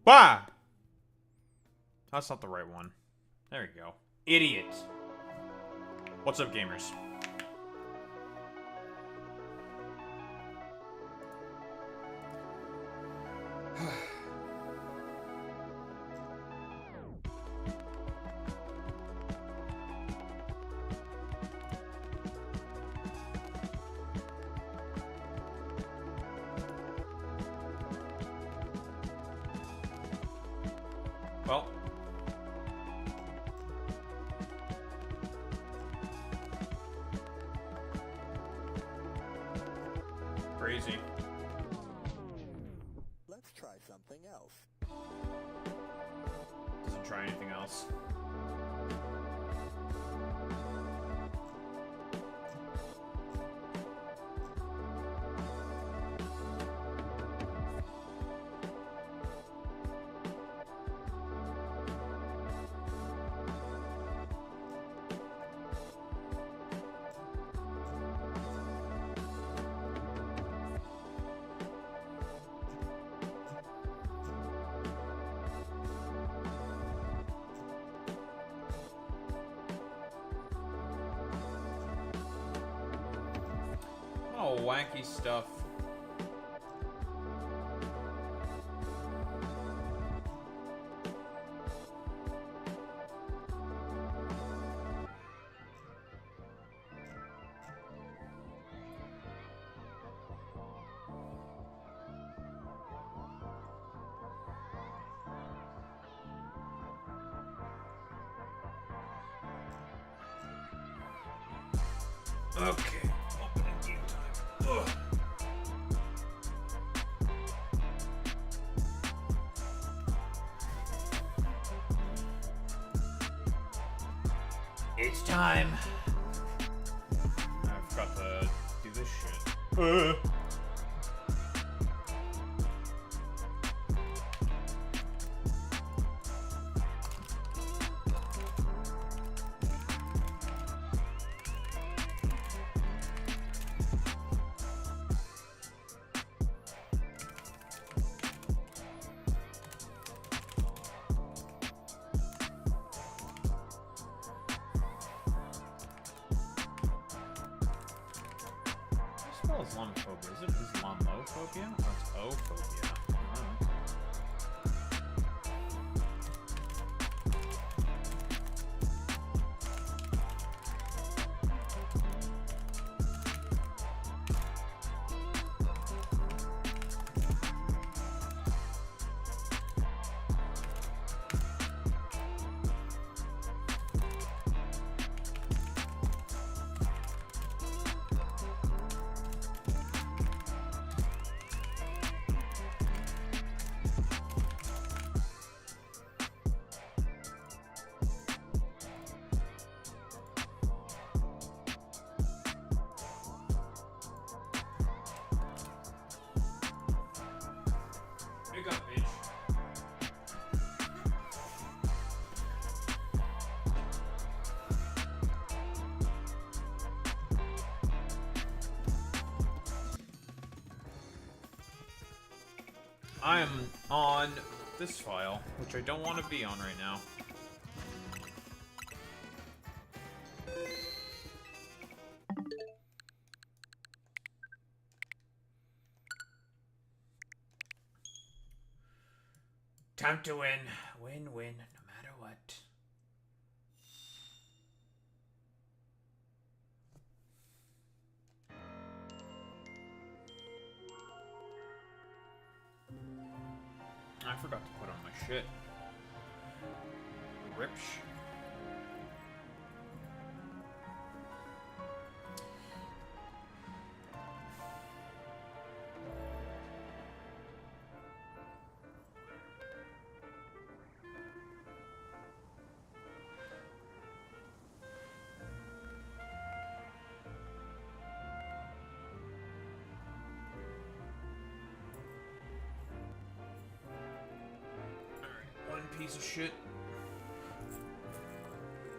Wah! That's not the right one. There you go. Idiot. What's up, gamers? Well. Crazy. Let's try something else. Doesn't try anything else. Oh, wacky stuff. Okay, opening game time. Ugh. It's time. I forgot to do this shit. Islamophobia. Is it Islamophobia? That's O-phobia. Wake up, bitch. I am on this file, which I don't want to be on right now. Time to win. Win, win, no matter what. I forgot to put on my shit. Ripsh. Piece of shit.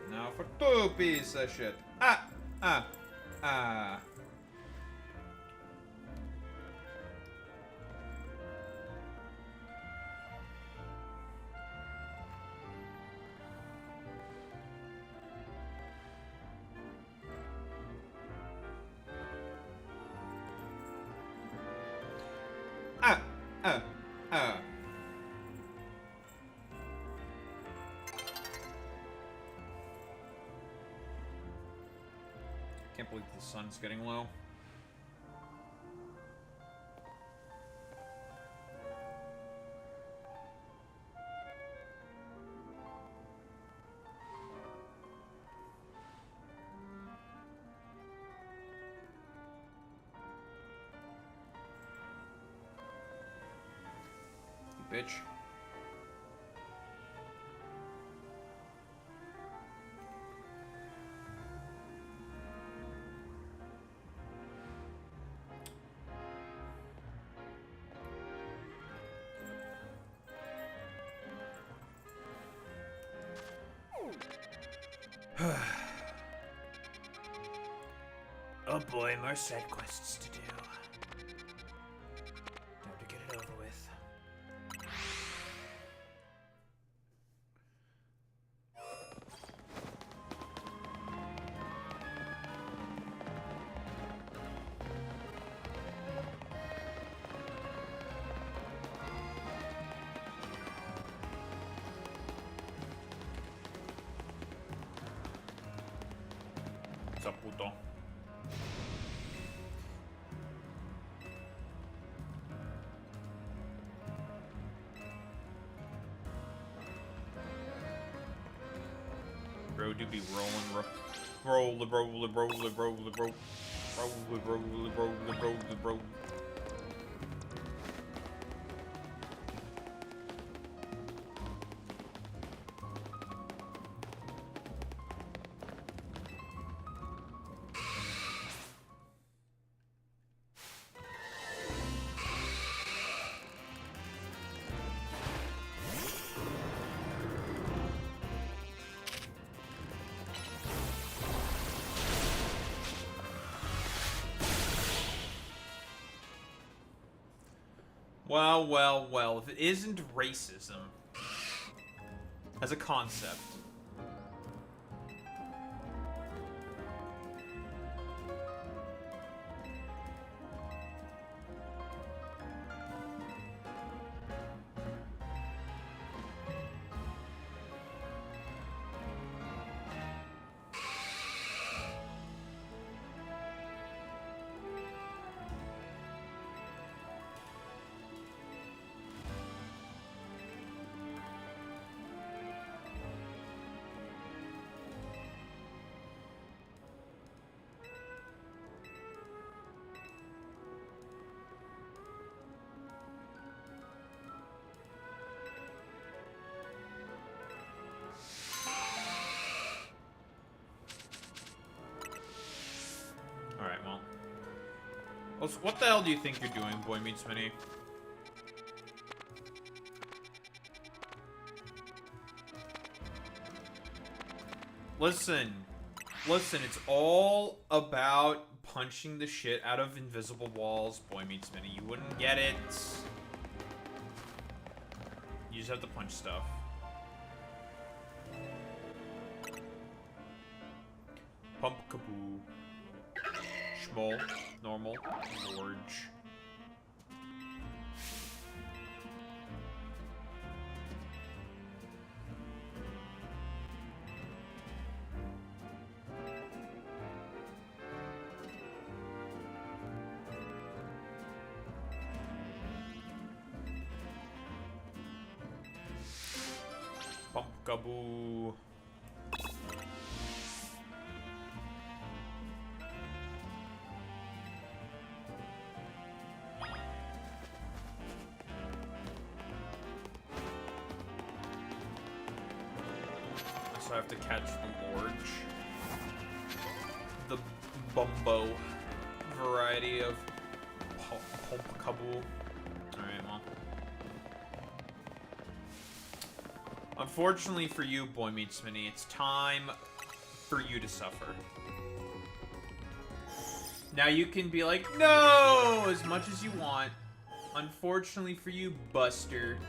Now for two pieces of shit. Ah, ah, ah. Can't believe the sun's getting low. You bitch. Oh boy, more side quests to do. Time to get it over with. What's up, puto? Bro, do be rolling, roll, roll. Well, well, well, if it isn't racism as a concept. Alright, well. Also, what the hell do you think you're doing, Boy Meets Mini? Listen, it's all about punching the shit out of invisible walls, Boy Meets Mini. You wouldn't get it. You just have to punch stuff. Pump kaboo. Schmol, normal, George. Pump kaboo. So I have to catch the Lorge. The Bumbo variety of Pump kaboo. Alright, well. Unfortunately for you, Boy Meets Mini, it's time for you to suffer. Now you can be like, no, as much as you want. Unfortunately for you, Buster,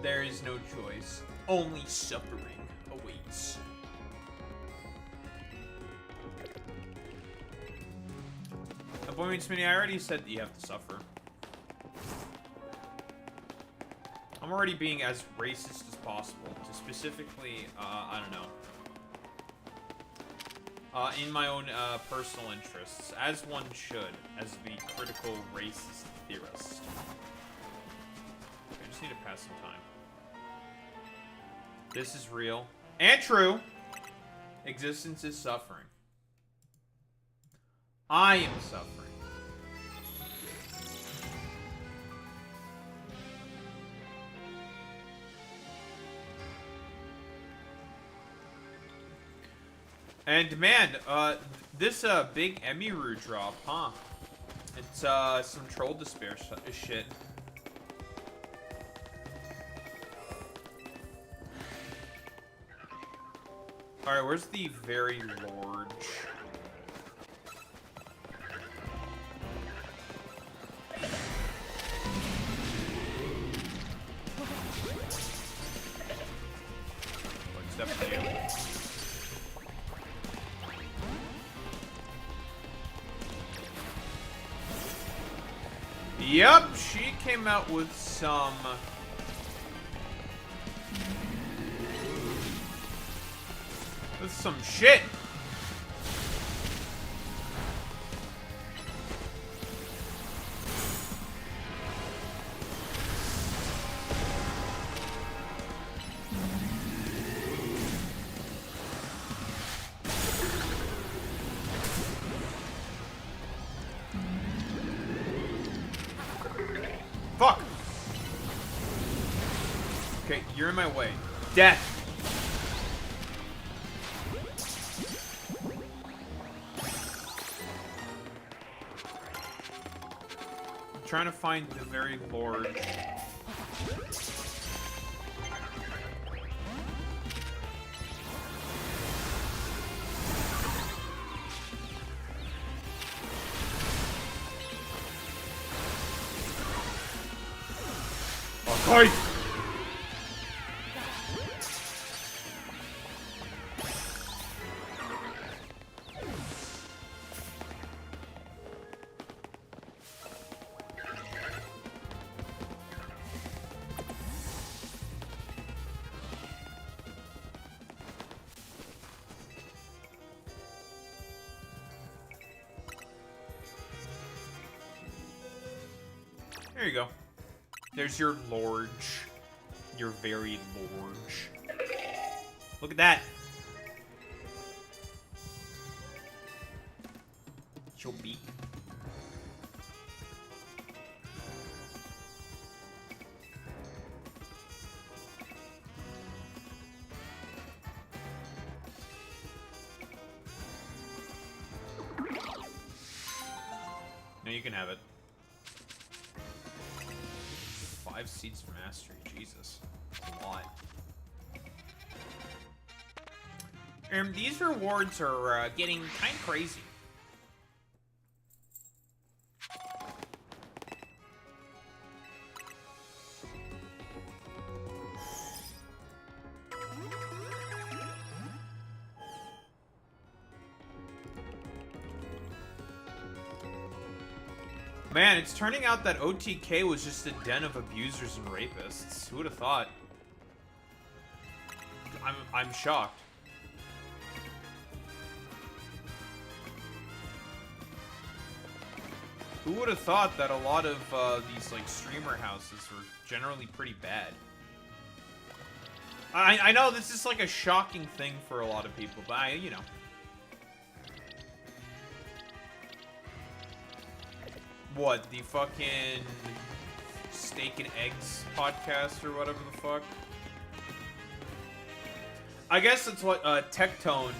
there is no choice. Only suffering awaits. Boy Meets Mini, I already said that you have to suffer. I'm already being as racist as possible to specifically, I don't know. In my own personal interests, as one should, as the critical racist theorist. I just need to pass some time. This is real and true. Existence is suffering. I am suffering. And man, this big Emiru drop, huh? It's some troll despair shit. Alright, where's the very large? What's definitely Yep, she came out with some shit. Fuck. Okay, you're in my way. Death. I'm trying to find the very large. Okay. There you go. There's your Lorge. Your very Lorge. Look at that. Your beak. No, you can have it. 5 seeds for mastery, Jesus. A lot. These rewards are getting kind of crazy. Man, it's turning out that OTK was just a den of abusers and rapists. Who would have thought? I'm shocked. Who would have thought that a lot of these like streamer houses were generally pretty bad? I know this is like a shocking thing for a lot of people, but you know. What, the fucking Steak and Eggs podcast or whatever the fuck? I guess that's what Tectone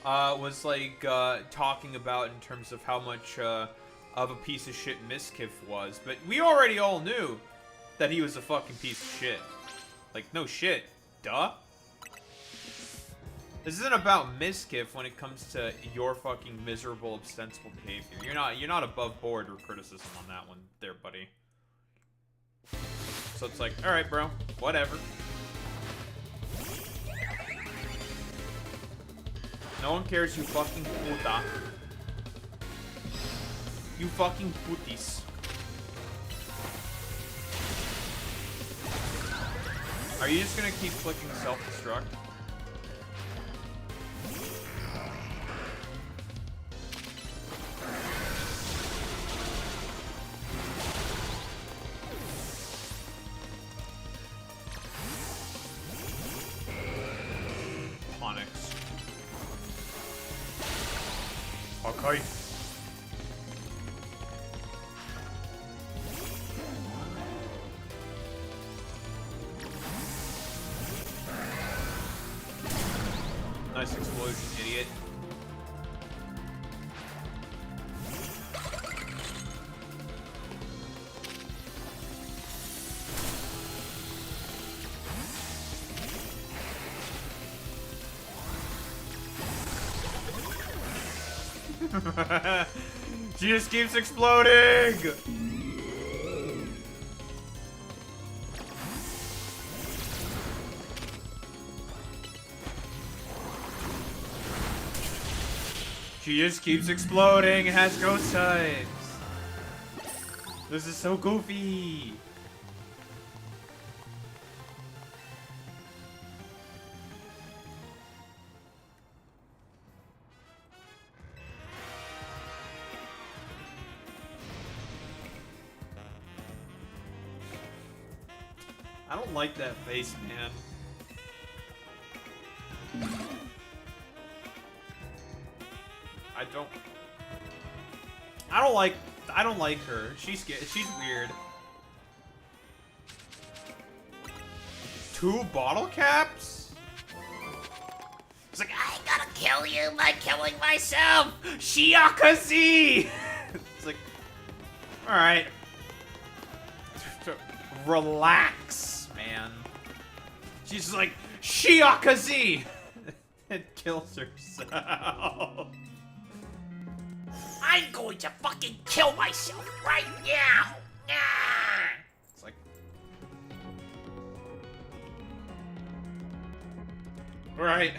was like talking about in terms of how much of a piece of shit Miskiff was. But we already all knew that he was a fucking piece of shit. Like, no shit. Duh. This isn't about Miskiff when it comes to your fucking miserable, ostensible behavior. You're not above board with criticism on that one there, buddy. So it's like, alright, bro. Whatever. No one cares, you fucking puta. You fucking putis. Are you just gonna keep clicking self-destruct? Onyx. Okay. Nice explosion, idiot. She just keeps exploding! She just keeps exploding and has ghost types. This is so goofy. I don't like that face, man. I don't like her. She's weird. 2 bottle caps? It's like, I gotta kill you by killing myself! Shiakazi! It's like, alright. Relax, man. She's like, Shiakazi! And kills herself. I'm going to fucking kill myself right now! It's like... Alright.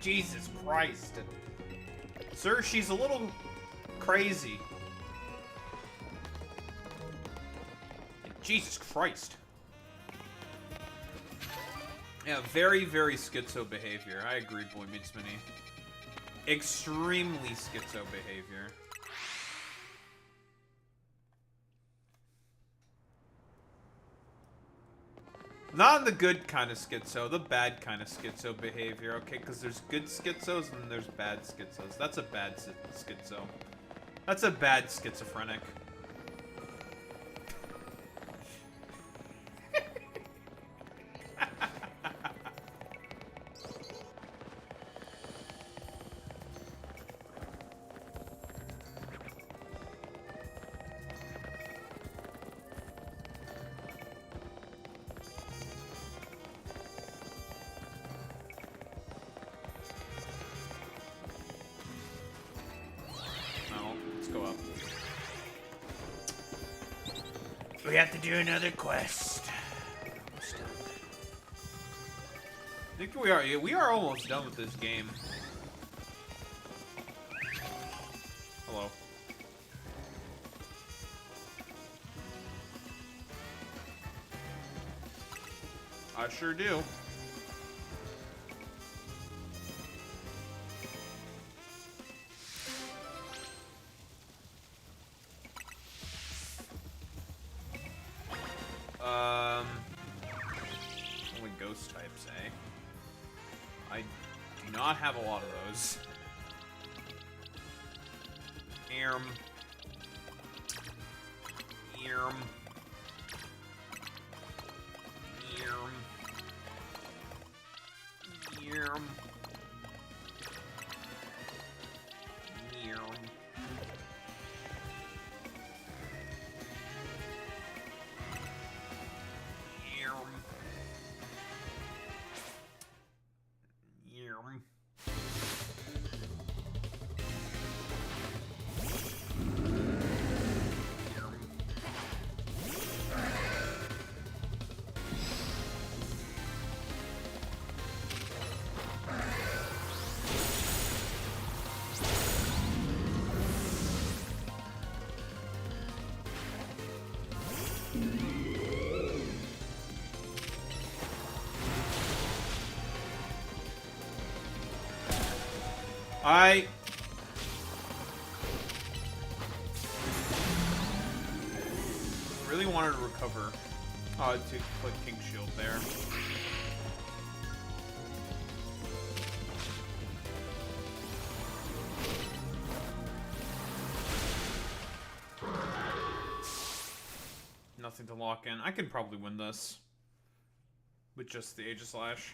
Jesus Christ. Sir, she's a little crazy. Jesus Christ. Yeah, very, very schizo behavior. I agree, Boy Meets Mini. Extremely schizo behavior. Not the good kind of schizo, the bad kind of schizo behavior, okay? Because there's good schizos and there's bad schizos. That's a bad schizo. That's a bad schizophrenic. We have to do another quest. I think we are almost done with this game. Hello. I sure do. Only ghost types, eh? I do not have a lot of those. Erm. Erm. Erm. Erm. Erm. I really wanted to recover. To put King Shield there. Nothing to lock in. I can probably win this with just the Aegislash.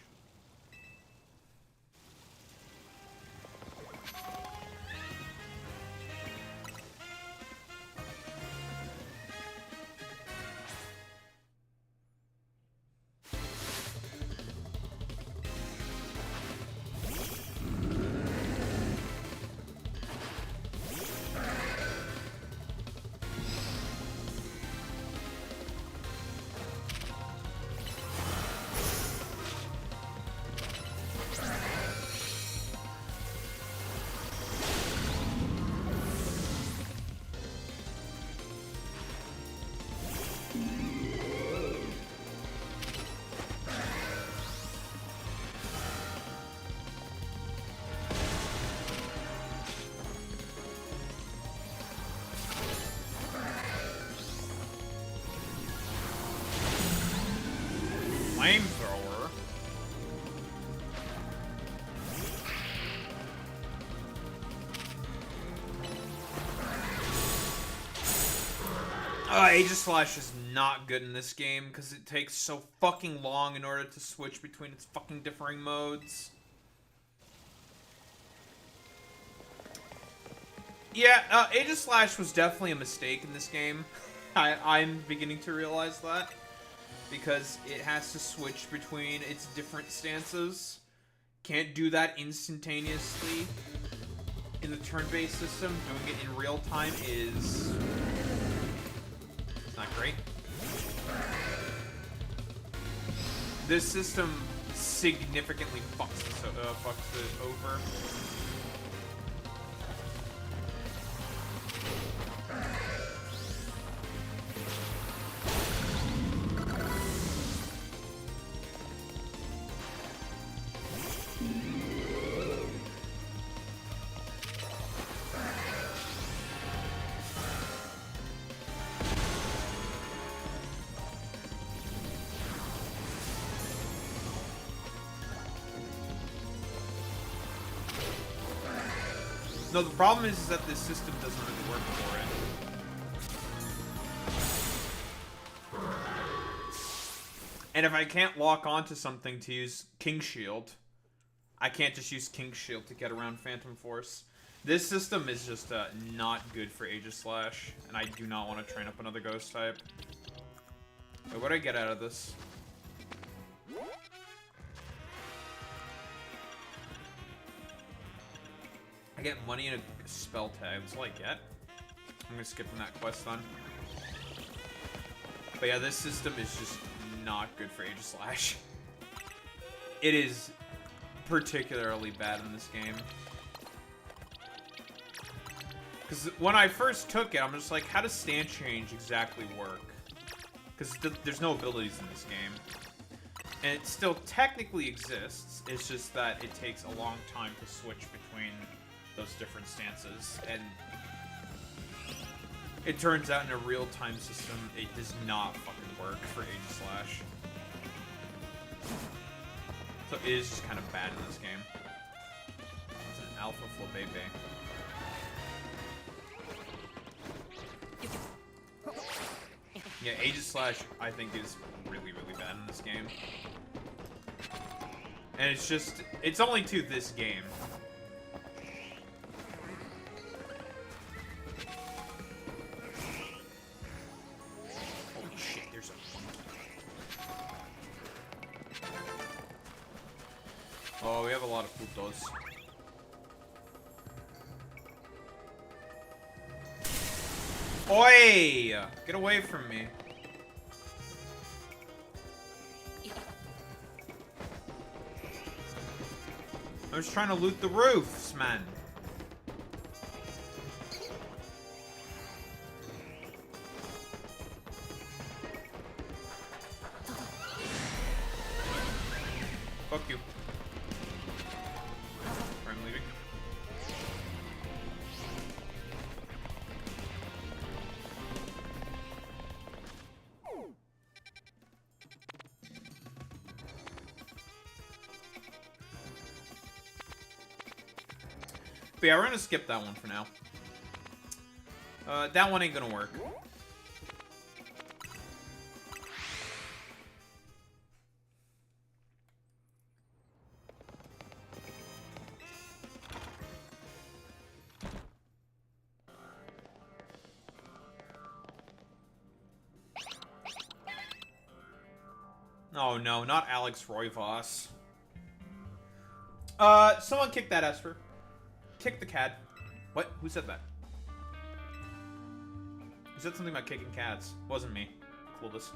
Flamethrower. Aegislash is not good in this game because it takes so fucking long in order to switch between its fucking differing modes. Yeah, Aegislash was definitely a mistake in this game. I'm beginning to realize that. Because it has to switch between its different stances. Can't do that instantaneously in the turn-based system. Doing it in real time is not great. This system significantly fucks it over. No, the problem is that this system doesn't really work for it. And if I can't lock onto something to use King Shield, I can't just use King Shield to get around Phantom Force. This system is just not good for Aegislash, and I do not want to train up another Ghost type. Wait, what do I get out of this? I get money and a spell tag. That's all I get. I'm gonna skip that quest then. But yeah, this system is just not good for Aegislash. It is particularly bad in this game. Because when I first took it, I'm just like, how does stand change exactly work? Because there's no abilities in this game. And it still technically exists, it's just that it takes a long time to switch between those different stances, and it turns out in a real-time system, it does not fucking work for Aegislash. So it is just kind of bad in this game. It's an Alpha Flabebe. Yeah, Aegislash, I think, is really, really bad in this game. And it's just, it's only to this game. Oh, we have a lot of putos. Oi! Get away from me. I was trying to loot the roofs, man. Fuck you. I'm leaving. But yeah, we're gonna skip that one for now. That one ain't gonna work. Oh no, not Alex Roivas. Someone kick that Esper. Kick the cat. What? Who said that? Who said something about kicking cats? Wasn't me. Clueless.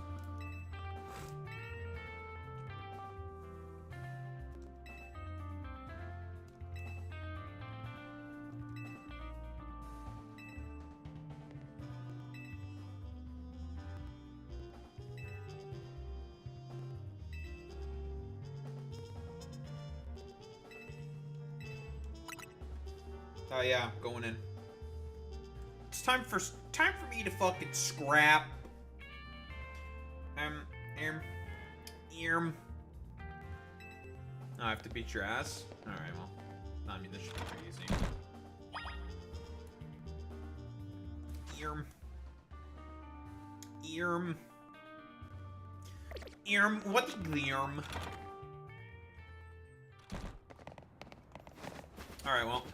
Oh yeah, going in. It's time for me to fucking scrap. Oh, I have to beat your ass? Alright, well. I mean, this should be pretty easy. What's Earm? Alright, well.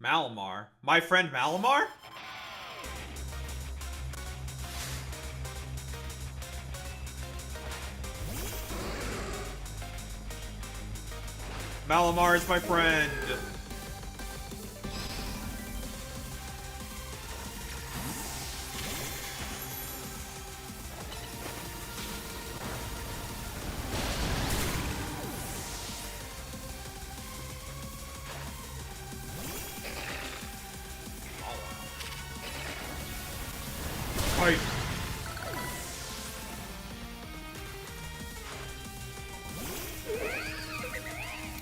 Malamar? My friend Malamar? Malamar is my friend. Fight.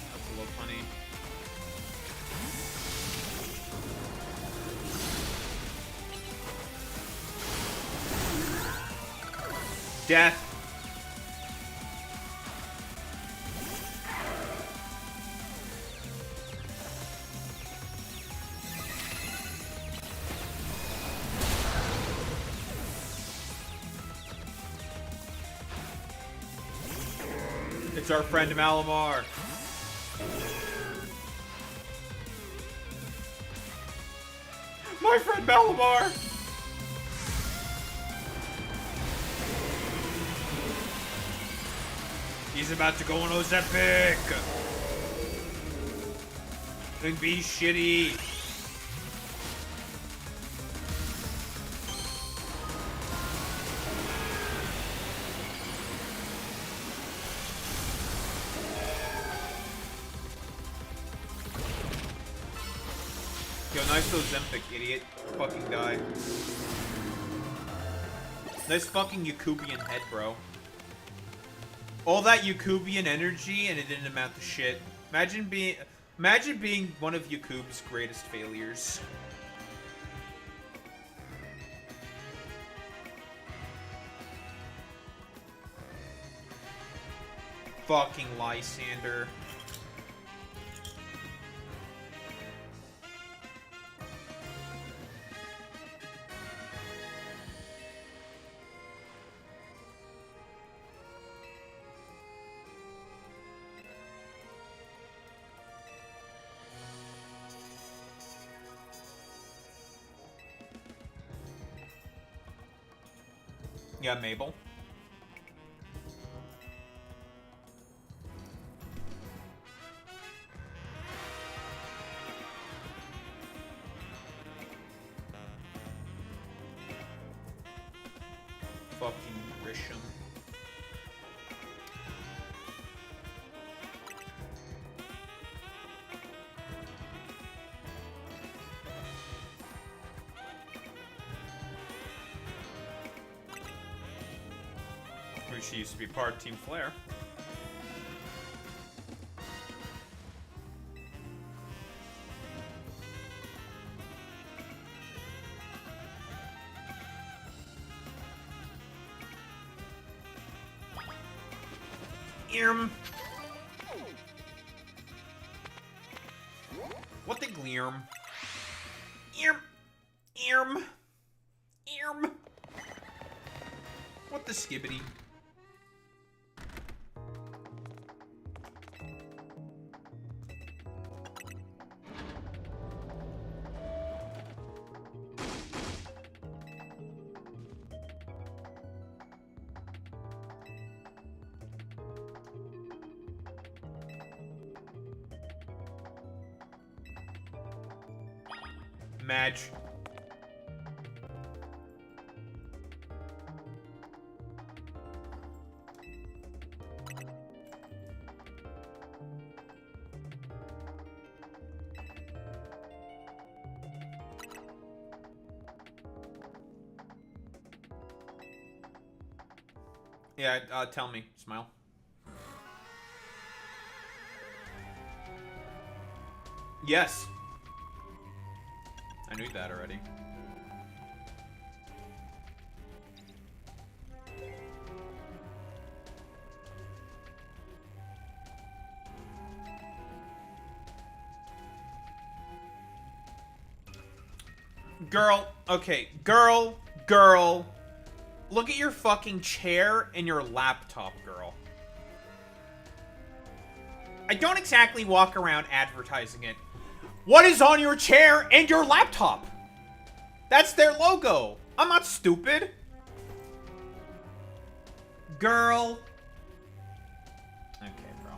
That's a little funny. Death. It's our friend Malamar. My friend Malamar! He's about to go on Ozempic! And be shitty. Yo, nice Ozempic, idiot. Fucking die. Nice fucking Yakubian head, bro. All that Yakubian energy and it didn't amount to shit. Imagine being one of Yakub's greatest failures. Fucking Lysander. Yeah, Mabel. Fucking Grisham. true, she used to be part of Team Flare. What the glearm? What the skibbity? Madge. Yeah, tell me. Smile. Yes. I knew that already. Girl, okay, girl. Look at your fucking chair and your laptop, girl. I don't exactly walk around advertising it. What is on your chair and your laptop? That's their logo. I'm not stupid. Girl. Okay, bro.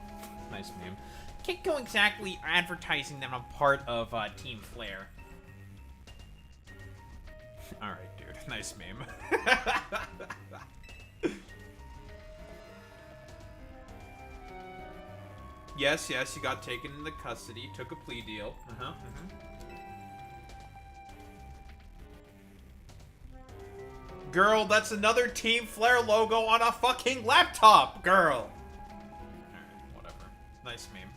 Nice meme. Can't go exactly advertising that I'm part of Team Flare. Alright, dude. Nice meme. Yes, you got taken into custody, took a plea deal. Girl, that's another Team Flare logo on a fucking laptop, girl. Alright, whatever. Nice meme.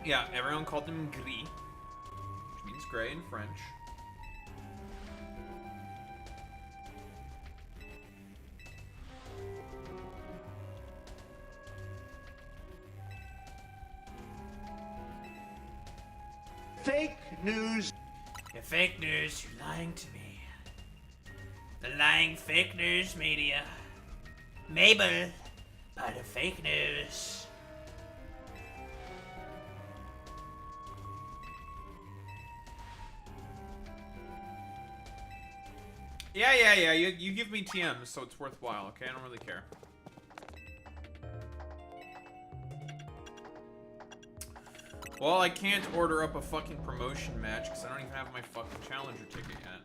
Yeah, everyone called him Gris, which means gray in French. Fake news. Yeah, fake news, you're lying to me. The lying fake news media. Mabel, part of fake news. Yeah. You give me TMs, so it's worthwhile, okay? I don't really care. Well, I can't order up a fucking promotion match because I don't even have my fucking challenger ticket yet.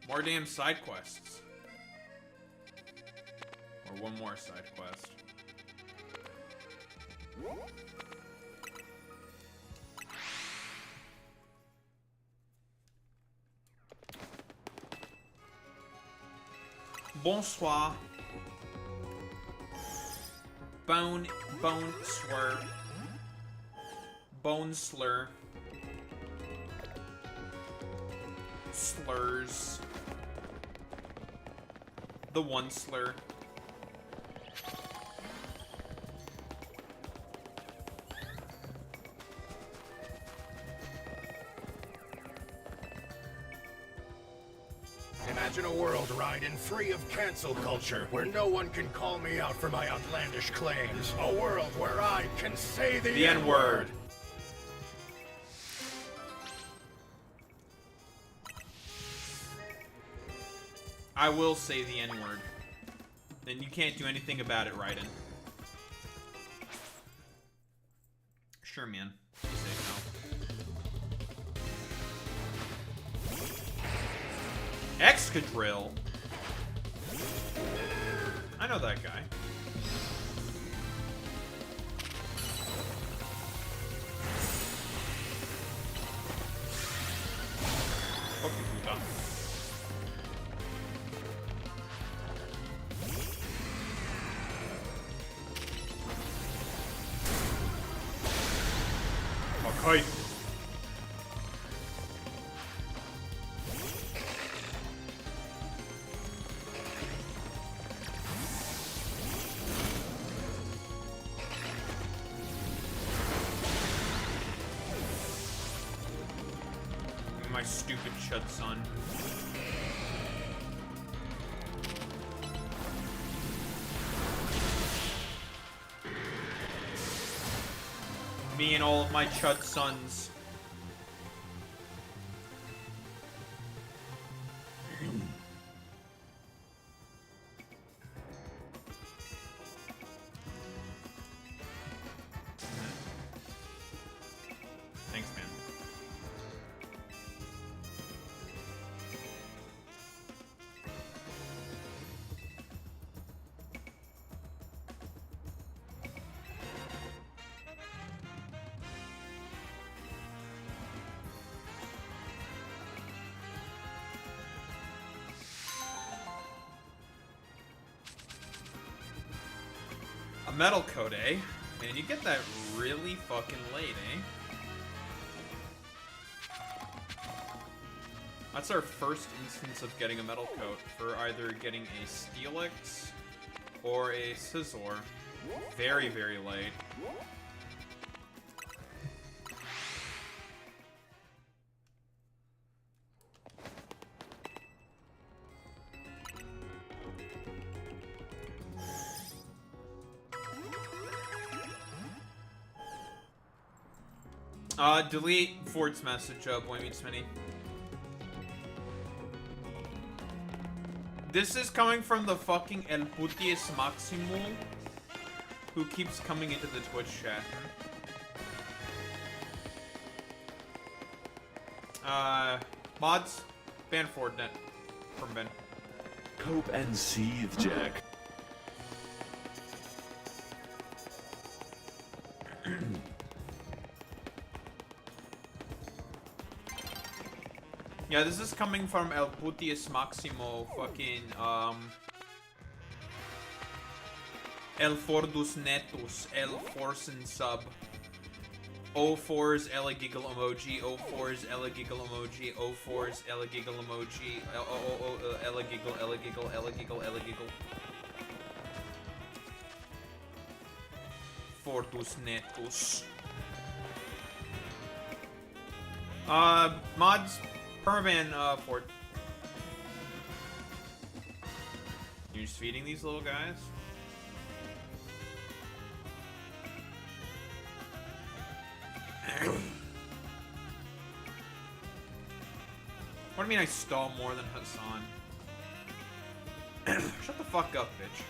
More damn side quests. Or one more side quest. Bonsoir. Bone slur. Bone slur. Slurs. The one slur. Imagine a world, Raiden, free of cancel culture, where no one can call me out for my outlandish claims. A world where I can say the N-word. I will say the N-word. And you can't do anything about it, Raiden. Sure, man. You say no. Excadrill. I know that guy. Fuck you, puta. Okay. My stupid chud son. Me and all of my chud sons. Thanks, man. A metal coat, eh? Man, you get that really fucking late, eh? That's our first instance of getting a metal coat for either getting a Steelix or a Scizor. Very, very late. Delete Ford's message, Boy Meets Mini. This is coming from the fucking El Puties Maximul, who keeps coming into the Twitch chat. Mods, ban Fordnet from Ben. Cope and seethe, Jack. Yeah, this is coming from El Putius Maximo, fucking, El Fordus Netus, El Forsen Sub, O4's Ella Giggle emoji, O4's Ella Giggle emoji, O4's Ella Giggle emoji, Ella Giggle, Ella Giggle, Ella Giggle, Ella Giggle. Fordus Netus. Mods, permaban, Ford. You're just feeding these little guys? What do you mean I stall more than Hassan? Shut the fuck up, bitch.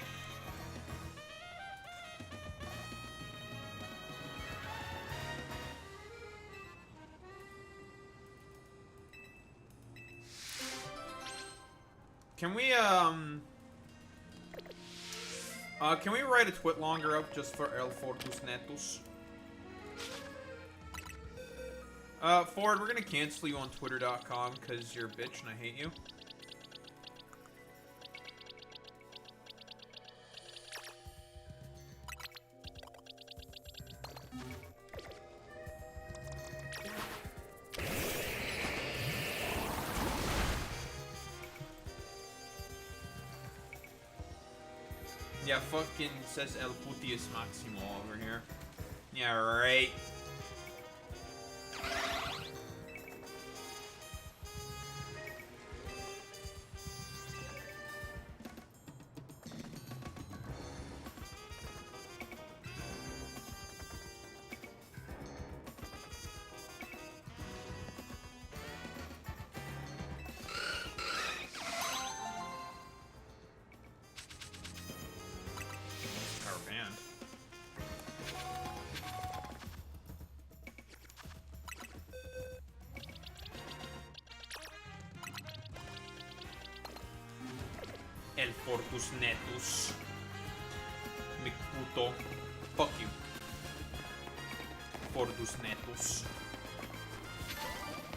Can we write a twit longer up just for El Fortus Netus? Ford, we're gonna cancel you on Twitter.com because you're a bitch and I hate you. Yeah, fucking says El Putius Maximo over here. Yeah, right. El Fortus Netus. McPuto. Fuck you. Fordus netos.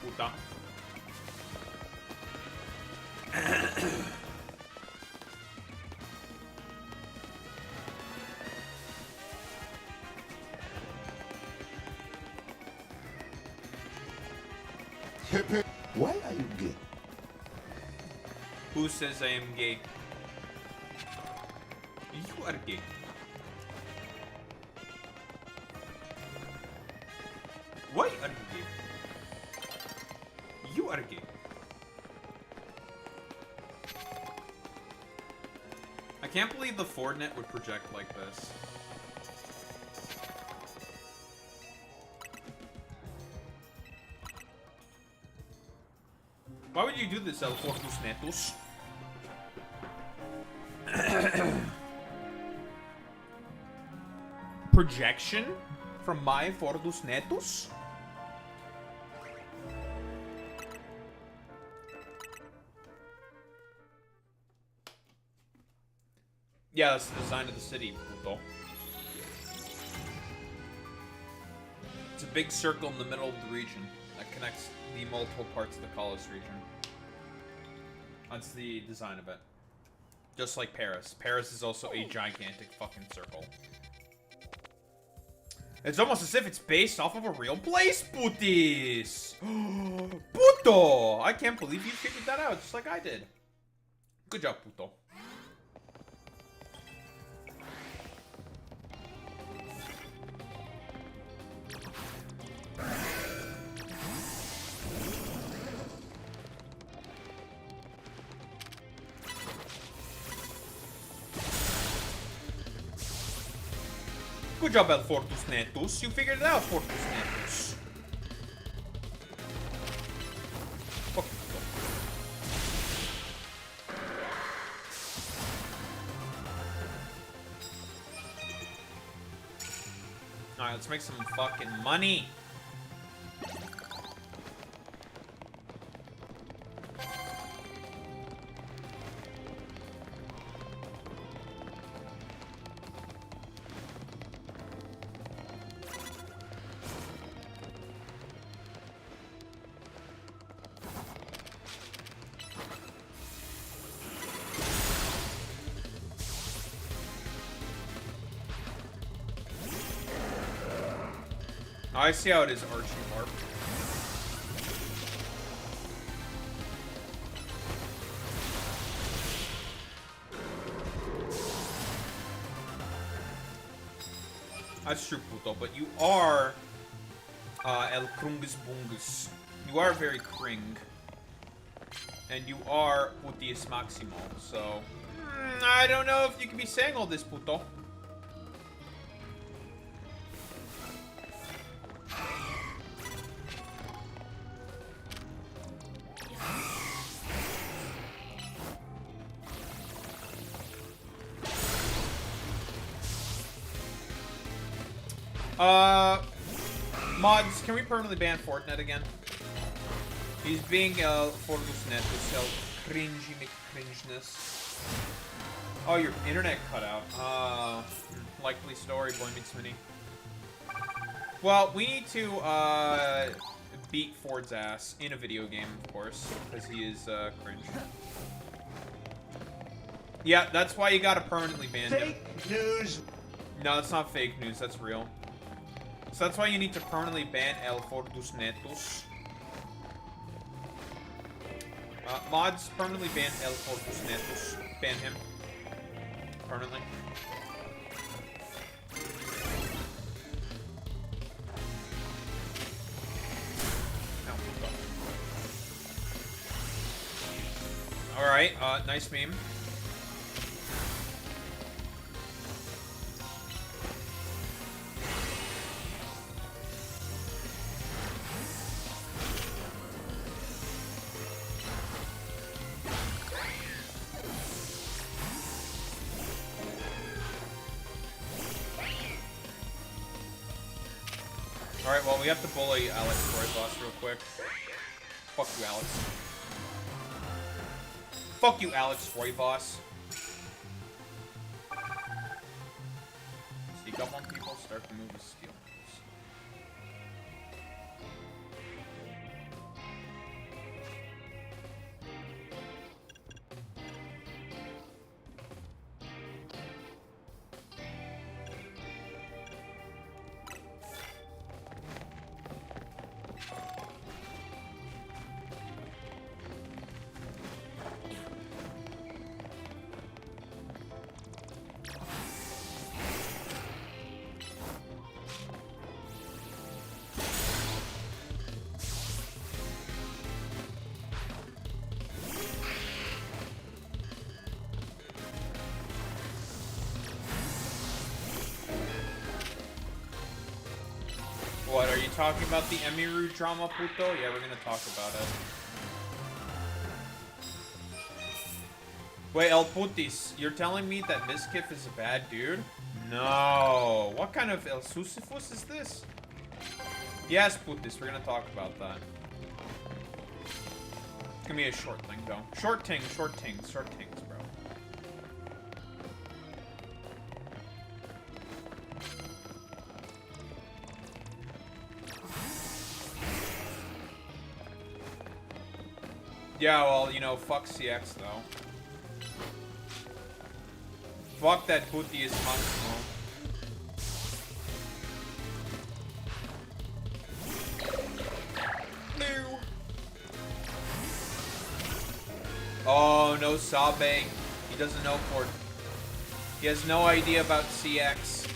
Puta. Why are you gay? Who says I am gay? You are gay. Why are you gay? You are gay. I can't believe the Fordnet would project like this. Why would you do this, El Fortus Netos? Projection from my Fortus Netos? Yeah, that's the design of the city, puto. It's a big circle in the middle of the region that connects the multiple parts of the Kalos region. That's the design of it. Just like Paris. Paris is also a gigantic fucking circle. It's almost as if it's based off of a real place, putis! Puto! I can't believe you figured that out just like I did. Good job, puto. Good job, El Fortus Netus. You figured it out, Fortus Netus. Fuck you. Alright, let's make some fucking money. I see how it is, Archie Harp. That's true, Puto, but you are El Krungus Bungus. You are very Kring. And you are Putius Maximo, so... I don't know if you can be saying all this, Puto. Mods, can we permanently ban Fortnite again? He's being Fortnite net with cringy McCringeness. Oh, your internet cut out. Likely story, boy meets mini. Well, we need to beat Ford's ass in a video game, of course, because he is cringe. Yeah, that's why you gotta permanently ban him. Fake news. No, it's not fake news, that's real. So that's why you need to permanently ban El Fortus Netos. Mods, permanently ban El Fortus Netos. Ban him. Permanently. Alright, nice meme. Alright, well, we have to bully Alex Royboss real quick. Fuck you, Alex. Fuck you, Alex Royboss. Dark move is steel moves. What, are you talking about the Emiru drama, puto? Yeah, we're gonna talk about it. Wait, El Putis, you're telling me that Miskiff is a bad dude? No. What kind of El Sisyphus is this? Yes, Putis, we're gonna talk about that. It's gonna be a short thing, though. Short tings, bro. Yeah, well, you know, fuck CX, though. Fuck that Puti is Maximo. No. Oh, no Sabe. He doesn't know Ford. He has no idea about CX.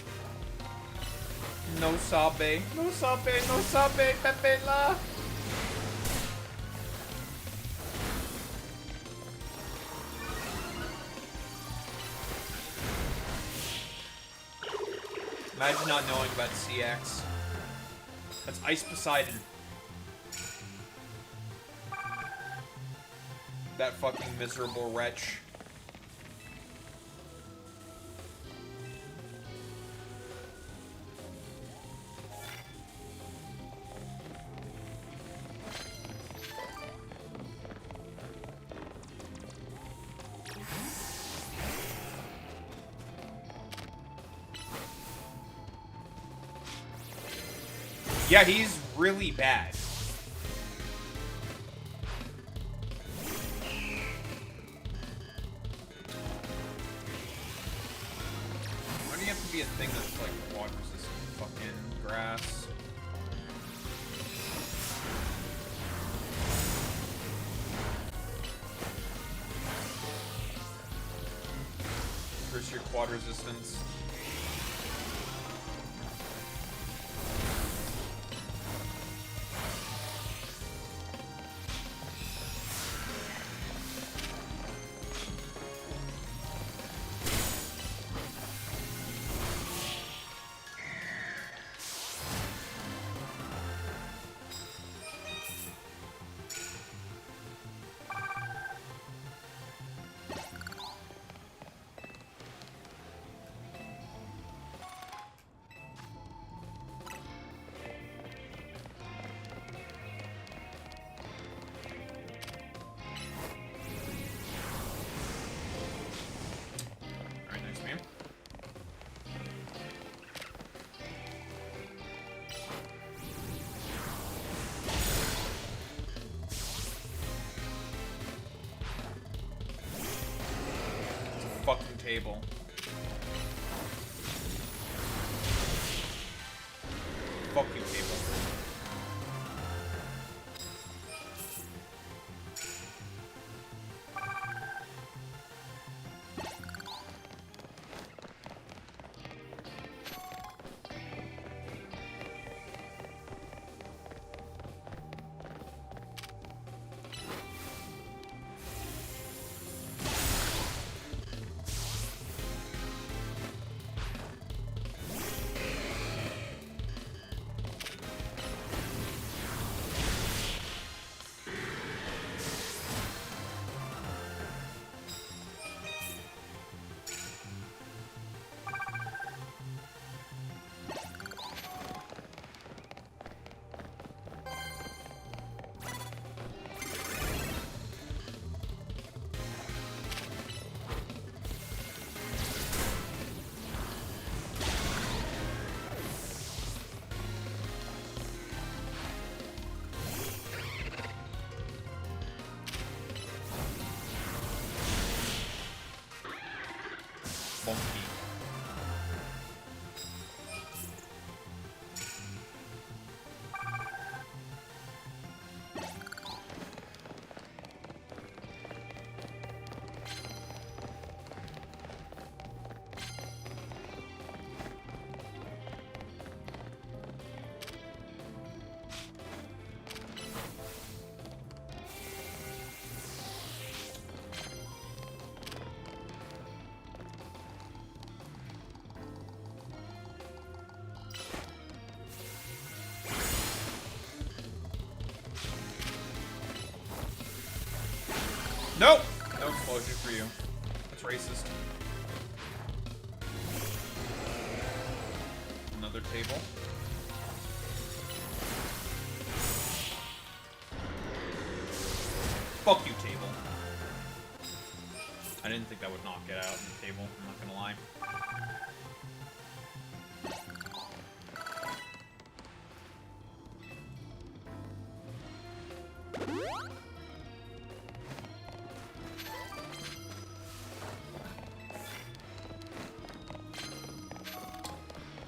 No Sabe. No Sabe. No Sabe. Pepe la. Imagine not knowing about CX. That's Ice Poseidon. That fucking miserable wretch. Yeah, he's really bad. Why do you have to be a thing that's like water resistant? Fucking grass. Where's your quad resistance? Fucking table. Fuck you, table. funky. Nope! No explosion for you. That's racist. Another table. Fuck you, table. I didn't think that would knock it out on the table, I'm not gonna lie.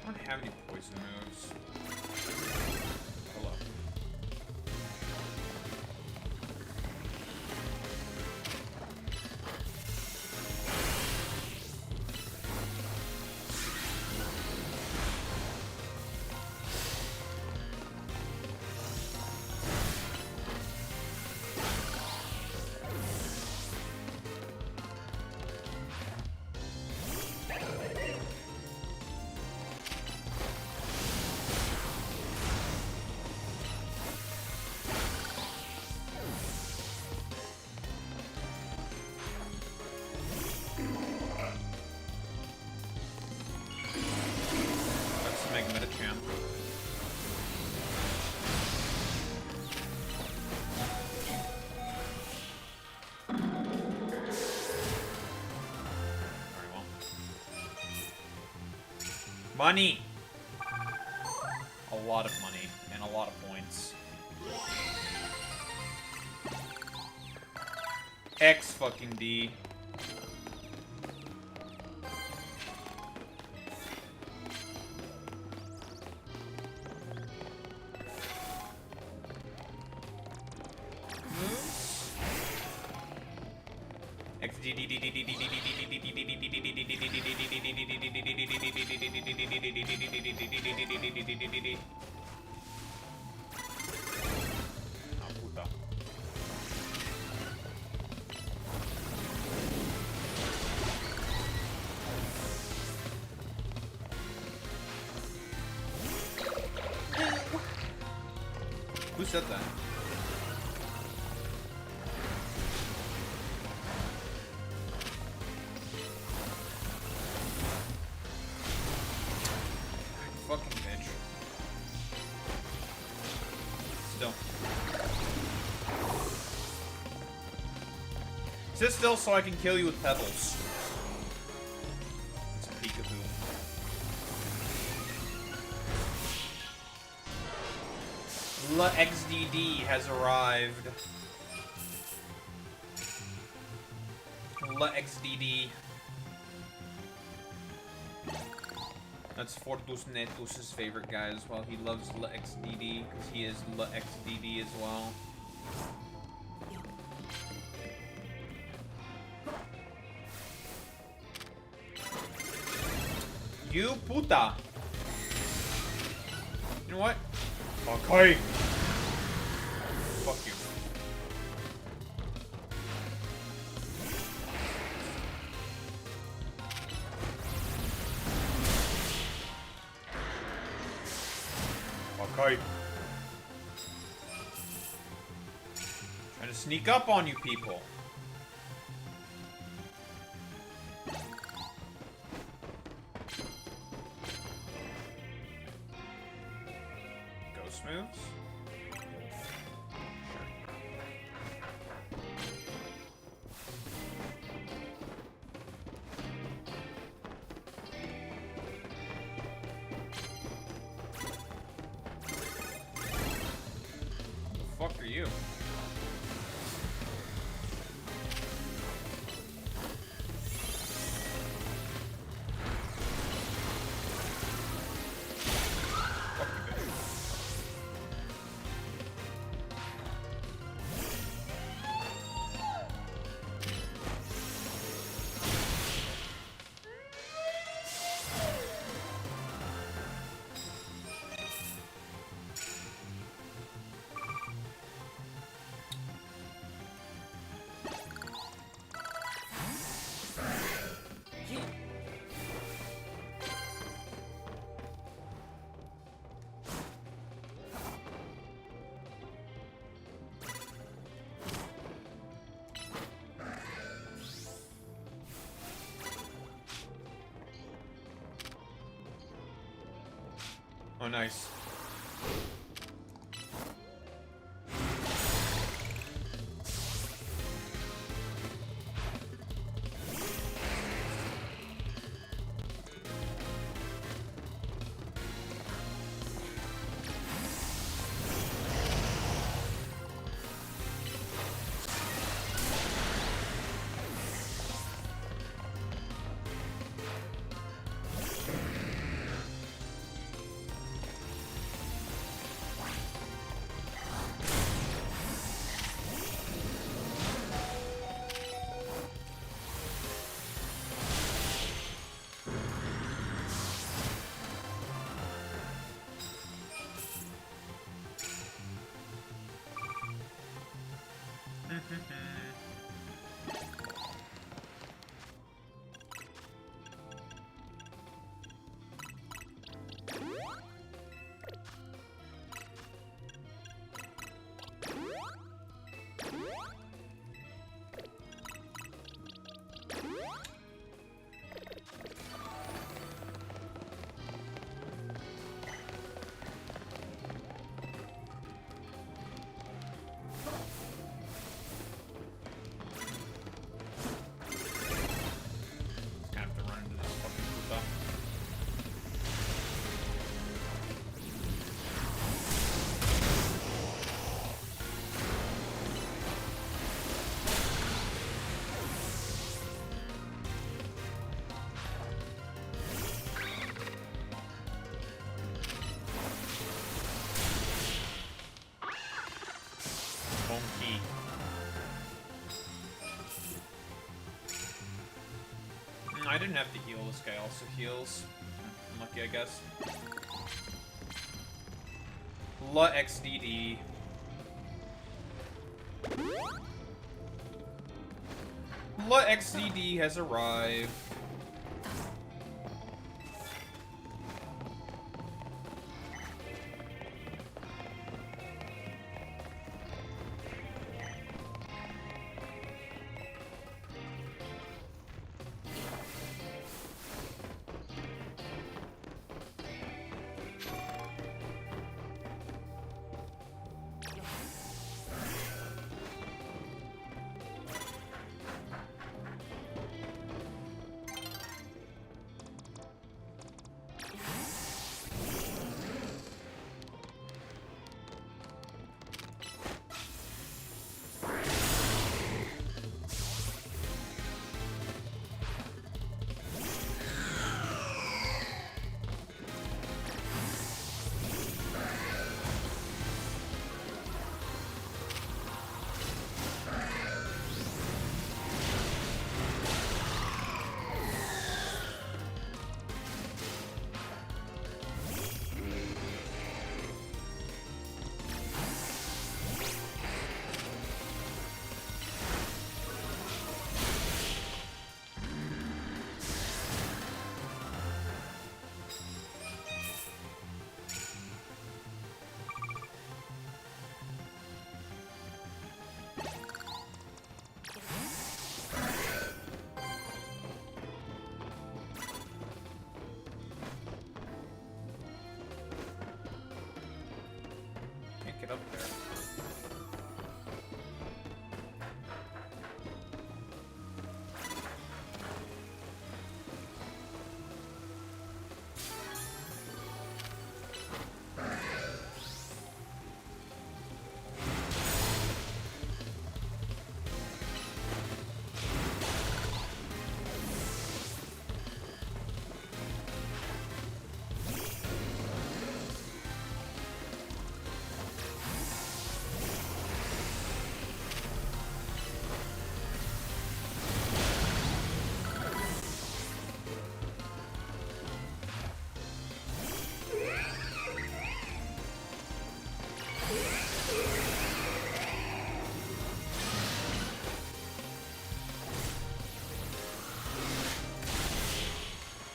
I don't have any poison moves. Hello. Let's make Meta Champ. Very well. Money! A lot of money, and a lot of points. X fucking D. Ah, puta. Who said that? Fucking bitch. Still. Sit still so I can kill you with pebbles. It's a peekaboo. La XDD has arrived. La XDD. That's Fortus Netus' favorite guy as well. He loves La XDD because he is La XDD as well. You puta. You know what? Okay. Fuck you. Okay. Trying to sneak up on you people. Ghost moves? Fuck are you? Oh, nice. I didn't have to heal. This guy also heals. Unlucky, I guess. La XDD. La XDD has arrived. Can't get up there.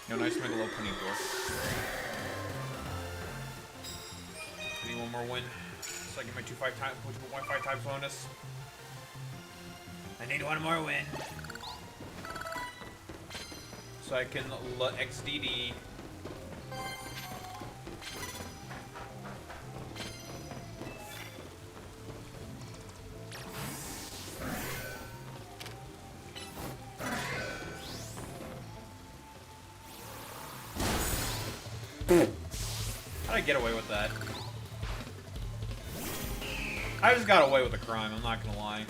No, nice Megalophony door. I need one more win, so I get my 2.5 times bonus. I need one more win, so I can XDD. How'd I get away with that? I just got away with a crime, I'm not gonna lie.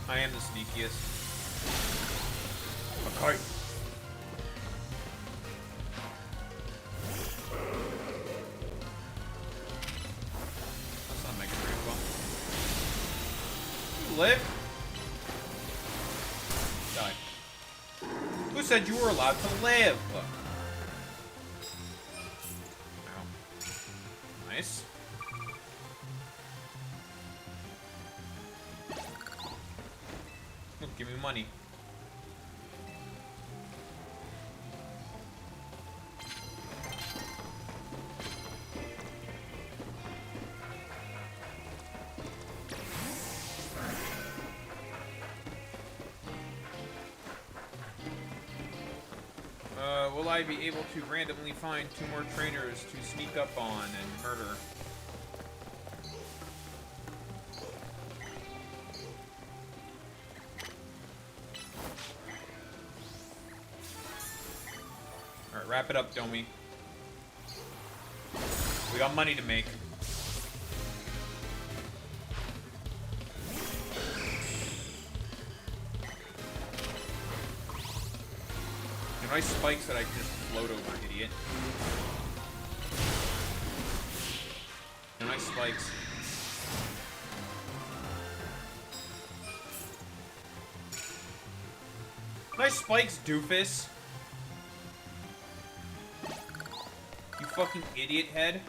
I am the sneakiest. Okay. That's not making very well. You live? Die. Who said you were allowed to live? Ow. Nice. Look, give me money. Will I be able to randomly find 2 more trainers to sneak up on and murder? Alright, wrap it up, Domi. We got money to make. Nice spikes that I can just float over, idiot. Nice spikes. Nice spikes, doofus. You fucking idiot head.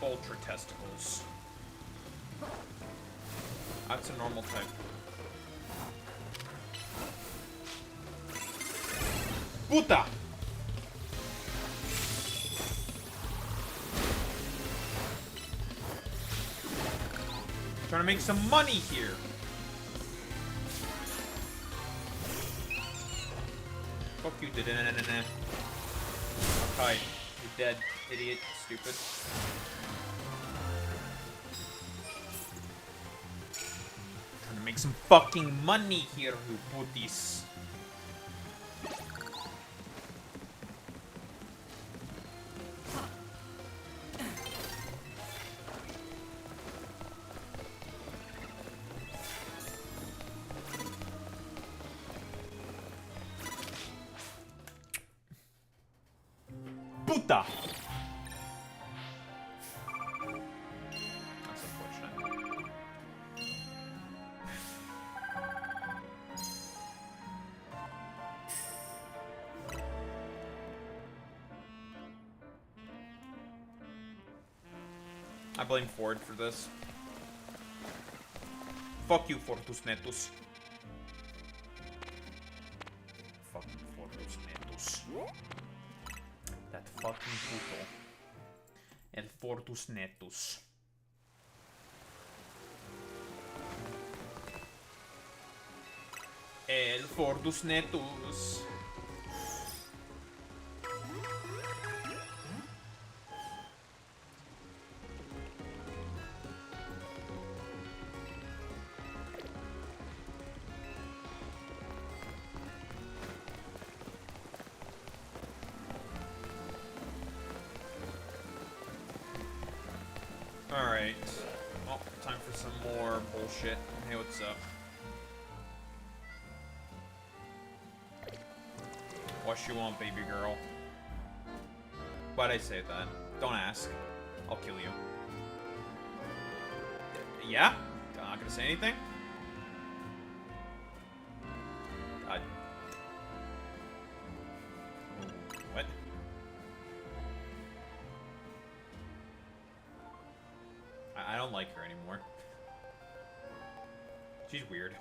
Ultra testicles. That's a normal type. Puta! Trying to make some money here. Fuck you, da-da-da-da-da. Okay, you're dead, idiot, stupid. Make some fucking money here, you putis. Puta! That's unfortunate. I blame Ford for this. Fuck you, Fortus Netus. Fucking Fortus Netus. That fucking puto. El Fortus Netus. El Fortus Netus. Alright. Well, time for some more bullshit. Hey, what's up? What you want, baby girl? Why'd I say that? Don't ask. I'll kill you. Yeah? I'm not gonna say anything? God. What? I don't like her anymore. She's weird.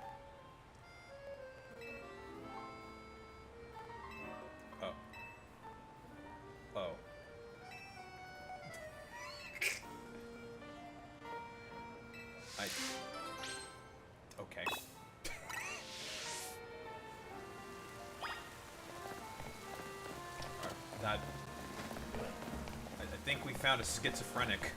Oh. Oh. Okay. That... I think we found a schizophrenic.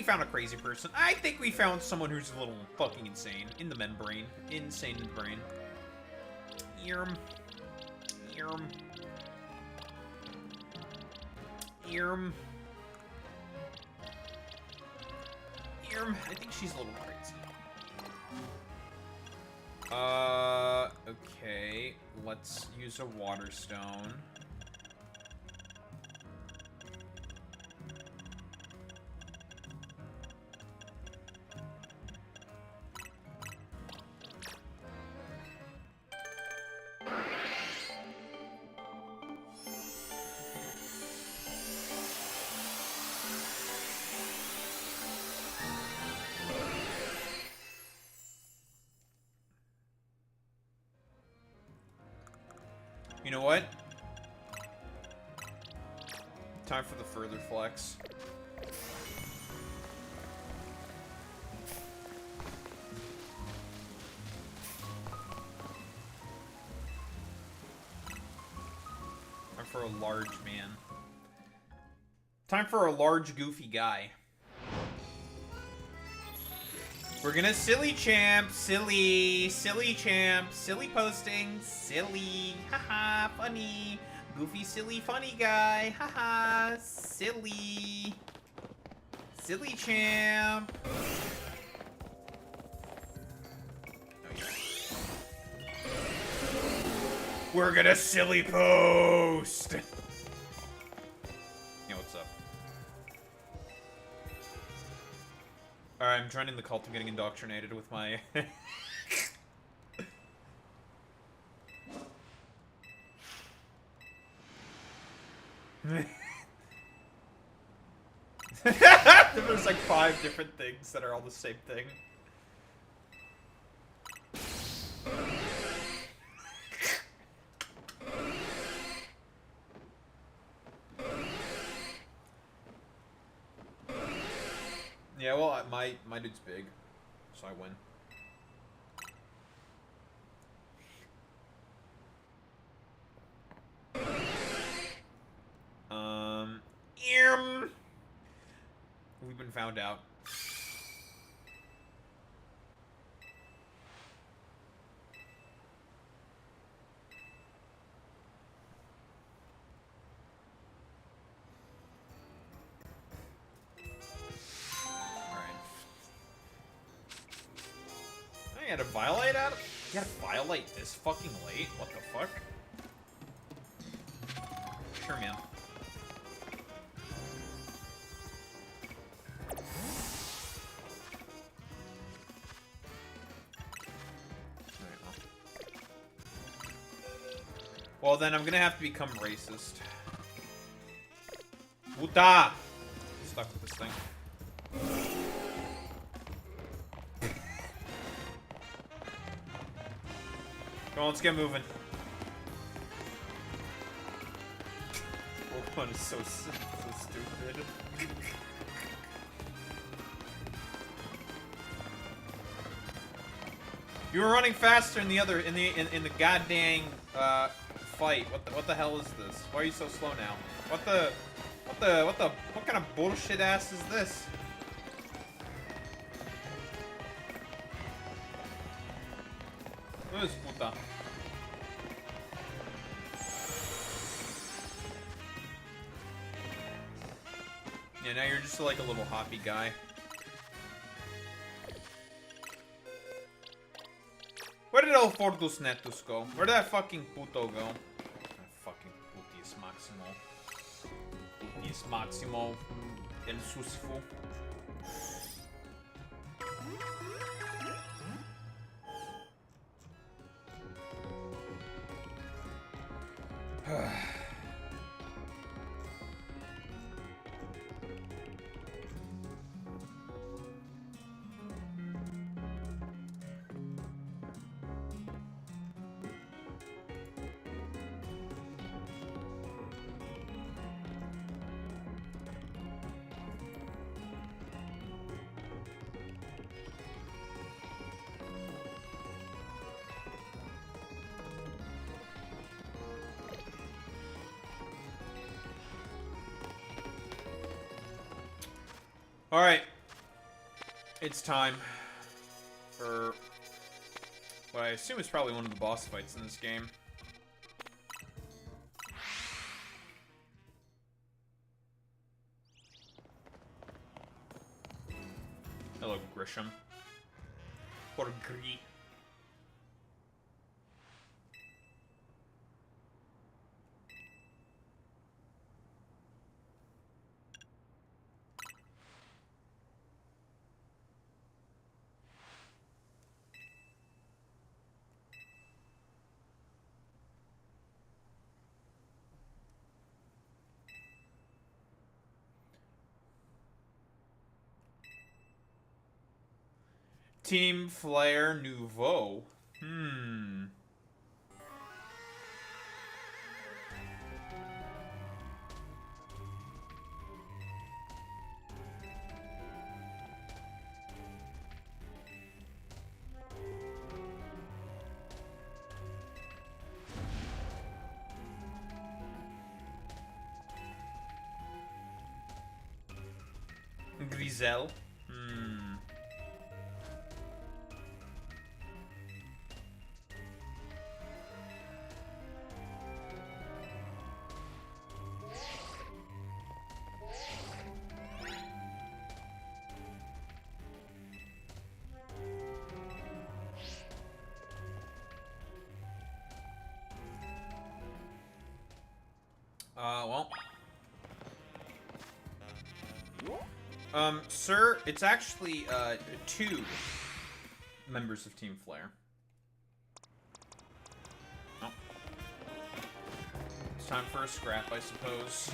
found a crazy person. I think we found someone who's a little fucking insane. In the membrane. Insane in the brain. Earm. Earm. Earm. Earm. I think she's a little crazy. Okay. Let's use a water stone. You know what? Time for the further flex. Time for a large man. Time for a large, goofy guy. We're gonna silly champ, silly champ, silly posting, silly, haha, funny, goofy, silly, funny guy, haha, silly champ. Oh, yeah. We're gonna silly post. Yeah, what's up? Alright, I'm joining the cult. I'm getting indoctrinated with my... There's like 5 different things that are all the same thing. Yeah, well, my dude's big, so I win. We've been found out. You had to violate out? You had to violate this fucking late? What the fuck? Sure, man. Well, then I'm gonna have to become racist. Puta! Stuck with this thing. Come on, let's get moving. One is so stupid. You were running faster in the other in the goddamn fight. What the hell is this? Why are you so slow now? What kind of bullshit ass is this? What is puta? Yeah, now you're just like a little hoppy guy. Where did El Fordus Netus go? Where did that fucking puto go? That fucking Putius Maximo. Putius Maximo. El Susifo. Alright. It's time for what I assume is probably one of the boss fights in this game. Hello, Grisham. Or Gree. Team Flare Nouveau. Griselle. Sir, it's actually, 2 members of Team Flare. Oh. It's time for a scrap, I suppose.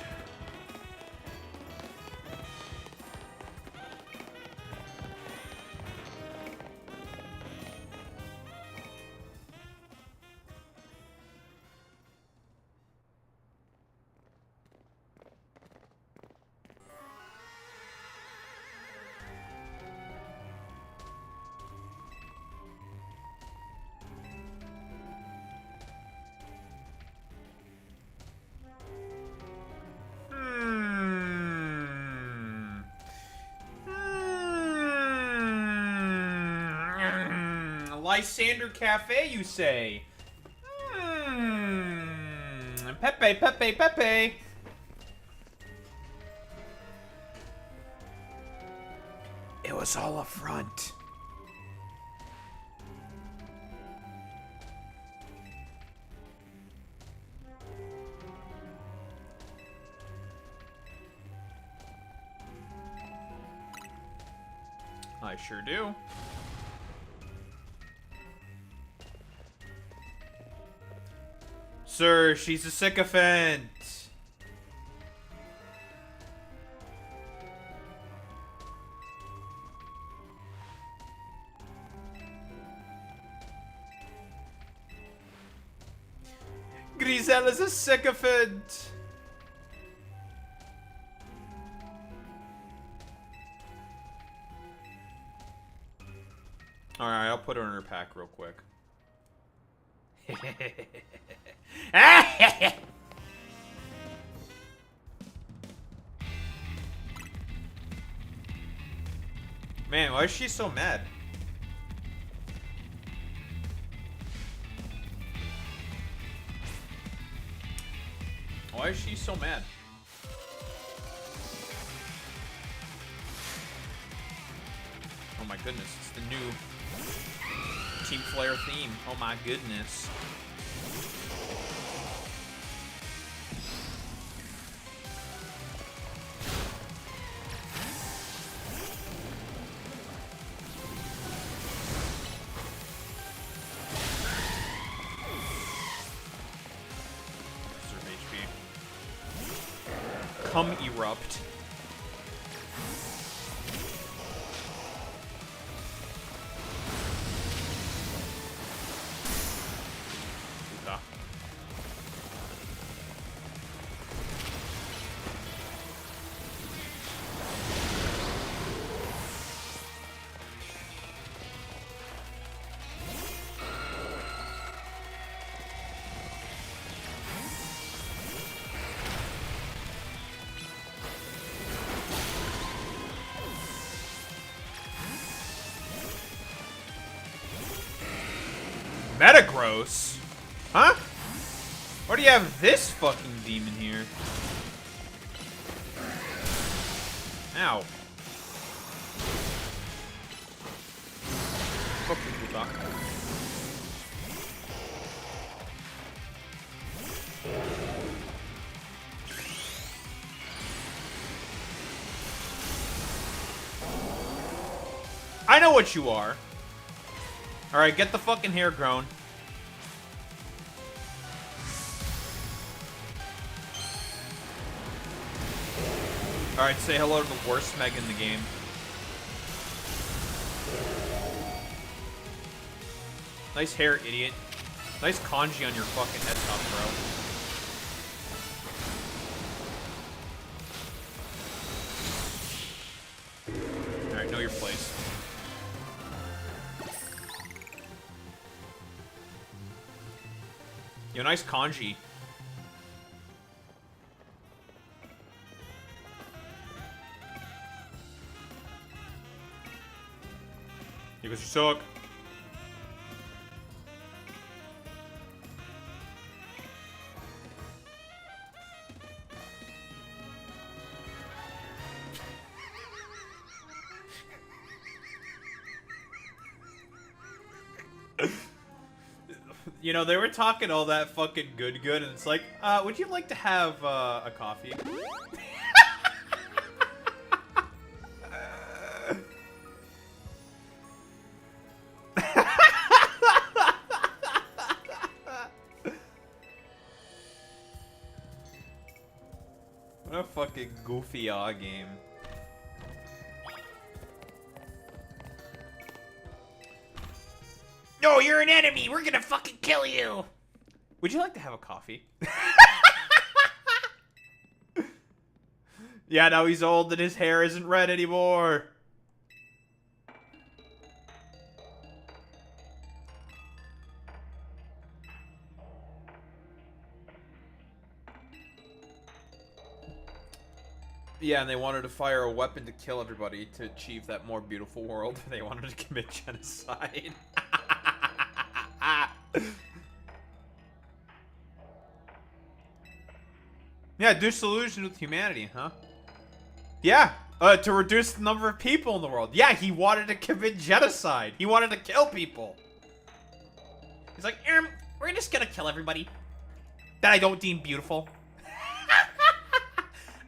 Lysander Cafe, you say? Pepe, Pepe, Pepe. It was all a front. I sure do. Sir, she's a sycophant. Griselle is a sycophant. Alright, I'll put her in her pack real quick. Man, why is she so mad? Why is she so mad? Oh my goodness, it's the new Team Flare theme. Oh my goodness. Conserve HP. Come erupt. Metagross? Huh? Why do you have this fucking demon here? Ow. Fucking Goota. I know what you are. Alright, get the fucking hair grown. Alright, say hello to the worst Meg in the game. Nice hair, idiot. Nice kanji on your fucking head top, bro. Alright, know your place. Yo, nice kanji. Because you suck. You know, they were talking all that fucking good, and it's like, would you like to have, a coffee? What a fucking goofy game. No, you're an enemy! We're gonna fucking kill you! Would you like to have a coffee? Yeah, now he's old and his hair isn't red anymore. Yeah, and they wanted to fire a weapon to kill everybody to achieve that more beautiful world. They wanted to commit genocide. Yeah, disillusion with humanity, huh? Yeah, to reduce the number of people in the world. Yeah, he wanted to commit genocide. He wanted to kill people. He's like, we're just gonna kill everybody that I don't deem beautiful.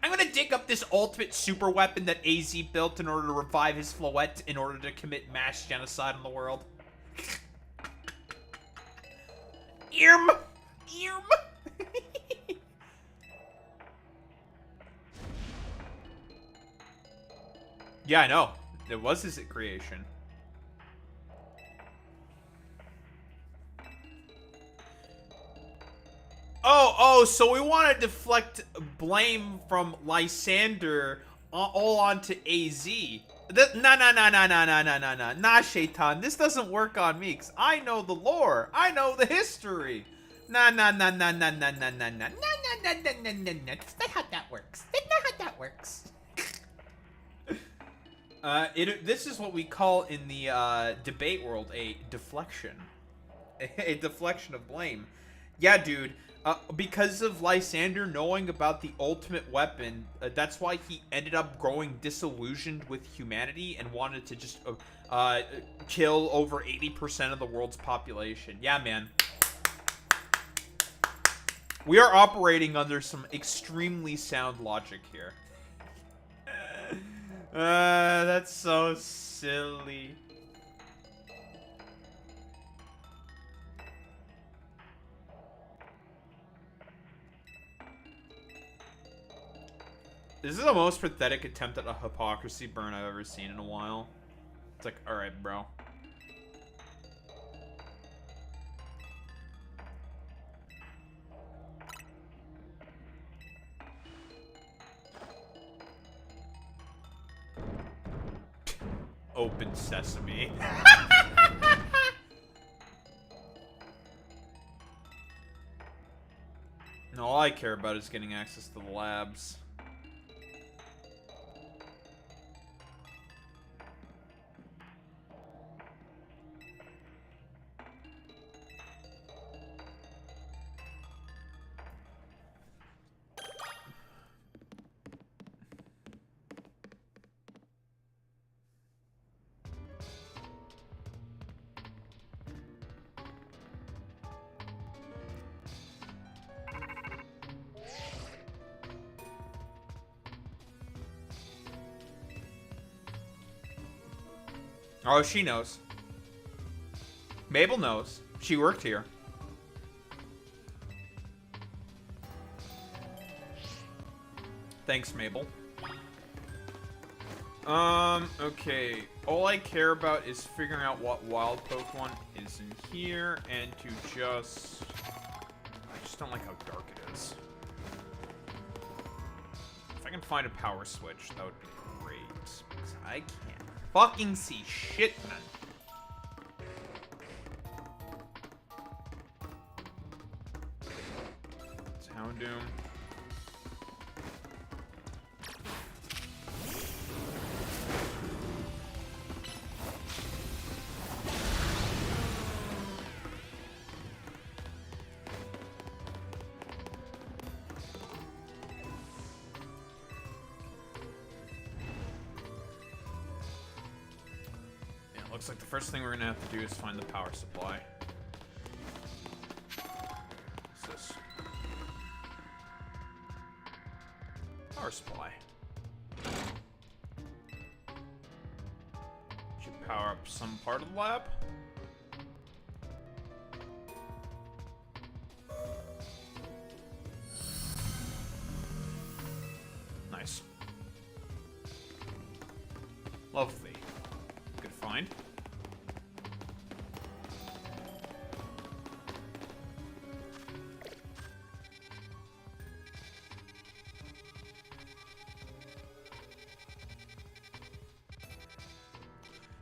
I'm gonna dig up this ultimate super weapon that AZ built in order to revive his Floette in order to commit mass genocide in the world. Irm! Yeah, I know. It was his creation. Oh, so we want to deflect blame from Lysander all onto AZ. Nah, Shaitan. This doesn't work on me, because I know the lore. I know the history. Nah. That's not how that works. That's not how that works. This is what we call in the debate world a deflection. A deflection of blame. Yeah, dude. Because of Lysander knowing about the ultimate weapon, that's why he ended up growing disillusioned with humanity and wanted to just kill over 80% of the world's population. Yeah, man. We are operating under some extremely sound logic here. That's so silly. This is the most pathetic attempt at a hypocrisy burn I've ever seen in a while. It's like, alright, bro. Open sesame. No, all I care about is getting access to the labs. Oh, she knows. Mabel knows. She worked here. Thanks, Mabel. Okay. All I care about is figuring out what wild Pokemon is in here, and to just... I just don't like how dark it is. If I can find a power switch, that would be great. Because I can't fucking see shit, man. It's Houndoom. Looks like the first thing we're gonna have to do is find the power supply. What's this? Power supply. Should power up some part of the lab. Nice. Lovely. Good find.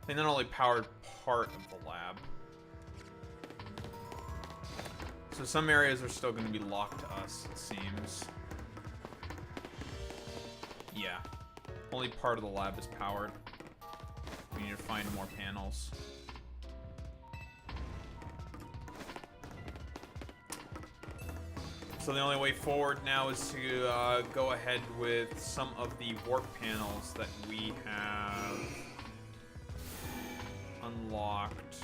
And then only powered part of the lab. So some areas are still going to be locked to us, it seems. Yeah. Only part of the lab is powered. We need to find more panels. So the only way forward now is to go ahead with some of the warp panels that we have unlocked.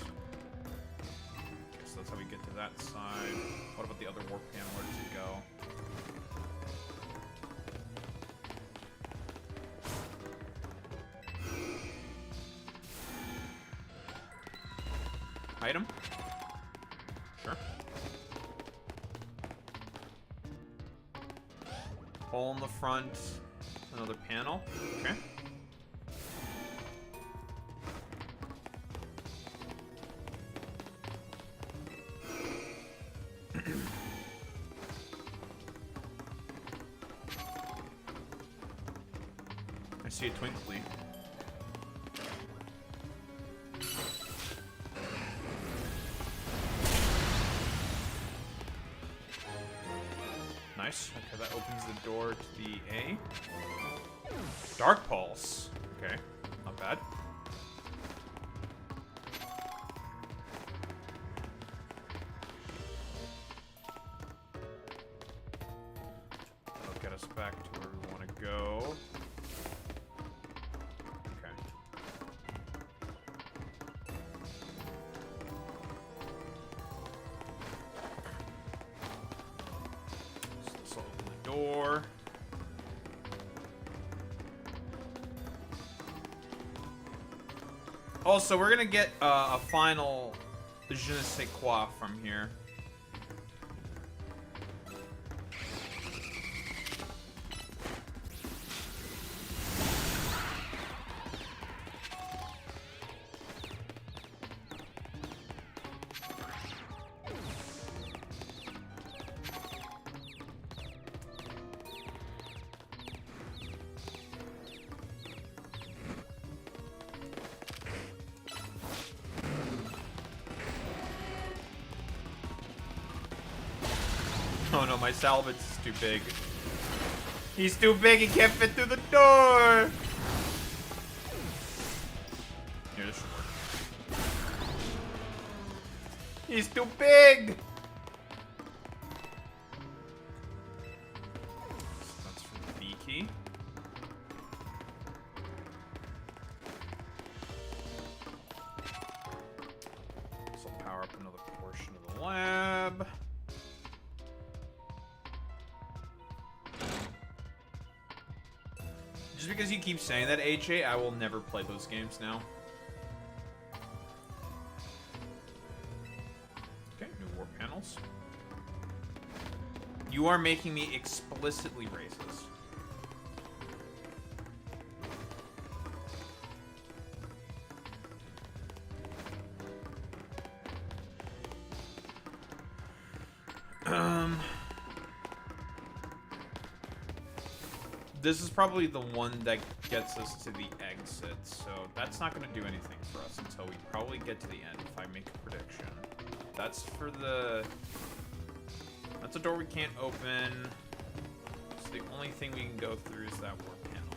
Okay, so that's how we get to that side. What about the other warp panel? Where does it go? Item? Sure. Hole in the front. Another panel. Okay. I see a twinkly. Nice. Okay, that opens the door to the A. Dark Pulse. Okay, not bad. That'll get us back to where we want to go. Okay. So this will open the door. Also, we're gonna get a final je ne sais quoi from here. Oh no, my salvage is too big. He's too big, he can't fit through the door! Here, this should work. He's too big! So that's for the B key. This will power up another portion of the lab. Just because you keep saying that, AJ, I will never play those games now. You are making me explicitly racist. This is probably the one that gets us to the exit, so that's not going to do anything for us until we probably get to the end, if I make a prediction. That's for the... That's a door we can't open. So the only thing we can go through is that warp panel.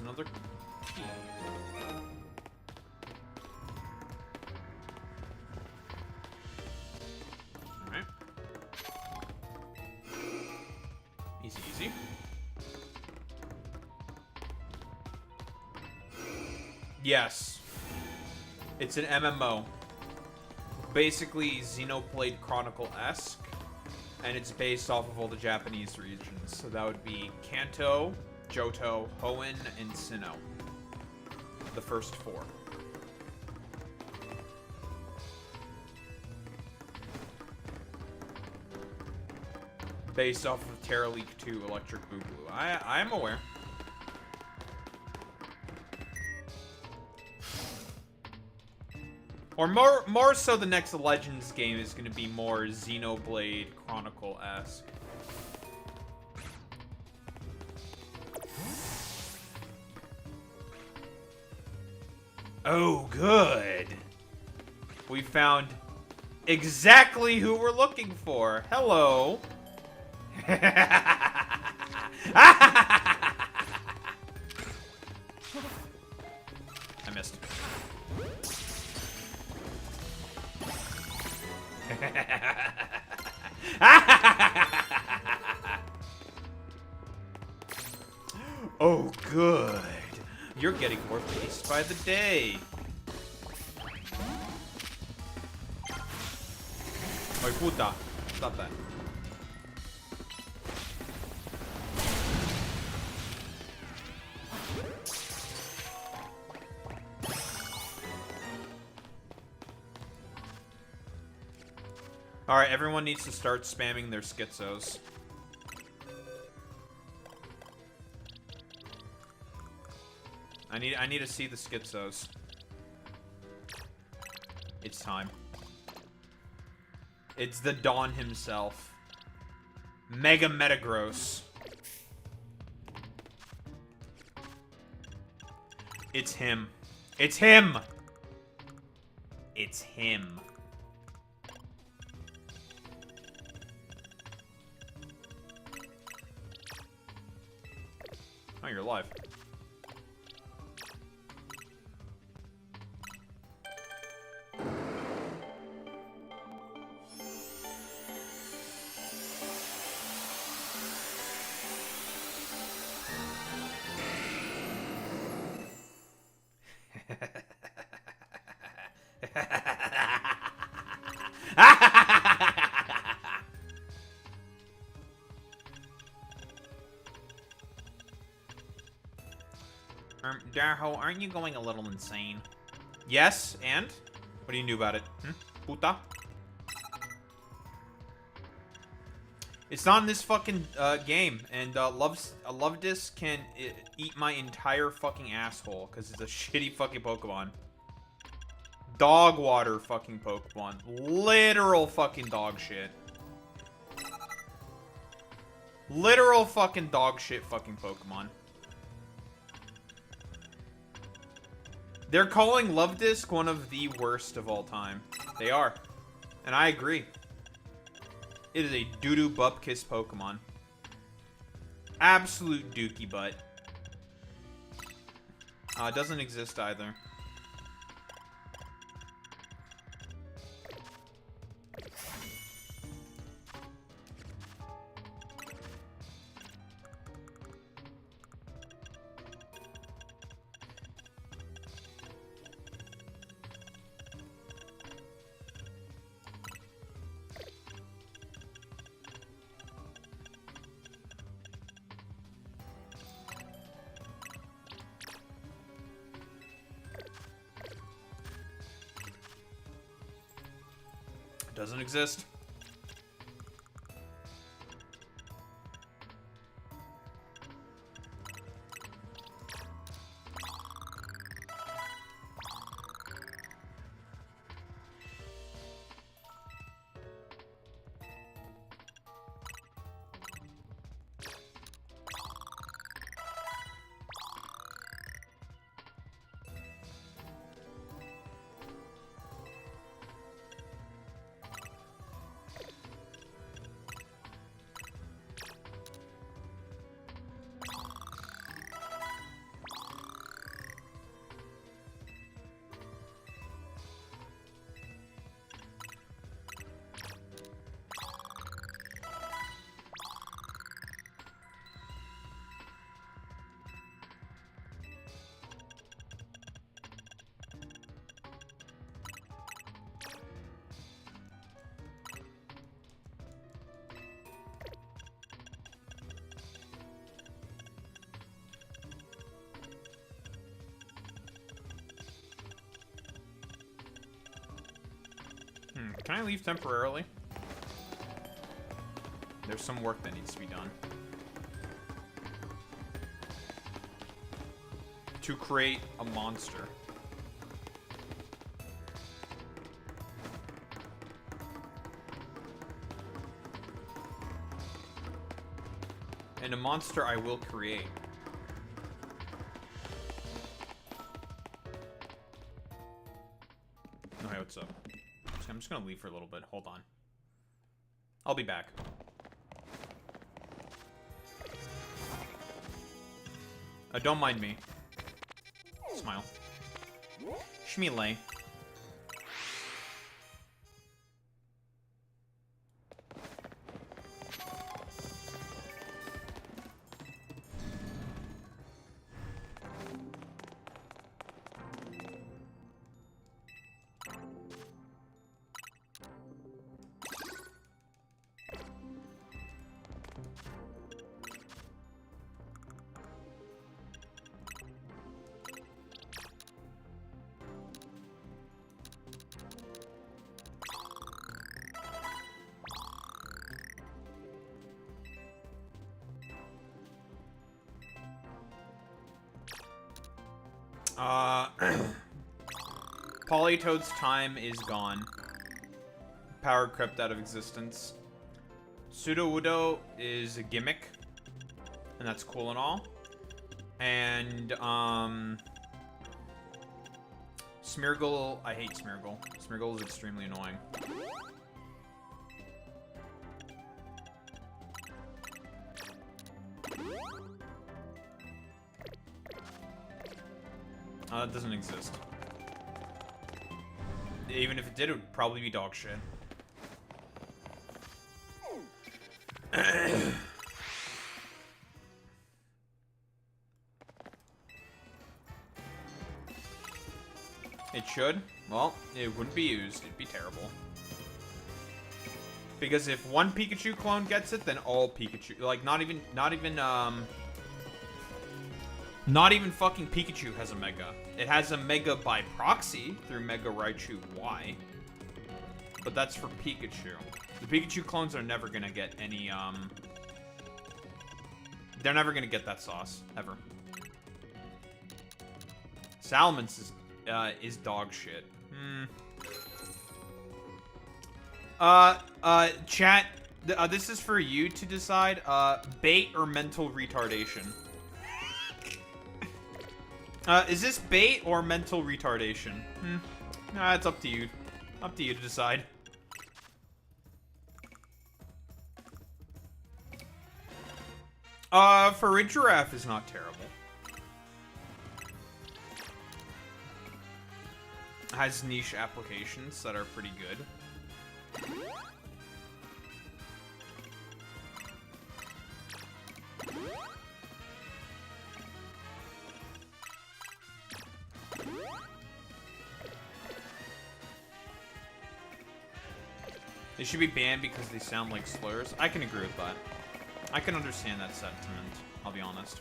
Another key. Alright. Easy, easy. Yes. It's an MMO. Basically Xenoblade Chronicle-esque. And it's based off of all the Japanese regions. So that would be Kanto, Johto, Hoenn, and Sinnoh. The first four. Based off of Terra League 2 Electric Boogaloo. I'm aware. Or more so the next Legends game is going to be more Xenoblade Chronicle-esque. Oh, good. We found exactly who we're looking for. Hello. I missed. Oh, good. You're getting more paced by the day. Oy puta. Stop that. Alright, everyone needs to start spamming their schizos. I need to see the schizos. It's time. It's the Dawn himself. Mega Metagross. It's him. It's him! It's him. Oh, you're alive. Darho, aren't you going a little insane? Yes, and? What do you do about it? Puta? It's not in this fucking game, and Lovedis can eat my entire fucking asshole, because it's a shitty fucking Pokemon. Dog water fucking Pokemon. Literal fucking dog shit. Literal fucking dog shit fucking Pokemon. They're calling Lovedisc one of the worst of all time. They are. And I agree. It is a doo-doo bupkiss Pokemon. Absolute dookie butt. It doesn't exist either. It doesn't exist. Can I leave temporarily? There's some work that needs to be done. To create a monster. And a monster I will create. Oh, hey, what's up? I'm just gonna leave for a little bit. Hold on. I'll be back. Don't mind me. Smile. Schmeelay. Polytoad's time is gone. Power crept out of existence. Sudowoodo is a gimmick, and that's cool and all. And, Smeargle, I hate Smeargle. Smeargle is extremely annoying. That doesn't exist. Even if it did, it would probably be dog shit. It should? Well, it wouldn't be used. It'd be terrible. Because if one Pikachu clone gets it, then all Pikachu... Like, not even fucking Pikachu has a Mega. It has a Mega by proxy through Mega Raichu Y. But that's for Pikachu. The Pikachu clones are never gonna get any, they're never gonna get that sauce. Ever. Salamence is dog shit. Chat, this is for you to decide, bait or mental retardation. Is this bait or mental retardation? Nah, it's up to you. Up to you to decide. Farigiraf is not terrible. Has niche applications that are pretty good. They should be banned because they sound like slurs. I can agree with that. I can understand that sentiment, I'll be honest.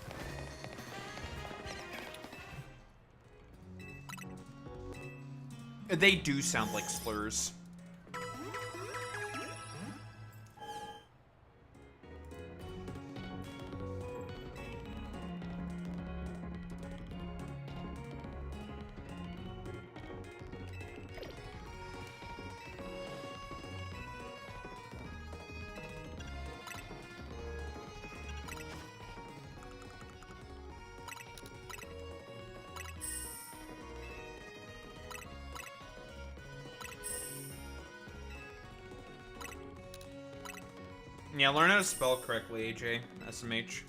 They do sound like slurs. Yeah, learn how to spell correctly, AJ. SMH.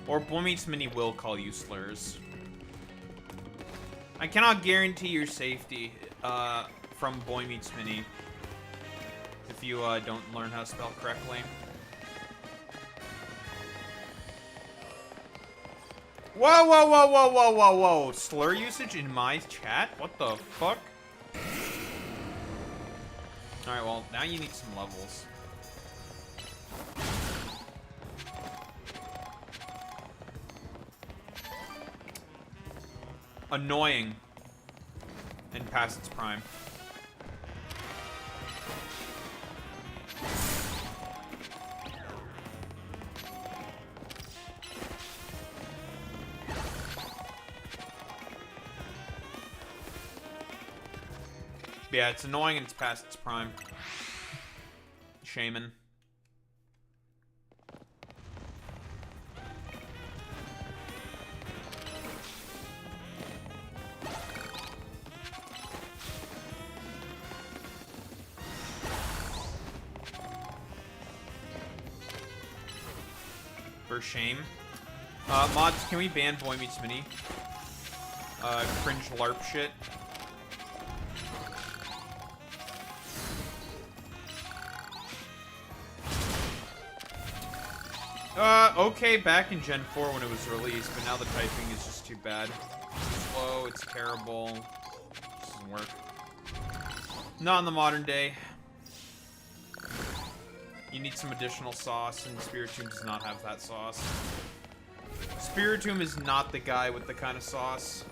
Or Boy Meets Mini will call you slurs. I cannot guarantee your safety from Boy Meets Mini if you don't learn how to spell correctly. Whoa, whoa, whoa, whoa, whoa, whoa, whoa. Slur usage in my chat? What the fuck? Alright, well, now you need some levels. Annoying. And past its prime. Yeah, it's annoying and it's past its prime. Shaman. For shame. Mods, can we ban Boy Meets Mini? Cringe LARP shit. Okay, back in Gen 4 when it was released, but now the typing is just too bad. It's slow, it's terrible. It doesn't work. Not in the modern day. You need some additional sauce, and Spiritomb does not have that sauce. Spiritomb is not the guy with the kind of sauce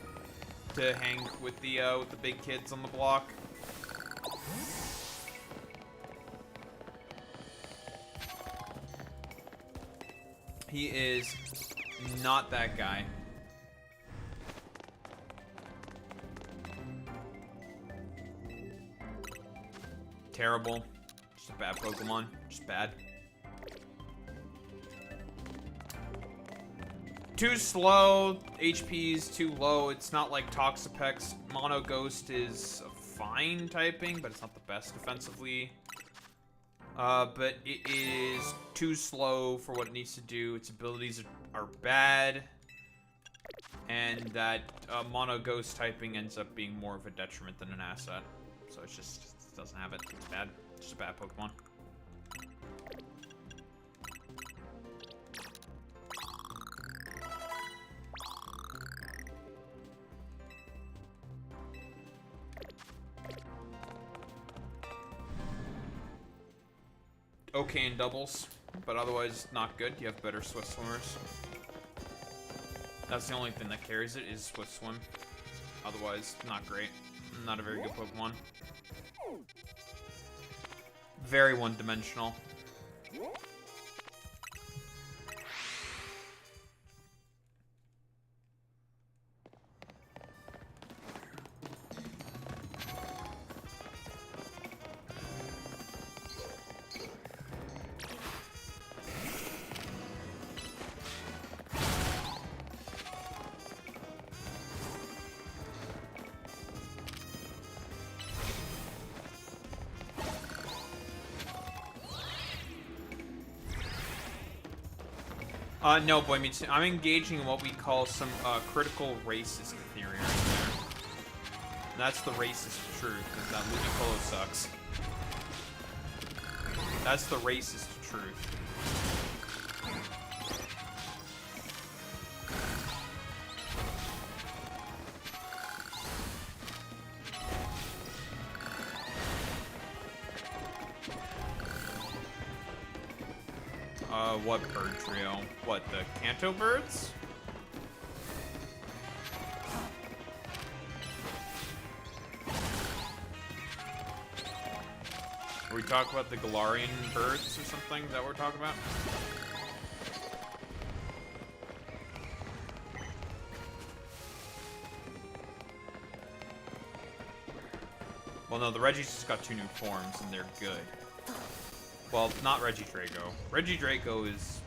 to hang with the big kids on the block. He is not that guy. Terrible. Just a bad Pokemon. Just bad. Too slow. HP's too low. It's not like Toxapex. Mono Ghost is fine typing, but it's not the best defensively. But it is too slow for what it needs to do. Its abilities are bad. And that Mono Ghost typing ends up being more of a detriment than an asset. So it just doesn't have it. It's bad. Just a bad Pokemon. Okay in doubles, but otherwise not good. You have better Swift Swimmers. That's the only thing that carries it is Swift Swim. Otherwise, not great. Not a very good Pokemon. Very one-dimensional. No, Boy Meets. I'm engaging in what we call some critical racist theory right there. That's the racist truth, is that Ludicolo sucks. That's the racist truth. What bird trio? What, the Kanto birds? Are we talking about the Galarian birds or something? Is that what we're talking about? Well, no, the Regis just got 2 new forms, and they're good. Well, not Regidrago. Regidrago is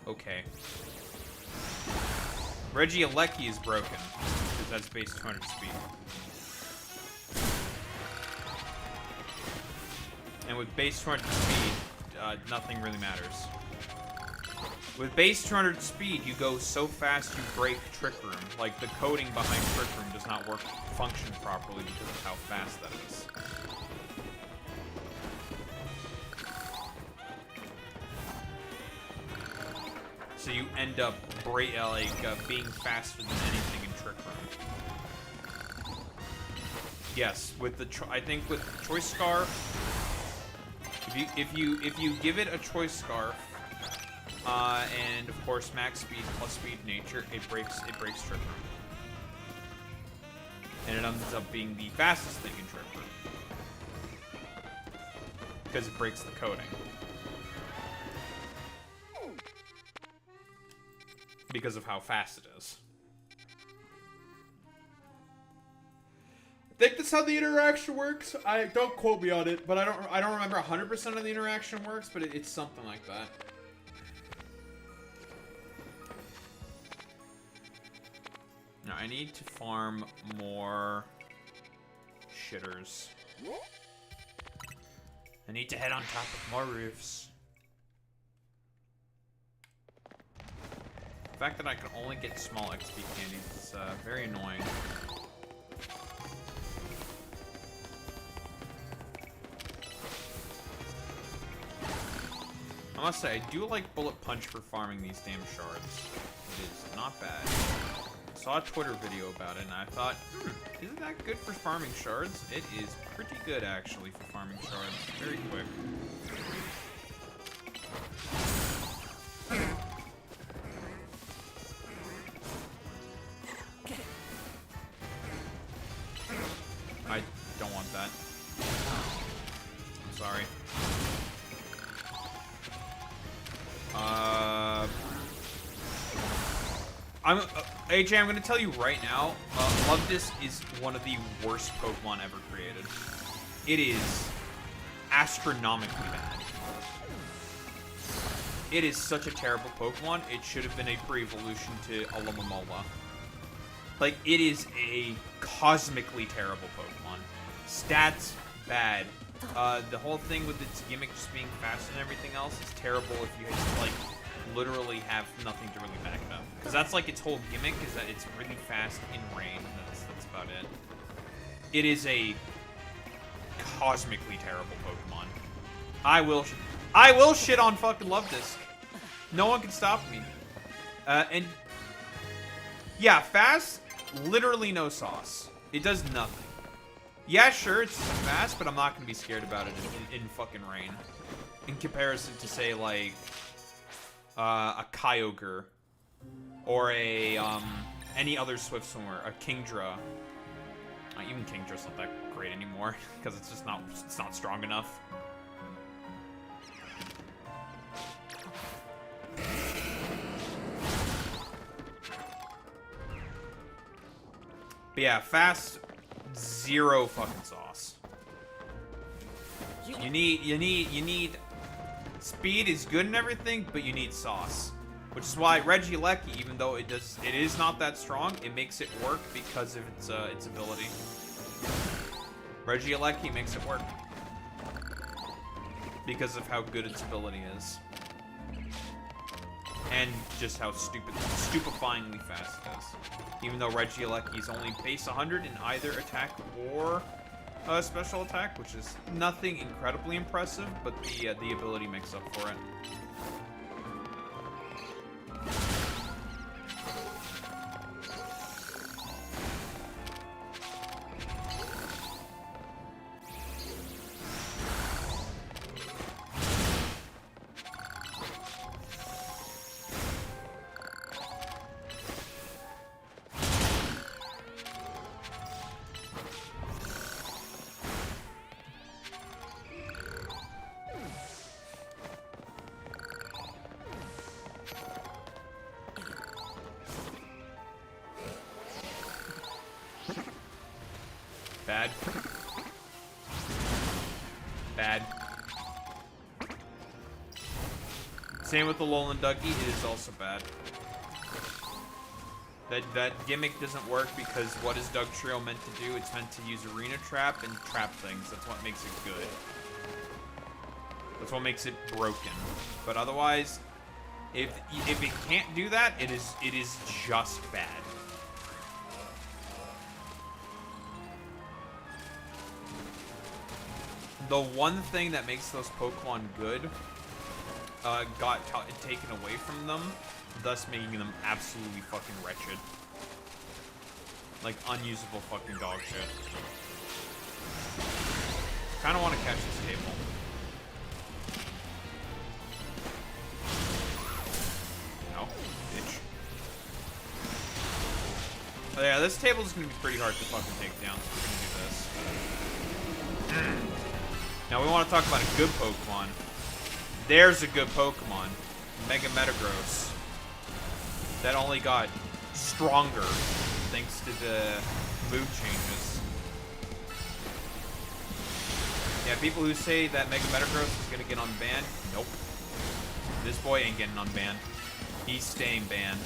okay. Regieleki is broken, because that's base 200 speed. And with base 200 speed, nothing really matters. With base 200 speed, you go so fast you break Trick Room. Like, the coding behind Trick Room does not function properly because of how fast that is. So you end up being faster than anything in Trick Room. Yes, with the I think with Choice Scarf, if you give it a Choice Scarf, and of course max speed plus speed nature, it breaks Trick Room, and it ends up being the fastest thing in Trick Room because it breaks the coding. Because of how fast it is. I think that's how the interaction works. I don't quote me on it, but I don't remember 100% of the interaction works, but it's something like that. Now I need to farm more shitters. I need to head on top of more roofs. The fact that I can only get small XP candies is very annoying. I must say, I do like Bullet Punch for farming these damn shards. It is not bad. I saw a Twitter video about it and I thought, isn't that good for farming shards? It is pretty good actually for farming shards. Very quick. I don't want that. I'm sorry. AJ, I'm gonna tell you right now, Lovedis is one of the worst Pokemon ever created. It is astronomically bad. It is such a terrible Pokemon, it should have been a pre-evolution to Islamophobia. Like, it is a cosmically terrible Pokemon. Stats, bad. The whole thing with its gimmick just being fast and everything else is terrible if you just, like, literally have nothing to really back it up. Because that's, like, its whole gimmick, is that it's really fast in rain. That's about it. It is a cosmically terrible Pokemon. I will shit on fucking Lovedis. No one can stop me. And yeah, fast, literally no sauce. It does nothing. Yeah, sure, it's fast, but I'm not gonna be scared about it in fucking rain. In comparison to, say, like, a Kyogre, or a, any other Swift Swimmer, a Kingdra. Even Kingdra's not that great anymore, because it's just not strong enough. But yeah, fast, zero fucking sauce. You need speed is good and everything, but you need sauce. Which is why Regieleki, even though it is not that strong, it makes it work because of its ability. Regieleki makes it work because of how good its ability is. And just how stupefyingly fast it is. Even though Regieleki is only base 100 in either attack or special attack, which is nothing incredibly impressive, but the ability makes up for it. Bad. Bad. Same with the Alolan Ducky, it is also bad. That gimmick doesn't work because what is Dugtrio meant to do? It's meant to use Arena Trap and trap things. That's what makes it good. That's what makes it broken. But otherwise, if it can't do that, it is just bad. The one thing that makes those Pokemon good got taken away from them, thus making them absolutely fucking wretched. Like, unusable fucking dog shit. Kinda want to catch this table. No, bitch. Oh yeah, this table is gonna be pretty hard to fucking take down, so we're gonna do this. Now we want to talk about a good Pokemon. There's a good Pokemon. Mega Metagross. That only got stronger thanks to the move changes. Yeah, people who say that Mega Metagross is gonna get unbanned, nope. This boy ain't getting unbanned. He's staying banned.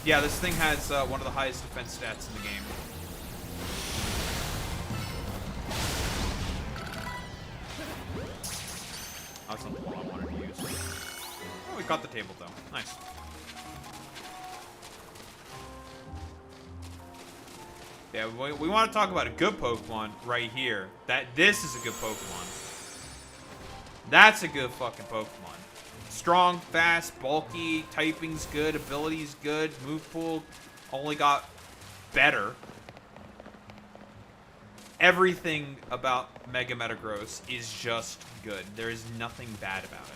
Yeah, this thing has one of the highest defense stats in the game. That's not the one I wanted to use. Oh, we got the table though. Nice. Yeah, we want to talk about a good Pokemon right here. This is a good Pokemon. That's a good fucking Pokemon. Strong, fast, bulky, typing's good, ability's good, move pool only got better. Everything about Mega Metagross is just good. There is nothing bad about it.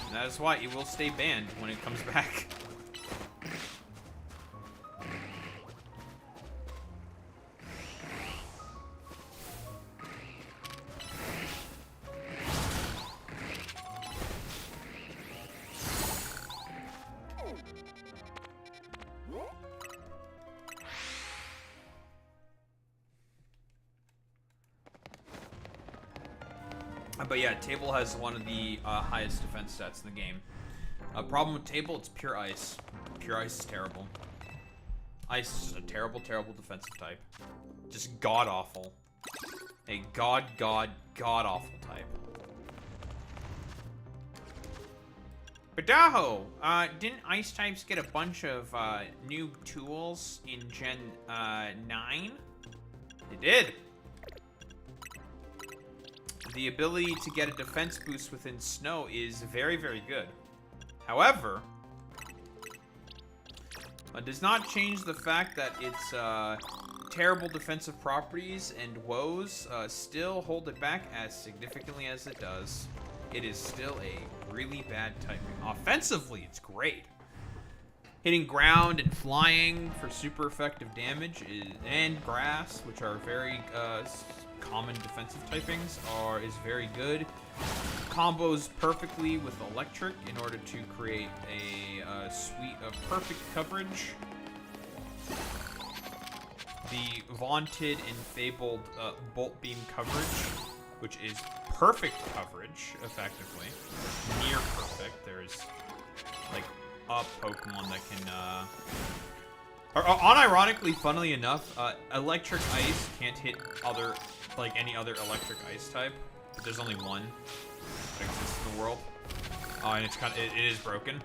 And that is why it will stay banned when it comes back. But yeah, Table has one of the highest defense stats in the game. Problem with Table, it's pure ice. Pure ice is terrible. Ice is a terrible, terrible defensive type. Just god-awful. A god-awful type. Badaho! Didn't ice types get a bunch of new tools in Gen 9? They did! The ability to get a defense boost within snow is very, very good. However, it does not change the fact that its terrible defensive properties and woes still hold it back as significantly as it does. It is still a really bad typing. Offensively, it's great. Hitting ground and flying for super effective damage and grass, which are very common defensive typings, is very good. Combos perfectly with electric in order to create a suite of perfect coverage. The vaunted and fabled Bolt Beam coverage, which is perfect coverage, effectively. Near perfect. There's like a Pokemon that can unironically, funnily enough, electric ice can't hit any other electric ice type. But there's only one that exists in the world. And it is broken.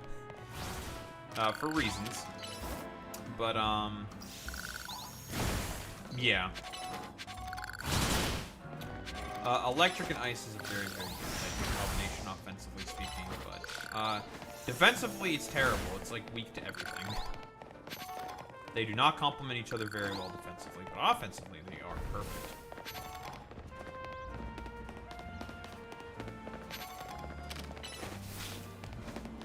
For reasons. But yeah. Electric and ice is a very, very good type combination, offensively speaking, but defensively it's terrible. It's like weak to everything. They do not complement each other very well defensively, but offensively they are perfect.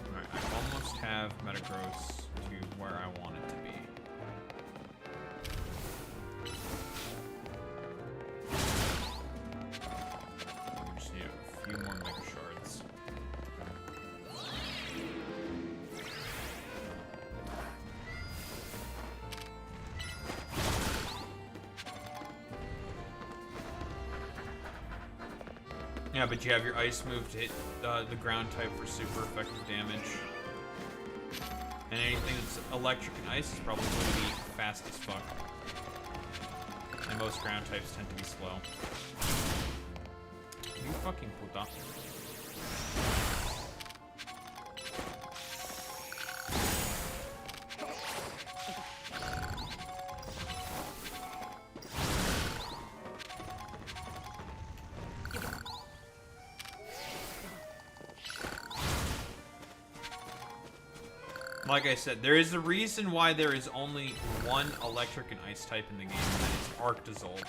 Alright, I almost have Metagross to where I want it to be. We just need a few more Mega Shards. Yeah, but you have your ice move to hit the ground type for super effective damage. And anything that's electric and ice is probably going to be fast as fuck. And most ground types tend to be slow. You fucking puta. Like I said, there is a reason why there is only one electric and ice type in the game, and that is Arctozolt.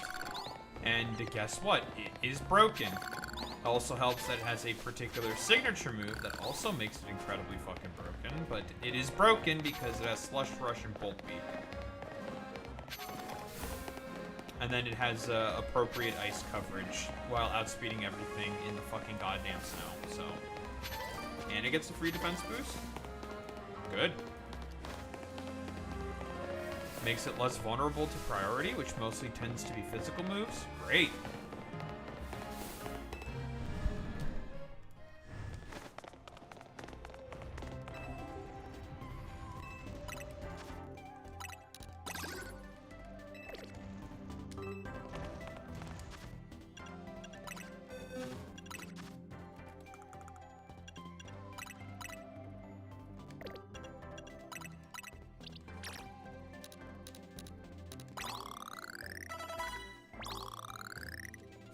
And guess what? It is broken. It also helps that it has a particular signature move that also makes it incredibly fucking broken, but it is broken because it has Slush Rush and Bolt Beat. And then it has appropriate ice coverage while outspeeding everything in the fucking goddamn snow, so. And it gets a free defense boost. Good. Makes it less vulnerable to priority, which mostly tends to be physical moves. Great.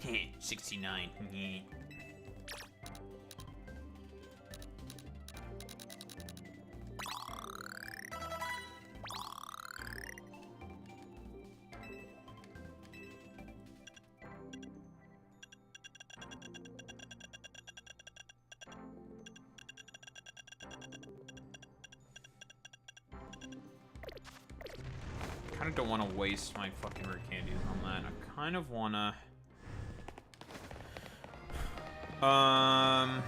Heh, 69. Heh. Kinda don't want to waste my fucking rare candies on that. I kind of wanna... A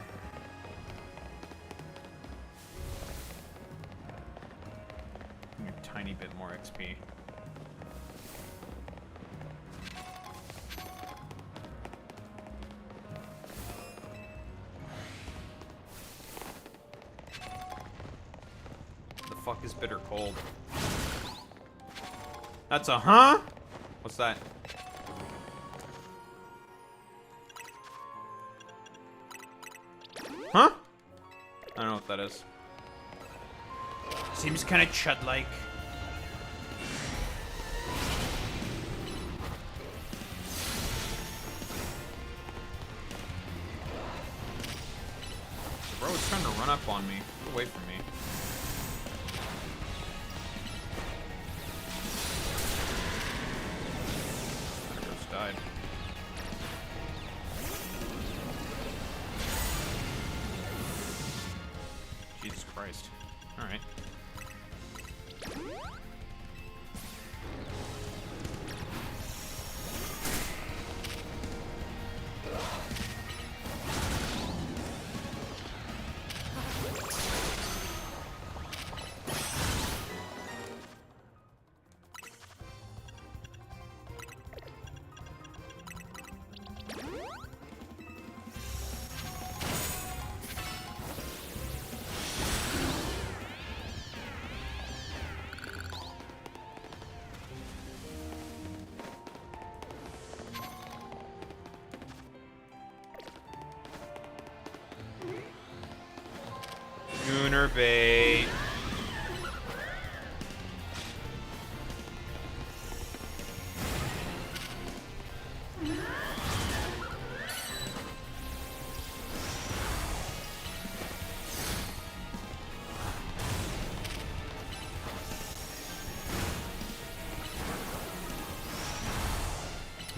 tiny bit more XP. The fuck is bitter cold? That's a huh? What's that? Huh? I don't know what that is. Seems kind of chud-like. Bro, it's trying to run up on me. Get away from me. That died. Jesus Christ. Alright. Gooner bait.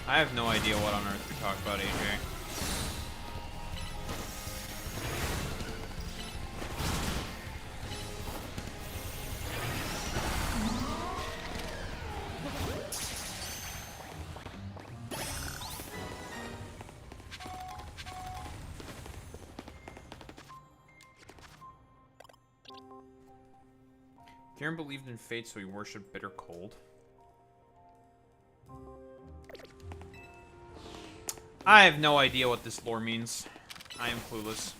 I have no idea what on earth we talk about, AJ. Kieran believed in fate, so he worshipped bitter cold. I have no idea what this lore means. I am clueless.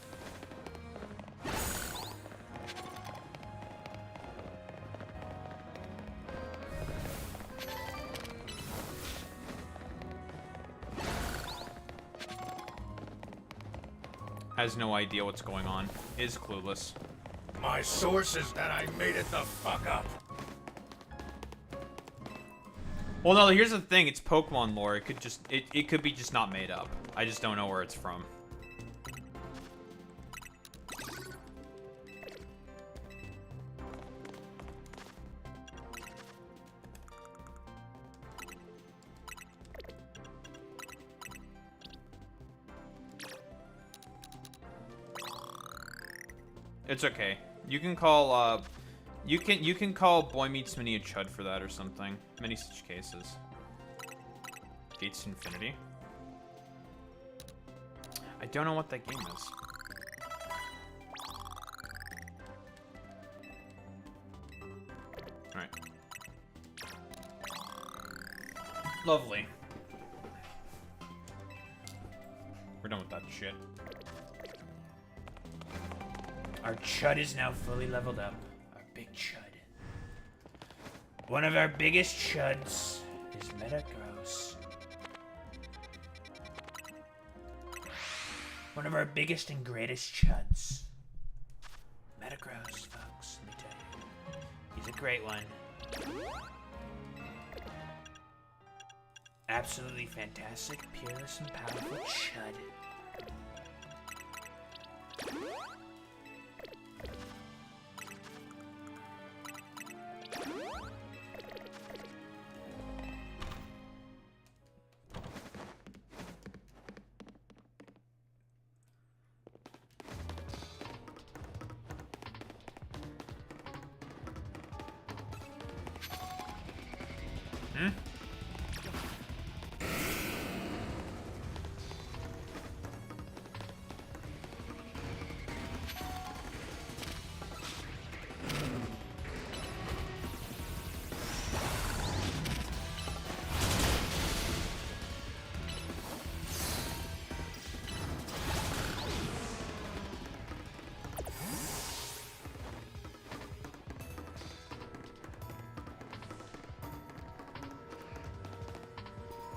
Has no idea what's going on. Is clueless. My source is that I made it the fuck up. Well, no, here's the thing. It's Pokemon lore. It could just... It could be just not made up. I just don't know where it's from. It's okay. You can call, you can call Boy Meets Mini a chud for that or something. Many such cases. Gates to Infinity. I don't know what that game is. Alright. Lovely. We're done with that shit. Our chud is now fully leveled up. Our big chud. One of our biggest chuds is Metagross. One of our biggest and greatest chuds. Metagross, folks, let me tell you. He's a great one. Absolutely fantastic, peerless, and powerful chud.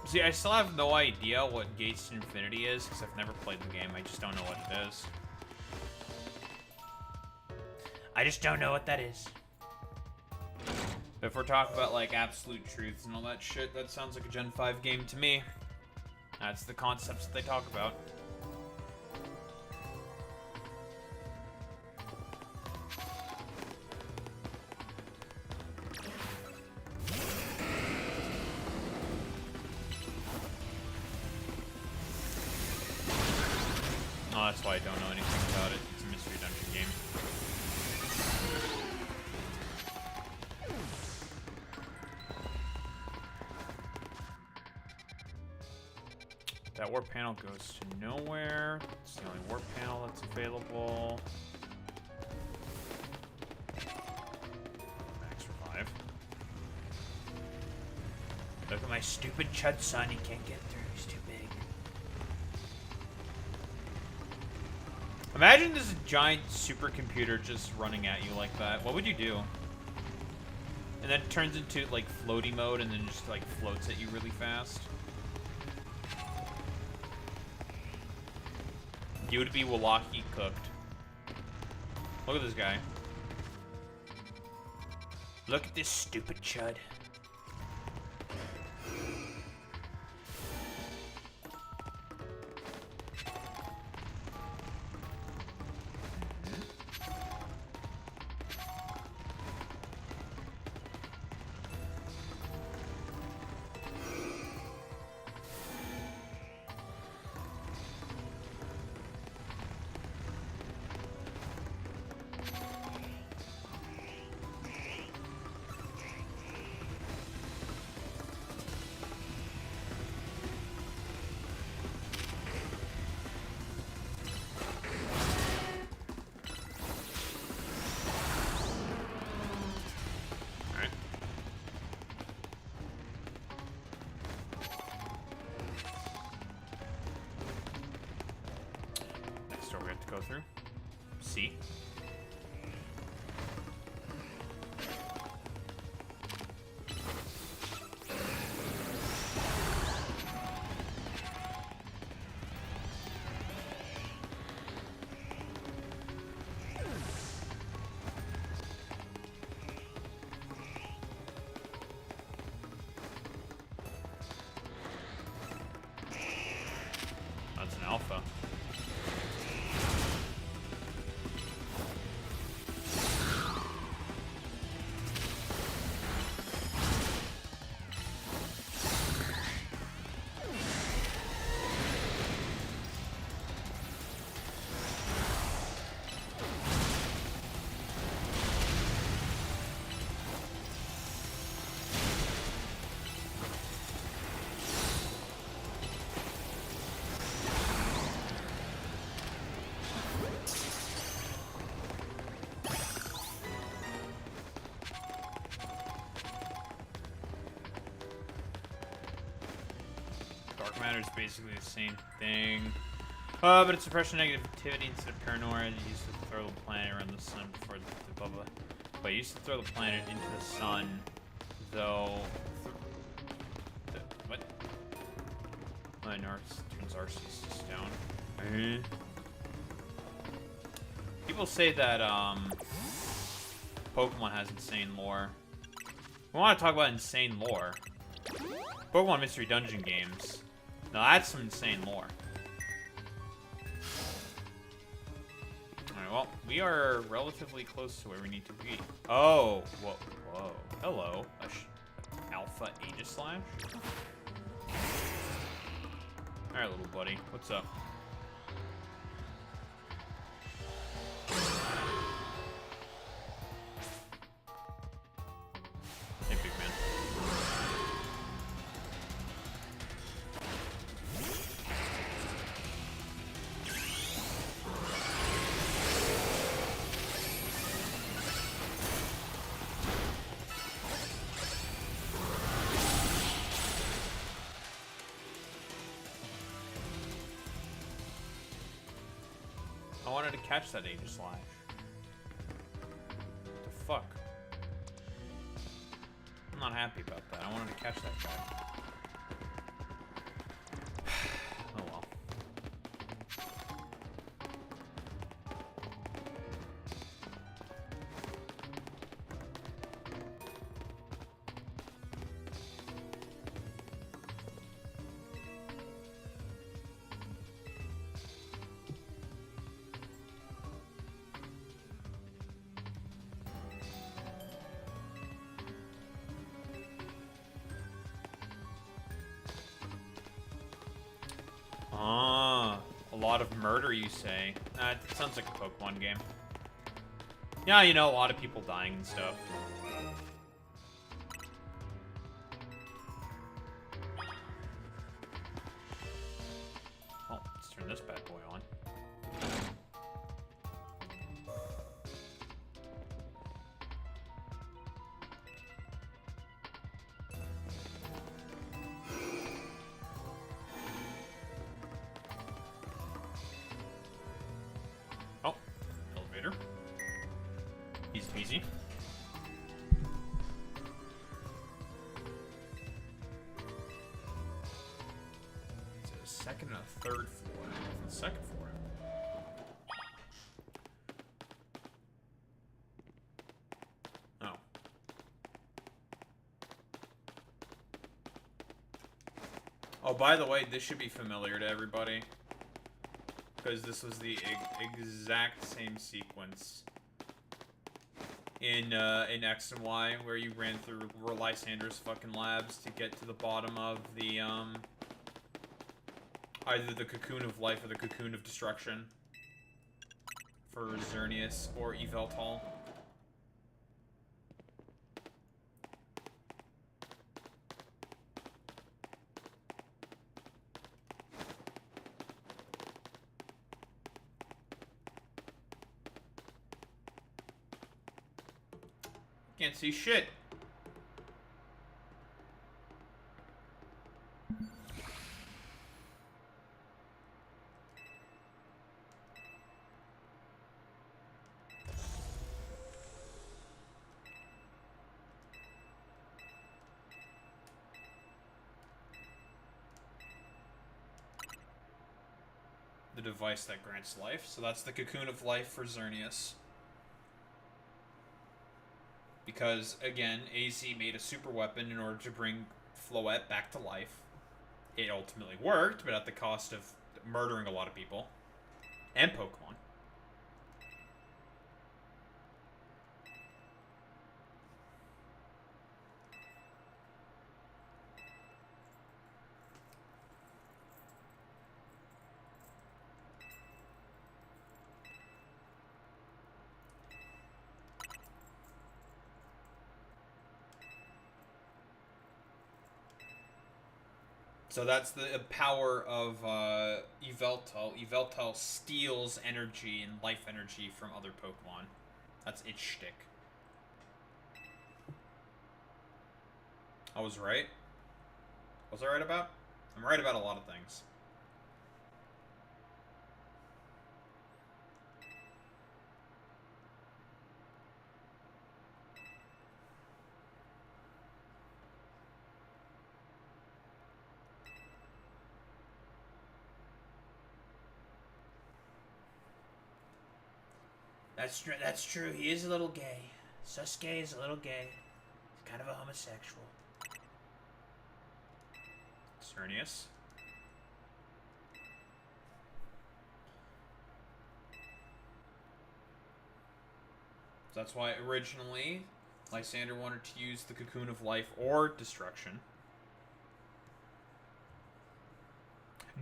See, I still have no idea what Gates to Infinity is, because I've never played the game. I just don't know what it is. I just don't know what that is. If we're talking about, like, absolute truths and all that shit, that sounds like a Gen 5 game to me. That's the concepts that they talk about. Oh, that's why I don't know anything about it. It's a mystery dungeon game. That warp panel goes to nowhere. It's the only warp panel that's available. Max revive. Look at my stupid chud son. He can't get through. He's too big. Imagine this giant supercomputer just running at you like that. What would you do? And then it turns into like floaty mode and then just like floats at you really fast. You would be Wallaki cooked. Look at this guy. Look at this stupid chud. Go through. C. That's an alpha. Dark matter is basically the same thing. But it's suppression negativity instead of paranoia. You used to throw the planet around the sun before the blah blah. But you used to throw the planet into the sun, though. What? My North turns RC stone. People say that Pokemon has insane lore. We want to talk about insane lore. Pokemon Mystery Dungeon games. Now that's some insane lore. Alright, well, we are relatively close to where we need to be. Oh, whoa, whoa. Hello. Alpha Aegislash? Alright, little buddy. What's up? Hey, big man. I wanted to catch that Aegislash. What the fuck? I'm not happy about that. I wanted to catch that guy. Oh well. Ah, a lot of murder, you say? That sounds like a Pokemon game. Yeah, you know, a lot of people dying and stuff. Well, let's turn this bad boy on. Oh, elevator. Easy peasy. It's a second and a third floor. It's the second floor. Oh. Oh, by the way, this should be familiar to everybody. Because this was the exact same sequence in X and Y, where you ran through Lysander's fucking labs to get to the bottom of the, either the Cocoon of Life or the Cocoon of Destruction for Xerneas or Yveltal. Can't see shit. the device that grants life. So that's the Cocoon of Life for Xerneas. Because, again, AZ made a super weapon in order to bring Floette back to life. It ultimately worked, but at the cost of murdering a lot of people. And Pokemon. So that's the power of Yveltal. Yveltal steals energy and life energy from other Pokemon. That's its shtick. I was right. Was I right about? I'm right about a lot of things. That's true. He is a little gay. Sasuke is a little gay. He's kind of a homosexual. Xerneas. That's why originally Lysander wanted to use the Cocoon of Life or Destruction.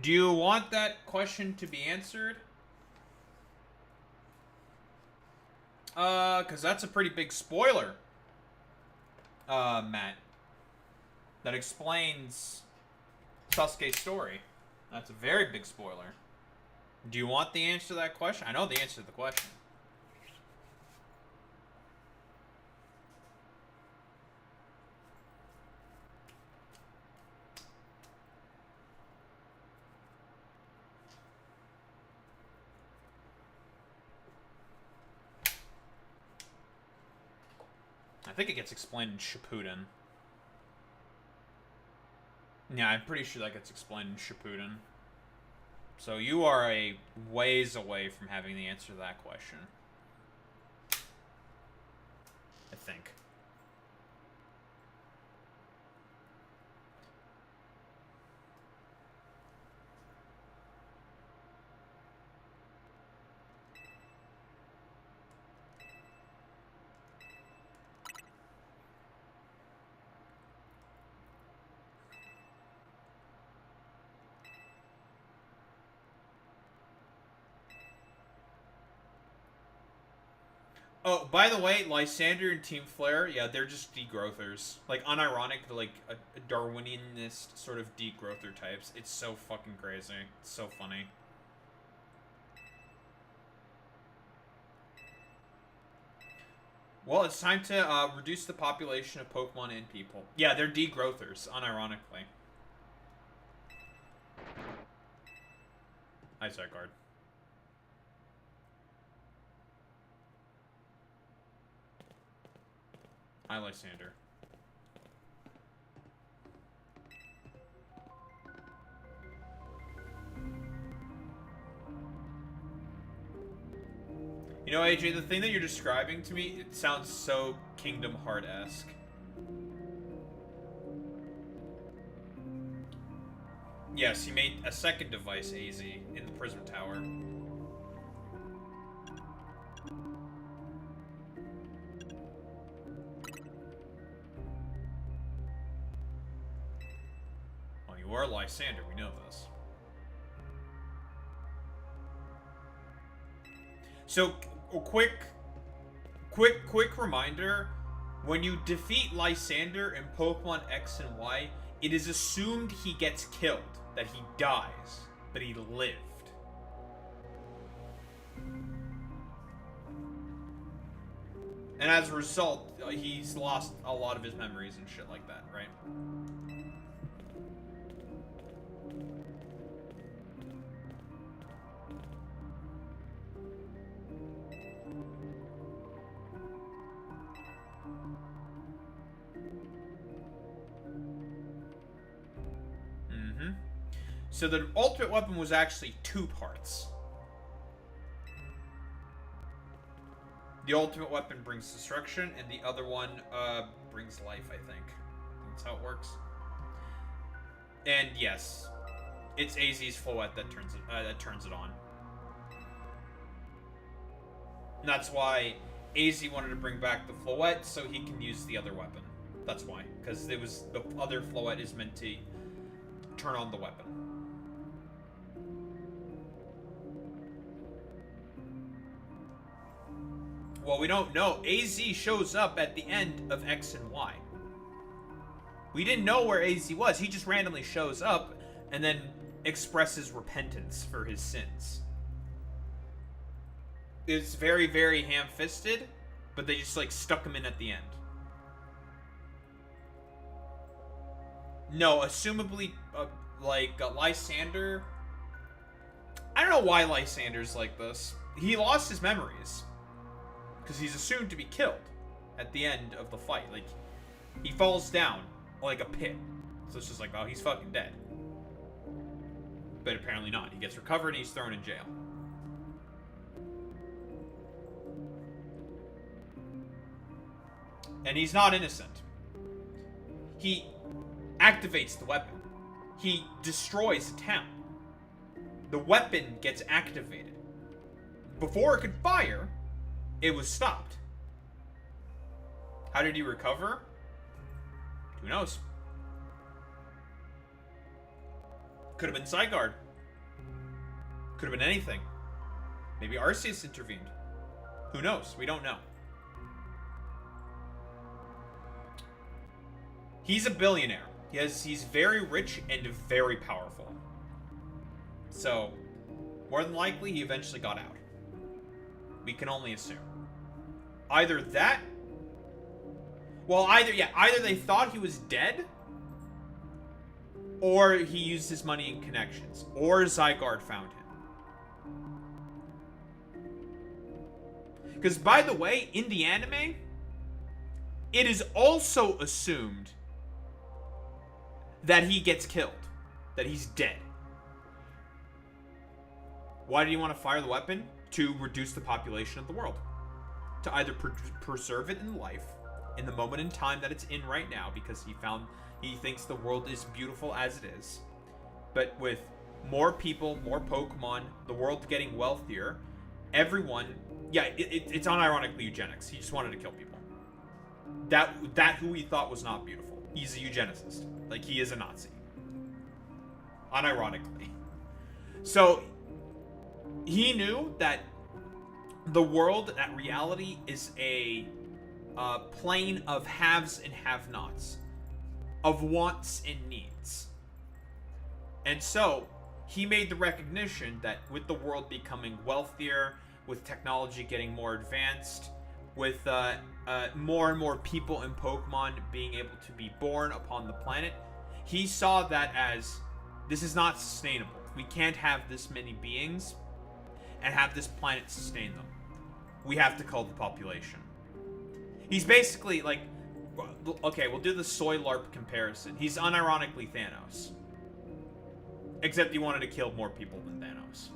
Do you want that question to be answered? Because that's a pretty big spoiler, Matt. That explains Sasuke's story. That's a very big spoiler. Do you want the answer to that question? I know the answer to the question. I think it gets explained in Shippuden. Yeah, I'm pretty sure that gets explained in Shippuden. So you are a ways away from having the answer to that question. I think. Oh, by the way, Lysander and Team Flare, yeah, they're just degrowthers. Like, unironic, like, a Darwinianist sort of degrowther types. It's so fucking crazy. It's so funny. Well, it's time to reduce the population of Pokemon and people. Yeah, they're degrowthers, unironically. Hi, Zygarde. Hi, Lysander. You know, AJ, the thing that you're describing to me, it sounds so Kingdom Heart-esque. Yes, he made a second device, AZ, in the Prism Tower. Well, you are Lysander, we know this. So, a quick reminder, when you defeat Lysander in Pokemon X and Y, it is assumed he gets killed, that he dies, but he lived. And as a result, he's lost a lot of his memories and shit like that, right? So the ultimate weapon was actually 2 parts. The ultimate weapon brings destruction, and the other one brings life, I think. That's how it works. And yes, it's AZ's Floette that turns it on. And that's why AZ wanted to bring back the Floette so he can use the other weapon. That's why, because it was the other Floette is meant to turn on the weapon. Well, we don't know. AZ shows up at the end of X and Y. We didn't know where AZ was. He just randomly shows up and then expresses repentance for his sins. It's very, very ham-fisted, but they just, like, stuck him in at the end. No, assumably, Lysander... I don't know why Lysander's like this. He lost his memories. Because he's assumed to be killed at the end of the fight. Like, he falls down like a pit. So it's just like, oh, he's fucking dead. But apparently not. He gets recovered and he's thrown in jail. And he's not innocent. He activates the weapon. He destroys the town. The weapon gets activated. Before it could fire, it was stopped. How did he recover? Who knows? Could have been Zygarde. Could have been anything. Maybe Arceus intervened. Who knows? We don't know. He's a billionaire. He's very rich and very powerful. So, more than likely, he eventually got out. We can only assume. Either that... Well, either they thought he was dead, or he used his money in connections, or Zygarde found him. Because, by the way, in the anime, it is also assumed that he gets killed. That he's dead. Why did he want to fire the weapon? To reduce the population of the world. To either preserve it in life, in the moment in time that it's in right now, because he thinks the world is beautiful as it is. But with more people, more Pokemon, the world getting wealthier, everyone... Yeah, it's unironically eugenics. He just wanted to kill people. That who he thought was not beautiful. He's a eugenicist. Like, he is a Nazi. Unironically. So, he knew that the world, that reality, is a plane of haves and have-nots. Of wants and needs. And so, he made the recognition that with the world becoming wealthier, with technology getting more advanced, with more and more people and Pokemon being able to be born upon the planet, he saw that as, this is not sustainable. We can't have this many beings and have this planet sustain them. We have to cull the population. He's basically like, okay, we'll do the soy LARP comparison. He's unironically Thanos. Except he wanted to kill more people than Thanos.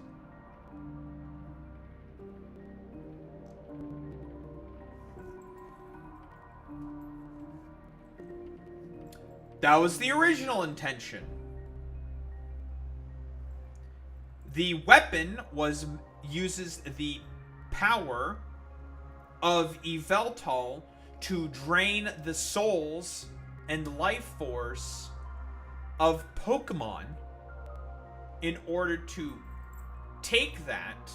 That was the original intention. The weapon uses the power of Yveltal to drain the souls and life force of Pokemon in order to take that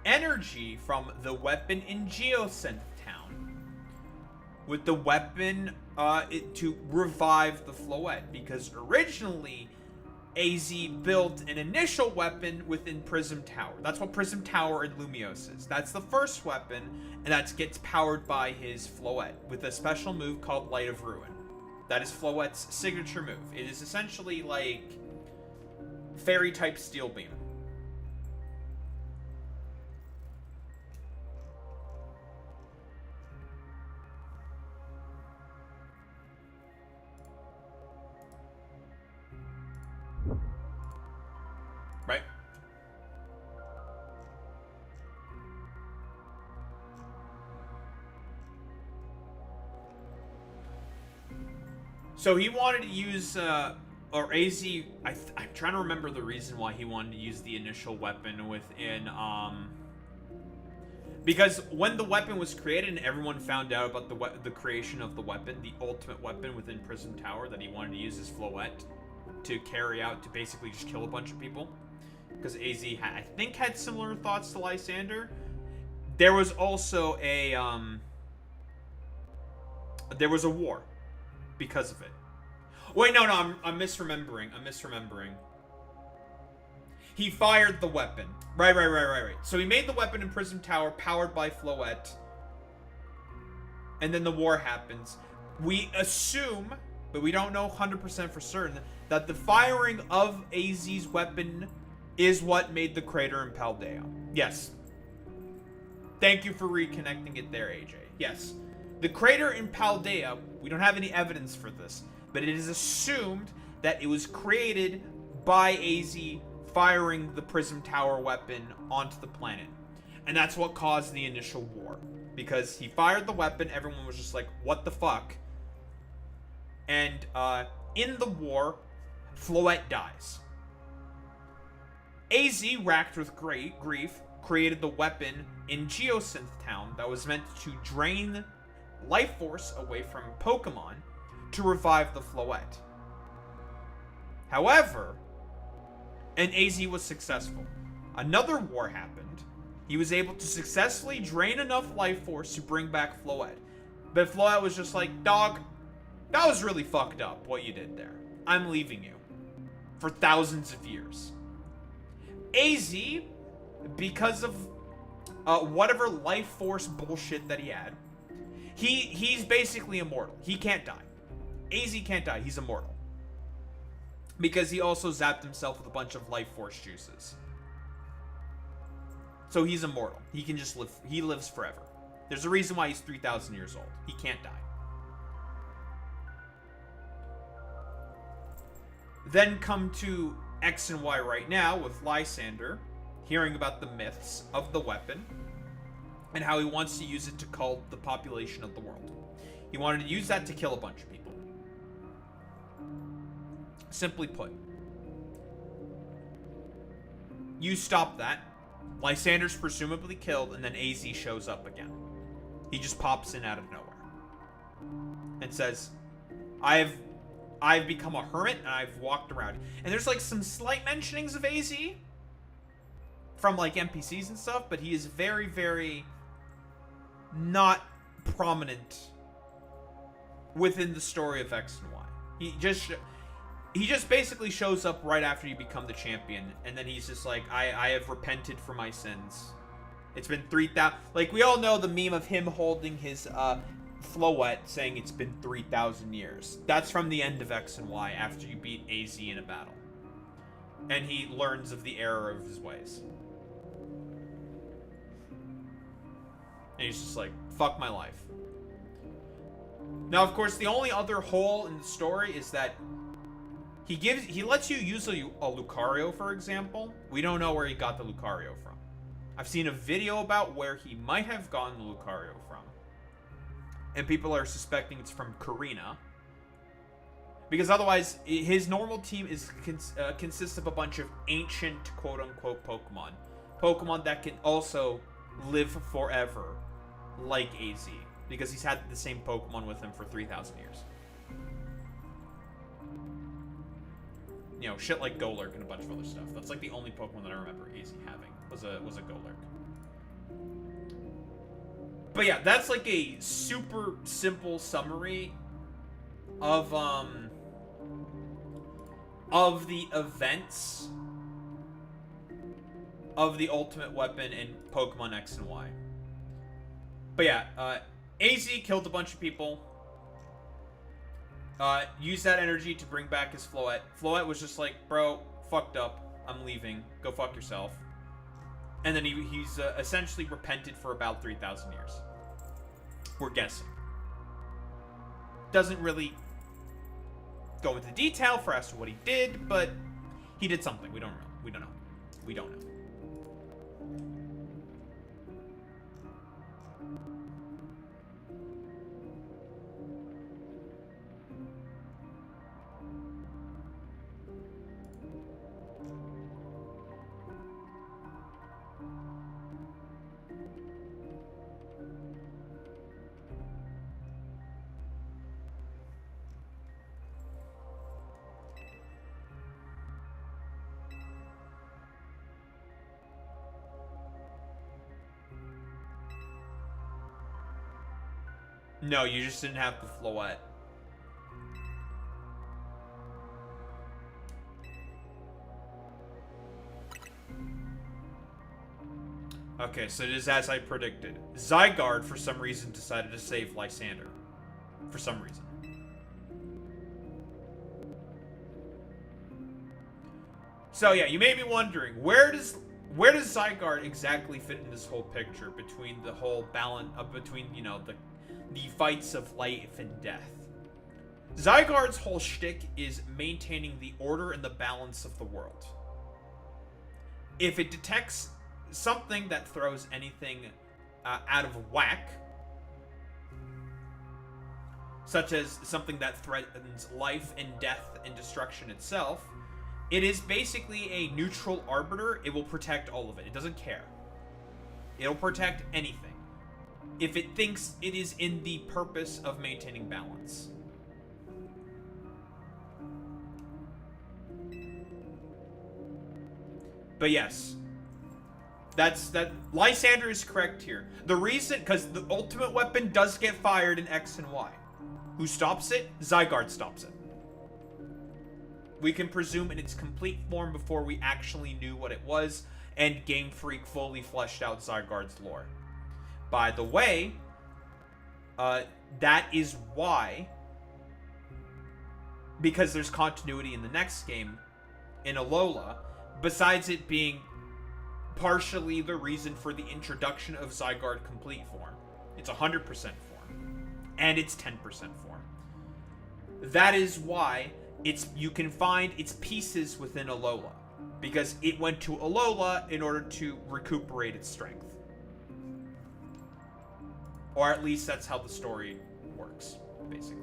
energy from the weapon in Geosynth Town. With the weapon to revive the Floette, because originally AZ built an initial weapon within Prism Tower. That's what Prism Tower in Lumiose is. That's the first weapon, and that gets powered by his Floette with a special move called Light of Ruin. That is Floette's signature move. It is essentially like fairy-type Steel Beam. So he wanted to use, or AZ, I'm trying to remember the reason why he wanted to use the initial weapon within, because when the weapon was created and everyone found out about the creation of the weapon, the ultimate weapon within Prism Tower that he wanted to use his Floette to carry out to basically just kill a bunch of people, because AZ, I think, had similar thoughts to Lysander. There was also a, there was a war because of it. Wait, no, I'm misremembering. He fired the weapon. Right. So he made the weapon in Prism Tower, powered by Floette. And then the war happens. We assume, but we don't know 100% for certain, that the firing of AZ's weapon is what made the crater in Paldea. Yes. Thank you for reconnecting it there, AJ. Yes. The crater in Paldea, we don't have any evidence for this, but it is assumed that it was created by AZ firing the Prism Tower weapon onto the planet. And that's what caused the initial war. Because he fired the weapon, everyone was just like, what the fuck? And in the war, Floette dies. AZ, racked with great grief, created the weapon in Geosynth Town that was meant to drain life force away from Pokemon to revive the Floette. However, and AZ was successful. Another war happened. He was able to successfully drain enough life force to bring back Floette. But Floette was just like, dog, that was really fucked up what you did there. I'm leaving you. For thousands of years. AZ, because of whatever life force bullshit that he had, he's basically immortal. He can't die. AZ can't die. He's immortal. Because he also zapped himself with a bunch of life force juices. So he's immortal. He can just live. He lives forever. There's a reason why he's 3,000 years old. He can't die. Then come to X and Y right now with Lysander, hearing about the myths of the weapon and how he wants to use it to cull the population of the world. He wanted to use that to kill a bunch of people. Simply put, you stop that, Lysander's presumably killed, and then AZ shows up again. He just pops in out of nowhere and says, I've become a hermit and I've walked around. And there's like some slight mentionings of AZ from like NPCs and stuff, but he is very, very not prominent within the story of X and Y. He just basically shows up right after you become the champion, and then he's just like, I have repented for my sins. It's been 3,000... Like, we all know the meme of him holding his Floette saying it's been 3,000 years. That's from the end of X and Y, after you beat AZ in a battle. And he learns of the error of his ways. And he's just like, fuck my life. Now, of course, the only other hole in the story is that he lets you use a Lucario, for example. We don't know where he got the Lucario from. I've seen a video about where he might have gotten the Lucario from. And people are suspecting it's from Karina. Because otherwise, his normal team consists of a bunch of ancient, quote-unquote, Pokemon. Pokemon that can also live forever, like AZ. Because he's had the same Pokemon with him for 3,000 years. You know, shit like Golurk and a bunch of other stuff. That's like the only Pokemon that I remember AZ having was a Golurk. But yeah, that's like a super simple summary of the events of the Ultimate Weapon in Pokemon X and Y. But yeah, AZ killed a bunch of people. Used that energy to bring back his Floette. Floette was just like, bro, fucked up. I'm leaving. Go fuck yourself. And then he's essentially repented for about 3,000 years. We're guessing. Doesn't really go into detail for as to what he did, but he did something. We don't know. We don't know. No, you just didn't have the Floette. Okay, so it is as I predicted. Zygarde, for some reason, decided to save Lysander. For some reason. So yeah, you may be wondering, where does Zygarde exactly fit in this whole picture between the whole balance between, you know, the fights of life and death? Zygarde's whole shtick is maintaining the order and the balance of the world. If it detects something that throws anything out of whack, such as something that threatens life and death and destruction itself, it is basically a neutral arbiter. It will protect all of it. It doesn't care. It'll protect anything if it thinks it is in the purpose of maintaining balance. But yes, that Lysander is correct here. The reason, because the ultimate weapon does get fired in X and Y. Who stops it? Zygarde stops it. We can presume in its complete form before we actually knew what it was, and Game Freak fully fleshed out Zygarde's lore. By the way, that is why, because there's continuity in the next game, in Alola, besides it being partially the reason for the introduction of Zygarde complete form. It's 100% form. And it's 10% form. That is why you can find its pieces within Alola. Because it went to Alola in order to recuperate its strength. Or at least that's how the story works, basically.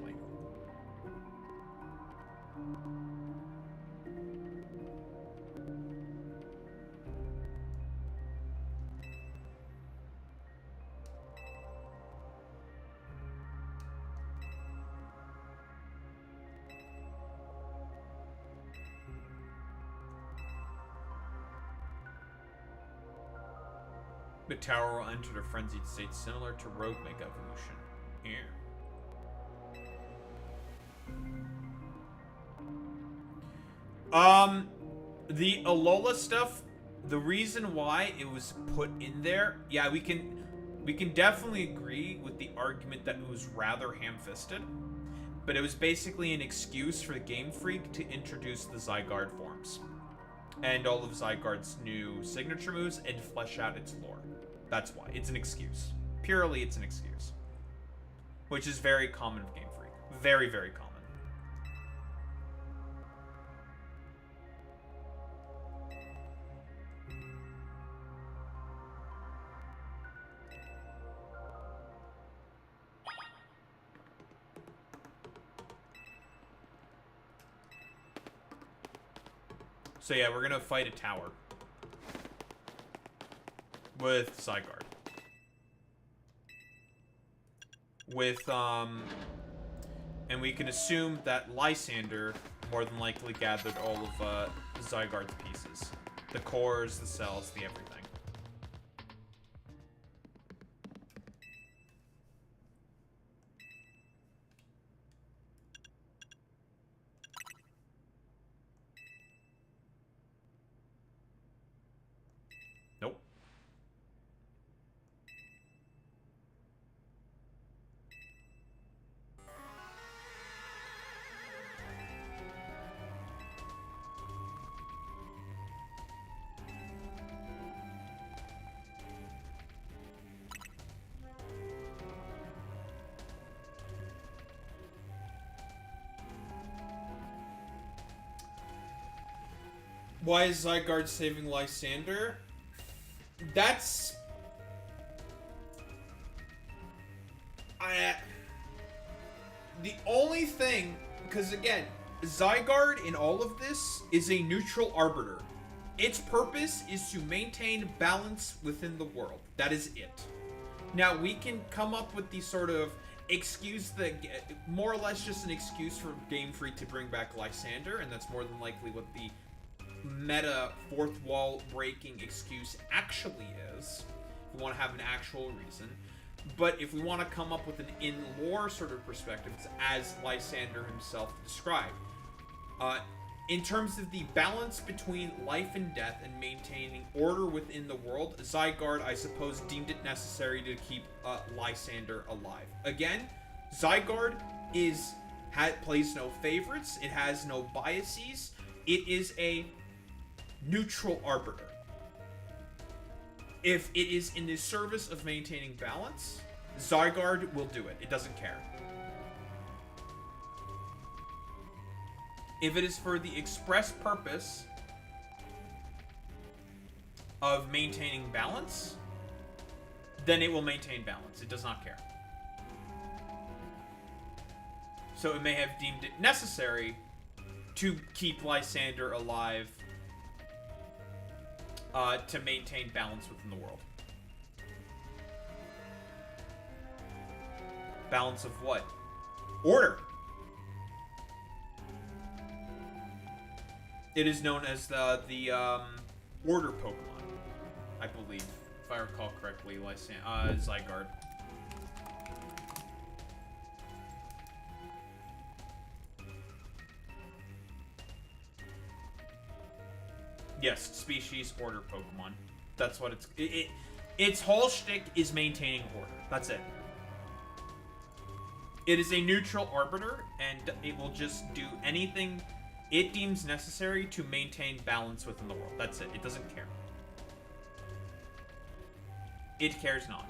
The tower will enter a frenzied state similar to Rogue Mega Evolution. Here. The Alola stuff, the reason why it was put in there, yeah, we can definitely agree with the argument that it was rather ham-fisted, but it was basically an excuse for the Game Freak to introduce the Zygarde forms and all of Zygarde's new signature moves and flesh out its lore. That's why. It's an excuse. Purely, it's an excuse. Which is very common with Game Freak. Very, very common. So yeah, we're gonna fight a tower with Zygarde. And we can assume that Lysander more than likely gathered all of Zygarde's pieces. The cores, the cells, the everything. Nope. Why is Zygarde saving Lysander? That's... the only thing... Because again, Zygarde in all of this is a neutral arbiter. Its purpose is to maintain balance within the world. That is it. Now, we can come up with the sort of excuse that... more or less just an excuse for Game Freak to bring back Lysander, and that's more than likely what the meta fourth wall breaking excuse actually is. If we want to have an actual reason. But if we want to come up with an in-lore sort of perspective, it's as Lysander himself described. In terms of the balance between life and death and maintaining order within the world, Zygarde, I suppose, deemed it necessary to keep Lysander alive. Again, Zygarde plays no favorites. It has no biases. It is a neutral arbiter. If it is in the service of maintaining balance, Zygarde will do it. It doesn't care. If it is for the express purpose of maintaining balance, then it will maintain balance. It does not care. So it may have deemed it necessary to keep Lysander alive to maintain balance within the world. Balance of what? Order. It is known as the Order Pokemon, I believe, if I recall correctly. Zygarde. Yes, species Order Pokemon. That's what its whole shtick is maintaining order. That's it. It is a neutral arbiter, and it will just do anything it deems necessary to maintain balance within the world. That's it. It doesn't care. It cares not.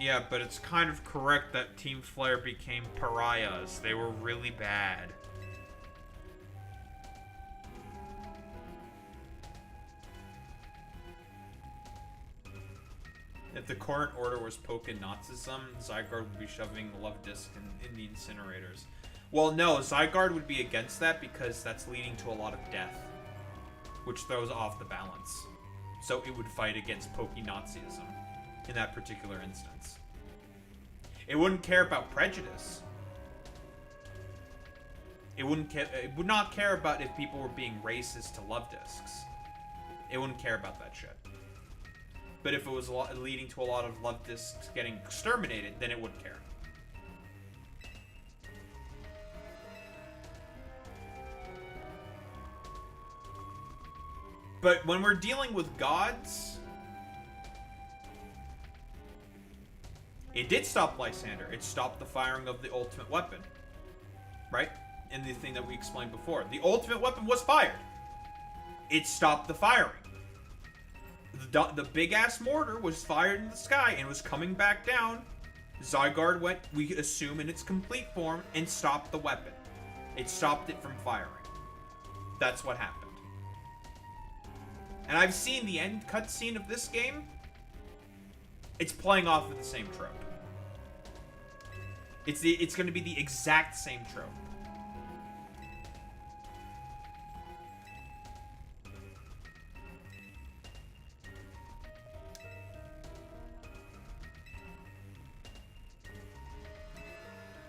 Yeah, but it's kind of correct that Team Flare became pariahs. They were really bad. If the current order was Poké-Nazism, Zygarde would be shoving the love disc in the incinerators. Well, no, Zygarde would be against that because that's leading to a lot of death, which throws off the balance. So it would fight against Poké-Nazism in that particular instance. It wouldn't care about prejudice. It would not care about if people were being racist to love discs. It wouldn't care about that shit. But if it was leading to a lot of love discs getting exterminated, then it would care. But when we're dealing with gods, it did stop Lysander. It stopped the firing of the ultimate weapon. Right? In the thing that we explained before. The ultimate weapon was fired. It stopped the firing. The big-ass mortar was fired in the sky and was coming back down. Zygarde went, we assume, in its complete form and stopped the weapon. It stopped it from firing. That's what happened. And I've seen the end cutscene of this game. It's playing off of the same trope. It's going to be the exact same trope.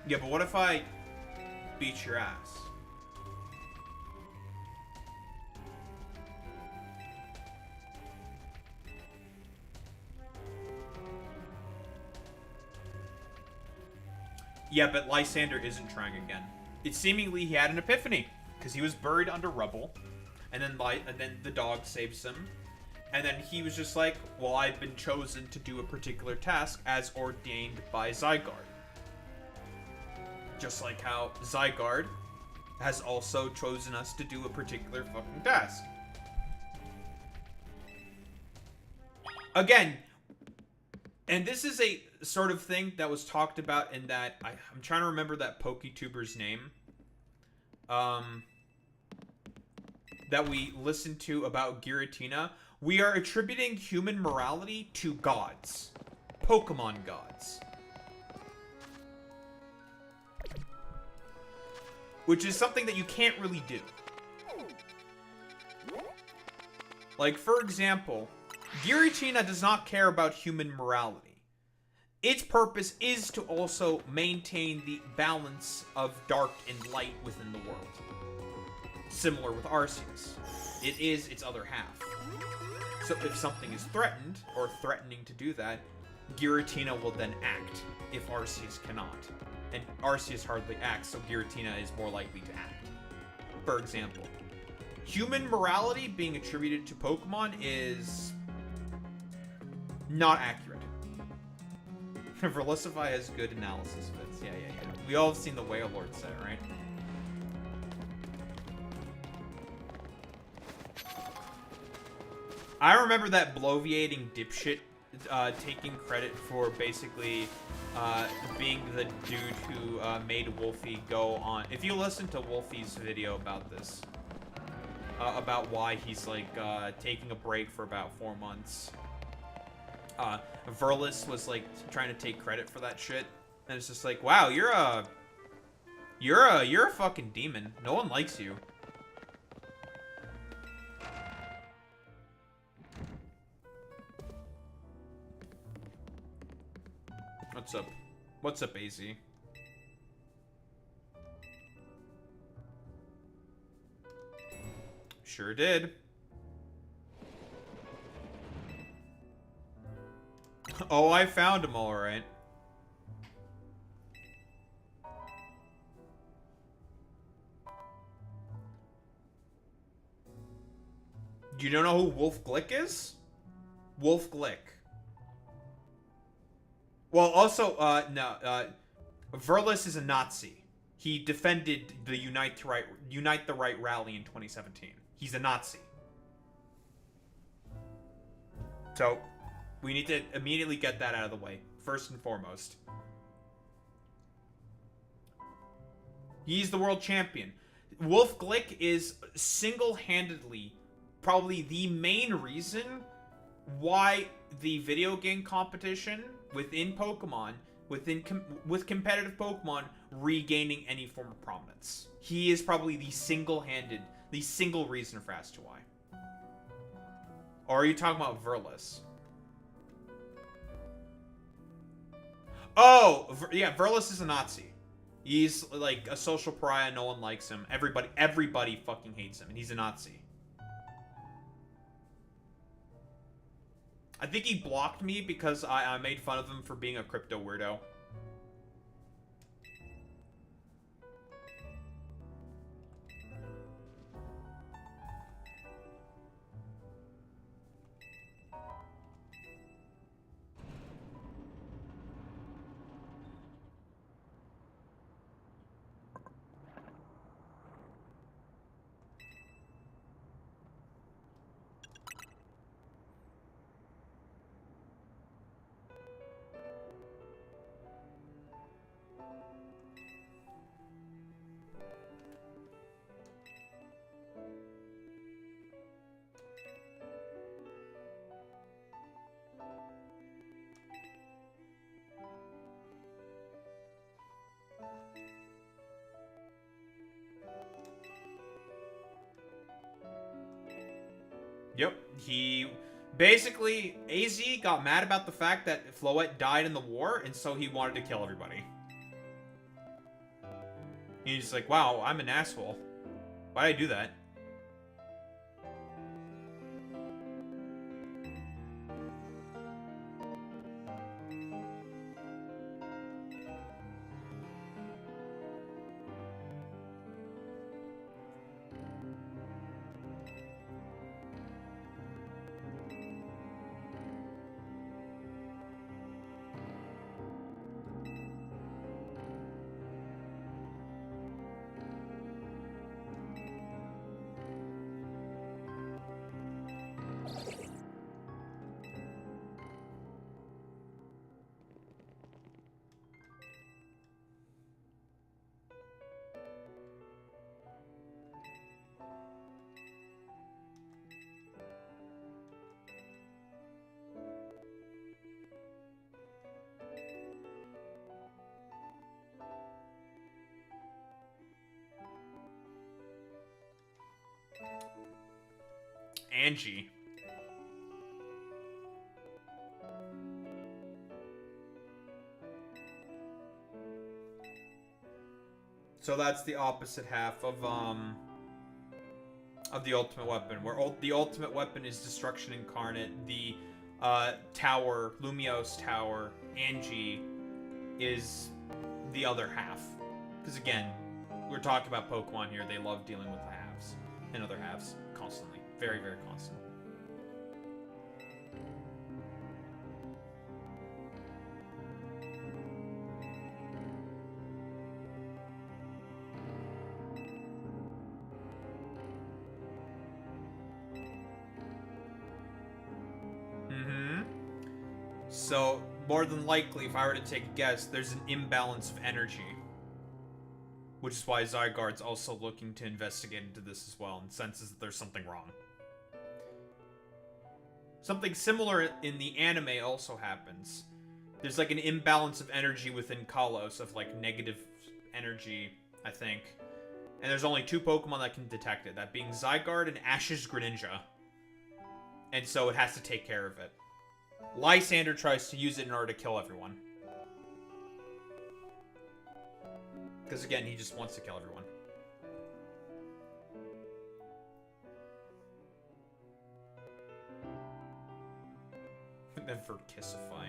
Yeah, but what if I beat your ass? Yeah, but Lysander isn't trying again. It's seemingly he had an epiphany because he was buried under rubble, and then the dog saves him, and then he was just like, "Well, I've been chosen to do a particular task as ordained by Zygarde." Just like how Zygarde has also chosen us to do a particular fucking task. Again, and this is a sort of thing that was talked about in that... I'm trying to remember that PokeTuber's name. That we listened to about Giratina. We are attributing human morality to gods. Pokemon gods. Which is something that you can't really do. Like, for example, Giratina does not care about human morality. Its purpose is to also maintain the balance of dark and light within the world. Similar with Arceus. It is its other half. So if something is threatened, or threatening to do that, Giratina will then act if Arceus cannot. And Arceus hardly acts, so Giratina is more likely to act. For example, human morality being attributed to Pokemon is not accurate. Verlisify has good analysis of it. Yeah. We all have seen the Whale Lord set, right? I remember that bloviating dipshit taking credit for basically being the dude who made Wolfie go on. If you listen to Wolfie's video about this, about why he's like taking a break for about 4 months, Verlis was like trying to take credit for that shit, and it's just like, wow, you're a fucking demon. No one likes you. What's up? What's up, AZ? Sure did. Oh, I found him all right. You don't know who Wolf Glick is? Wolf Glick. Well, also, Verlis is a Nazi. He defended the Unite the Right rally in 2017. He's a Nazi. So, we need to immediately get that out of the way, first and foremost. He's the world champion. Wolf Glick is single-handedly probably the main reason why the video game competition within Pokemon, with competitive Pokemon regaining any form of prominence. He is probably the single reason for as to why. Or are you talking about Verlis? Oh, yeah, Verlis is a Nazi. He's like a social pariah. No one likes him. Everybody fucking hates him, and he's a Nazi. I think he blocked me because I made fun of him for being a crypto weirdo. Yep, he basically, AZ got mad about the fact that Floette died in the war, and so he wanted to kill everybody. He's like, wow, I'm an asshole. Why'd I do that? Angie. So that's the opposite half of the ultimate weapon, where the ultimate weapon is destruction incarnate. The tower, Lumios Tower, Angie, is the other half. Because again, we're talking about Pokemon here. They love dealing with the halves and other halves constantly. Very, very constantly. So, more than likely, if I were to take a guess, there's an imbalance of energy. Which is why Zygarde's also looking to investigate into this as well, and senses that there's something wrong. Something similar in the anime also happens. There's like an imbalance of energy within Kalos, of like negative energy, I think. And there's only 2 Pokemon that can detect it, that being Zygarde and Ash's Greninja. And so it has to take care of it. Lysander tries to use it in order to kill everyone. Because again, he just wants to kill everyone. Never kissify.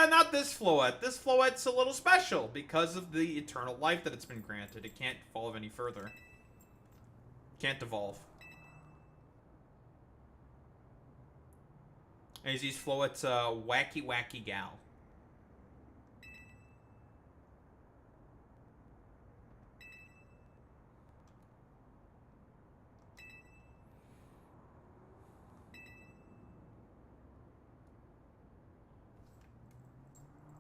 Not this Floette. This Floette's a little special because of the eternal life that it's been granted. It can't evolve any further. Can't evolve. Azzy's Floette's a wacky, wacky gal.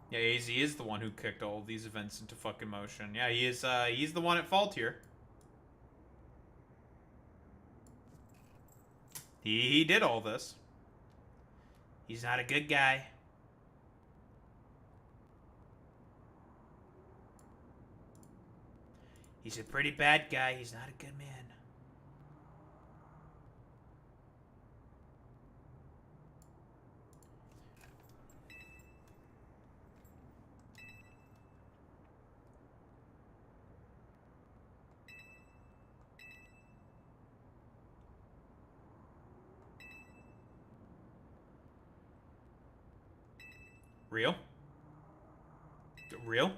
Yeah, AZ is the one who kicked all of these events into fucking motion. Yeah, he is, he's the one at fault here. He did all this. He's not a good guy. He's a pretty bad guy. He's not a good man. Real? Real?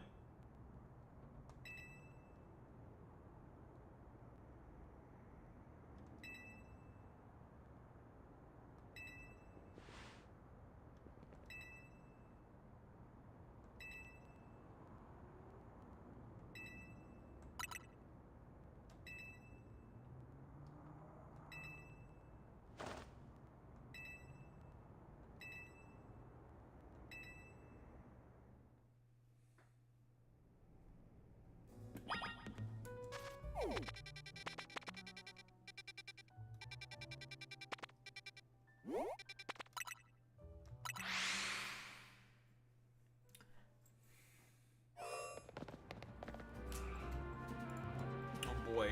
Oh boy.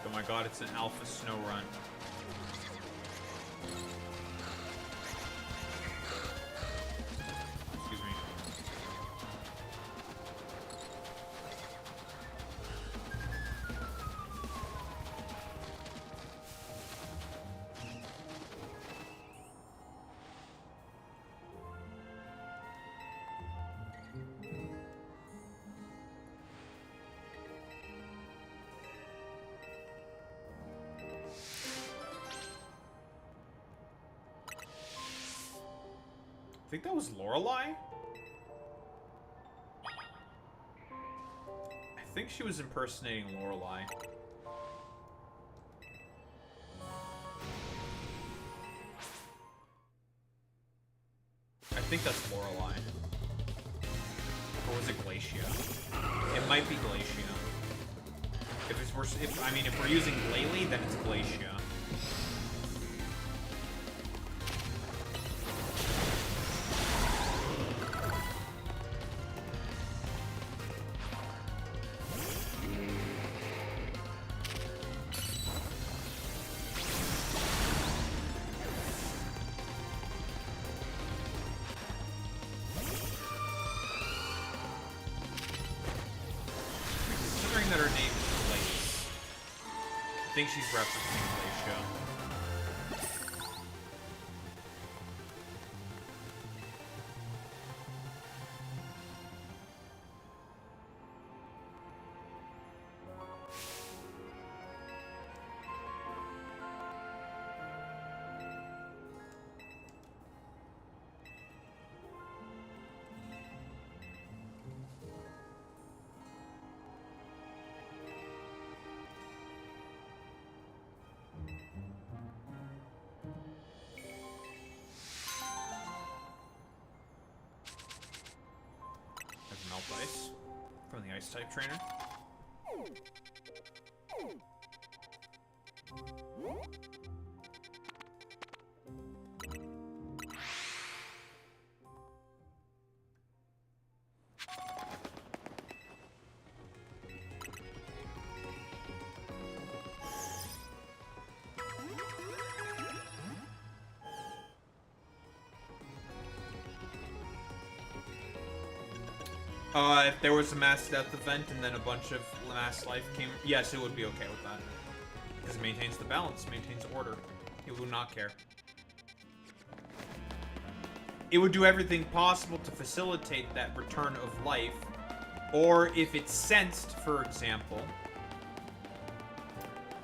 Oh my god, it's an alpha snow run. Excuse me. think that was Lorelei? I think she was impersonating Lorelei. I think that's Lorelei. Or was it Glacia? It might be Glacia. If we're using Glalie, then it's Glacia. That her name is Glace. I think she's referencing Glacia. Ice from the ice type trainer. If there was a mass death event and then a bunch of mass life came, yes, it would be okay with that. Because it maintains the balance, maintains order. It would not care. It would do everything possible to facilitate that return of life. Or if it's sensed, for example,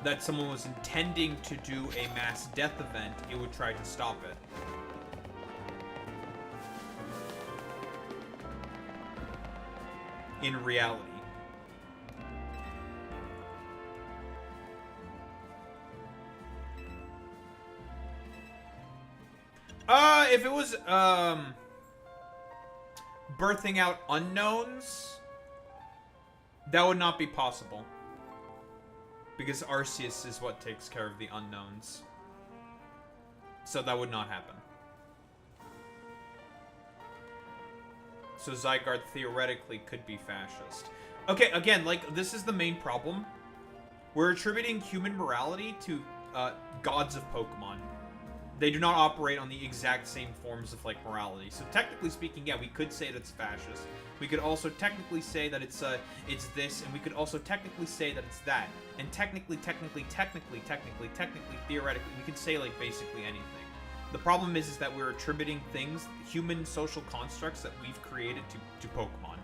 that someone was intending to do a mass death event, it would try to stop it. In reality. If it was, birthing out unknowns, that would not be possible. Because Arceus is what takes care of the unknowns. So that would not happen. So Zygarde theoretically could be fascist. Okay, again, like, this is the main problem. We're attributing human morality to gods of Pokemon. They do not operate on the exact same forms of, like, morality. So technically speaking, yeah, we could say that it's fascist. We could also technically say that it's this, and we could also technically say that it's that. And technically, theoretically, we could say, like, basically anything. The problem is that we're attributing things, human social constructs that we've created to Pokemon.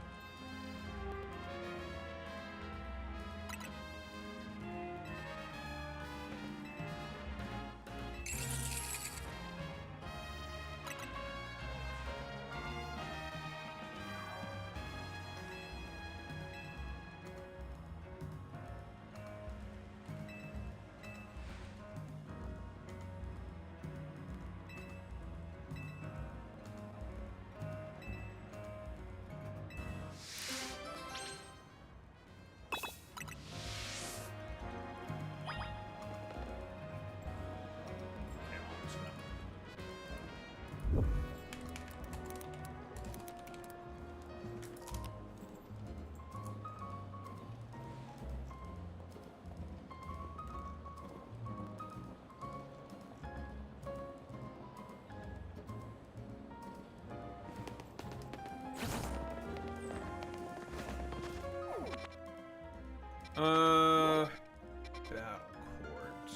That court.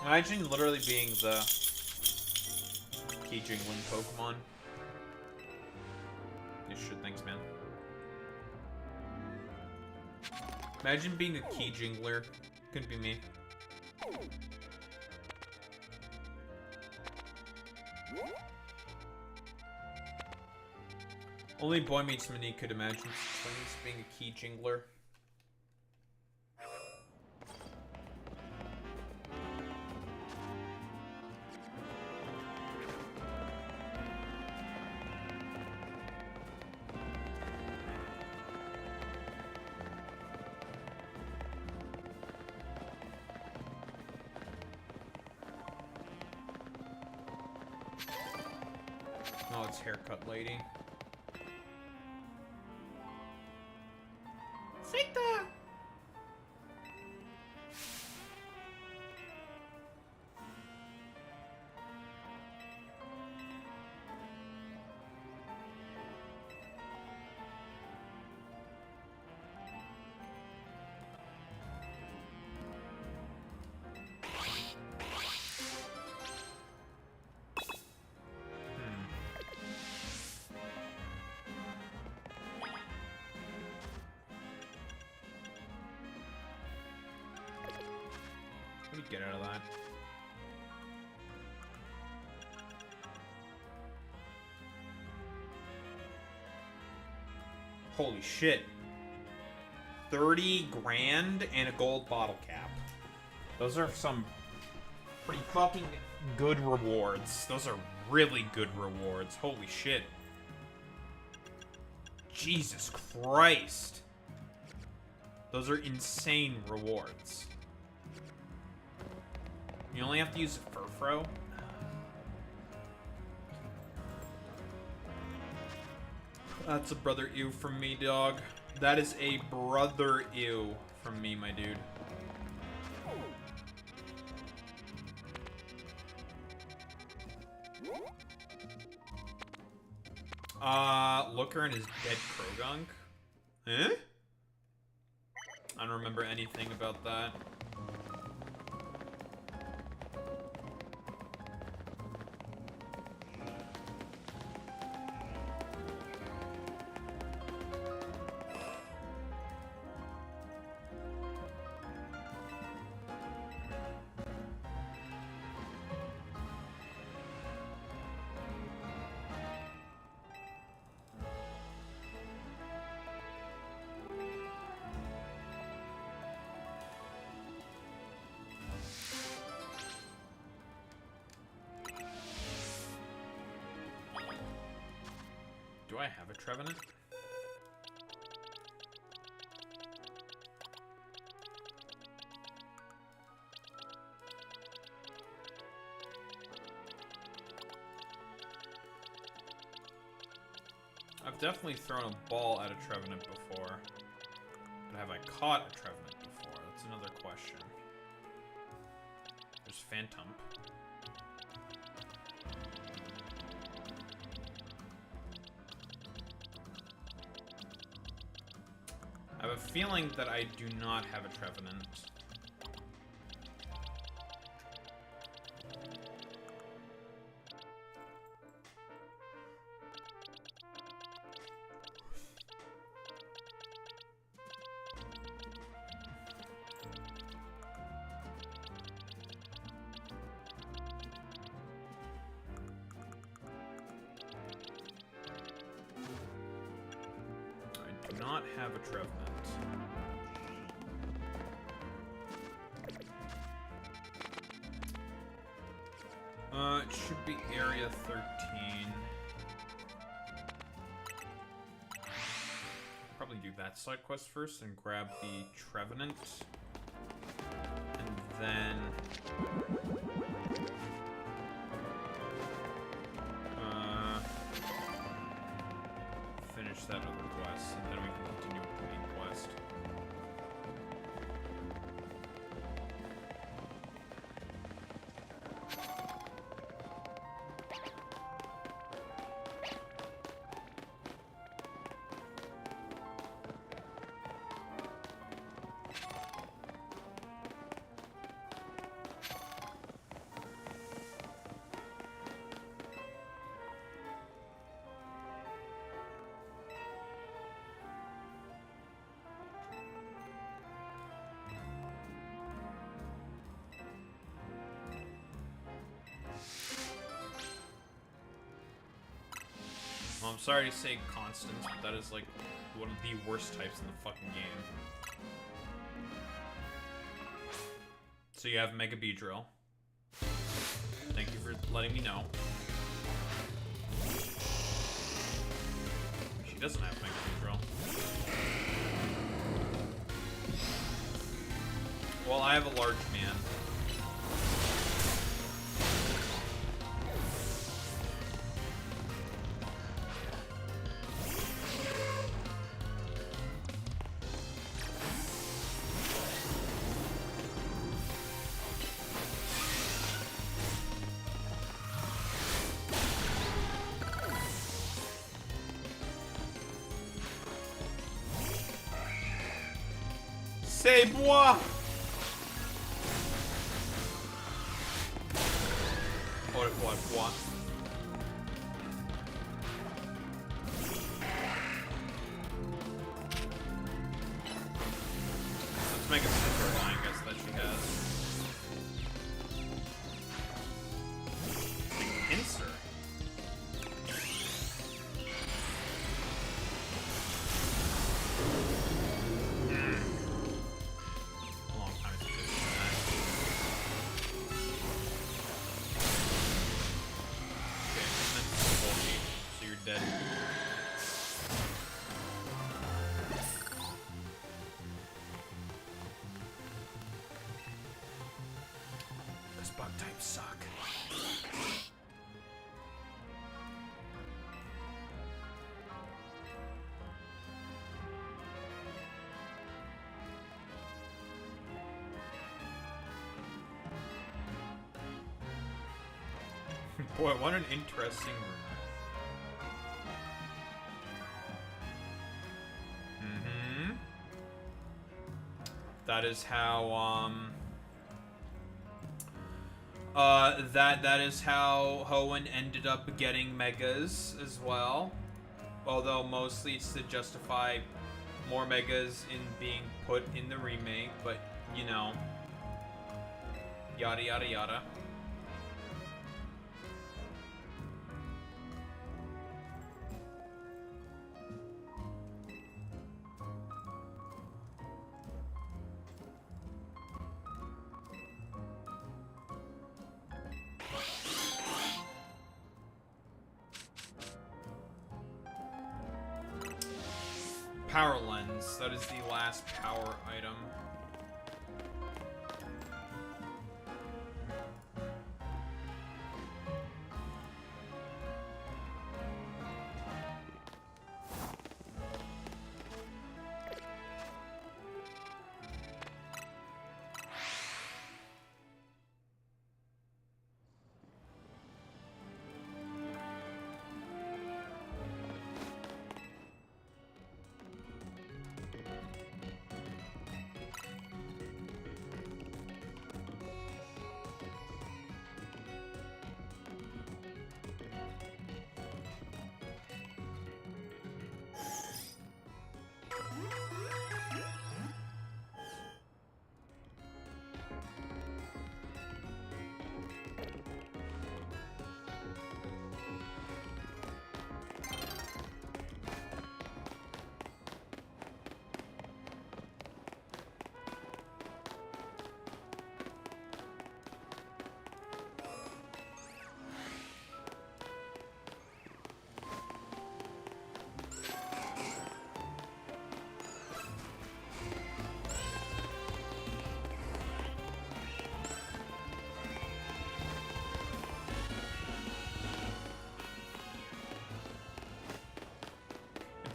Imagine literally being the key jingling Pokemon. This shit, thanks, man. Imagine being a key jingler. Couldn't be me. Only Boy Meets Monique could imagine things being a key jingler. Oh, it's haircut lady. Sita! What do you get out of that? Holy shit. 30 grand and a gold bottle cap. Those are some pretty fucking good rewards. Those are really good rewards. Holy shit. Jesus Christ. Those are insane rewards. You only have to use a Furfro? That's a brother ew from me, dog. That is a brother ew from me, my dude. Looker and his dead Krogunk? Eh? I don't remember anything about that. Do I have a Trevenant? I've definitely thrown a ball at a Trevenant before. But have I caught a Trevenant before? That's another question. There's Phantom. I have a feeling that I do not have a Trevenant. I do not have a Trevenant. It should be Area 13. Probably do that side quest first and grab the Trevenant. And then... finish that other quest, and then we can continue with the main quest. Well, I'm sorry to say Constance, but that is like one of the worst types in the fucking game. So you have Mega Beedrill. Thank you for letting me know. She doesn't have Mega Beedrill. Well, I have a large man. C'est moi! What? Let's make a super line, I guess, that she has. Pincer. Long time to do that. Okay, that's bullshit. So you're dead. Because bug types suck. Boy, what an interesting rumor. That is how, that is how Hoenn ended up getting Megas as well. Although mostly it's to justify more Megas in being put in the remake, but, you know. Yada yada yada. Power Lens, that is the last power item.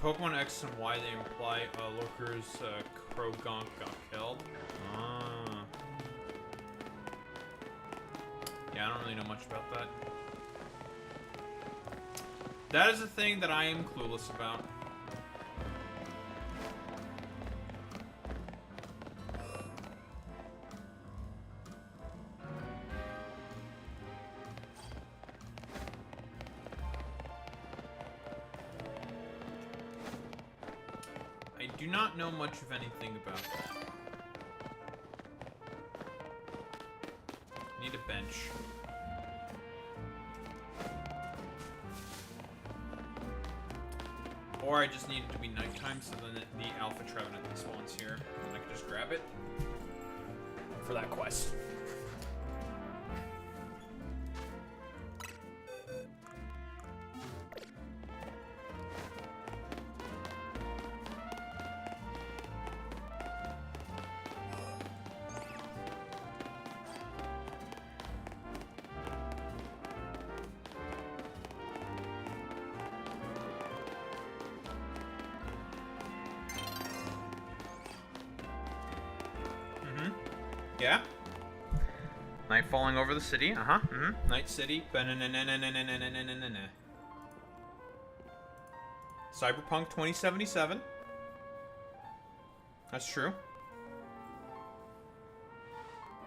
Pokemon X and Y, they imply Lurker's Krogonk got killed. Ah. Yeah, I don't really know much about that. That is a thing that I am clueless about. I do not know much of anything about that. Need a bench. Or I just need it to be nighttime, so then the Alpha Trevenant that spawns here, and I can just grab it for that quest. Yeah. Night falling over the city. Uh-huh. Night city. Cyberpunk 2077. That's true.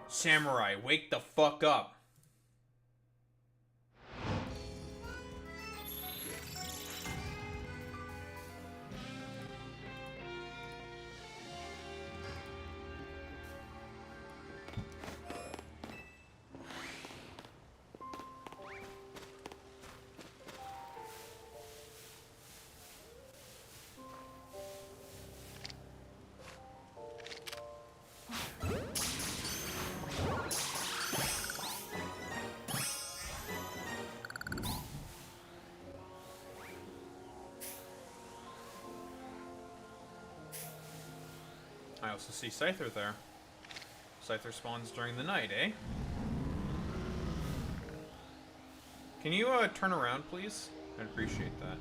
Samurai, wake the fuck up. I also see Scyther there. Scyther spawns during the night, eh? Can you turn around, please? I'd appreciate that.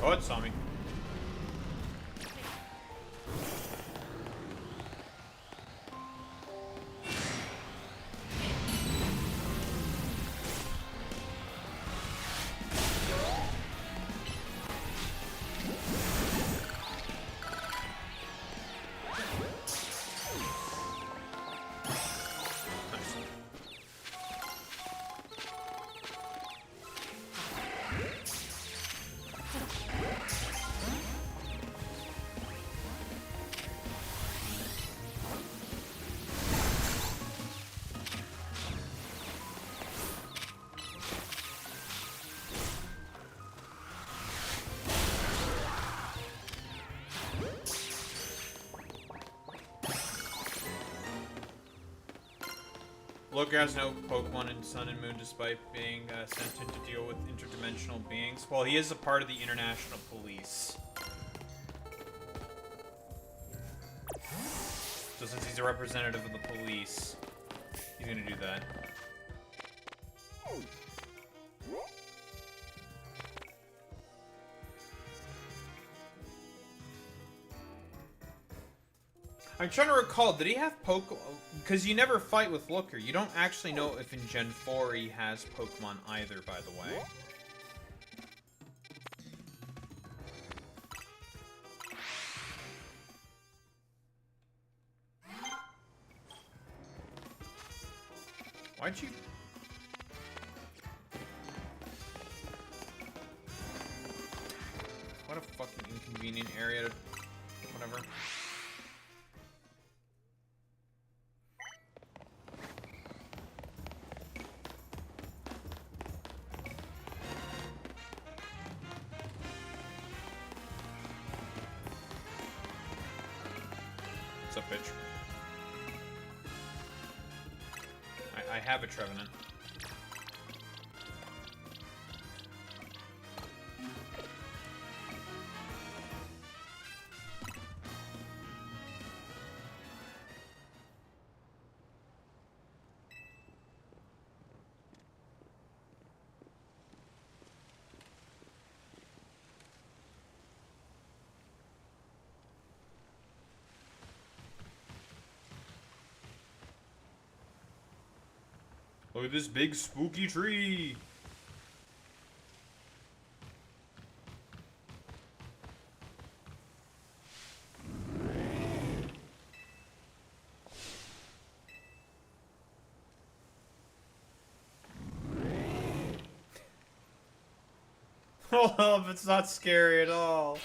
Oh, it saw me. Look has no Pokemon in Sun and Moon despite being sent in to deal with interdimensional beings. Well, he is a part of the International Police. So since he's a representative of the police, he's gonna do that. I'm trying to recall, did he have Pokemon? Because you never fight with Looker. You don't actually know if in Gen 4 he has Pokemon either, by the way. Why'd you... What a fucking inconvenient area to... Whatever. What's up, bitch? I have a Trevenant. Look at this big spooky tree. Oh, it's not scary at all.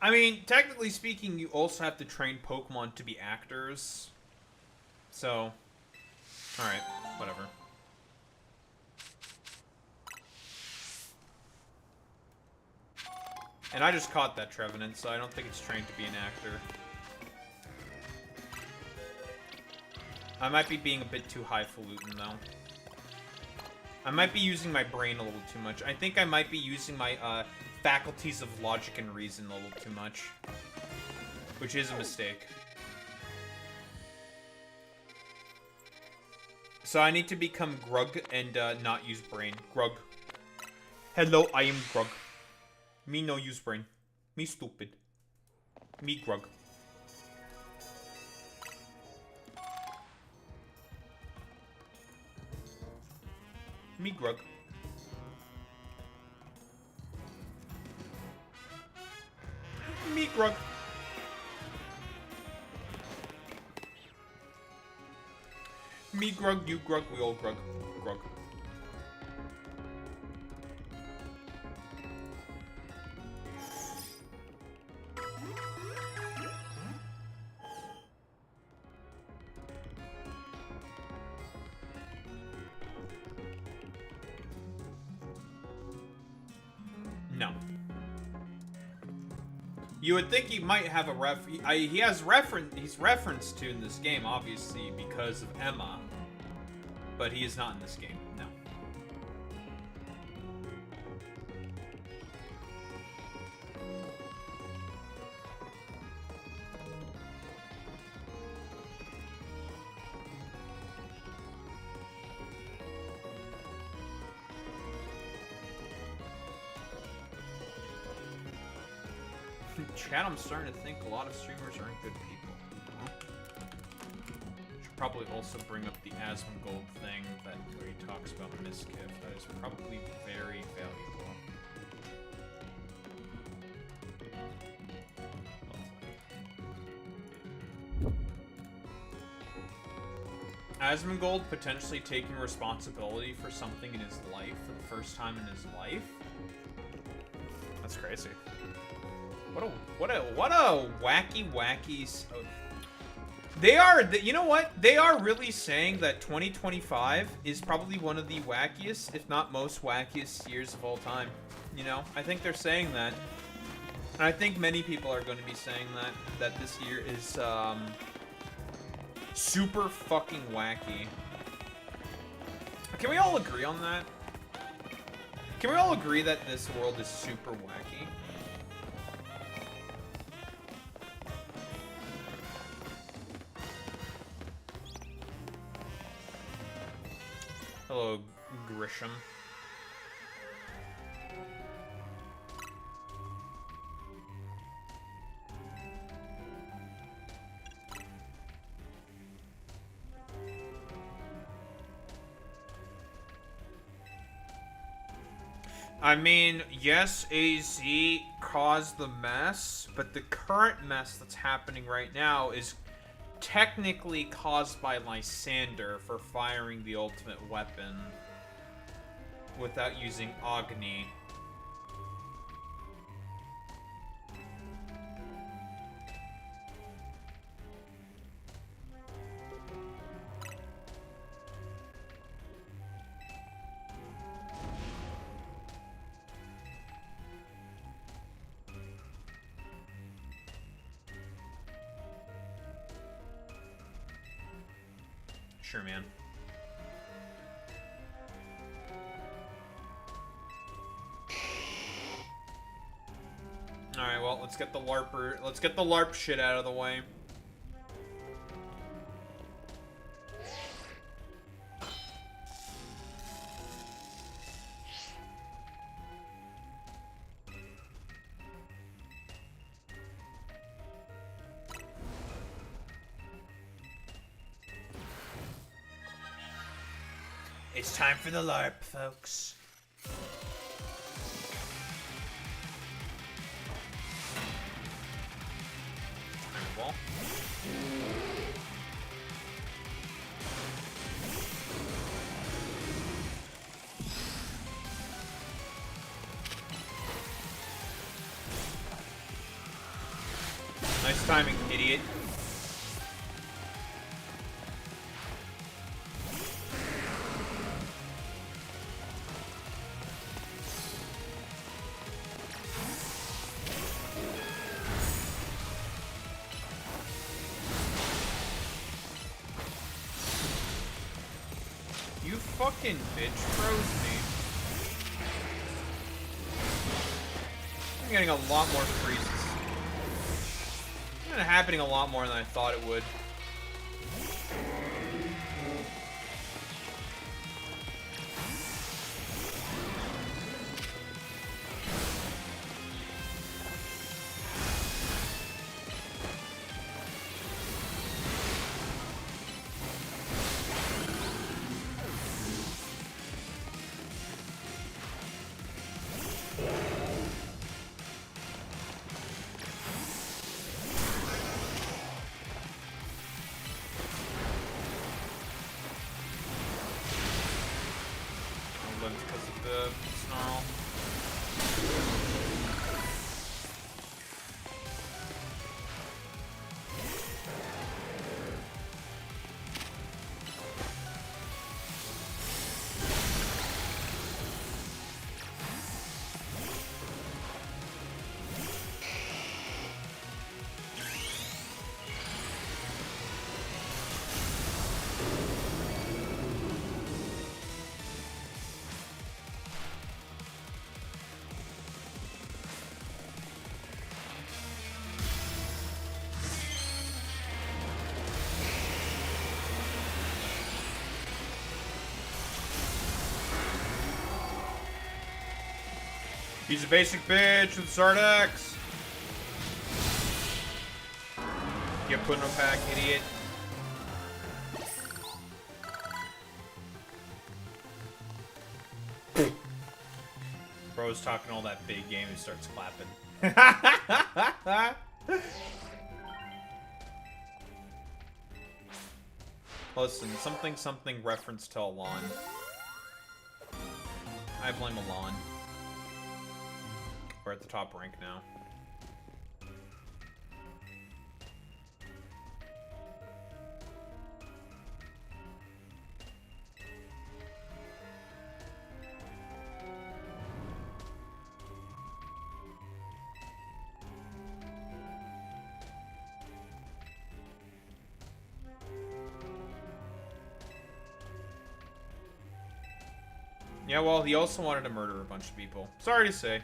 I mean, technically speaking, you also have to train Pokemon to be actors. So, alright, whatever. And I just caught that Trevenant, so I don't think it's trained to be an actor. I might be being a bit too highfalutin, though. I might be using my brain a little too much. I think I might be using my, faculties of logic and reason a little too much. Which is a mistake. So I need to become Grug and not use brain. Grug. Hello, I am Grug. Me no use brain. Me stupid. Me Grug. Me Grug. Me Grug. Me Grug, you Grug, we all Grug. Grug. No. You would think he might have a he has he's referenced to in this game, obviously, because of Emma. But he is not in this game, no. Chat, I'm starting to think a lot of streamers aren't good people. Should probably also bring up the Asmongold thing that where he talks about Miskiff. That is probably very valuable. Asmongold potentially taking responsibility for something in his life for the first time in his life? That's crazy. What a wacky. They are, you know what? They are really saying that 2025 is probably one of the wackiest, if not most wackiest years of all time. You know, I think they're saying that. And I think many people are going to be saying that this year is, super fucking wacky. Can we all agree on that? Can we all agree that this world is super wacky? Hello, Grisham. I mean, yes, AZ caused the mess, but the current mess that's happening right now is technically caused by Lysander for firing the ultimate weapon. without using Agni. Sure, man. Alright, well, let's get the LARP shit out of the way. It's time for the LARP, folks. Well. Nice timing, idiot. You fucking bitch froze me. I'm getting a lot more freezes. It's happening a lot more than I thought it would. Because of the snarl. He's a basic bitch with Zardex. Get put in a pack, idiot. Bro's talking all that big game and starts clapping. Listen, something reference to Alon. I blame Alon. We're at the top rank now. Yeah, well, he also wanted to murder a bunch of people. Sorry to say.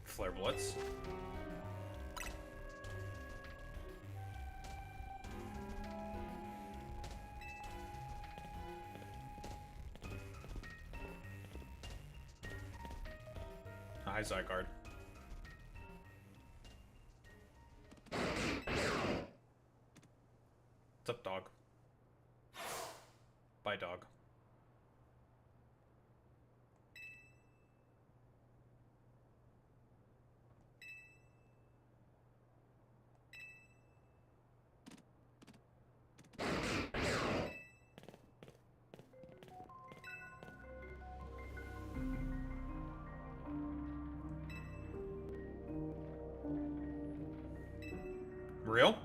Flare Blitz. Hi, Zygarde. What's up, dog? Bye, dog. Real?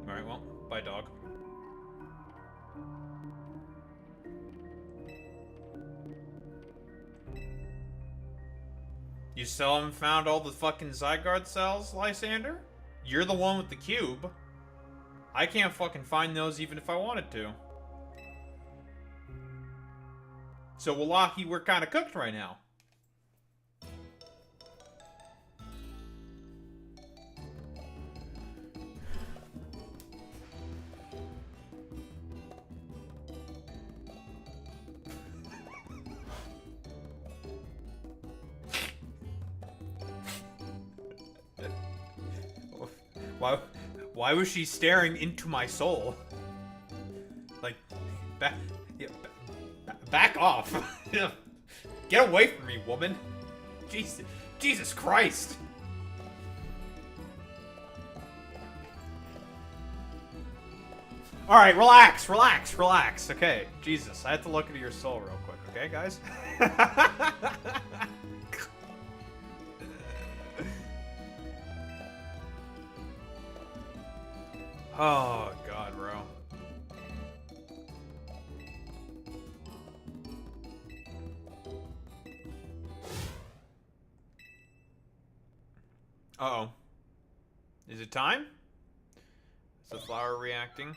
Alright, well, bye, dog. You still haven't found all the fucking Zygarde cells, Lysander? You're the one with the cube. I can't fucking find those even if I wanted to. So, Wallahi, we're kind of cooked right now. Why was she staring into my soul? Like, back off. Get away from me, woman. Jesus Christ. Alright, relax. Okay, Jesus, I have to look into your soul real quick, okay, guys? Oh, God, bro. Uh-oh. Is it time? Is the flower reacting?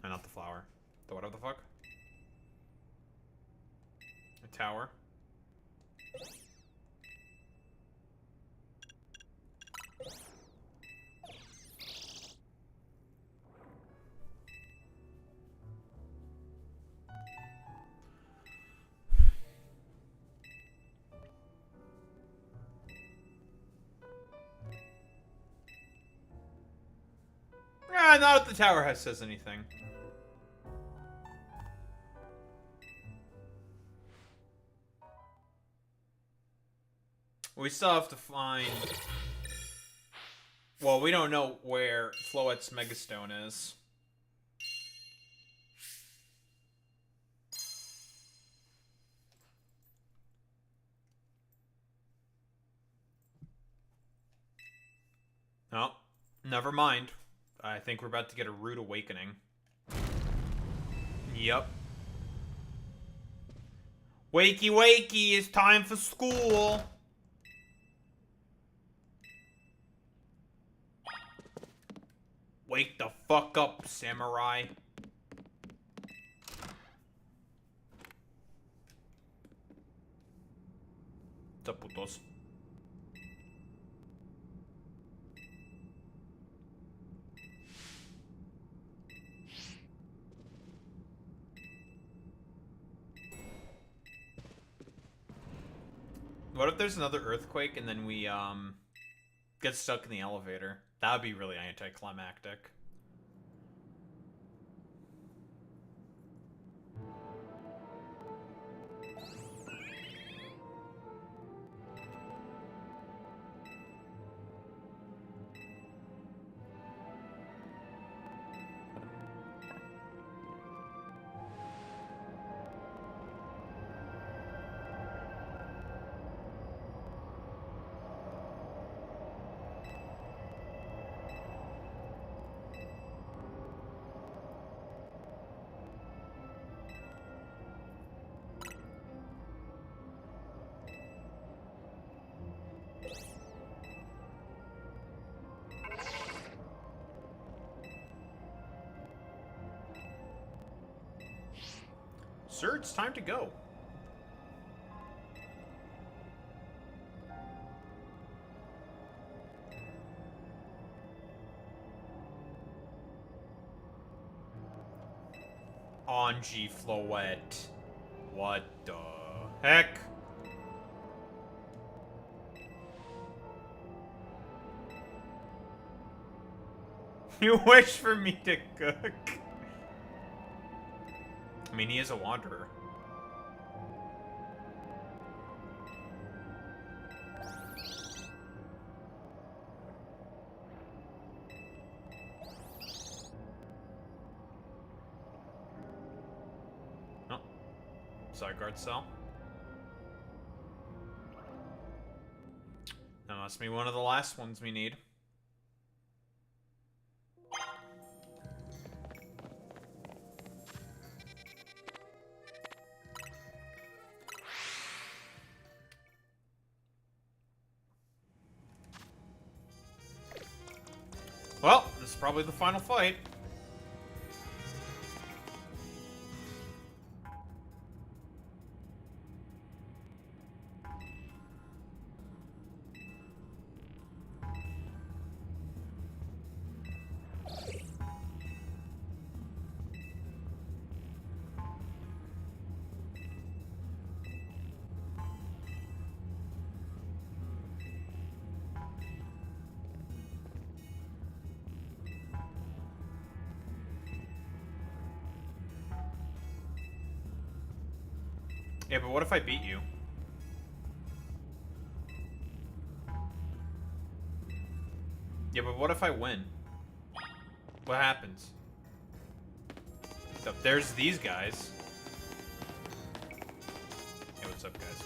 Oh, not the flower. The whatever the fuck? A tower. Ah, not if the tower says anything. We still have to find... Well, we don't know where Floette's Megastone is. Oh, never mind. I think we're about to get a rude awakening. Yep. Wakey, wakey, it's time for school. Wake the fuck up, samurai. What's up, putos? What if there's another earthquake and then we, get stuck in the elevator? That would be really anticlimactic. Sir, it's time to go. Angie Floette. What the heck? You wish for me to cook? I mean, he is a wanderer. Oh. Side guard cell. That must be one of the last ones we need. Well, this is probably the final fight. Yeah, but what if I beat you? Yeah, but what if I win? What happens? So there's these guys. Hey, what's up, guys?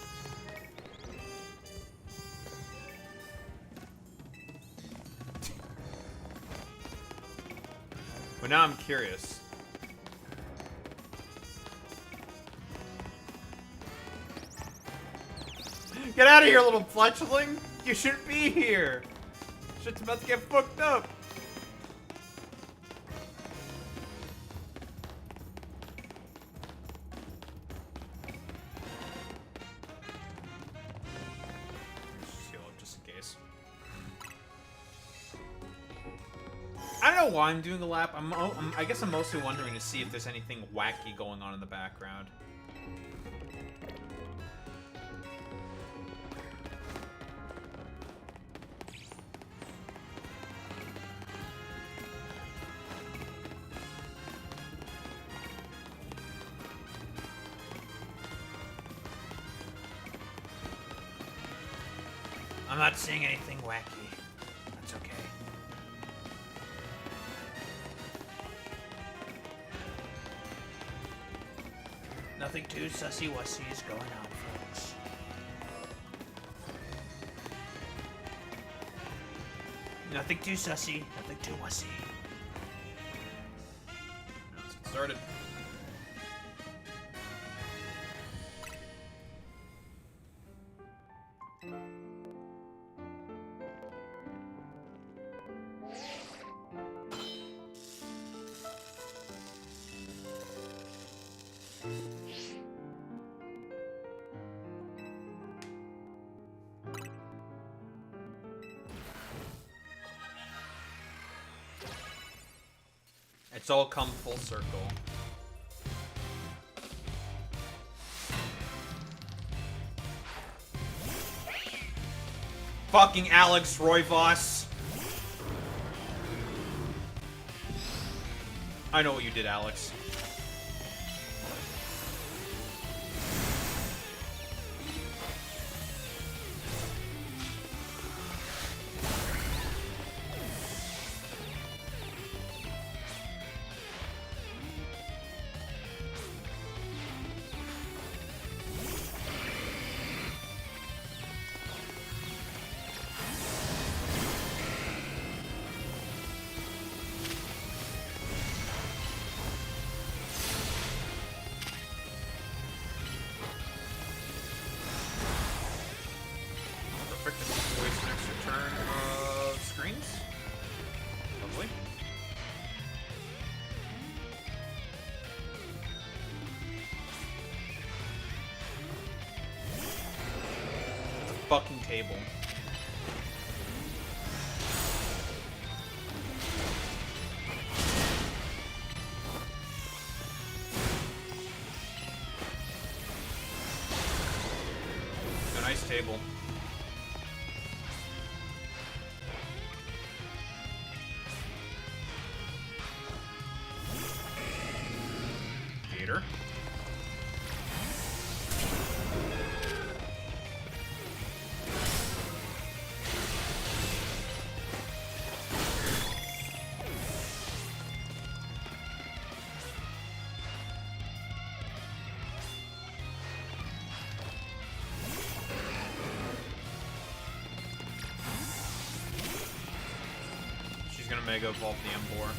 But now I'm curious. Get out of here, little fletchling! You shouldn't be here! Shit's about to get fucked up! Just heal up just in case. I don't know why I'm doing a lap. I guess I'm mostly wondering to see if there's anything wacky going on in the background. I'm not seeing anything wacky. That's okay. Nothing too sussy-wussy is going on, folks. Nothing too sussy, nothing too wussy. Let's get started. It's all come full circle. Fucking Alex Roivos. I know what you did, Alex. Waste an extra turn of screens. Lovely. It's a fucking table. It's a nice table. can't Mega Evolve the Emboar.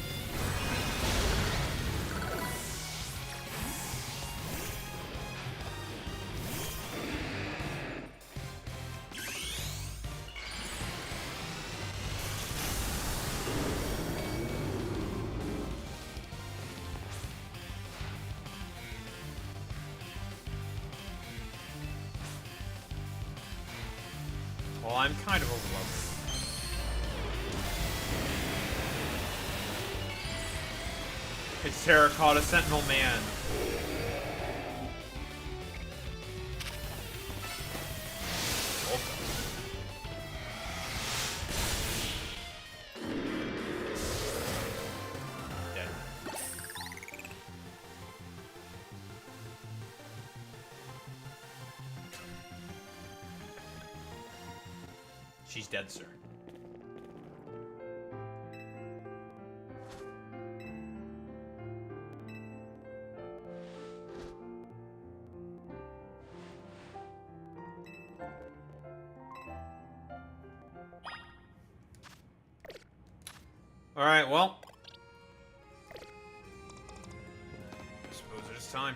Well, I'm kind of overloaded. It's Terracotta Sentinel Man. Dead. She's dead, sir. Alright, well. I suppose it is time.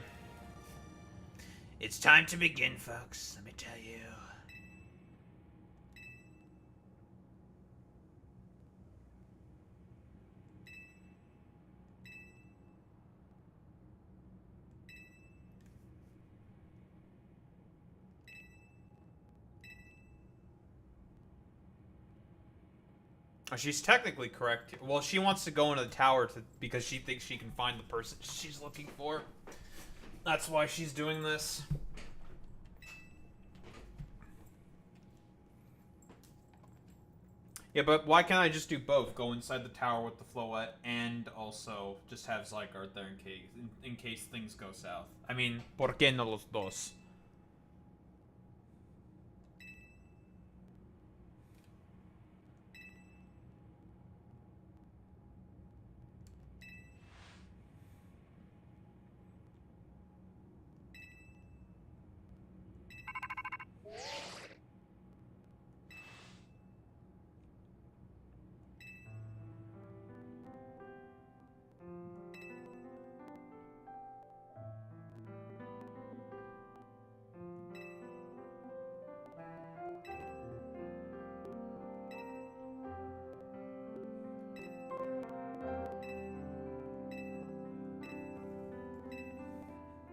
It's time to begin, folks. Let me tell you. She's technically correct. Well, she wants to go into the tower because she thinks she can find the person she's looking for. That's why she's doing this. Yeah, but why can't I just do both? Go inside the tower with the Floette and also just have Zygarde there in case things go south. I mean, ¿por qué no los dos?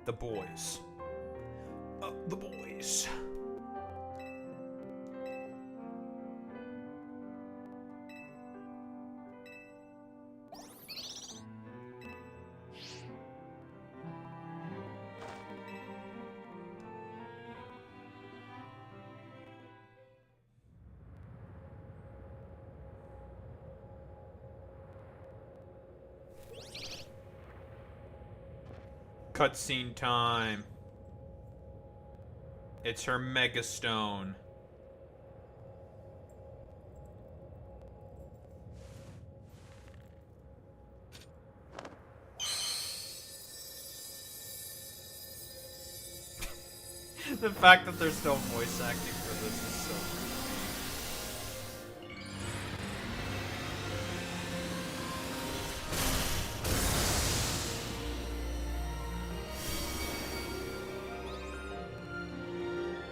The boys. The boys. Cutscene time. It's her Mega Stone. The fact that there's no voice acting for this is so creepy.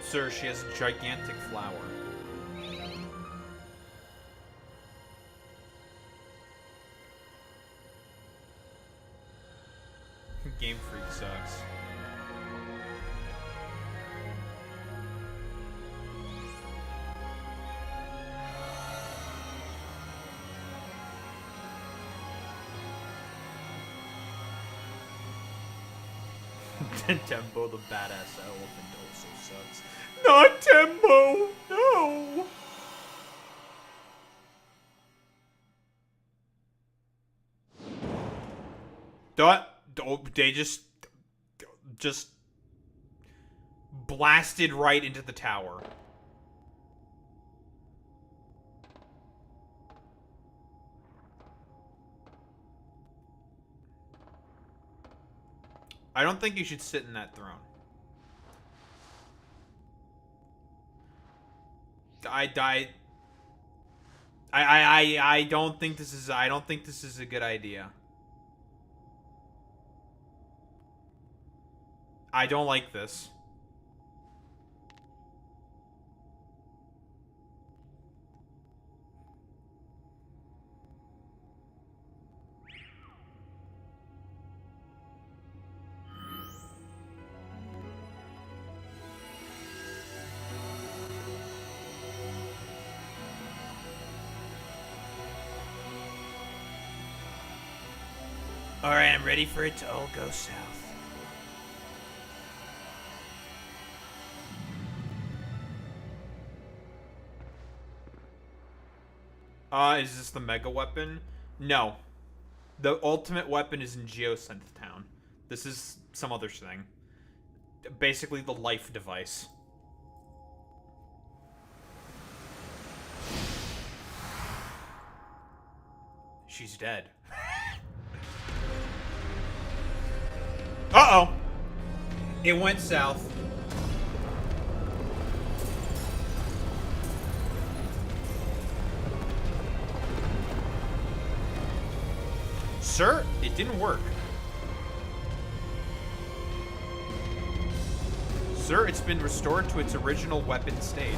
Sir, she has a gigantic flower. Game Freak sucks. Tembo the badass elephant also sucks. Not Tembo! No! They just blasted right into the tower. I don't think you should sit in that throne. I died. I don't think this is a good idea. I don't like this. Alright, I'm ready for it to all go south. Is this the mega weapon? No. The ultimate weapon is in Geosynth Town. This is some other thing. Basically the life device. She's dead. Uh-oh! It went south. Sir, it didn't work. Sir, it's been restored to its original weapon state.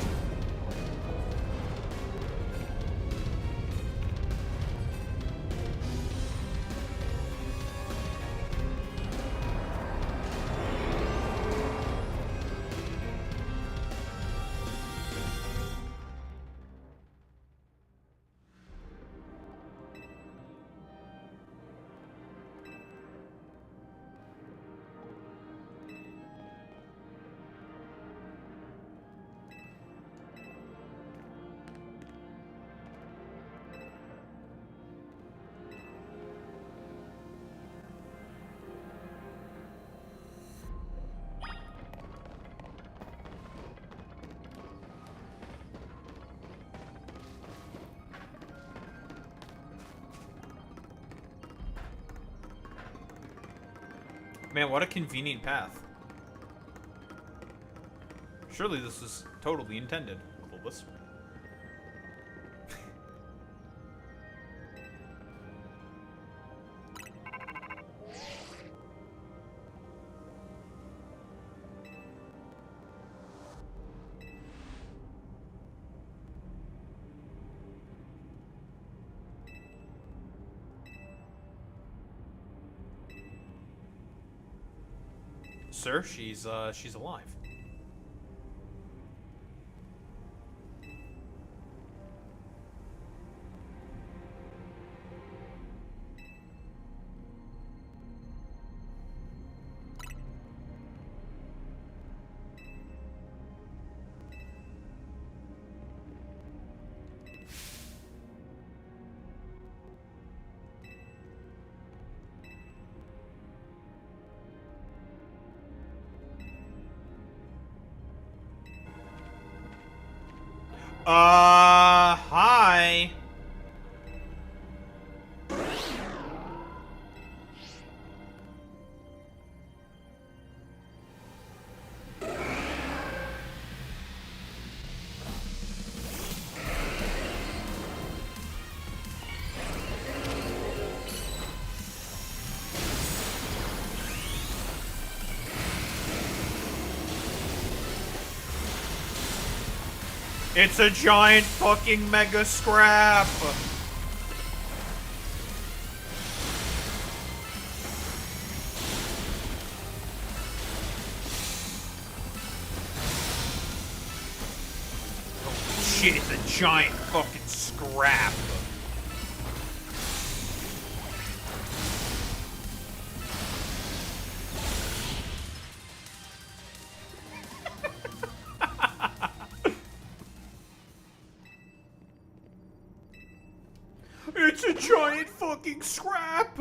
Man, what a convenient path. Surely this was totally intended. Level this. Sir, she's alive. Hi. It's a giant fucking mega scrap! Oh shit, it's a giant fucking scrap! It's a giant fucking scrap!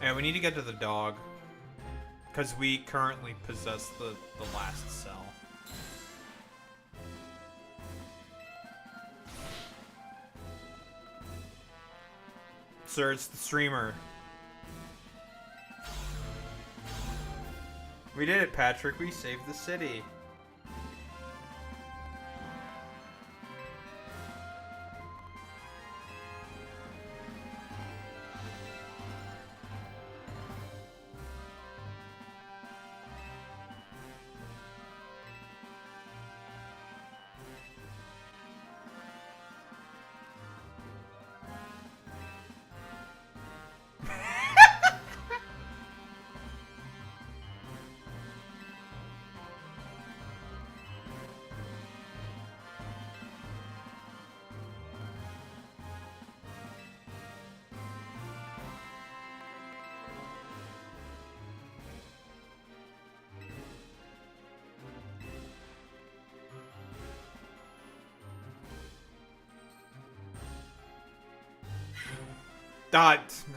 And we need to get to the dog. Because we currently possess the last cell. Sir, it's the streamer. We did it, Patrick. We saved the city.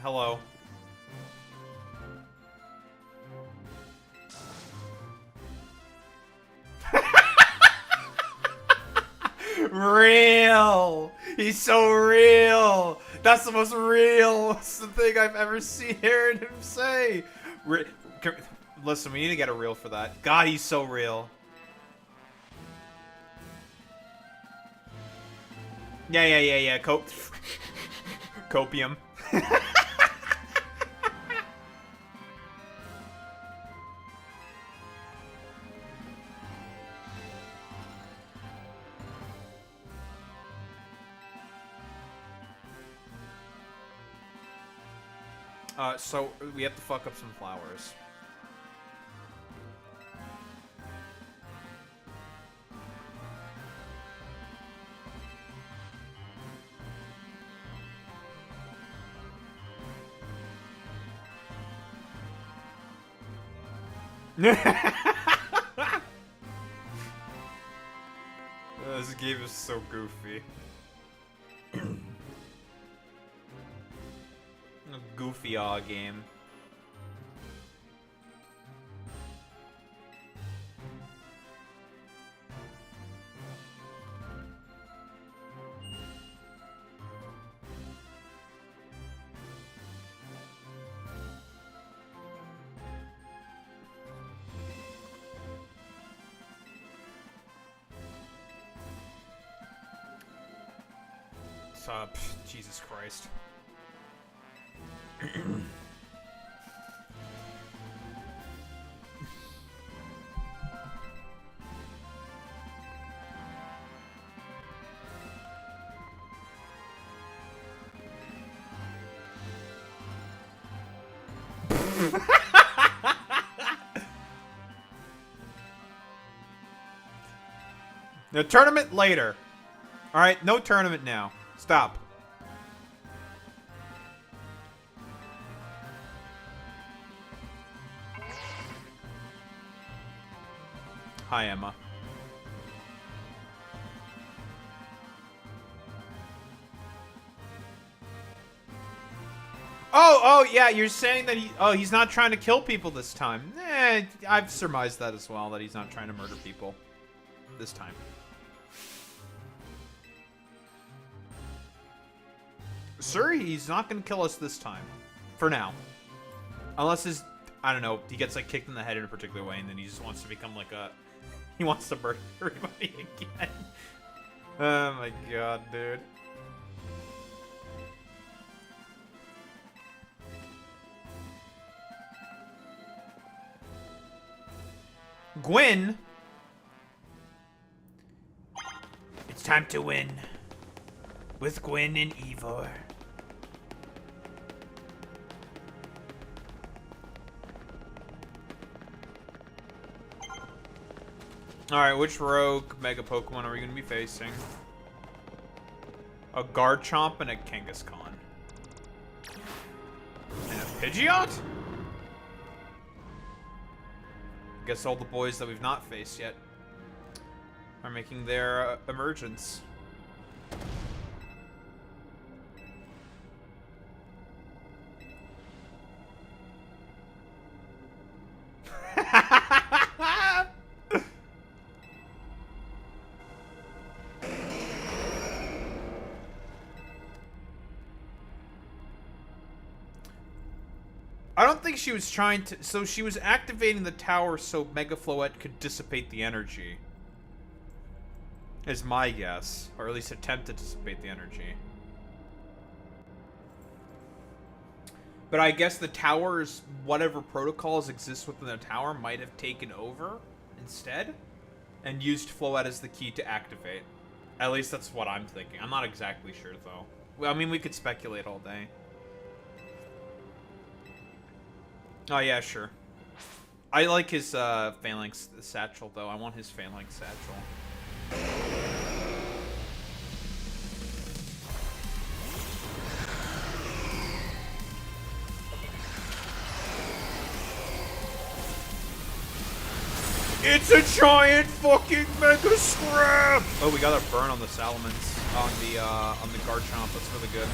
Hello. Real! He's so real! That's the most real thing I've ever seen heard him say! Listen, we need to get a reel for that. God, he's so real. Yeah. Copium. So we have to fuck up some flowers. This game is so goofy. A goofy game. Jesus Christ. The tournament later. Alright, no tournament now. Stop. Hi, Emma. Oh, yeah, you're saying that he's not trying to kill people this time. I've surmised that as well, that he's not trying to murder people this time. Sir, he's not going to kill us this time. For now. Unless I don't know, he gets like kicked in the head in a particular way and then he just wants to become like a... He wants to murder everybody again. Oh my god, dude. Gwyn? It's time to win. With Gwyn and Ivor. Alright, which rogue Mega Pokemon are we going to be facing? A Garchomp and a Kangaskhan. And a Pidgeot? Guess all the boys that we've not faced yet are making their emergence. I don't think she was trying to... So she was activating the tower so Mega Floette could dissipate the energy. Is my guess. Or at least attempt to dissipate the energy. But I guess the towers, whatever protocols exist within the tower, might have taken over instead. And used Floette as the key to activate. At least that's what I'm thinking. I'm not exactly sure, though. Well, I mean, we could speculate all day. Oh, yeah, sure. I like his phalanx satchel, though. I want his phalanx satchel. It's a giant fucking mega scrap! Oh, we got a burn on the Salamence, on the Garchomp. That's really good.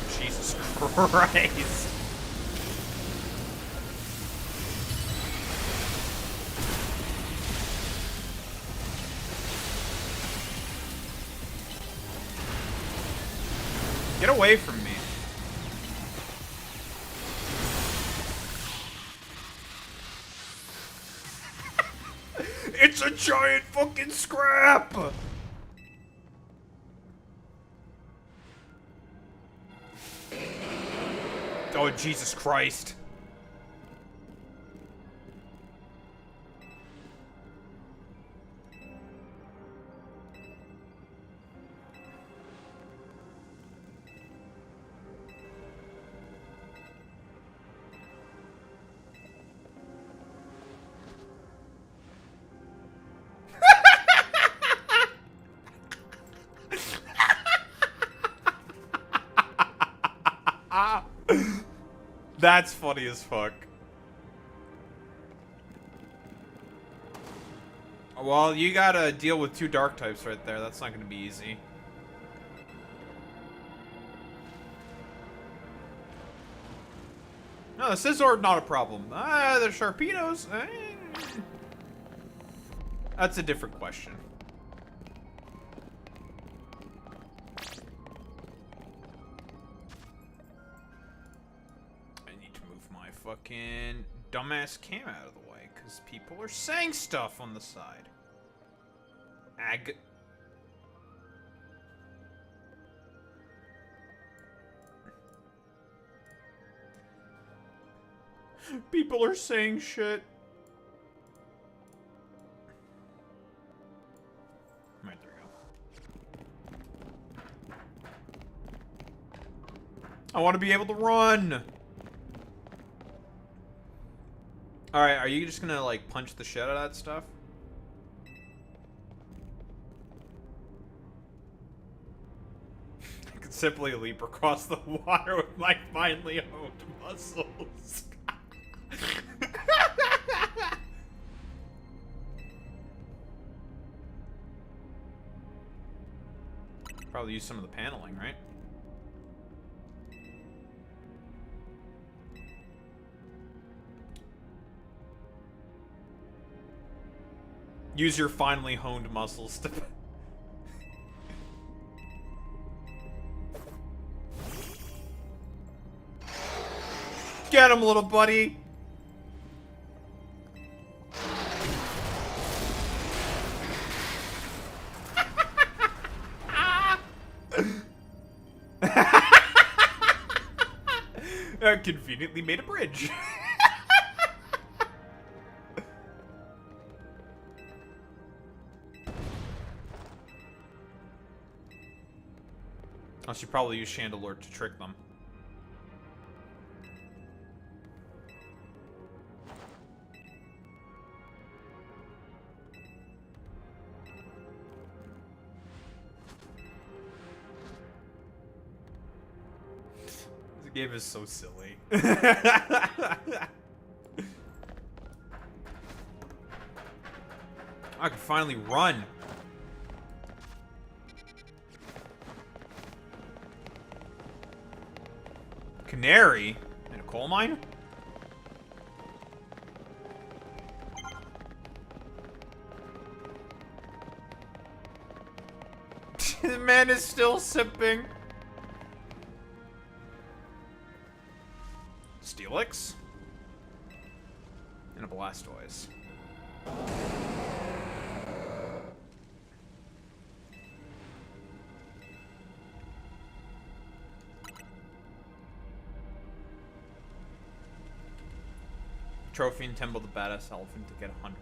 Jesus Christ. Get away from me. It's a giant fucking scrap! Oh, Jesus Christ. That's funny as fuck. Well, you gotta deal with 2 dark types right there. That's not gonna be easy. No, the Scizor, not a problem. The Sharpedos. That's a different question. Fucking dumbass cam out of the way because people are saying stuff on the side. People are saying shit. Right, there we go. I want to be able to run. Alright, are you just gonna, like, punch the shit out of that stuff? I could simply leap across the water with my finely honed muscles. Probably use some of the paneling, right? Use your finely honed muscles to... Get him, little buddy! Conveniently made a bridge. I should probably use Chandelure to trick them. This game is so silly. I can finally run. Canary? In a coal mine? The man is still sipping. Steelix? And a Blastoise. Trophy and Temple the Badass Elephant to get 100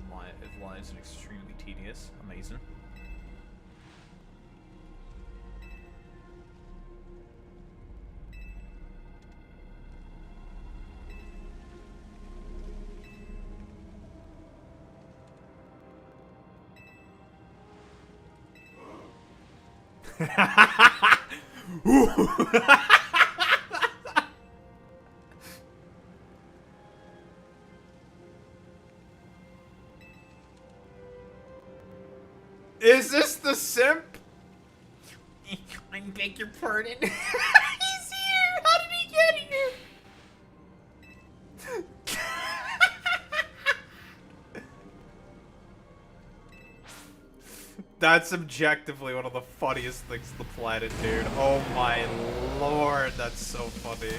lives and extremely tedious. Amazing. Is this the simp? I beg your pardon. He's here! How did he get here? That's objectively one of the funniest things on the planet, dude. Oh my lord, that's so funny.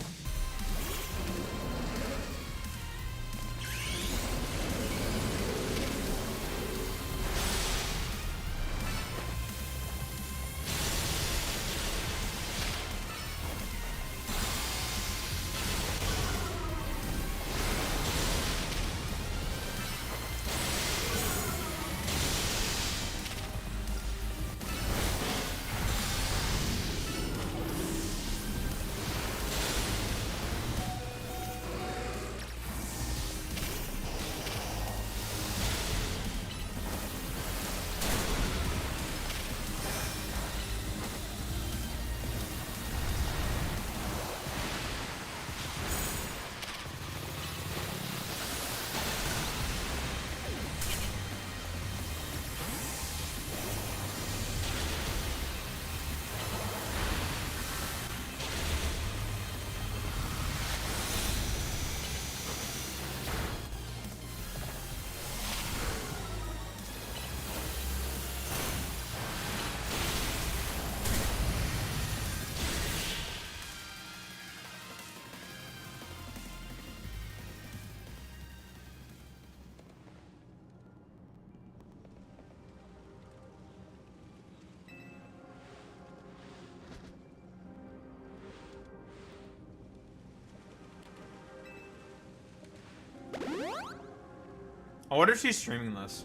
I wonder if she's streaming this.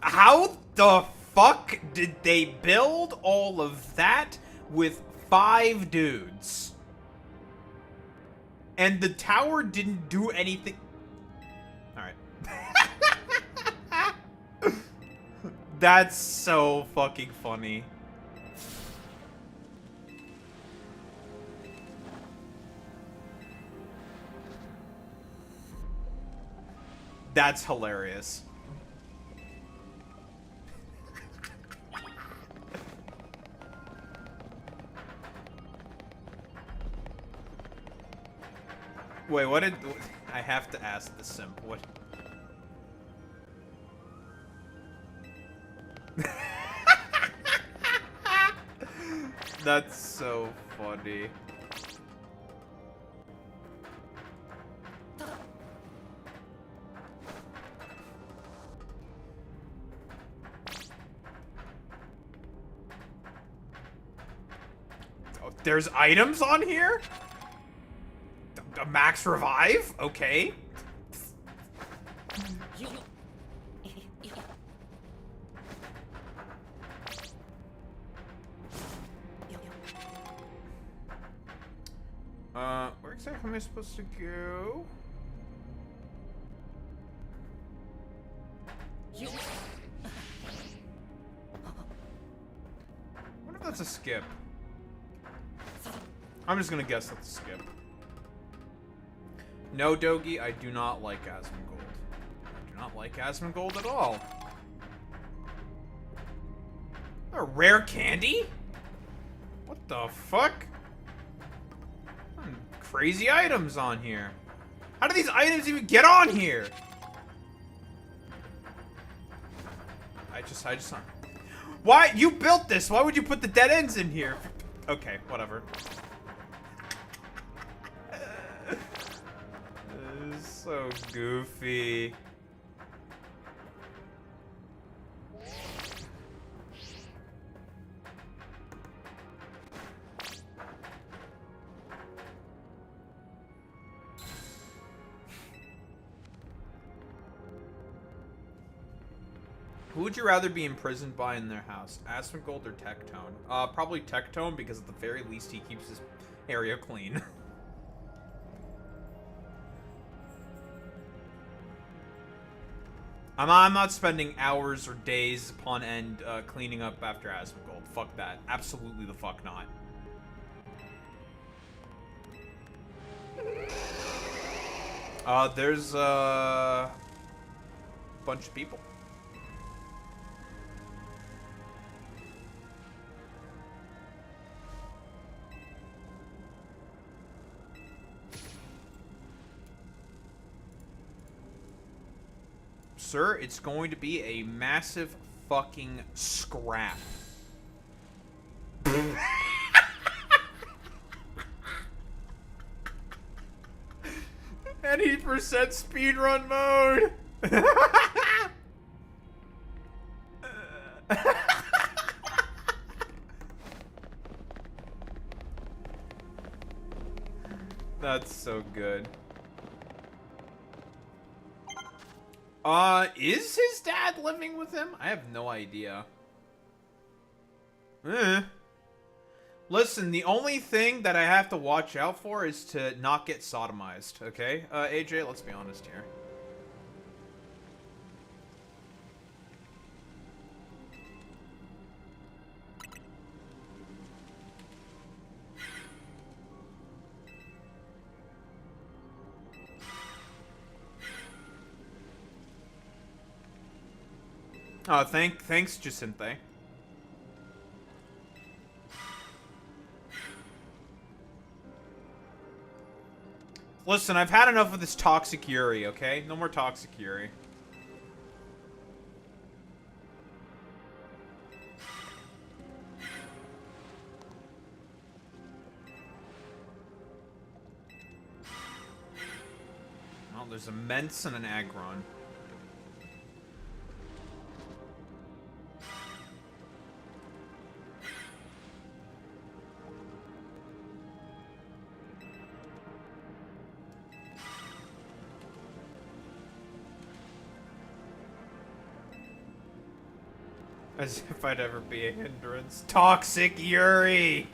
How the fuck did they build all of that with 5 dudes? And the tower didn't do anything. Alright. That's so fucking funny. That's hilarious. Wait, what did... I have to ask the simp, what... That's so funny. Oh, there's items on here? A max revive? Okay. Where exactly am I supposed to go? I wonder if that's a skip. I'm just gonna guess that's a skip. No, Dogi, I do not like Asmongold. I do not like Asmongold at all. A rare candy? What the fuck? Crazy items on here. How do these items even get on here? I just. Why? You built this. Why would you put the dead ends in here? Okay, whatever. This is so goofy. Who would you rather be imprisoned by in their house? Asmongold or Tectone? Probably Tectone, because at the very least he keeps his area clean. I'm not spending hours or days upon end cleaning up after Asmongold. Fuck that. Absolutely the fuck not. There's a bunch of people. Sir, it's going to be a massive fucking scrap. 80% speedrun mode! That's so good. Is his dad living with him? I have no idea. Listen, the only thing that I have to watch out for is to not get sodomized, okay? AJ, let's be honest here. Oh, thanks, Jacinthe. Listen, I've had enough of this toxic Yuri, okay? No more toxic Yuri. Well, there's a Mence and an Aggron. As if I'd ever be a hindrance. Toxic Yuri!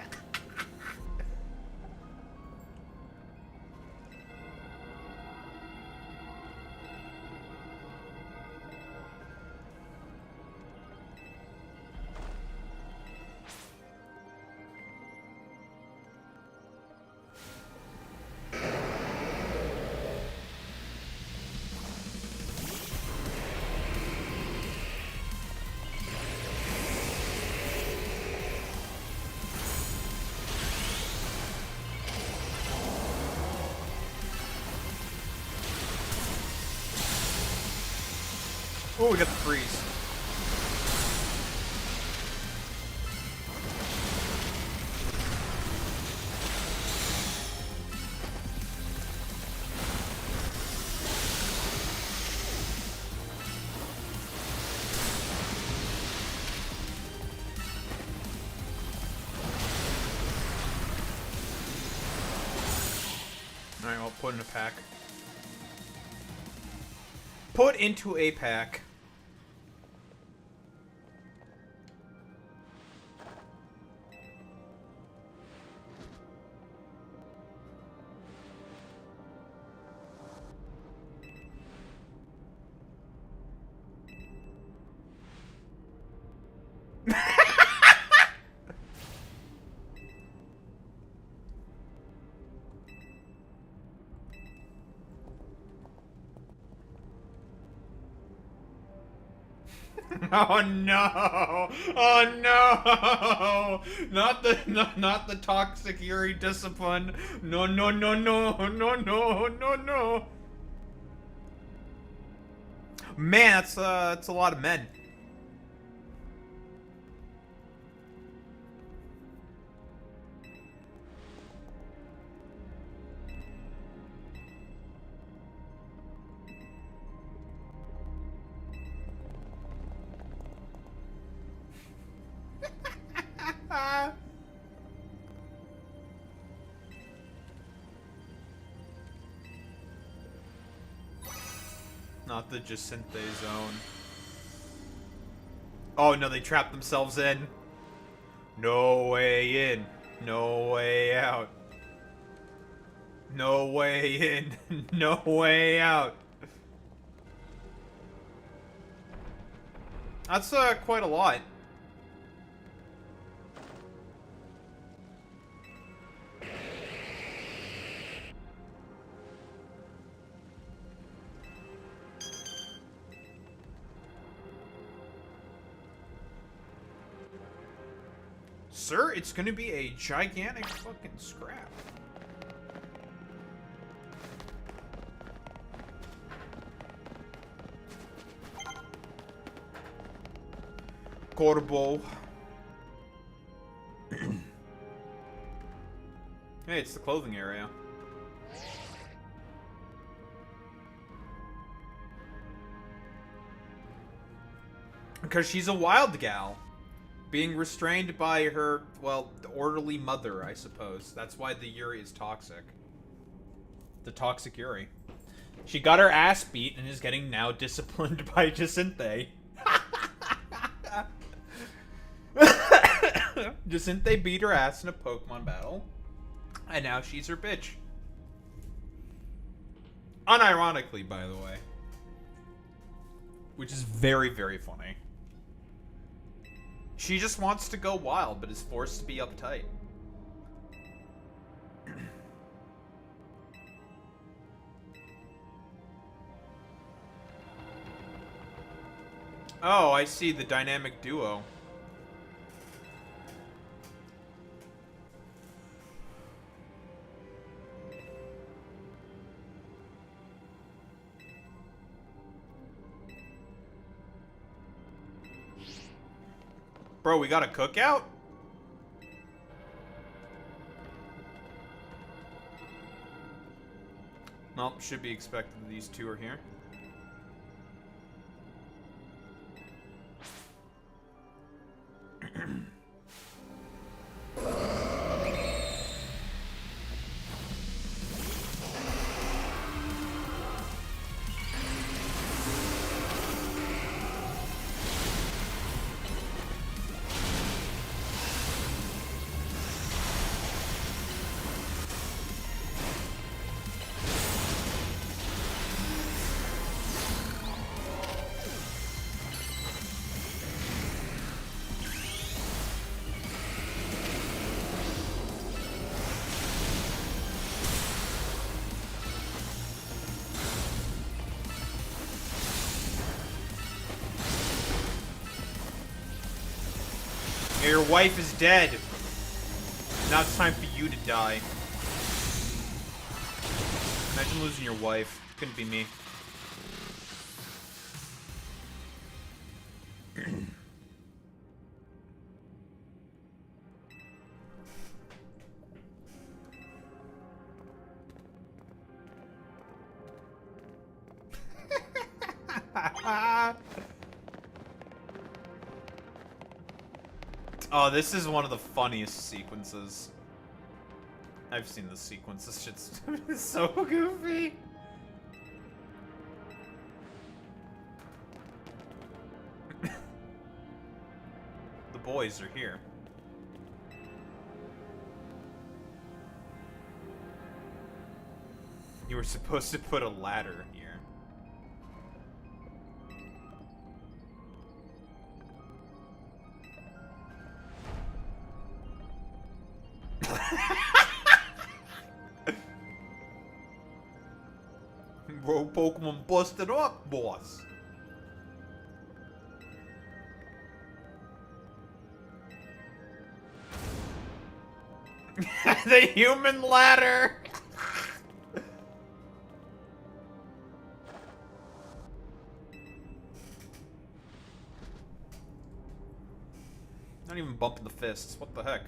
Oh, we got the freeze. Alright, I'll put in a pack. Put into a pack. Oh no! Oh no! Not the toxic Yuri discipline. No no no no no no no no. Man, that's a lot of men. not the Jacinthe zone. Oh no, they trapped themselves in. No way in. No way out. No way in. No way out. That's quite a lot. Sir, it's gonna be a gigantic fucking scrap. Corbo. Hey, it's the clothing area. Because she's a wild gal. Being restrained by her, well, orderly mother, I suppose. That's why the Yuri is toxic. The toxic Yuri. She got her ass beat and is getting now disciplined by Jacinthe. Jacinthe beat her ass in a Pokemon battle. And now she's her bitch. Unironically, by the way. Which is very, very funny. She just wants to go wild, but is forced to be uptight. Oh, I see the dynamic duo. Bro, we got a cookout? Nope, should be expected these two are here. Your wife is dead. Now it's time for you to die. Imagine losing your wife. Couldn't be me. Oh, this is one of the funniest sequences. I've seen this sequence. This shit's so goofy. The boys are here. You were supposed to put a ladder here. Bro, Pokemon busted up, boss. The human ladder. Not even bumping the fists. What the heck?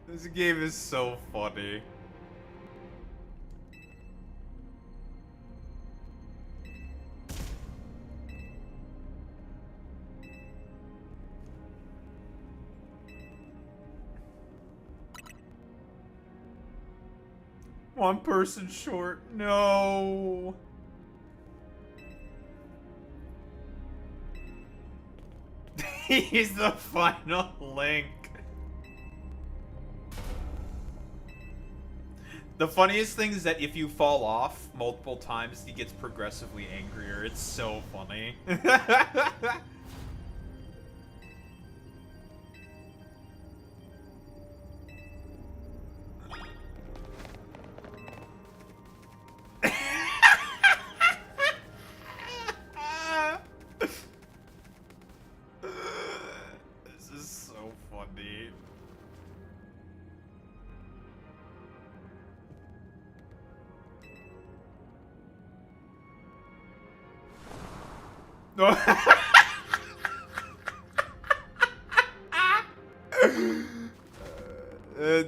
This game is so funny. One person short. No. He's the final link. The funniest thing is that if you fall off multiple times, he gets progressively angrier. It's so funny. This is so funny.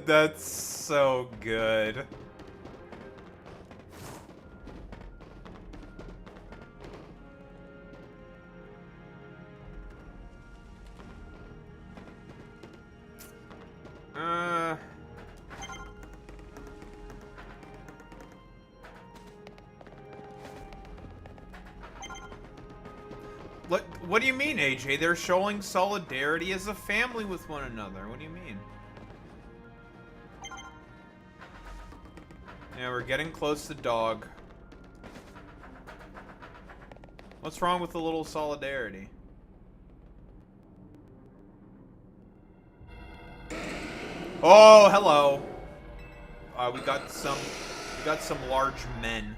That's so good. What do you mean, AJ? They're showing solidarity as a family with one another. What do you mean? Yeah, we're getting close to dog. What's wrong with a little solidarity? Oh, hello. We got some large men.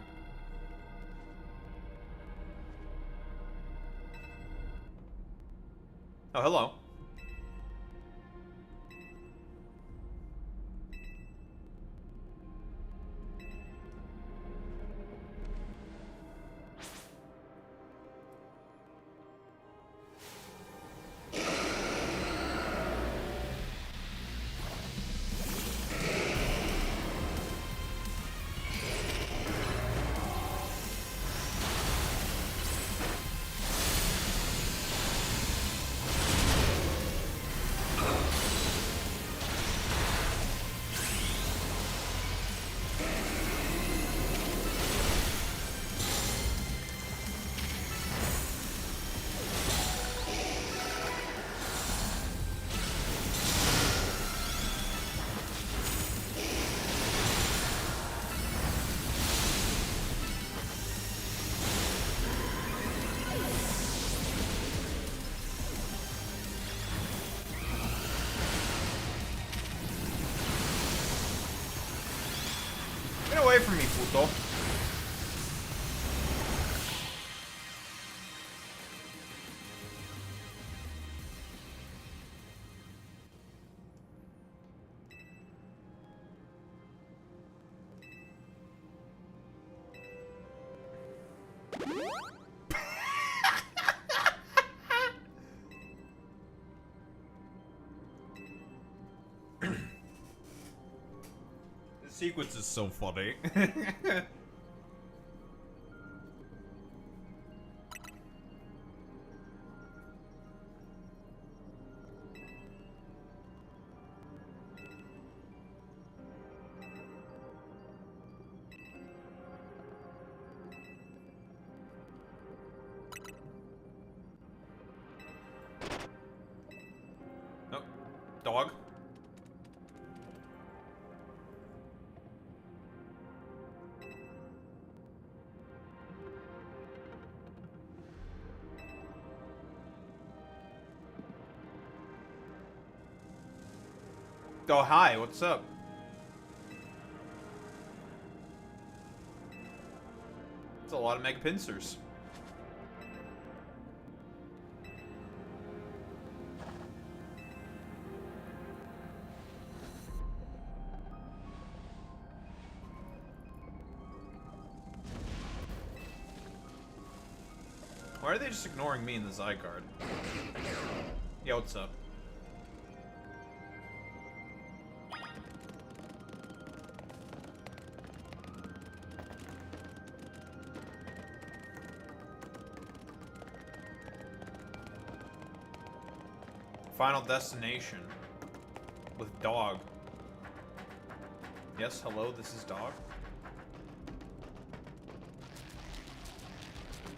Oh, hello. Get away from me, puto. Sequence is so funny. Oh, dog. Oh, hi, what's up? It's a lot of mega pincers. Why are they just ignoring me in the Zygarde? Yeah, what's up? Final destination. With dog. Yes, hello, this is dog.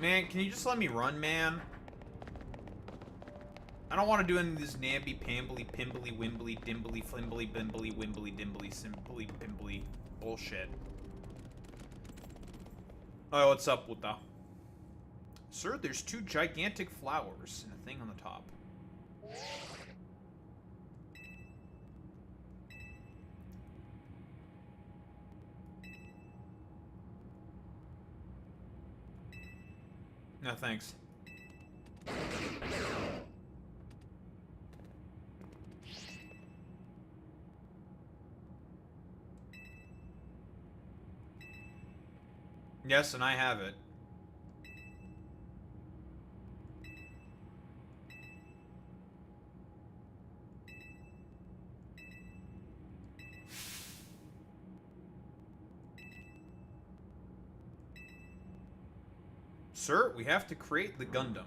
Man, can you just let me run, man? I don't want to do any of this namby pambly pimbly wimbly dimbly flimbly bimbly wimbly dimbly simply pimbly bullshit. Oh, what's up, Wuta? Sir, there's 2 gigantic flowers and a thing on the top. No, thanks. Yes, and I have it. Sir, we have to create the Gundam.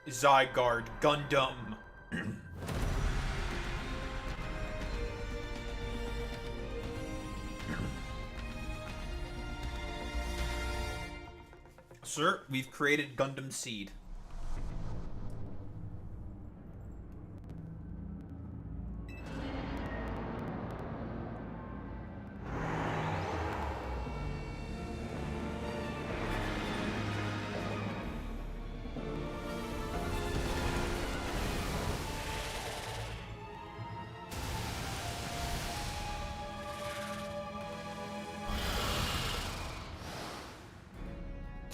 Zygarde Gundam. Sir, we've created Gundam Seed.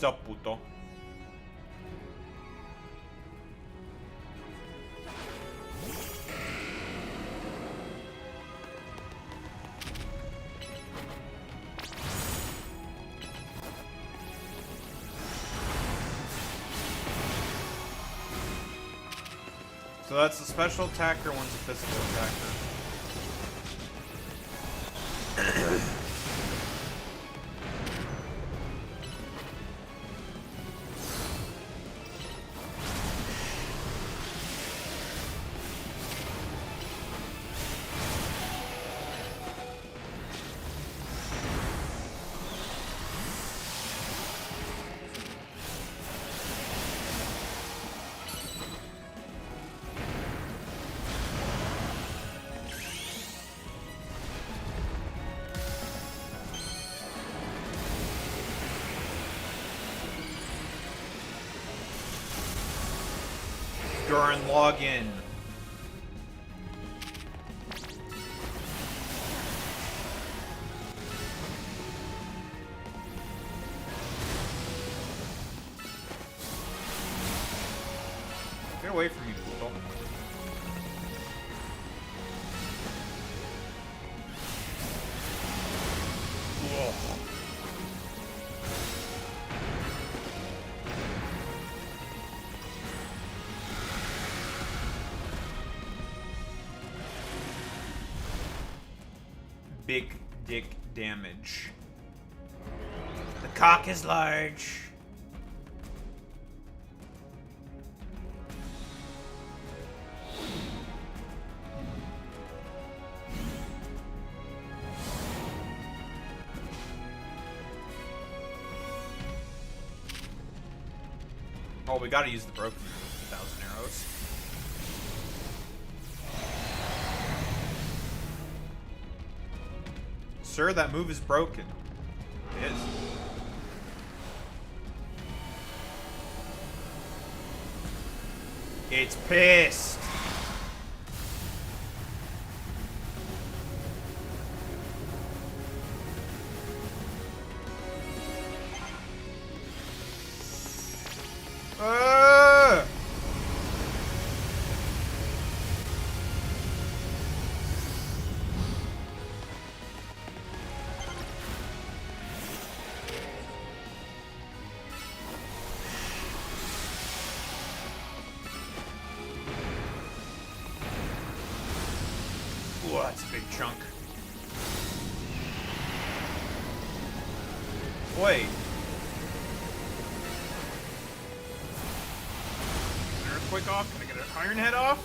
What's up, puto? So that's a special attacker, one's a physical attacker. During login. Get away from me, people. Big dick damage. The cock is large. Oh, we gotta use the broken 1,000 arrows. Sir, that move is broken. It is. It's pissed. that's a big chunk. Wait. An earthquake off? Can I get an iron head off?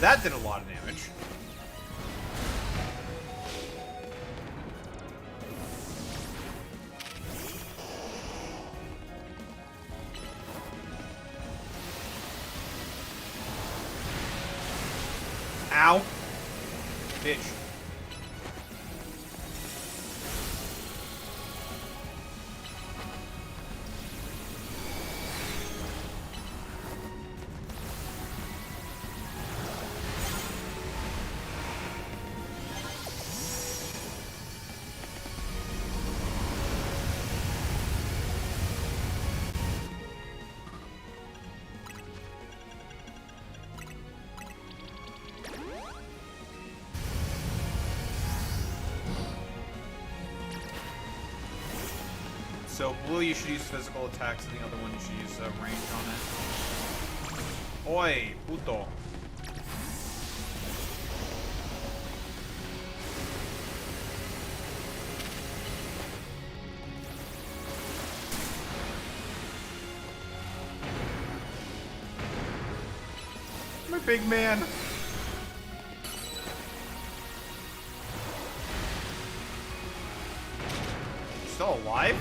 That did a lot of damage. Ow. Bitch. So blue, you should use physical attacks, and the other one you should use range on it. Oi, puto. My big man. Still alive?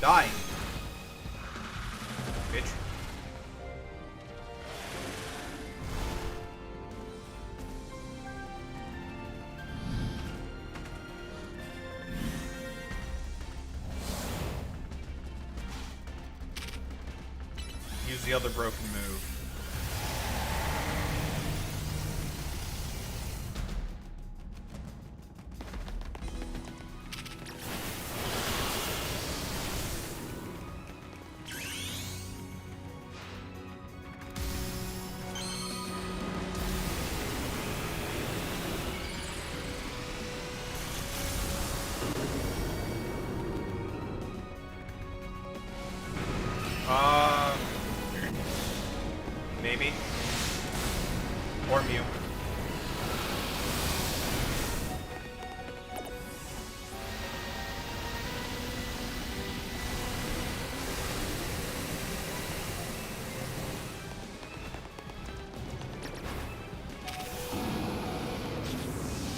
Die. Bitch. Use the other broken move. Maybe. Or Mew.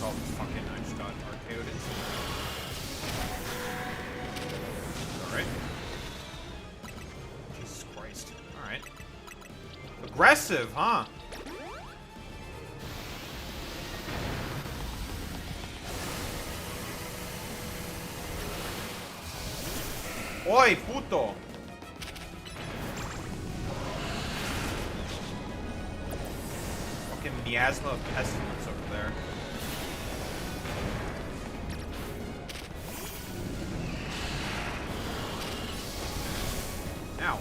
Oh, fucking, I just got RKO'd instantly. Alright. Jesus Christ. Alright. Aggressive, huh? Oi, puto! Fucking miasma of pestilence over there. Ow.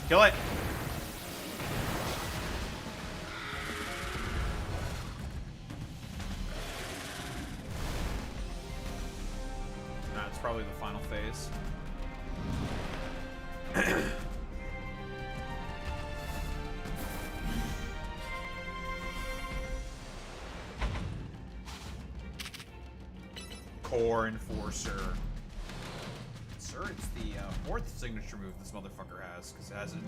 Kill it. That's probably the final phase. Core Enforcer. Sir, it's the fourth signature move this motherfucker has, because it has it.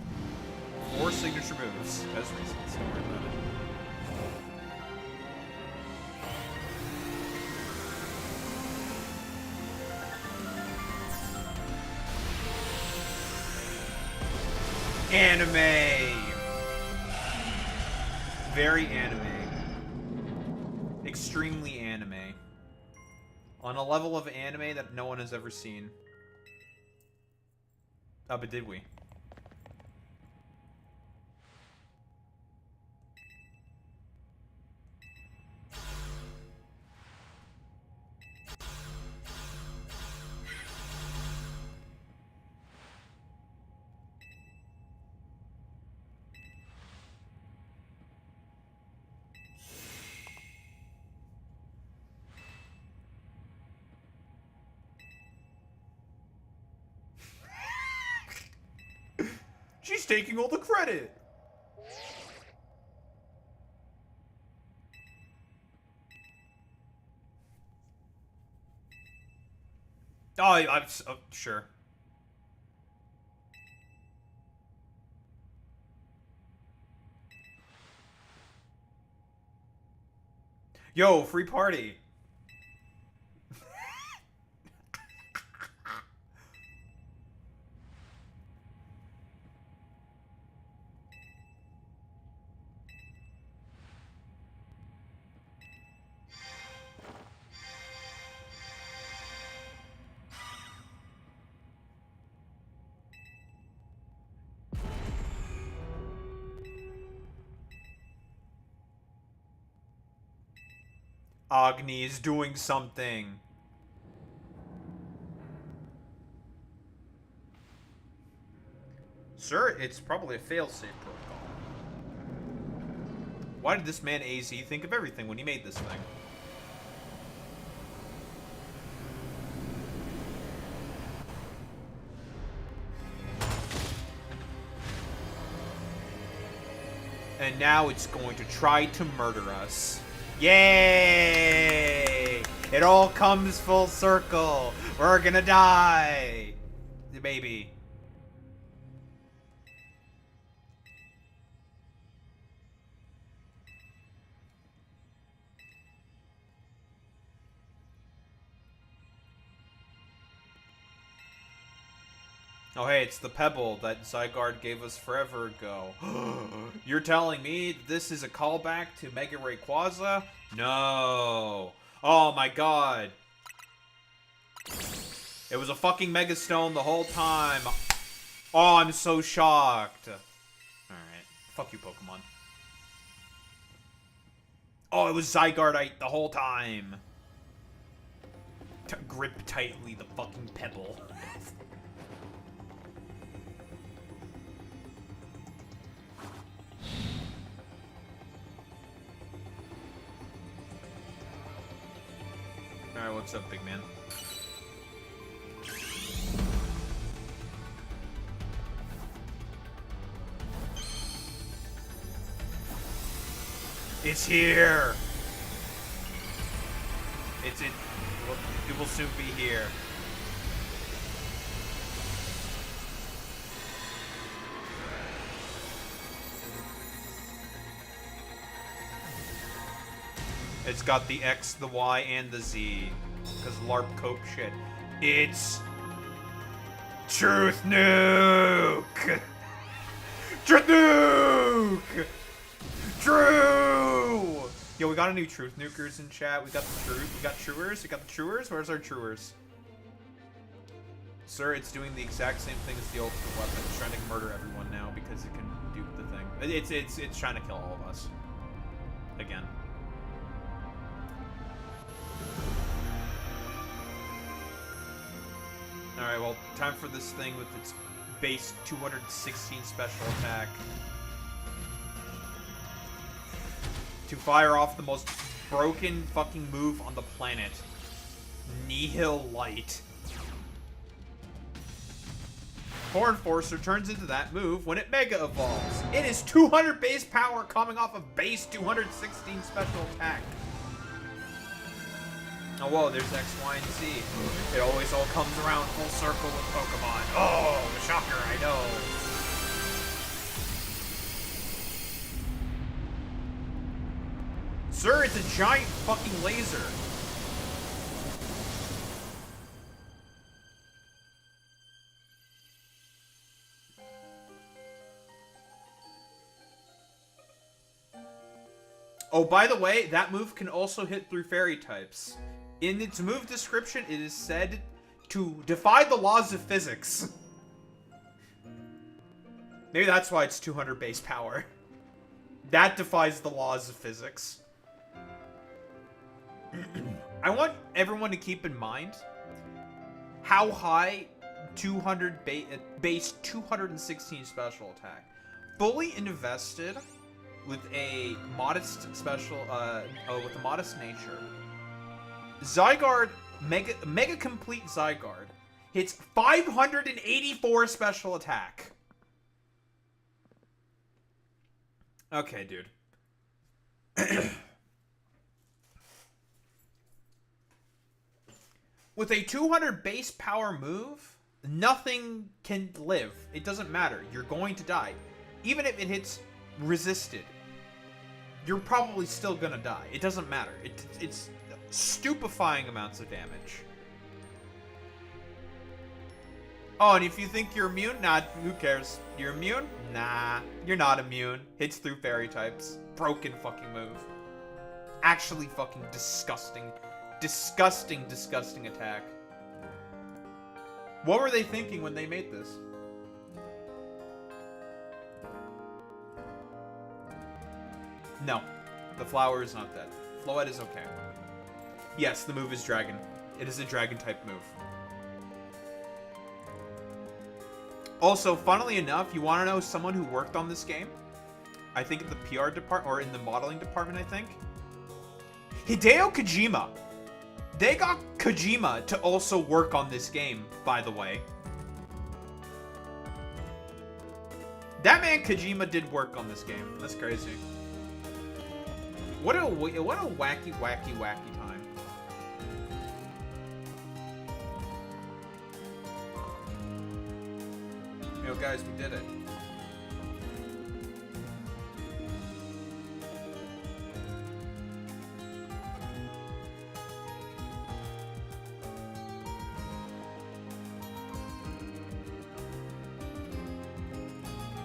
4 signature moves. Best reasons. Don't worry about it. Anime! Very anime. Extremely anime. On a level of anime that no one has ever seen. Oh, but did we? She's taking all the credit. Oh, I'm sure. Yo, free party. Agni is doing something. Sir, it's probably a failsafe protocol. Why did this man AZ think of everything when he made this thing? And now it's going to try to murder us. Yay! It all comes full circle. We're gonna die. Maybe. Oh hey, it's the pebble that Zygarde gave us forever ago. You're telling me this is a callback to Mega Rayquaza? No. Oh my god. It was a fucking Mega Stone the whole time. Oh, I'm so shocked. Alright. Fuck you, Pokemon. Oh, it was Zygardeite the whole time. Grip tightly the fucking pebble. Alright, what's up, big man? It's here! It will soon be here. It's got the X, the Y, and the Z. Because LARP cope shit. It's... Truth Nuke! Truth Nuke! True! Yo, we got a new Truth Nukers in chat. We got the Truth. We got Truers. We got the Truers. Where's our Truers? Sir, it's doing the exact same thing as the ultimate weapon. It's trying to murder everyone now because it can do the thing. It's trying to kill all of us. Again. Alright, well, time for this thing with its base 216 special attack. To fire off the most broken fucking move on the planet. Nihil Light. Core Enforcer turns into that move when it Mega Evolves. It is 200 base power coming off of base 216 special attack. Oh, whoa, there's X, Y, and Z. It always all comes around full circle with Pokemon. Oh, the shocker, I know. Sir, it's a giant fucking laser. Oh, by the way, that move can also hit through fairy types. In its move description, it is said to defy the laws of physics. Maybe that's why it's 200 base power. That defies the laws of physics. I want everyone to keep in mind how high 200 base 216 special attack. Fully invested with a modest special, with a modest nature. Zygarde, Mega Complete Zygarde hits 584 special attack. Okay, dude. With a 200 base power move, nothing can live. It doesn't matter. You're going to die. Even if it hits resisted, you're probably still gonna die. It doesn't matter. It's stupefying amounts of damage. Oh, and if you think you're immune, nah, who cares? You're immune? Nah, you're not immune. Hits through fairy types. Broken fucking move. Actually fucking disgusting. Disgusting, disgusting attack. What were they thinking when they made this? No, the flower is not dead. Floette is okay. Yes, the move is dragon. It is a dragon type move. Also, funnily enough, you want to know someone who worked on this game? I think in the PR department, or in the modeling department, I think. Hideo Kojima. They got Kojima to also work on this game, by the way. That man Kojima did work on this game. That's crazy. What a wacky, wacky, wacky time. Yo, guys, we did it.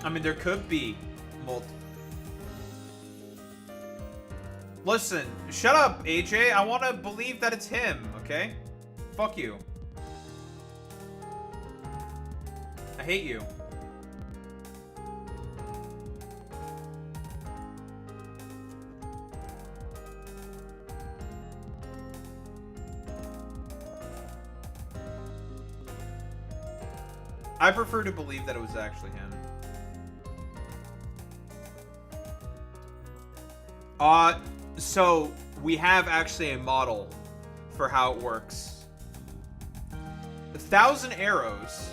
I mean, there could be multiple. Listen, shut up, AJ. I want to believe that it's him, okay? Fuck you. I hate you. I prefer to believe that it was actually him. So we have actually a model for how it works. 1,000 arrows,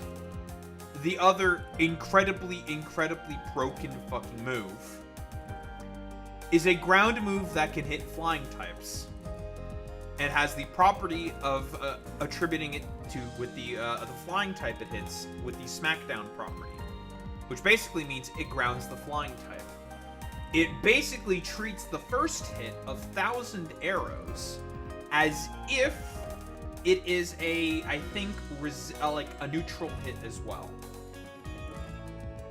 the other incredibly, incredibly broken fucking move, is a ground move that can hit flying types. And has the property of attributing it to with the flying type it hits with the smackdown property, which basically means it grounds the flying type. It basically treats the first hit of 1,000 arrows as if it is I think, like a neutral hit as well.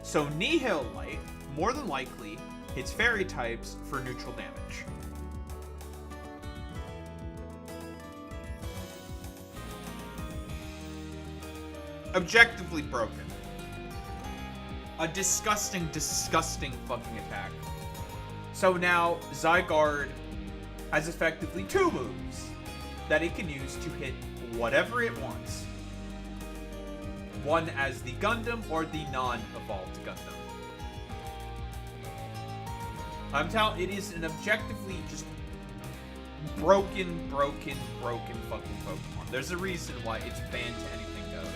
So Nihil Light, more than likely, hits fairy types for neutral damage. Objectively broken. A disgusting, disgusting fucking attack. So now, Zygarde has effectively two moves that it can use to hit whatever it wants. one as the Gundam or the non-evolved Gundam. I'm telling, it is an objectively just broken fucking Pokemon. There's a reason why it's banned to anything goes.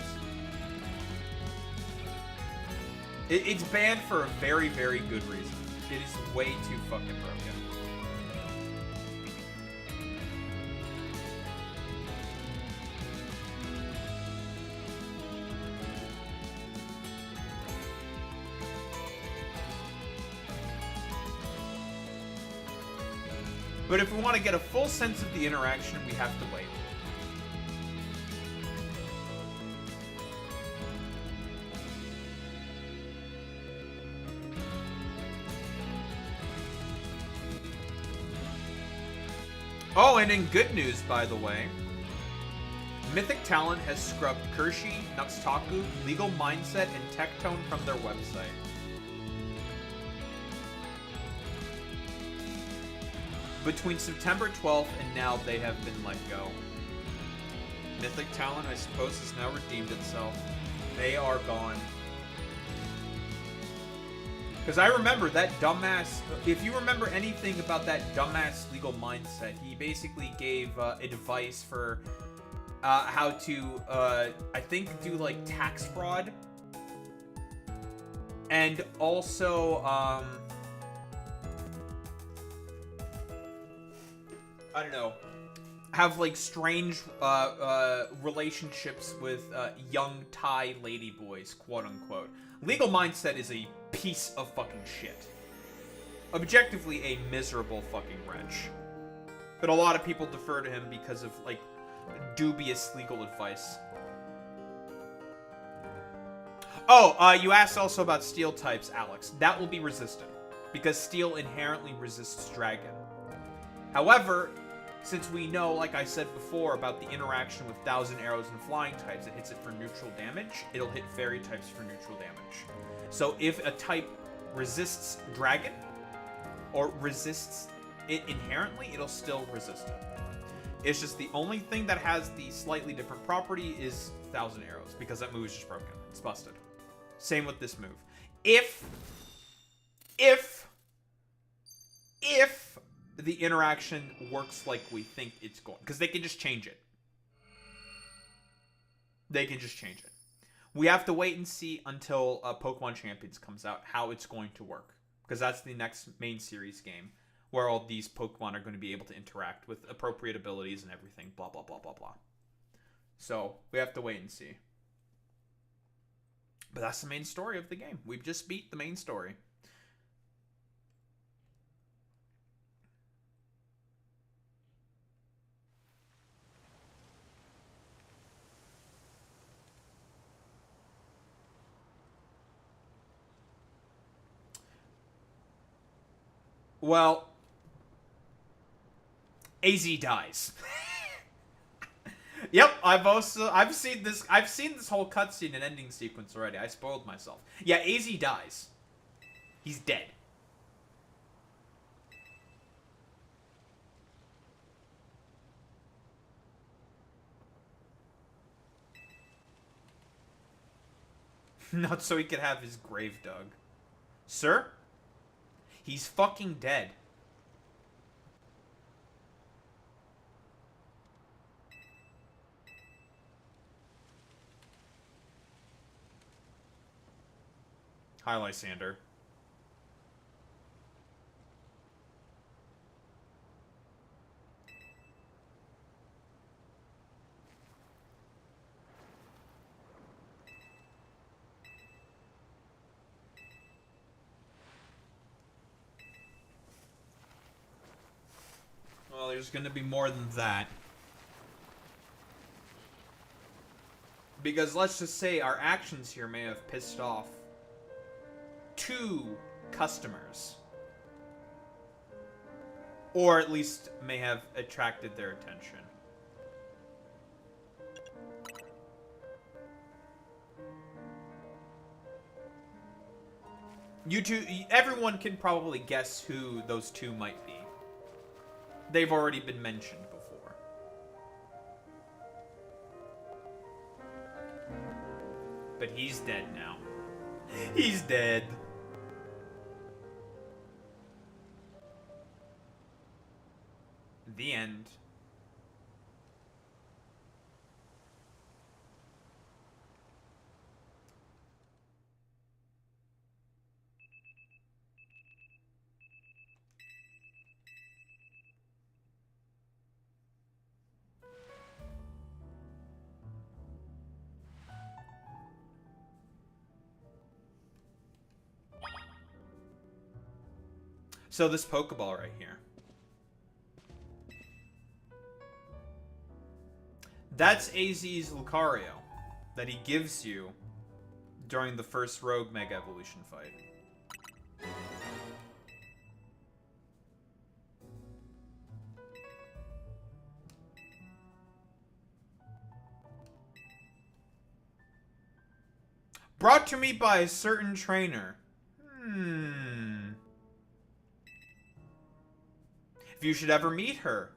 It's banned for a very, very good reason. It is way too fucking broken. But if we want to get a full sense of the interaction, we have to wait. Oh, and in good news, by the way, Mythic Talent has scrubbed Kershi, Nuxtaku, Legal Mindset, and Tectone from their website. Between September 12th and now, they have been let go. Mythic Talent, I suppose, has now redeemed itself. They are gone. Because I remember that dumbass... If you remember anything about that dumbass Legal Mindset, he basically gave advice for how to, I think, do, like, tax fraud. And also, I don't know, have, like, strange relationships with young Thai ladyboys, quote-unquote. Legal Mindset is a piece of fucking shit. Objectively a miserable fucking wrench. But a lot of people defer to him because of, like, dubious legal advice. Oh, you asked also about steel types, Alex. That will be resistant, because steel inherently resists dragon. However, since we know, like I said before, about the interaction with Thousand Arrows and flying types, it hits it for neutral damage, it'll hit fairy types for neutral damage. So if a type resists dragon, or resists it inherently, it'll still resist it. It's just the only thing that has the slightly different property is Thousand Arrows, because that move is just broken. It's busted. Same with this move. If the interaction works like we think it's going, because they can just change it. They can just change it. We have to wait and see until Pokemon Champions comes out how it's going to work, because that's the next main series game where all these Pokemon are going to be able to interact with appropriate abilities and everything, blah, blah, blah, blah, blah. So we have to wait and see. But that's the main story of the game. We've just beat the main story. Well, AZ dies. Yep, I've seen this whole cutscene and ending sequence already. I spoiled myself. Yeah, AZ dies. He's dead. Not so he could have his grave dug. Sir? He's fucking dead. Hi, Lysander. Well, there's gonna be more than that. Because let's just say our actions here may have pissed off 2 customers. Or at least may have attracted their attention. You two, everyone can probably guess who those 2 might be. They've already been mentioned before. But he's dead now. He's dead. The end. So this Pokeball right here. That's AZ's Lucario that he gives you during the first Rogue Mega Evolution fight. Brought to me by a certain trainer. If you should ever meet her.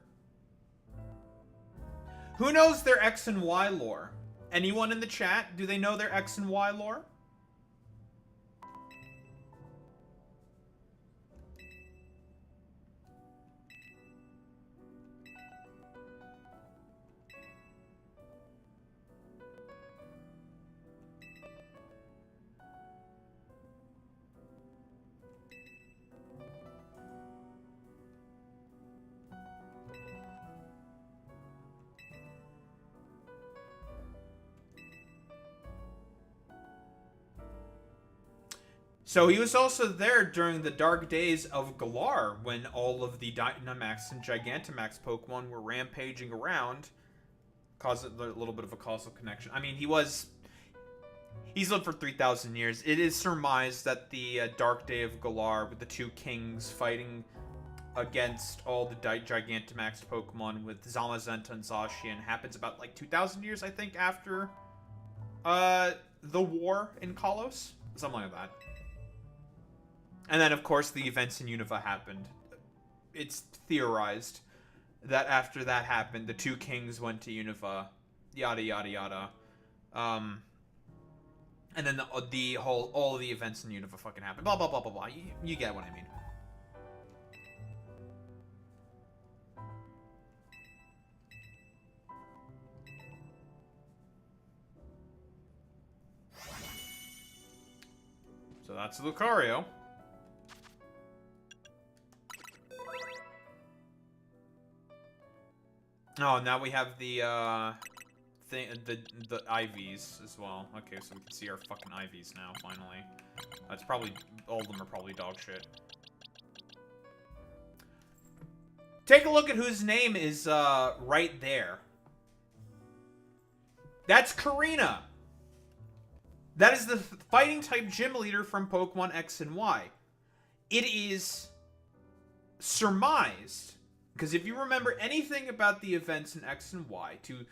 Who knows their X and Y lore? Anyone in the chat? Do they know their X and Y lore? So he was also there during the dark days of Galar, when all of the Dynamax and Gigantamax Pokemon were rampaging around. Cause a little bit of a causal connection. I mean, he's lived for 3,000 years. It is surmised that the dark day of Galar, with the two kings fighting against all the Gigantamax Pokemon with Zamazenta and Zacian, happens about like 2,000 years, I think, after the war in Kalos. Something like that. And then, of course, the events in Unova happened. It's theorized that after that happened, the two kings went to Unova, yada yada yada. And then all of the events in Unova fucking happened. Blah blah blah blah blah. You get what I mean. So that's Lucario. Oh, now we have the the IVs as well. Okay, so we can see our fucking IVs now, finally. That's probably, all of them are probably dog shit. Take a look at whose name is right there. That's Karina. That is the fighting type gym leader from Pokemon X and Y. It is surmised, because if you remember anything about the events in X and Y, to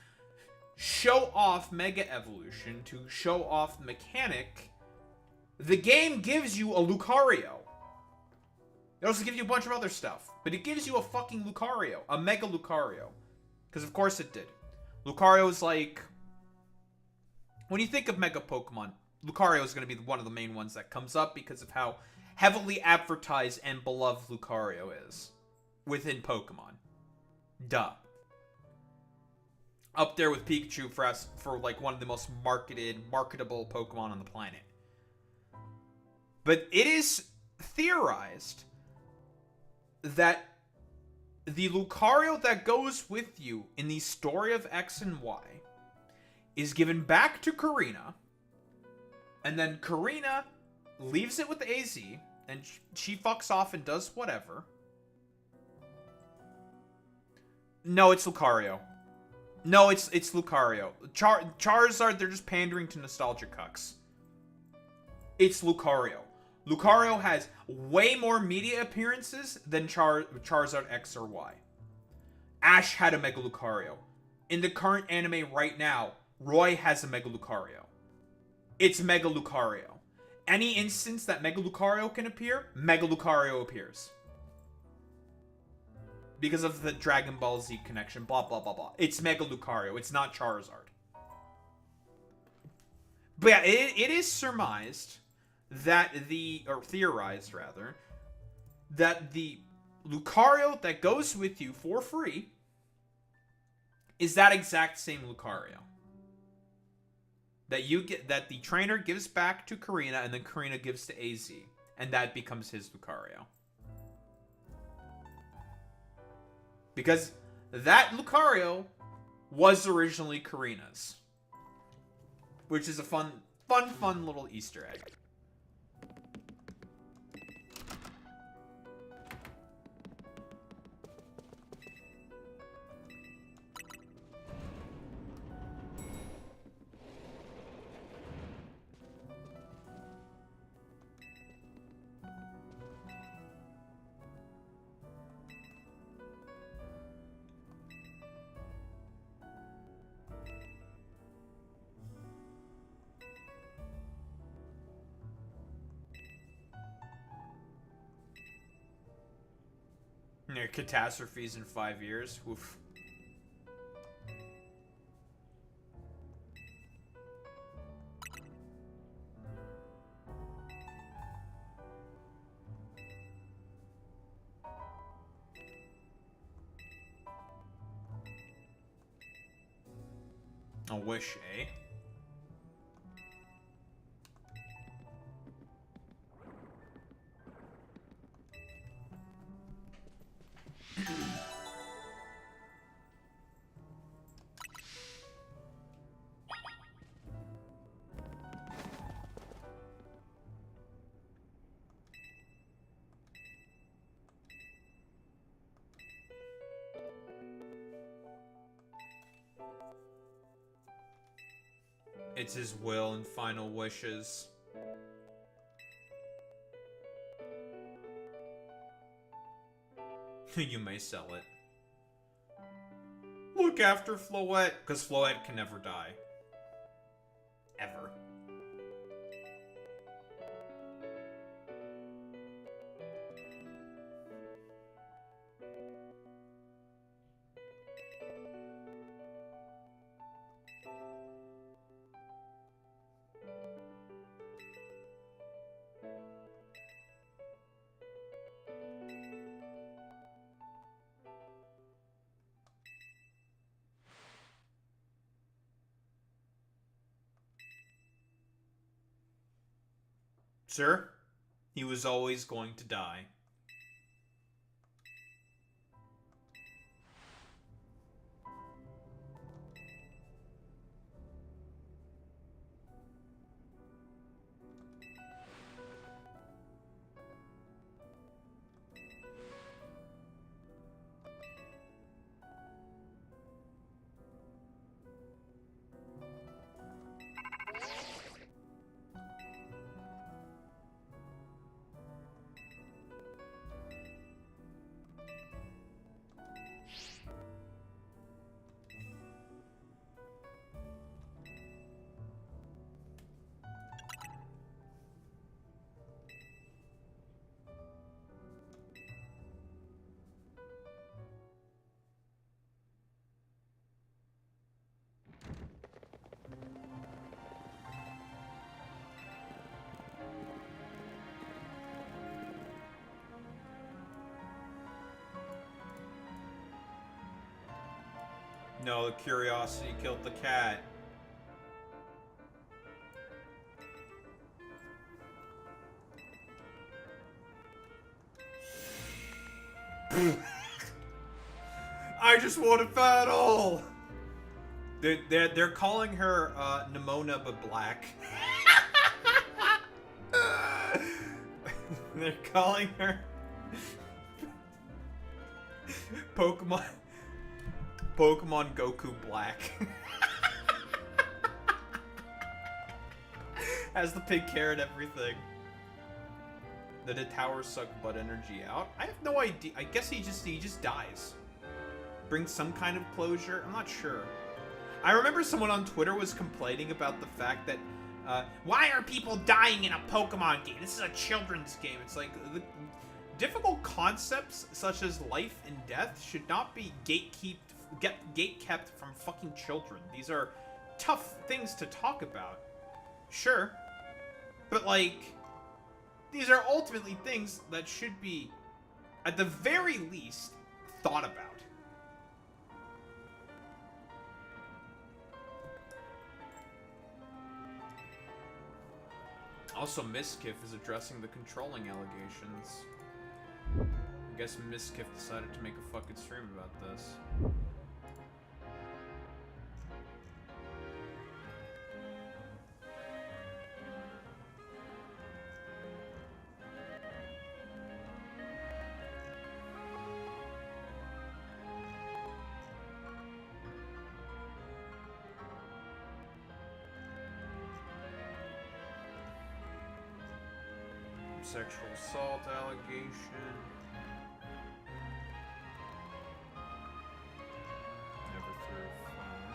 show off Mega Evolution, to show off the mechanic, the game gives you a Lucario. It also gives you a bunch of other stuff, but it gives you a fucking Lucario, a Mega Lucario. Because of course it did. Lucario is like, when you think of Mega Pokemon, Lucario is going to be one of the main ones that comes up because of how heavily advertised and beloved Lucario is within Pokemon. Duh. Up there with Pikachu for like one of the most marketable Pokemon on the planet. But it is theorized that the Lucario that goes with you in the story of X and Y is given back to Karina, and then Karina leaves it with AZ, and she fucks off and does whatever. No, it's Lucario. No, it's Lucario. Charizard, they're just pandering to nostalgia cucks. It's Lucario. Lucario has way more media appearances than Charizard X or Y. Ash had a Mega Lucario. In the current anime right now, Roy has a Mega Lucario. It's Mega Lucario. Any instance that Mega Lucario can appear, Mega Lucario appears. Because of the Dragon Ball Z connection, blah, blah, blah, blah. It's Mega Lucario. It's not Charizard. But yeah, it is surmised that or theorized rather, that the Lucario that goes with you for free is that exact same Lucario. That the trainer gives back to Karina, and then Karina gives to AZ, and that becomes his Lucario. Because that Lucario was originally Karina's. Which is a fun little Easter egg. Catastrophes in 5 years. Oof. A wish, eh? It's his will and final wishes. You may sell it. Look after Floette, because Floette can never die. Ever. Sir, he was always going to die. No, the curiosity killed the cat. I just want a battle! They're calling her Nimona but black. They're calling her Pokemon Goku Black. Has the pink hair and everything. The tower suck butt energy out. I have no idea. I guess he just dies. Brings some kind of closure. I'm not sure. I remember someone on Twitter was complaining about the fact that why are people dying in a Pokemon game? This is a children's game. It's like the difficult concepts such as life and death should not be gate kept from fucking children. These are tough things to talk about. Sure. But, like, these are ultimately things that should be, at the very least, thought about. Also, Miskiff is addressing the controlling allegations. I guess Miskiff decided to make a fucking stream about this. Sexual assault allegation. Never threw a phone.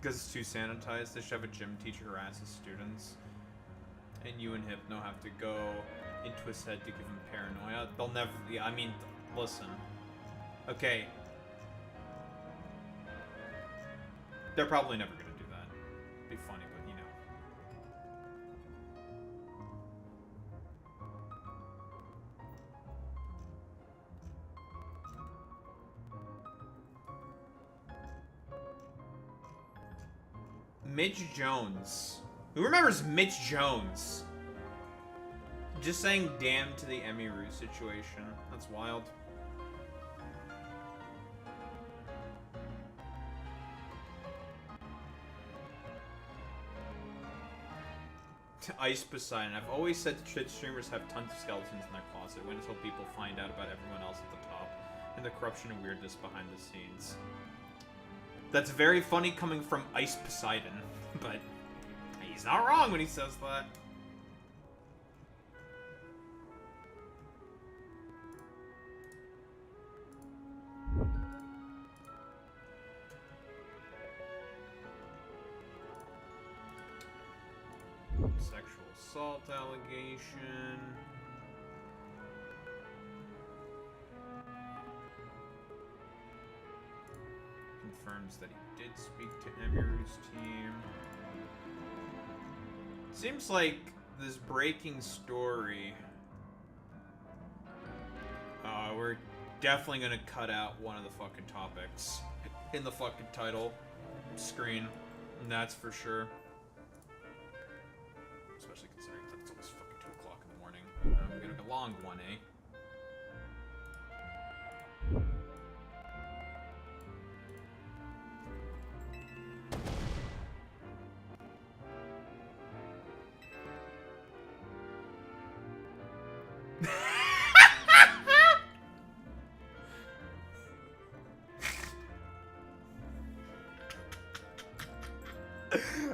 Because it's too sanitized, they should have a gym teacher harass his students. And you and Hypno have to go into his head to give him paranoia. They'll never... Yeah, I mean... Listen. Okay. They're probably never gonna do that. Be funny, but you know. Mitch Jones. Who remembers Mitch Jones? Just saying damn to the Emiru situation. That's wild. Ice Poseidon. I've always said Twitch streamers have tons of skeletons in their closet. Wait until people find out about everyone else at the top and the corruption and weirdness behind the scenes. That's very funny coming from Ice Poseidon, but he's not wrong when he says that. Sexual assault allegation. Confirms that he did speak to Emiru's team. Seems like this breaking story. We're definitely gonna cut out one of the fucking topics in the fucking title screen, and that's for sure. Especially considering that it's almost fucking 2 o'clock in the morning. We're gonna go long one, eh?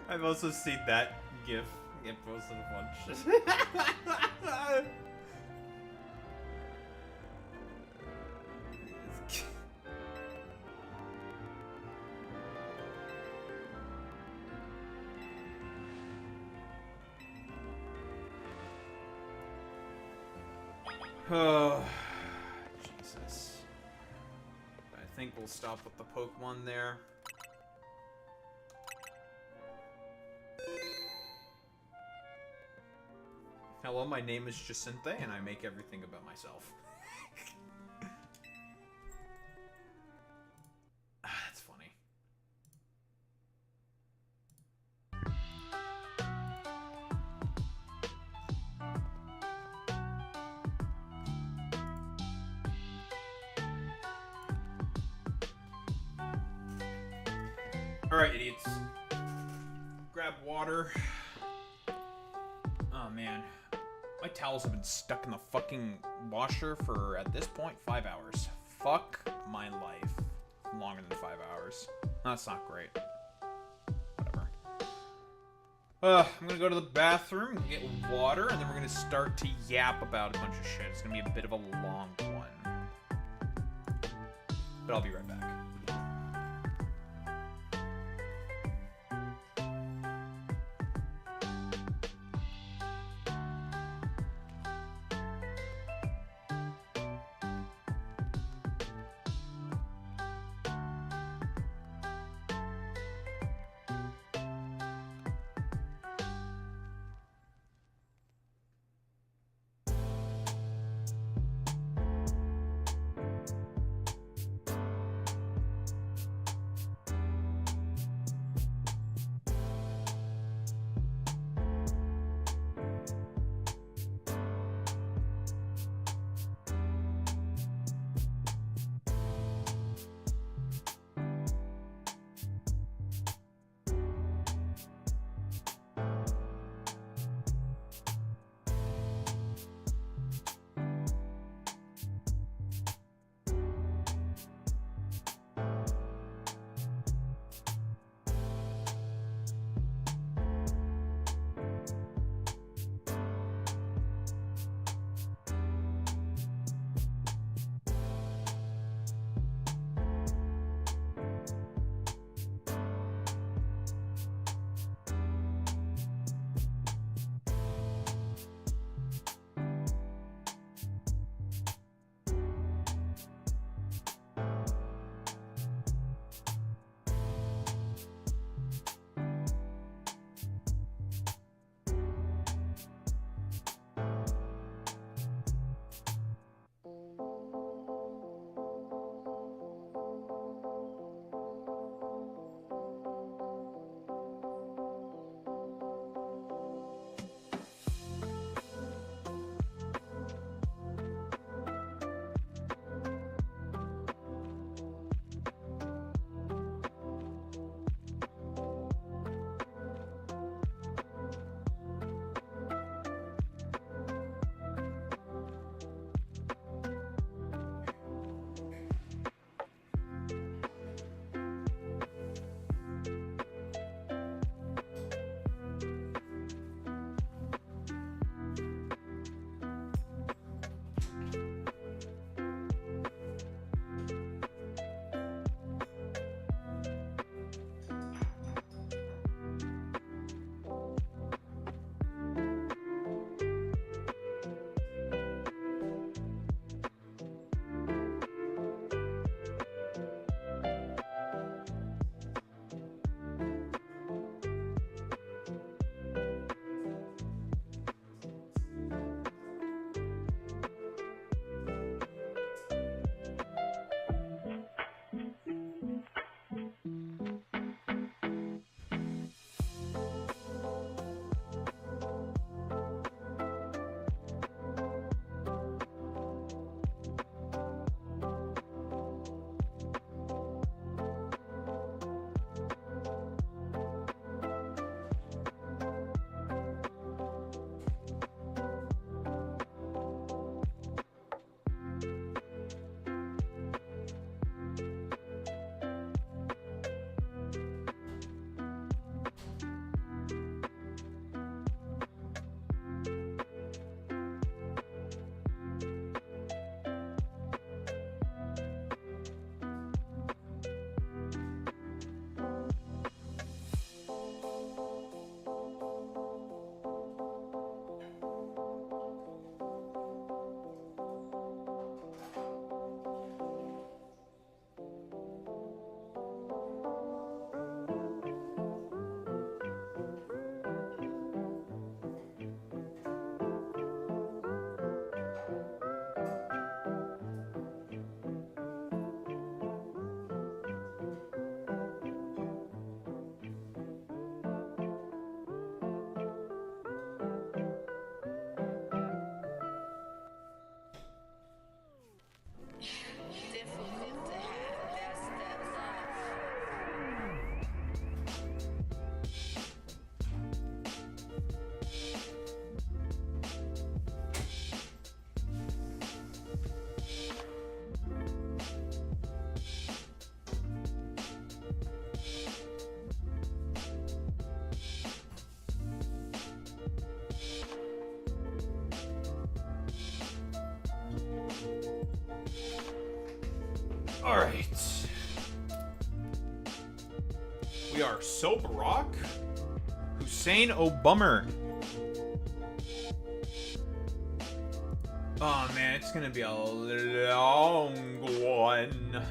I've also seen that GIF get posted a bunch. Oh, Jesus. I think we'll stop with the Pokemon there. Hello, my name is Jacinthe, and I make everything about myself. That's funny. Alright, idiots. Grab water. Oh, man. My towels have been stuck in the fucking washer for, at this point, 5 hours. Fuck my life. Longer than 5 hours. That's not great. Whatever. I'm gonna go to the bathroom, get water, and then we're gonna start to yap about a bunch of shit. It's gonna be a bit of a long one. But I'll be right back. Alright. We are So Barack, Hussein O'Bummer. Oh man, it's gonna be a long one.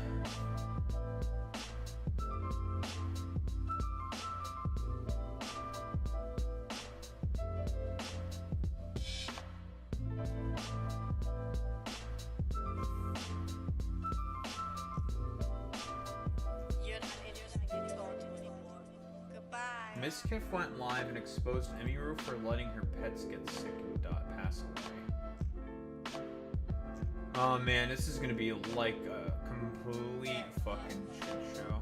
Miskiff went live and exposed Emiru for letting her pets get sick and pass away. Oh man, this is gonna be like a complete fucking shit show.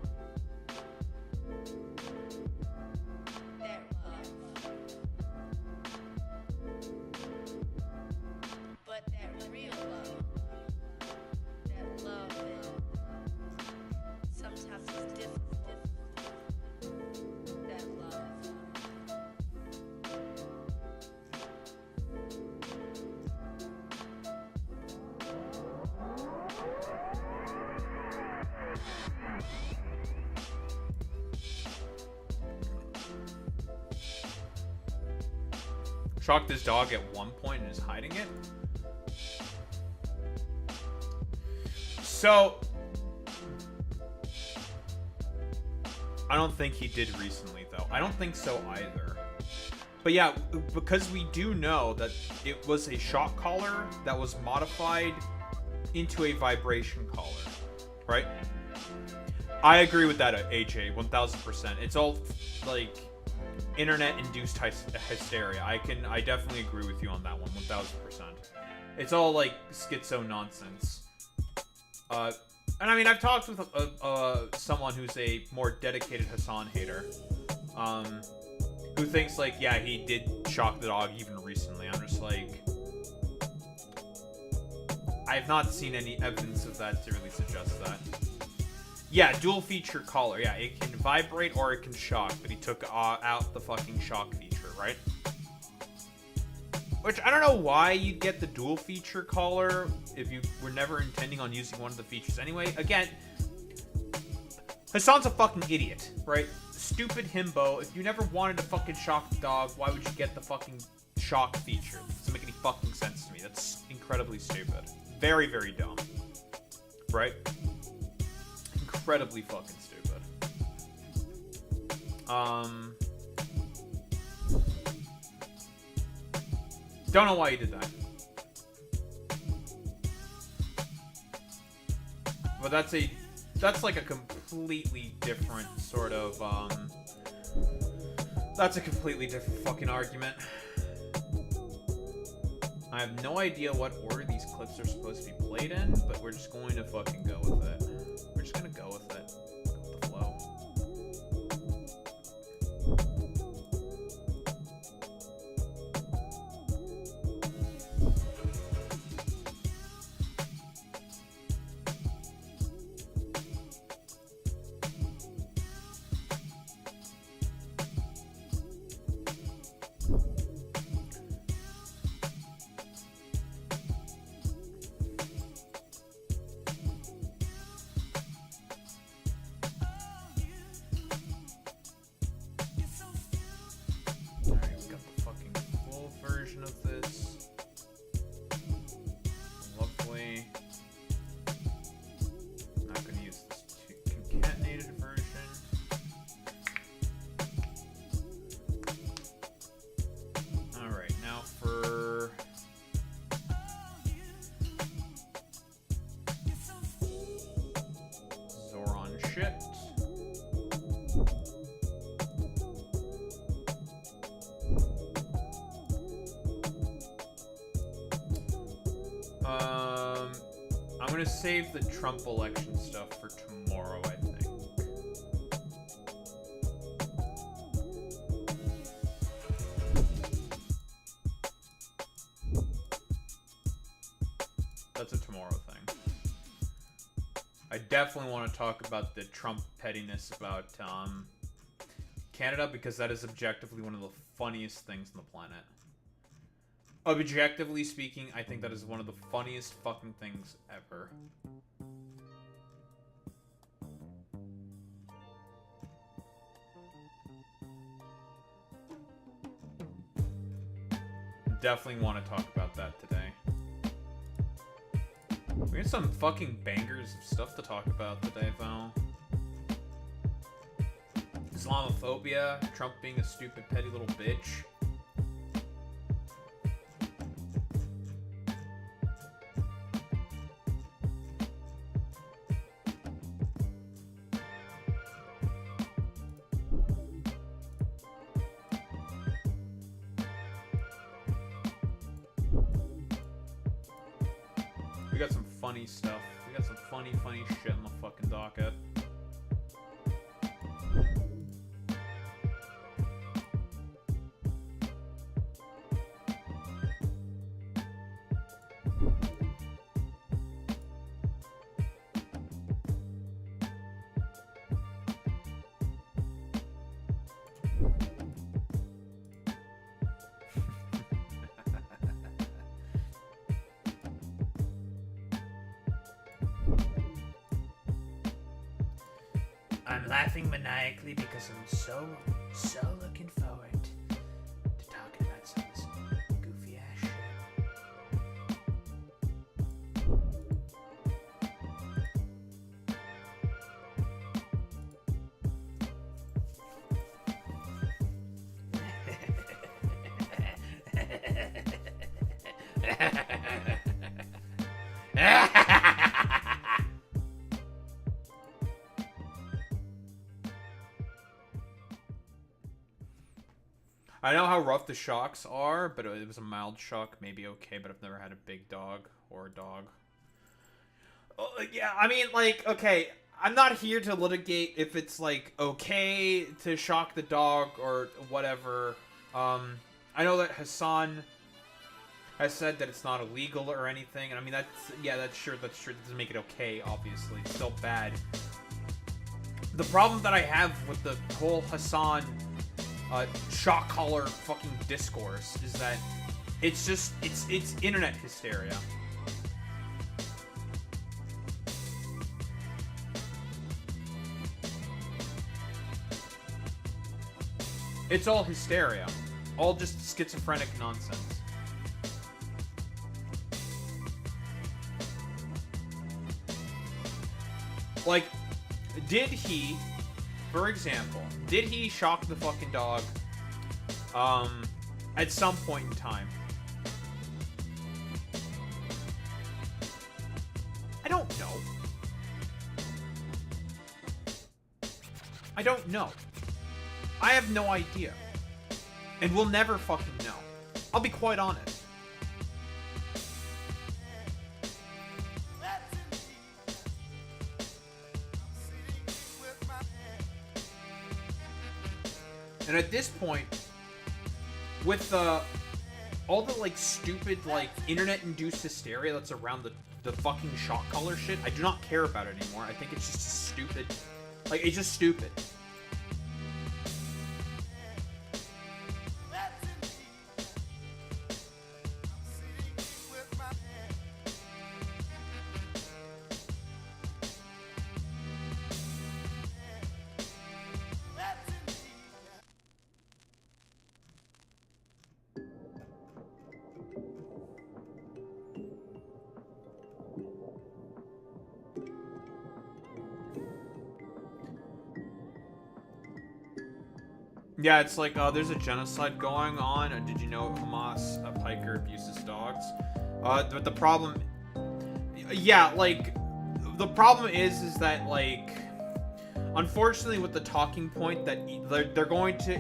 But that real love, that love that sometimes is difficult. That love. Shocked this dog at one point and is hiding it. So, I don't think he did recently, though. I don't think so either. But yeah, because we do know that it was a shock collar that was modified into a vibration collar, right? I agree with that, AJ, 1000%. It's all, like, internet-induced hysteria. I definitely agree with you on that one, 1000%. It's all, like, schizo nonsense. And I mean, I've talked with someone who's a more dedicated Hassan hater, who thinks, like, yeah, he did shock the dog even recently. I'm just like, I have not seen any evidence of that to really suggest that. Yeah, dual feature collar. Yeah, it can vibrate or it can shock, but he took out the fucking shock feature, right? Which, I don't know why you'd get the dual feature collar if you were never intending on using one of the features anyway. Again, Hassan's a fucking idiot, right? Stupid himbo. If you never wanted to fucking shock the dog, why would you get the fucking shock feature? It doesn't make any fucking sense to me. That's incredibly stupid. Very, very dumb. Right? Incredibly fucking stupid. Don't know why he did that. But that's like a completely different sort of, that's a completely different fucking argument. I have no idea what order these clips are supposed to be played in, but we're just going to fucking go with it. We're just gonna go with it. Go with the flow. I'm gonna save the Trump election stuff for tomorrow, I think. That's a tomorrow thing. I definitely want to talk about the Trump pettiness about Canada, because that is objectively one of the funniest things on the planet. Objectively speaking, I think that is one of the funniest fucking things ever. definitely want to talk about that today. We got some fucking bangers of stuff to talk about today, Val. Islamophobia, Trump being a stupid, petty little bitch. We got some funny stuff. We got some funny shit on the fucking docket. I'm laughing maniacally because I'm so looking forward to talking about some of this goofy ass shit. I know how rough the shocks are, but it was a mild shock, maybe okay, but I've never had a big dog or a dog. Yeah, I mean, like, okay, I'm not here to litigate if it's, like, okay to shock the dog or whatever. I know that Hassan has said that it's not illegal or anything, and I mean, that's true. That doesn't make it okay, obviously. It's still bad. The problem that I have with the whole Hassan shock collar fucking discourse is that it's just it's internet hysteria. It's all hysteria, all just schizophrenic nonsense. Like, did he, for example, did he shock the fucking dog at some point in time? I don't know. I don't know. I have no idea. And we'll never fucking know. I'll be quite honest. And at this point, with all the like stupid like internet-induced hysteria that's around the fucking shock collar shit, I do not care about it anymore. I think it's just stupid. Like, it's just stupid. Yeah, it's like, there's a genocide going on, and did you know Hamas, a piker, abuses dogs? But the problem... Yeah, like, the problem is that, like, unfortunately with the talking point that... They're going to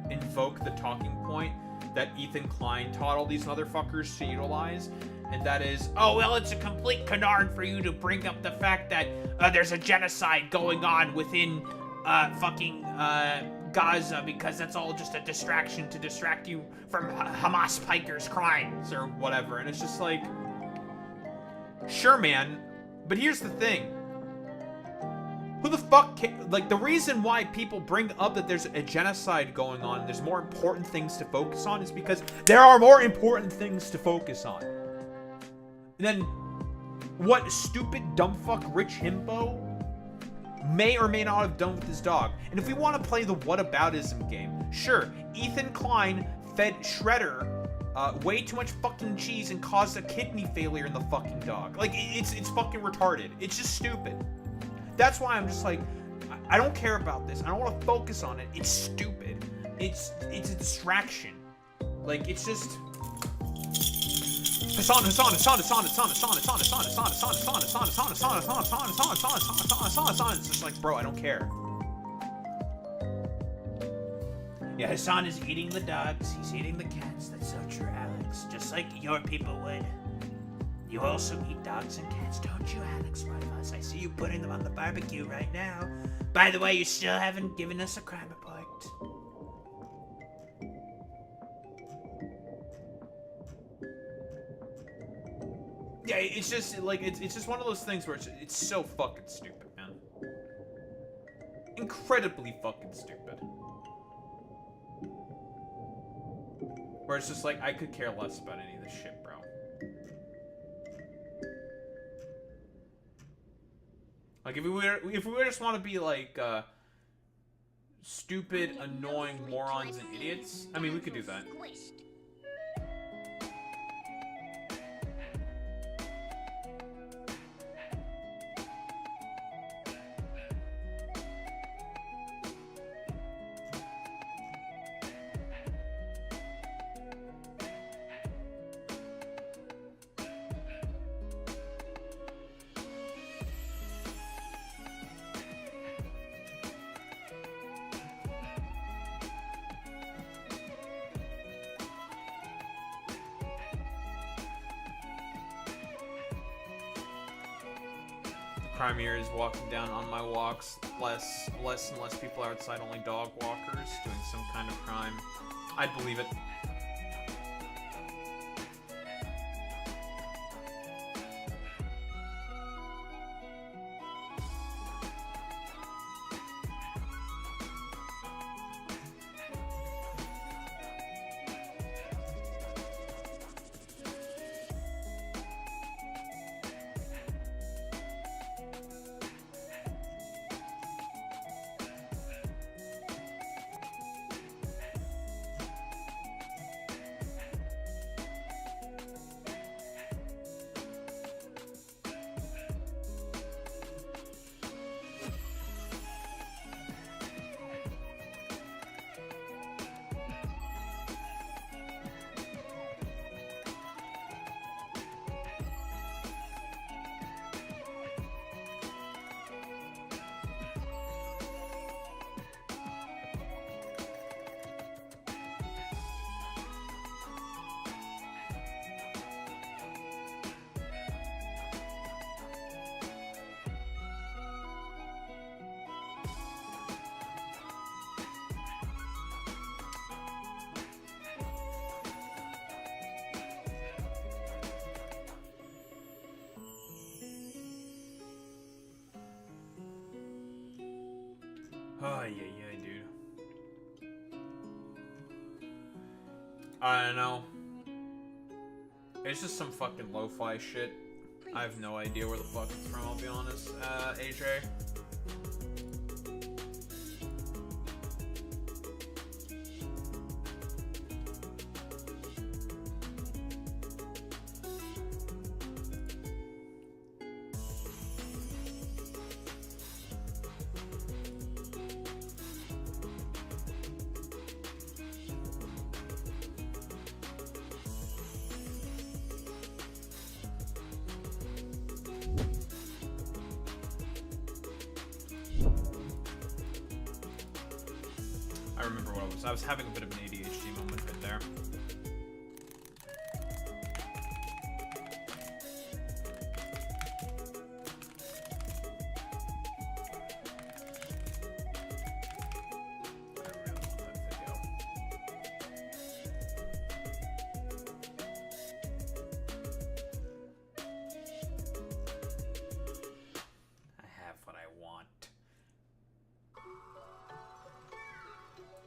invoke the talking point that Ethan Klein taught all these motherfuckers to utilize, and that is, oh, well, it's a complete canard for you to bring up the fact that there's a genocide going on within Gaza, because that's all just a distraction to distract you from Hamas pikers' crimes or whatever. And it's just like, sure, man, but here's the thing. Who the fuck like, the reason why people bring up that there's a genocide going on and there's more important things to focus on is because there are more important things to focus on. And then what stupid dumbfuck rich himbo may or may not have done with his dog. And if we want to play the whataboutism game, sure, Ethan Klein fed Shredder way too much fucking cheese and caused a kidney failure in the fucking dog. Like, it's fucking retarded. It's just stupid. That's why I'm just like, I don't care about this. I don't want to focus on it. It's stupid. It's a distraction. Like, it's just... Hassan. It's just like, bro, I don't care. Yeah, Hassan is eating the dogs. He's eating the cats. That's so true, Alex. Just like your people would. You also eat dogs and cats, don't you, Alex? Us. I see you putting them on the barbecue right now. By the way, you still haven't given us a crime report. Yeah, it's just like it's just one of those things where it's so fucking stupid, man. Incredibly fucking stupid. Where it's just like I could care less about any of this shit, bro. Like if we just want to be like stupid, annoying morons and idiots, I mean we could do that. Crime here is walking down on my walks. Less and less people are outside, only dog walkers doing some kind of crime. I'd believe it. Oh, yeah, dude. I don't know. It's just some fucking lo-fi shit. I have no idea where the fuck it's from, I'll be honest. AJ? I remember what it was. I was having a bit of an ADHD moment right there. I really want that video. I have what I want.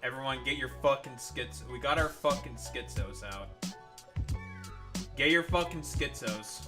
Everyone get your fucking skits. We got our fucking schizos out. Get your fucking schizos.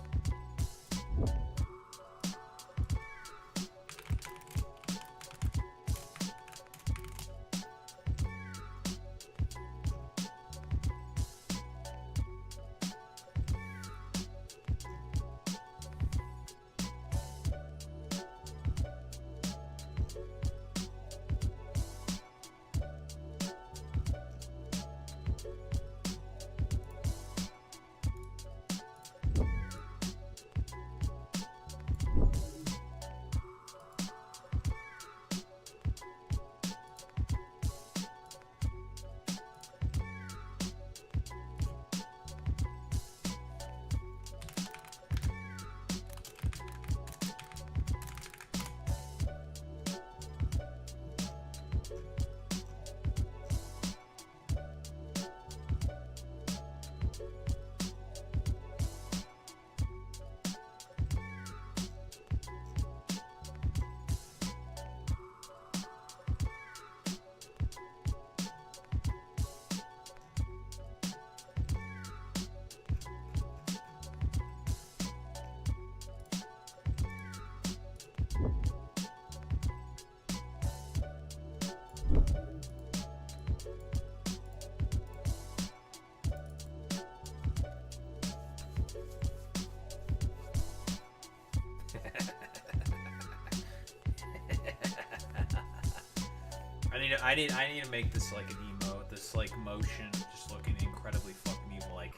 I need to make this like an emote. This like motion, just looking incredibly fucking evil, like.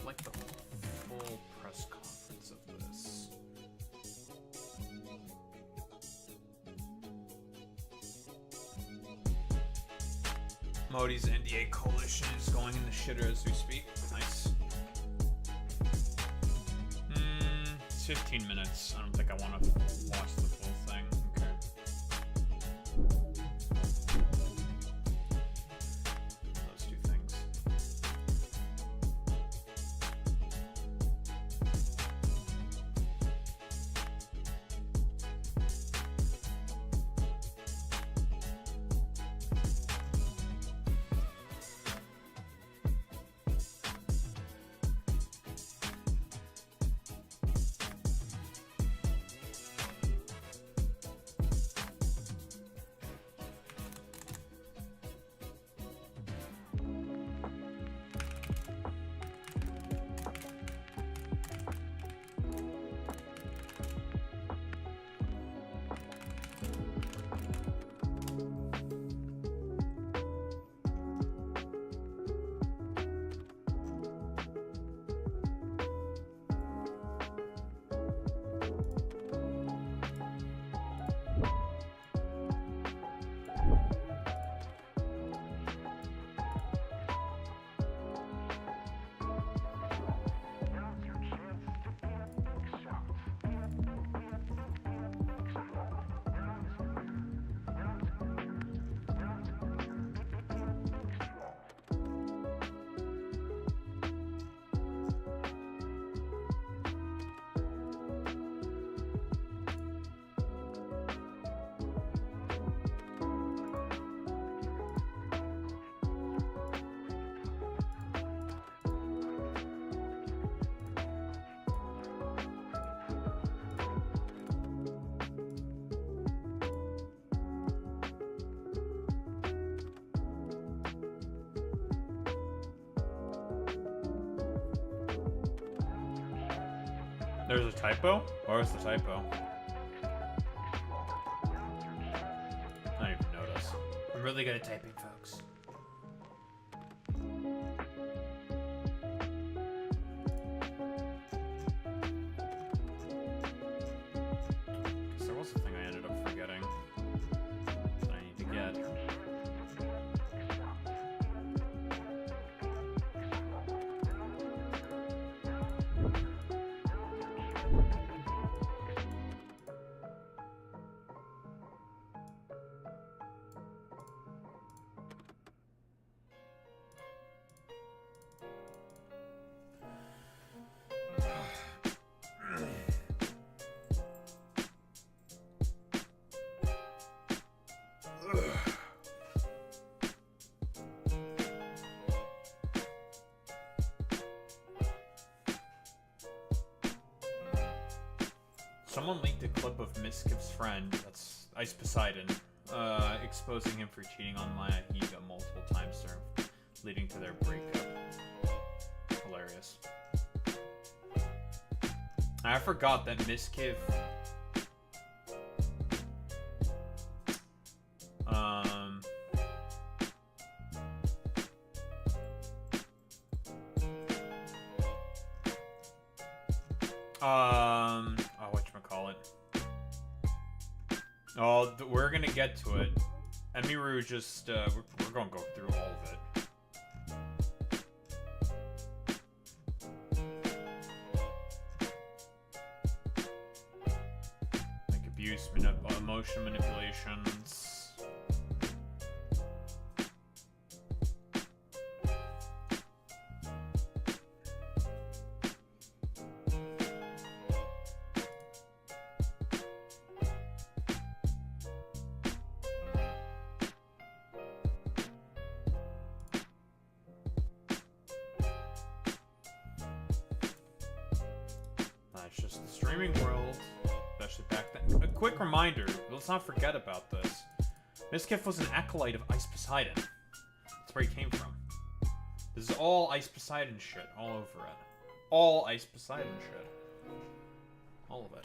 Like the full press conference of this. Modi's NDA coalition is going in the shitter as we speak. Nice. It's 15 minutes. I don't think I want to watch the full thing. Okay. Those two things. There's a typo? Where's the typo? I didn't even notice. I'm really good at typing, folks. Guess there was a thing I ended up forgetting that I need to get. Someone leaked a clip of Miskiv's friend, that's Ice Poseidon, exposing him for cheating on Maya Higa multiple times, leading to their breakup. Hilarious. I forgot that Miskiv... whatchamacallit. Oh, we're gonna get to it. Emiru just, we're gonna go through all of it. motion manipulations. It's just the streaming world, especially back then. A quick reminder, let's not forget about this. Miskiff was an acolyte of Ice Poseidon. That's where he came from. This is all Ice Poseidon shit, all over it. All Ice Poseidon shit. All of it.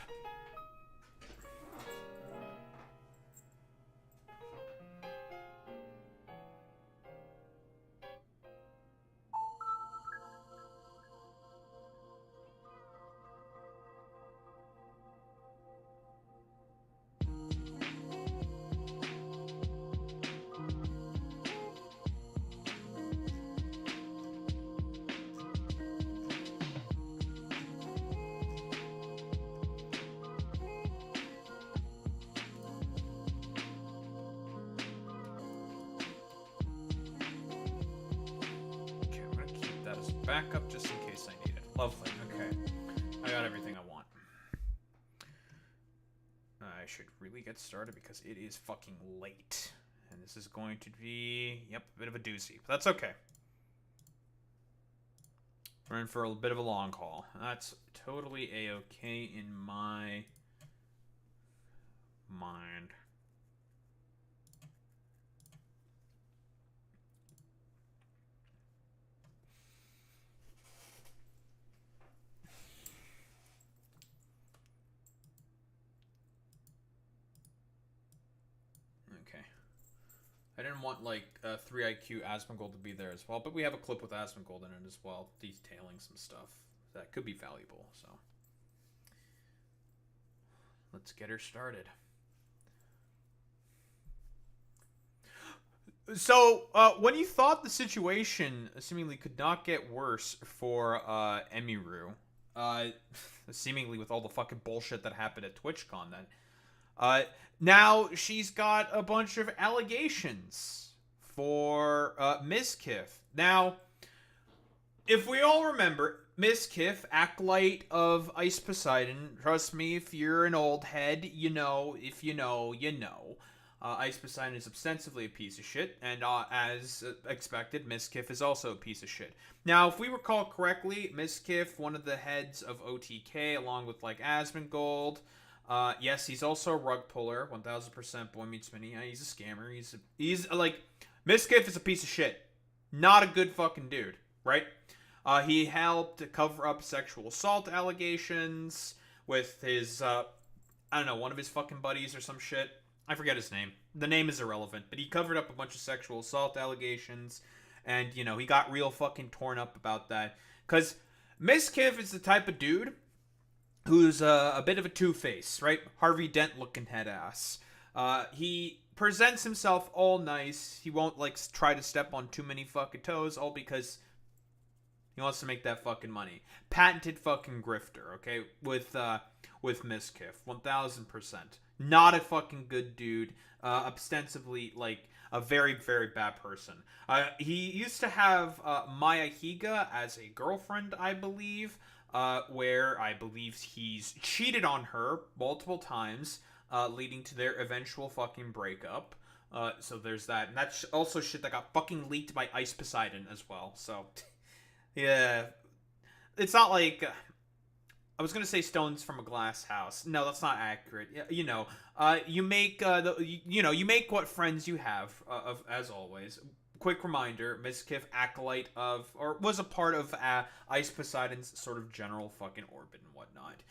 Backup just in case I need it. Lovely. Okay. I got everything I want. I should really get started because it is fucking late. And this is going to be, yep, a bit of a doozy. But that's okay. We're in for a bit of a long haul. That's totally a-okay in my mind. I didn't want, like, 3 IQ Asmongold to be there as well, but we have a clip with Asmongold in it as well, detailing some stuff that could be valuable, so. Let's get her started. So, when you thought the situation seemingly could not get worse for Emiru, seemingly with all the fucking bullshit that happened at TwitchCon then, now she's got a bunch of allegations for Miskiff. Now, if we all remember, Miskiff, acolyte of Ice Poseidon, trust me, if you're an old head, you know, if you know, you know. Ice Poseidon is ostensibly a piece of shit, and as expected, Miskiff is also a piece of shit. Now, if we recall correctly, Miskiff, one of the heads of OTK, along with, like, Asmongold. Yes, he's also a rug puller, 1000% Boy Meets Mini. He's a scammer. He's like, Miskiff is a piece of shit. Not a good fucking dude, right? He helped cover up sexual assault allegations with his, I don't know, one of his fucking buddies or some shit. I forget his name. The name is irrelevant, but he covered up a bunch of sexual assault allegations, and, you know, he got real fucking torn up about that. Because Miskiff is the type of dude who's a bit of a two-face, right? Harvey Dent-looking head ass. He presents himself all nice. He won't, like, try to step on too many fucking toes, all because he wants to make that fucking money. Patented fucking grifter, okay? With Miskiff, 1000%. Not a fucking good dude. Ostensibly, like, a very, very bad person. He used to have Maya Higa as a girlfriend, I believe. Where I believe he's cheated on her multiple times, leading to their eventual fucking breakup. So there's that. And that's also shit that got fucking leaked by Ice Poseidon as well. So, yeah. It's not like... I was gonna say stones from a glass house. No, that's not accurate. You know, you make, you make what friends you have, as always. Quick reminder, Miskiff, acolyte of, or was a part of Ice Poseidon's sort of general fucking orbit and whatnot.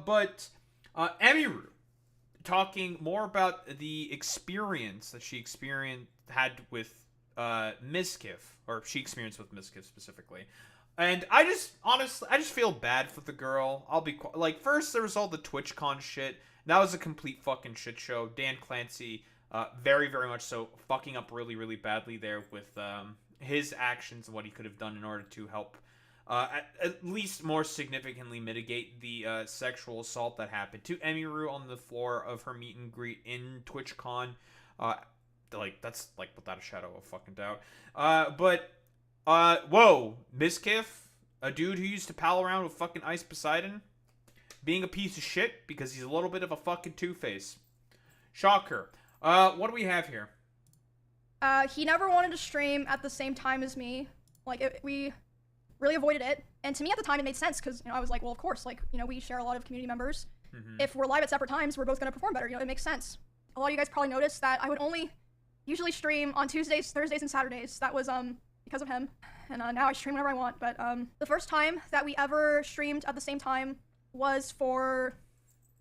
But Emiru, talking more about the experience that she had with Miskiff, or she experienced with Miskiff specifically. And I just feel bad for the girl. I'll be like, first there was all the TwitchCon shit. That was a complete fucking shit show. Dan Clancy, very, very much so, fucking up really, really badly there with his actions and what he could have done in order to help at least more significantly mitigate the sexual assault that happened to Emiru on the floor of her meet and greet in TwitchCon. That's like without a shadow of fucking doubt. Whoa, Mizkif, a dude who used to pal around with fucking Ice Poseidon, being a piece of shit because he's a little bit of a fucking two-face. Shocker. What do we have here? He never wanted to stream at the same time as me. Like, we really avoided it. And to me at the time, it made sense because, I was like, well, of course, like, we share a lot of community members. Mm-hmm. If we're live at separate times, we're both going to perform better. It makes sense. A lot of you guys probably noticed that I would only usually stream on Tuesdays, Thursdays, and Saturdays. That was, because of him. And now I stream whenever I want. But the first time that we ever streamed at the same time was for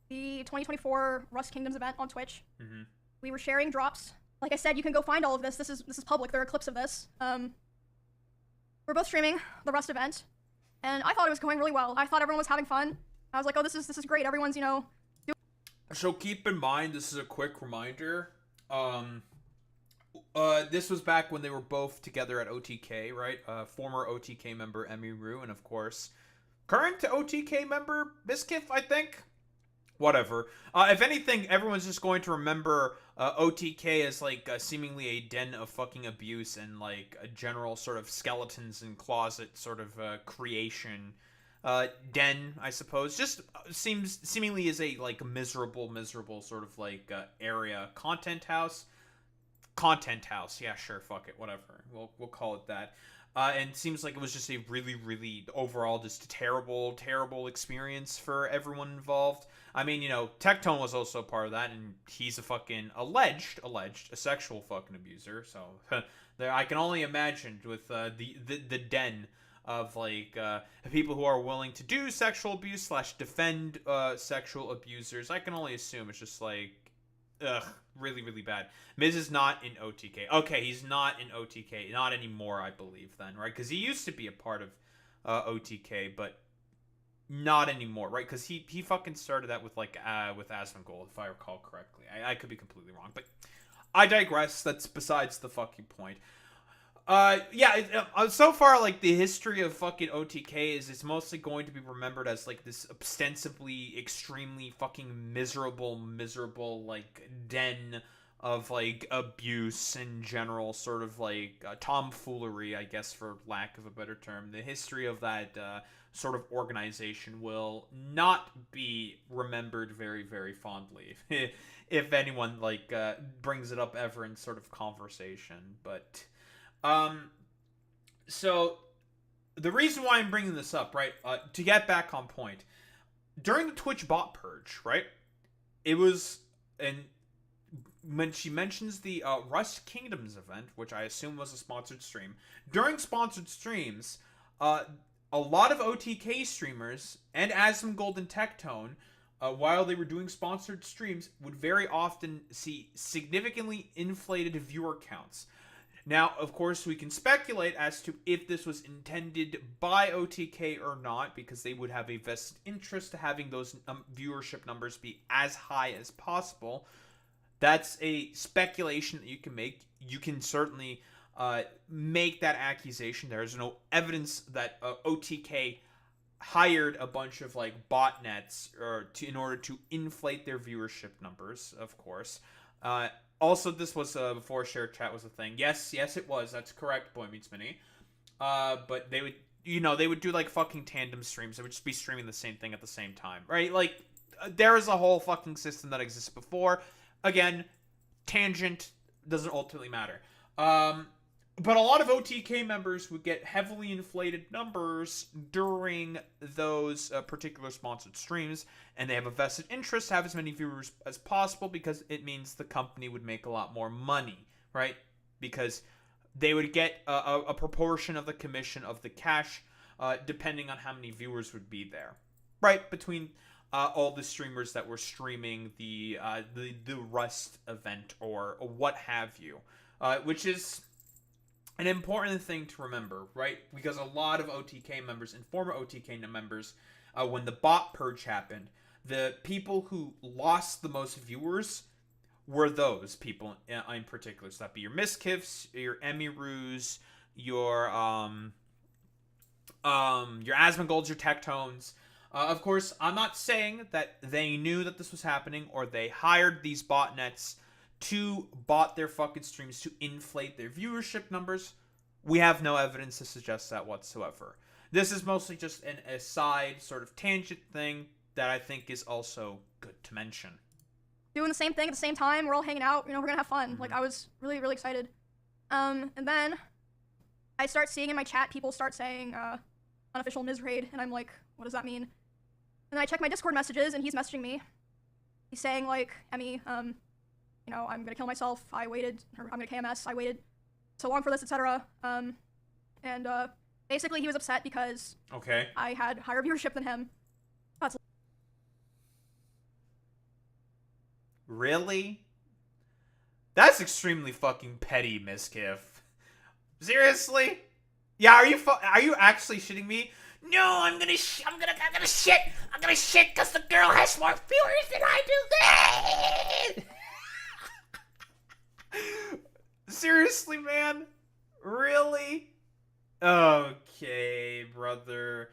the 2024 Rust Kingdoms event on Twitch. Mm-hmm. We were sharing drops. Like I said, you can go find all of this. This is public. There are clips of this. We're both streaming the Rust event, and I thought it was going really well. I thought everyone was having fun. I was like, oh, this is great. Everyone's, So keep in mind, this is a quick reminder. This was back when they were both together at OTK, right? Former OTK member Emiru, and of course, current OTK member Mizkif, I think. Whatever. If anything, everyone's just going to remember OTK as like seemingly a den of fucking abuse and like a general sort of skeletons and closet sort of creation den, I suppose. Just seemingly is a like miserable sort of like area. Content house. Yeah, sure, fuck it, whatever. We'll call it that. And it seems like it was just a really overall just a terrible experience for everyone involved. I mean, Tectone was also a part of that, and he's a fucking alleged a sexual fucking abuser. So there, I can only imagine with the den of like people who are willing to do sexual abuse / defend sexual abusers. I can only assume it's just like, ugh, really bad. Miz is not in OTK. Okay, he's not in OTK. Not anymore, I believe, then, right? Because he used to be a part of OTK, but not anymore, right? Because he fucking started that with, like, with Asmongold, if I recall correctly. I could be completely wrong, but I digress. That's besides the fucking point. So far, like, the history of fucking OTK is it's mostly going to be remembered as, like, this ostensibly extremely fucking miserable, like, den of, like, abuse and general sort of, like, tomfoolery, I guess, for lack of a better term. The history of that, sort of organization will not be remembered very fondly if anyone, like, brings it up ever in sort of conversation, but... So the reason why I'm bringing this up, right, to get back on point, during the Twitch bot purge, right, it was, and when she mentions the Rust Kingdoms event, which I assume was a sponsored stream, during sponsored streams, a lot of OTK streamers and Asmongold and Tectone, while they were doing sponsored streams, would very often see significantly inflated viewer counts. Now, of course, we can speculate as to if this was intended by OTK or not, because they would have a vested interest to having those viewership numbers be as high as possible. That's a speculation that you can make. You can certainly make that accusation. There is no evidence that OTK hired a bunch of like botnets in order to inflate their viewership numbers, of course. Also, this was before share chat was a thing. Yes, it was. That's correct, Boy Meets Mini. But they would, they would do like fucking tandem streams. They would just be streaming the same thing at the same time, right? Like, there is a whole fucking system that exists before. Again, tangent doesn't ultimately matter. But a lot of OTK members would get heavily inflated numbers during those particular sponsored streams, and they have a vested interest to have as many viewers as possible because it means the company would make a lot more money, right? Because they would get a proportion of the commission of the cash, depending on how many viewers would be there, right? Between all the streamers that were streaming the Rust event or what have you, which is an important thing to remember, right? Because a lot of OTK members and former OTK members, when the bot purge happened, the people who lost the most viewers were those people in particular. So that'd be your Mizkifs, your Emirus, your your Asmongold's, your Tectones. Of course, I'm not saying that they knew that this was happening or they hired these botnets to bot their fucking streams to inflate their viewership numbers. We have no evidence to suggest that whatsoever. This is mostly just an aside sort of tangent thing that I think is also good to mention. Doing the same thing at the same time. We're all hanging out. You know, we're gonna have fun. Mm-hmm. Like, I was really, really excited. And then I start seeing in my chat people start saying unofficial Ms. Raid, and I'm like, what does that mean? And then I check my Discord messages, and he's messaging me. He's saying like, Emmy, you know, I'm gonna kill myself. I'm gonna KMS. I waited so long for this, etc. And basically he was upset because Okay. I had higher viewership than him. That's Really? That's extremely fucking petty, Miskiff. Seriously? Yeah, are you actually shitting me? No, I'm gonna shit because the girl has more viewers than I do. Seriously, man? Really? Okay, brother.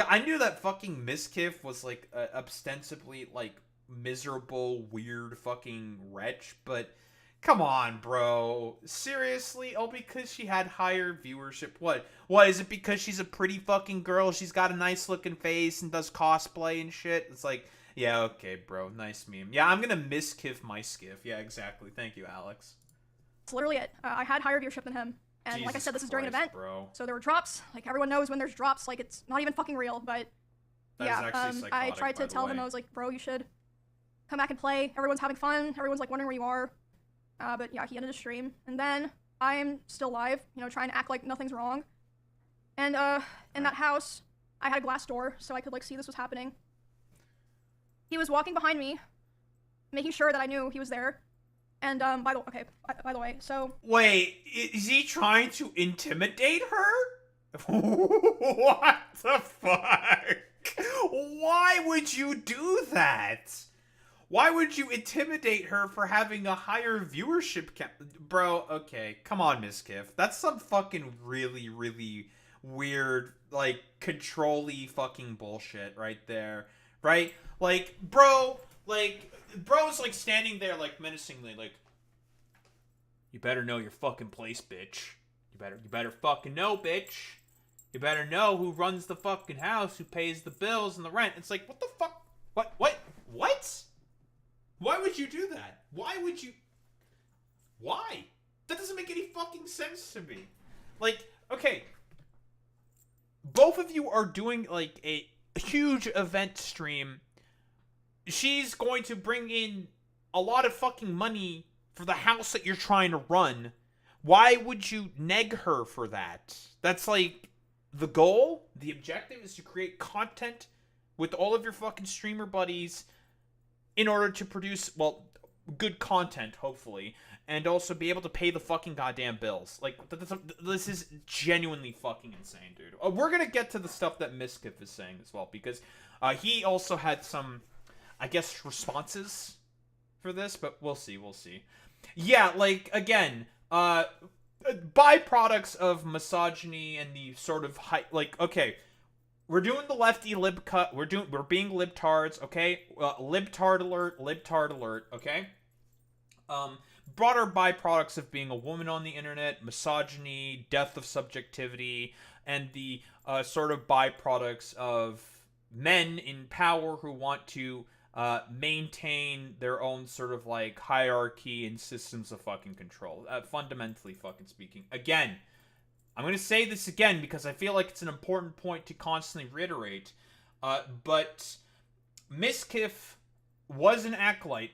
I knew that fucking Miskiff was like ostensibly like miserable, weird fucking wretch, but come on, bro. Seriously? Oh, because she had higher viewership? What? What, is it because she's a pretty fucking girl? She's got a nice looking face and does cosplay and shit? It's like, yeah, okay, bro. Nice meme. Yeah, I'm gonna miskiff my skiff. Yeah, exactly. Thank you, Alex. That's literally it. I had higher viewership than him. And like I Jesus said, this is during an Christ, event. bro. So there were drops. Like, everyone knows when there's drops, like, it's not even fucking real, but That is yeah, actually I psychotic, tried by to the tell him, way. I was like, bro, you should come back and play. Everyone's having fun. Everyone's like wondering where you are. But yeah, he ended the stream. And then I am still live, you know, trying to act like nothing's wrong. And in that house, I had a glass door so I could like see this was happening. He was walking behind me, making sure that I knew he was there. And by the way, so Wait, is he trying to intimidate her? What the fuck? Why would you do that? Why would you intimidate her for having a higher viewership count? Bro, okay, come on, Miskiff. That's some fucking really, really weird, like, control-y fucking bullshit right there. Right? Like, bro's like standing there, like, menacingly, like, you better know your fucking place, bitch. You better fucking know, bitch. You better know who runs the fucking house, who pays the bills and the rent. It's like, what the fuck? What? Why would you do that? Why? That doesn't make any fucking sense to me. Like, okay. Both of you are doing, like, a huge event stream. She's going to bring in a lot of fucking money for the house that you're trying to run. Why would you neg her for that? That's like the goal, the objective is to create content with all of your fucking streamer buddies in order to produce, well, good content, hopefully, and also be able to pay the fucking goddamn bills. Like, this is genuinely fucking insane, dude. We're gonna get to the stuff that Miskiff is saying as well, because he also had some, I guess, responses for this, but we'll see. Yeah, like, again, byproducts of misogyny and the sort of like, okay, we're doing the lefty lib cut. We're being libtards, okay? Libtard alert, okay? Broader byproducts of being a woman on the internet, misogyny, death of subjectivity, and the sort of byproducts of men in power who want to maintain their own sort of like hierarchy and systems of fucking control. Fundamentally fucking speaking. Again, I'm going to say this again because I feel like it's an important point to constantly reiterate. But Miskiff was an acolyte,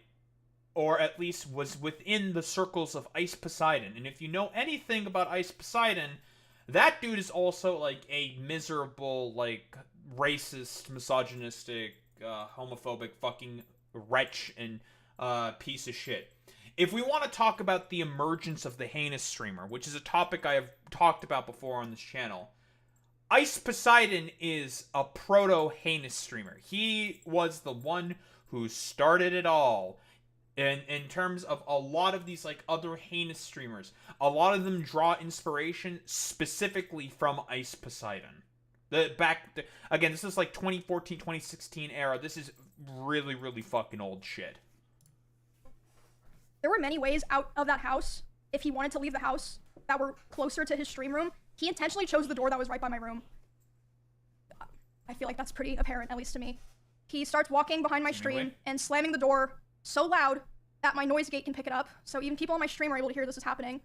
or at least was within the circles of Ice Poseidon. And if you know anything about Ice Poseidon, that dude is also like a miserable, like, racist, misogynistic, homophobic fucking wretch and piece of shit. If we want to talk about the emergence of the heinous streamer, which is a topic I have talked about before on this channel, Ice Poseidon is a proto-heinous streamer. He was the one who started it all. In terms of a lot of these like other heinous streamers, a lot of them draw inspiration specifically from Ice Poseidon. Again, this is like 2014, 2016 era. This is really, really fucking old shit. There were many ways out of that house, if he wanted to leave the house, that were closer to his stream room. He intentionally chose the door that was right by my room. I feel like that's pretty apparent, at least to me. He starts walking behind my stream and slamming the door so loud that my noise gate can pick it up, so even people on my stream are able to hear this is happening.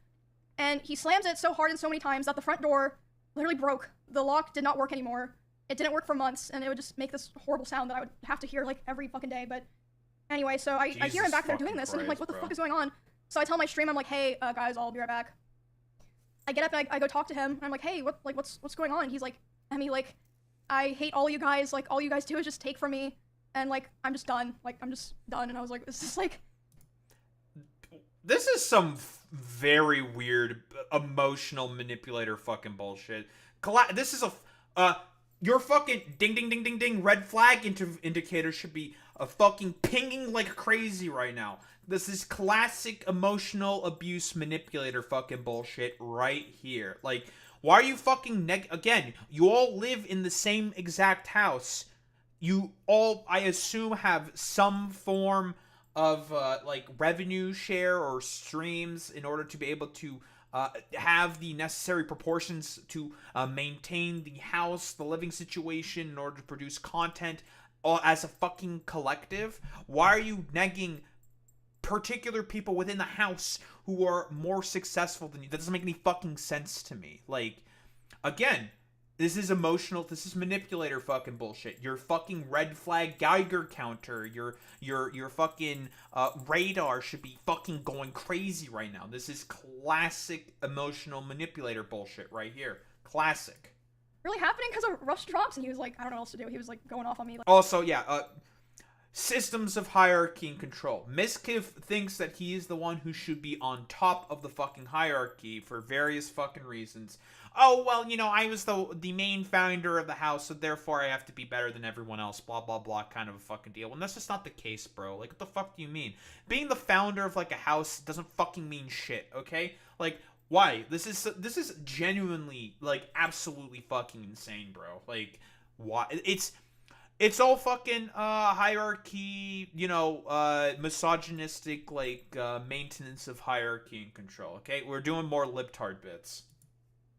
And he slams it so hard and so many times that the front door literally broke. The lock did not work anymore. It didn't work for months, and it would just make this horrible sound that I would have to hear like every fucking day. But anyway, so I hear him back there doing this, and I'm like, what the fuck is going on? So I tell my stream, I'm like, hey, guys, I'll be right back. I get up and I go talk to him, and I'm like, hey, what's going on? And he's like, Emmy, like, I hate all you guys. Like, all you guys do is just take from me, and like, I'm just done. Like, I'm just done. And I was like, this is like... This is some very weird emotional manipulator fucking bullshit. This is your fucking ding ding ding ding ding red flag indicator should be fucking pinging like crazy right now. This is classic emotional abuse manipulator fucking bullshit right here. Like, why are you fucking again, you all live in the same exact house. You all, I assume, have some form of like revenue share or streams in order to be able to have the necessary proportions to maintain the house, the living situation, in order to produce content all as a fucking collective. Why are you negging particular people within the house who are more successful than you? That doesn't make any fucking sense to me. Like, again, this is emotional. This is manipulator fucking bullshit. Your fucking red flag Geiger counter, your fucking radar should be fucking going crazy right now. This is classic emotional manipulator bullshit right here. Classic. Really happening because of Rush drops, and he was like, I don't know what else to do. He was like going off on me. Like, also, yeah, systems of hierarchy and control. Miskiv thinks that he is the one who should be on top of the fucking hierarchy for various fucking reasons. Oh, well, you know, I was the main founder of the house, so therefore I have to be better than everyone else, blah, blah, blah, kind of a fucking deal. When that's just not the case, bro. Like, what the fuck do you mean? Being the founder of, like, a house doesn't fucking mean shit, okay? Like, why? This is genuinely, like, absolutely fucking insane, bro. Like, why? It's all fucking hierarchy, you know, misogynistic, like, maintenance of hierarchy and control, okay? We're doing more libtard bits.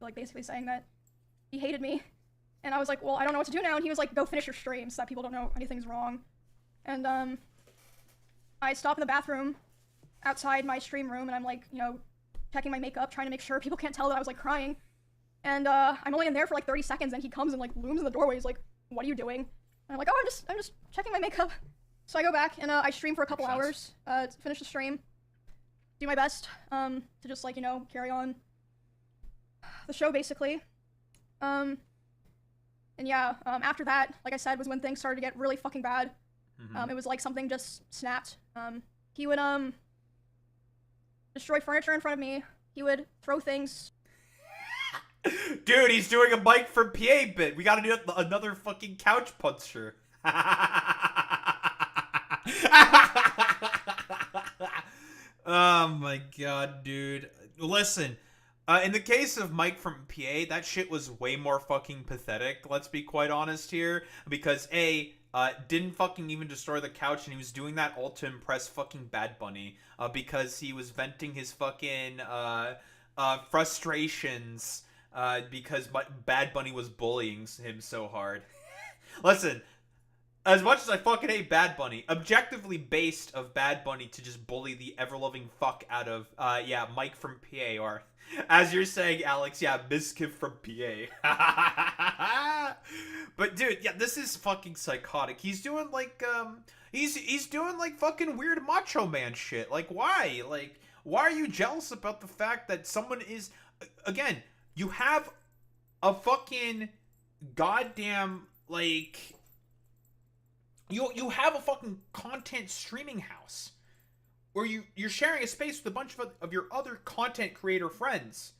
like basically saying that he hated me. And I was like, well, I don't know what to do now. And he was like, go finish your stream so that people don't know anything's wrong. And I stop in the bathroom outside my stream room, and I'm like, you know, checking my makeup, trying to make sure people can't tell that I was like crying. And I'm only in there for like 30 seconds, and he comes and like looms in the doorway. He's like, what are you doing? And I'm like, oh, I'm just checking my makeup. So I go back and I stream for a couple hours to finish the stream. Do my best to just like, you know, carry on the show basically. And yeah, after that, like I said, was when things started to get really fucking bad. It was like something just snapped. He would destroy furniture in front of me. He would throw things. Dude, he's doing a Mike from PA bit. We gotta do another fucking couch puncher. Oh my god, dude. Listen, in the case of Mike from PA, that shit was way more fucking pathetic, let's be quite honest here. Because A, didn't fucking even destroy the couch, and he was doing that all to impress fucking Bad Bunny. Because he was venting his fucking frustrations because Bad Bunny was bullying him so hard. Listen, as much as I fucking hate Bad Bunny, objectively based of Bad Bunny to just bully the ever-loving fuck out of, yeah, Mike from PA, or, as you're saying, Alex, yeah, Miskiv from PA. But, dude, yeah, this is fucking psychotic. He's doing, like, he's doing, like, fucking weird Macho Man shit. Like, why? Like, why are you jealous about the fact that someone is, again, you have a fucking goddamn, like, you have a fucking content streaming house where you're sharing a space with a bunch of your other content creator friends.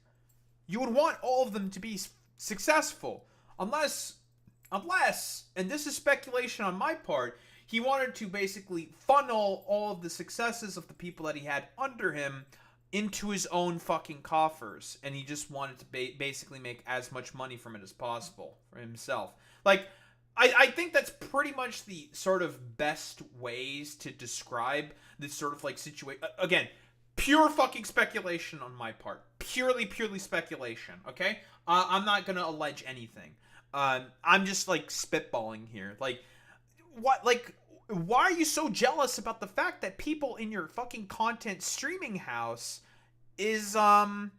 You would want all of them to be successful, unless, and this is speculation on my part, he wanted to basically funnel all of the successes of the people that he had under him into his own fucking coffers, and he just wanted to basically make as much money from it as possible for himself. Like, I think that's pretty much the sort of best ways to describe this sort of like situation. Again, pure fucking speculation on my part. Purely speculation, okay? I'm not gonna allege anything. I'm just like spitballing here. Like, what, like, why are you so jealous about the fact that people in your fucking content streaming house is doing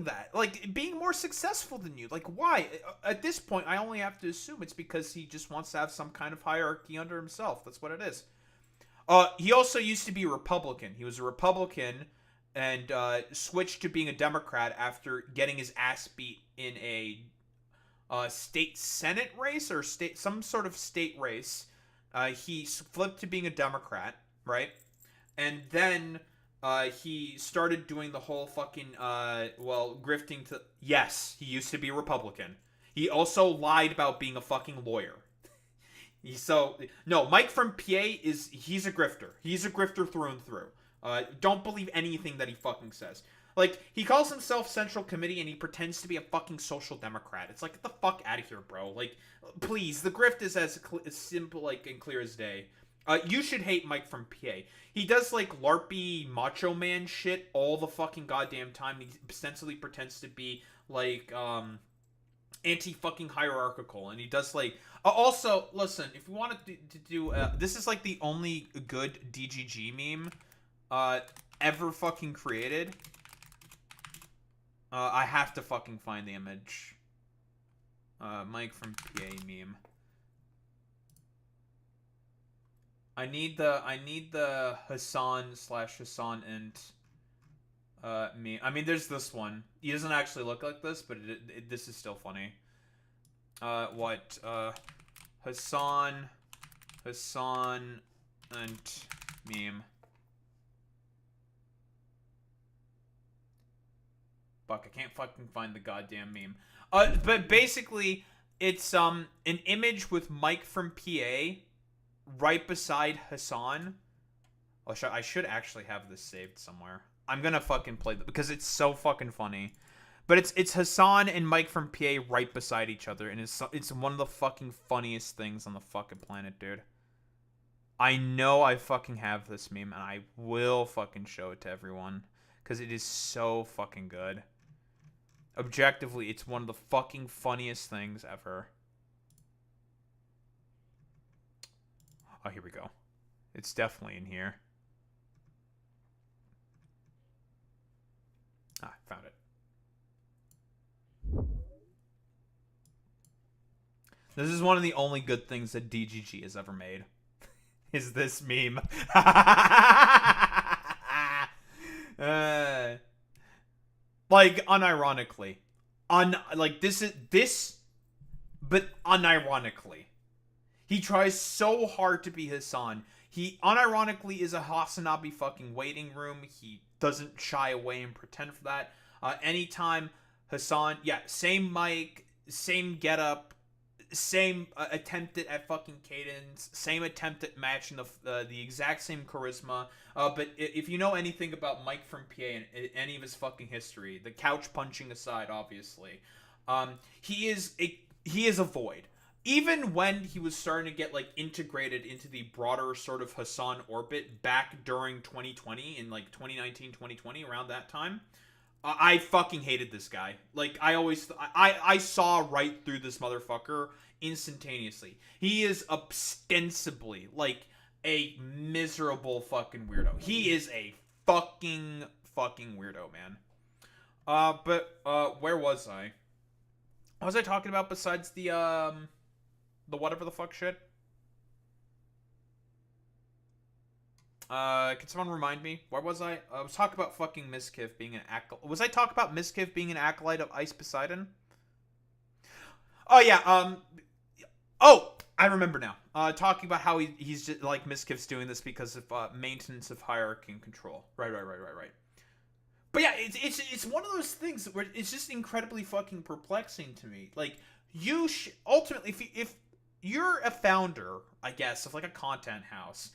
that? Like, being more successful than you? Like, why? At this point, I only have to assume it's because he just wants to have some kind of hierarchy under himself. That's what it is. He also used to be a Republican. He was a Republican and switched to being a Democrat after getting his ass beat in a state Senate race or some sort of state race. He flipped to being a Democrat, right? And then he started doing the whole fucking grifting to. Yes, he used to be a Republican. He also lied about being a fucking lawyer. Mike from PA he's a grifter. He's a grifter through and through. Don't believe anything that he fucking says. Like, he calls himself Central Committee and he pretends to be a fucking social democrat. It's like, get the fuck out of here, bro. Like, please, the grift is as simple, like, and clear as day. You should hate Mike from PA. He does, like, LARPy macho man shit all the fucking goddamn time. He ostensibly pretends to be, like, anti-fucking hierarchical. And he does, like... also, listen, if you wanted to do... this is, like, the only good DGG meme ever fucking created. I have to fucking find the image. Mike from PA meme. I need the Hassan/Hassan and meme. I mean, there's this one. He doesn't actually look like this, but this is still funny. Hassan and meme. Fuck, I can't fucking find the goddamn meme. But basically, it's an image with Mike from PA right beside Hassan. Oh, I should actually have this saved somewhere. I'm gonna fucking play that because it's so fucking funny. But it's Hassan and Mike from PA right beside each other, and it's one of the fucking funniest things on the fucking planet, dude. I know I fucking have this meme, and I will fucking show it to everyone because it is so fucking good. Objectively, it's one of the fucking funniest things ever. Oh, here we go. It's definitely in here. Ah, found it. This is one of the only good things that DGG has ever made. Is this meme. Like, unironically. But unironically. He tries so hard to be Hassan. He unironically is a Hasanabi fucking waiting room. He doesn't shy away and pretend for that. Anytime Hassan, same mic, same getup, same attempt at fucking cadence, same attempt at matching the exact same charisma. But if you know anything about Mike from PA and any of his fucking history, the couch punching aside, obviously, he is a void. Even when he was starting to get like integrated into the broader sort of Hassan orbit back during 2020, in like 2019, 2020, around that time, I fucking hated this guy. Like, I saw right through this motherfucker instantaneously. He is ostensibly like a miserable fucking weirdo. He is a fucking weirdo, man. But where was I? What was I talking about besides the whatever the fuck shit? Can someone remind me? Where was I? I was talking about fucking Miskiv being an acolyte. Was I talking about Miskiv being an acolyte of Ice Poseidon? Oh, yeah, oh, I remember now. Talking about how he's just, like, Miskiv's doing this because of, maintenance of hierarchy and control. Right. But yeah, it's one of those things where it's just incredibly fucking perplexing to me. Like, ultimately, if you're a founder, I guess, of, like, a content house,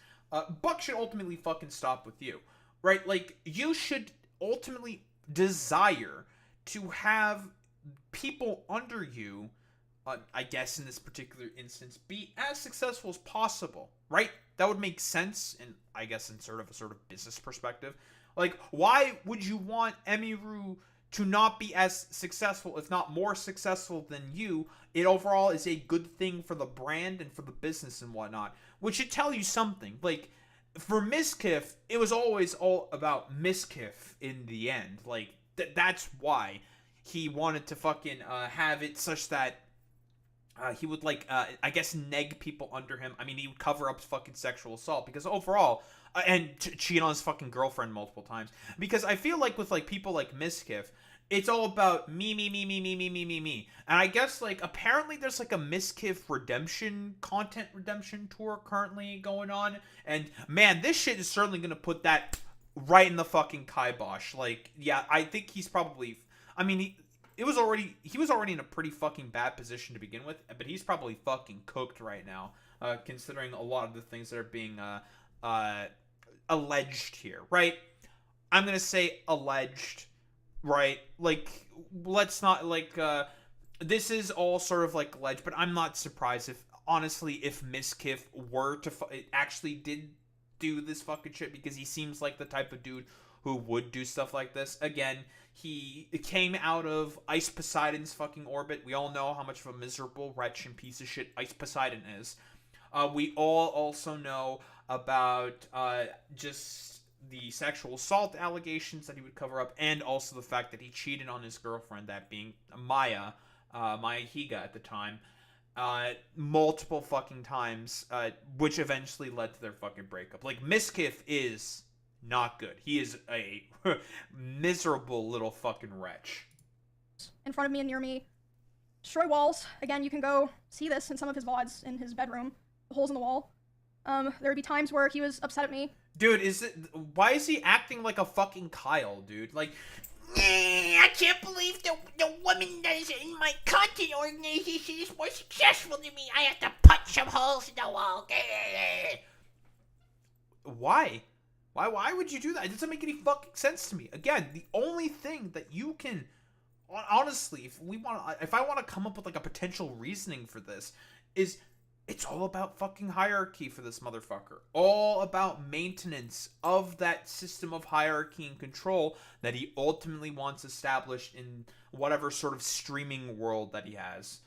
Buck should ultimately fucking stop with you, right? Like, you should ultimately desire to have people under you, I guess in this particular instance, be as successful as possible, right? That would make sense, and I guess in sort of business perspective. Like, why would you want Emiru to not be as successful, if not more successful than you? It overall is a good thing for the brand and for the business and whatnot, which should tell you something. Like, for Mizkif, it was always all about Mizkif in the end. Like, that's why he wanted to fucking have it such that he would, like, I guess, neg people under him. I mean, he would cover up fucking sexual assault, because overall, and cheat on his fucking girlfriend multiple times. Because I feel like with, like, people like Mizkif, it's all about me. And I guess, like, apparently there's, like, a Mizkif content redemption tour currently going on. And, man, this shit is certainly gonna put that right in the fucking kibosh. Like, yeah, I think he's probably... I mean, he was already in a pretty fucking bad position to begin with, but he's probably fucking cooked right now, considering a lot of the things that are being alleged here, right? I'm gonna say alleged, right? Like, let's not, like, this is all sort of like alleged, but I'm not surprised if Mizkif were to actually did do this fucking shit, because he seems like the type of dude who would do stuff like this. Again, he came out of Ice Poseidon's fucking orbit. We all know how much of a miserable wretch and piece of shit Ice Poseidon is. We all also know about just the sexual assault allegations that he would cover up, and also the fact that he cheated on his girlfriend, that being Maya Higa at the time, multiple fucking times, which eventually led to their fucking breakup. Like, Mizkif is not good. He is a miserable little fucking wretch. In front of me and near me. Destroy walls. Again, you can go see this in some of his VODs in his bedroom. The holes in the wall. There would be times where he was upset at me. Dude, why is he acting like a fucking Kyle, dude? Like, I can't believe the woman that is in my content organization is more successful than me. I have to punch some holes in the wall. Why? Why would you do that? It doesn't make any fucking sense to me. Again, the only thing that you can, honestly, if I want to come up with, like, a potential reasoning for this, is it's all about fucking hierarchy for this motherfucker. All about maintenance of that system of hierarchy and control that he ultimately wants established in whatever sort of streaming world that he has.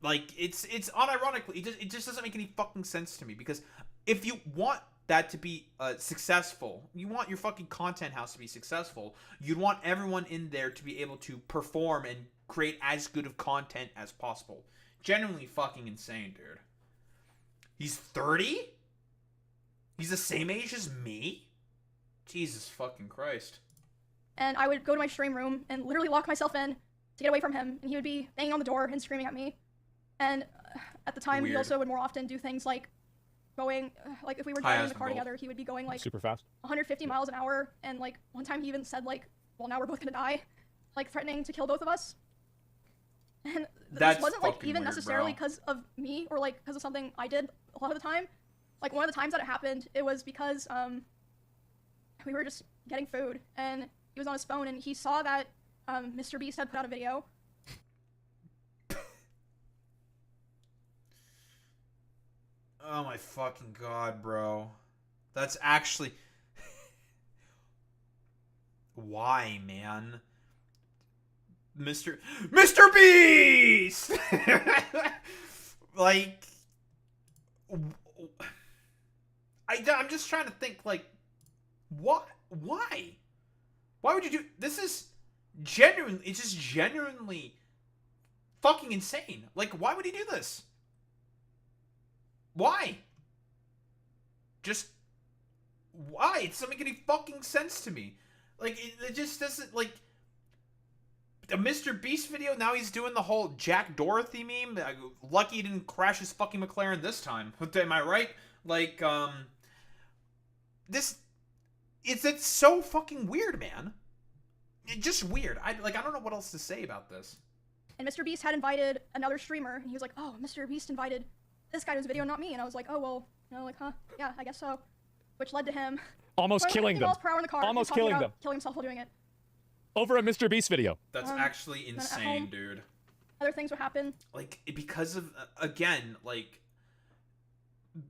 Like, it's unironically, it just doesn't make any fucking sense to me, because if you want that to be successful, you want your fucking content house to be successful, you'd want everyone in there to be able to perform and create as good of content as possible. Genuinely fucking insane, dude. He's 30? He's the same age as me? Jesus fucking Christ. And I would go to my stream room and literally lock myself in to get away from him, and he would be banging on the door and screaming at me. And at the time, Weird. he also would more often do things like going, like, if we were driving in the car Bolt. together, he would be going, like, Super fast. 150 miles an hour, and, like, one time he even said, like, well, now we're both gonna die, like, threatening to kill both of us. And That's this wasn't, like, fucking even weird, necessarily bro. because of me, or, like, because of something I did a lot of the time. Like, one of the times that it happened, it was because, we were just getting food, and he was on his phone, and he saw that, Mr. Beast had put out a video. Oh my fucking god, bro. That's actually... Why, man? Mr. Beast! Like... I'm just trying to think, like... What? Why? Why would you do... This is genuinely... It's just genuinely fucking insane. Like, why would he do this? Why? Just... Why? It doesn't make any fucking sense to me. Like, it just doesn't, like... A Mr. Beast video, now he's doing the whole Jack Dorothy meme. Lucky he didn't crash his fucking McLaren this time. Am I right? Like, this... It's so fucking weird, man. It's just weird. I don't know what else to say about this. And Mr. Beast had invited another streamer, and he was like, oh, Mr. Beast invited this guy to his video, not me. And I was like, oh, well, you know, like, huh, yeah, I guess so. Which led to him Almost going killing 50 them. miles per hour in the car, Almost talking killing about them. killing himself while doing it. over a Mr. Beast video. That's actually then at insane, home- dude. Other things would happen. Like, because of, again, like,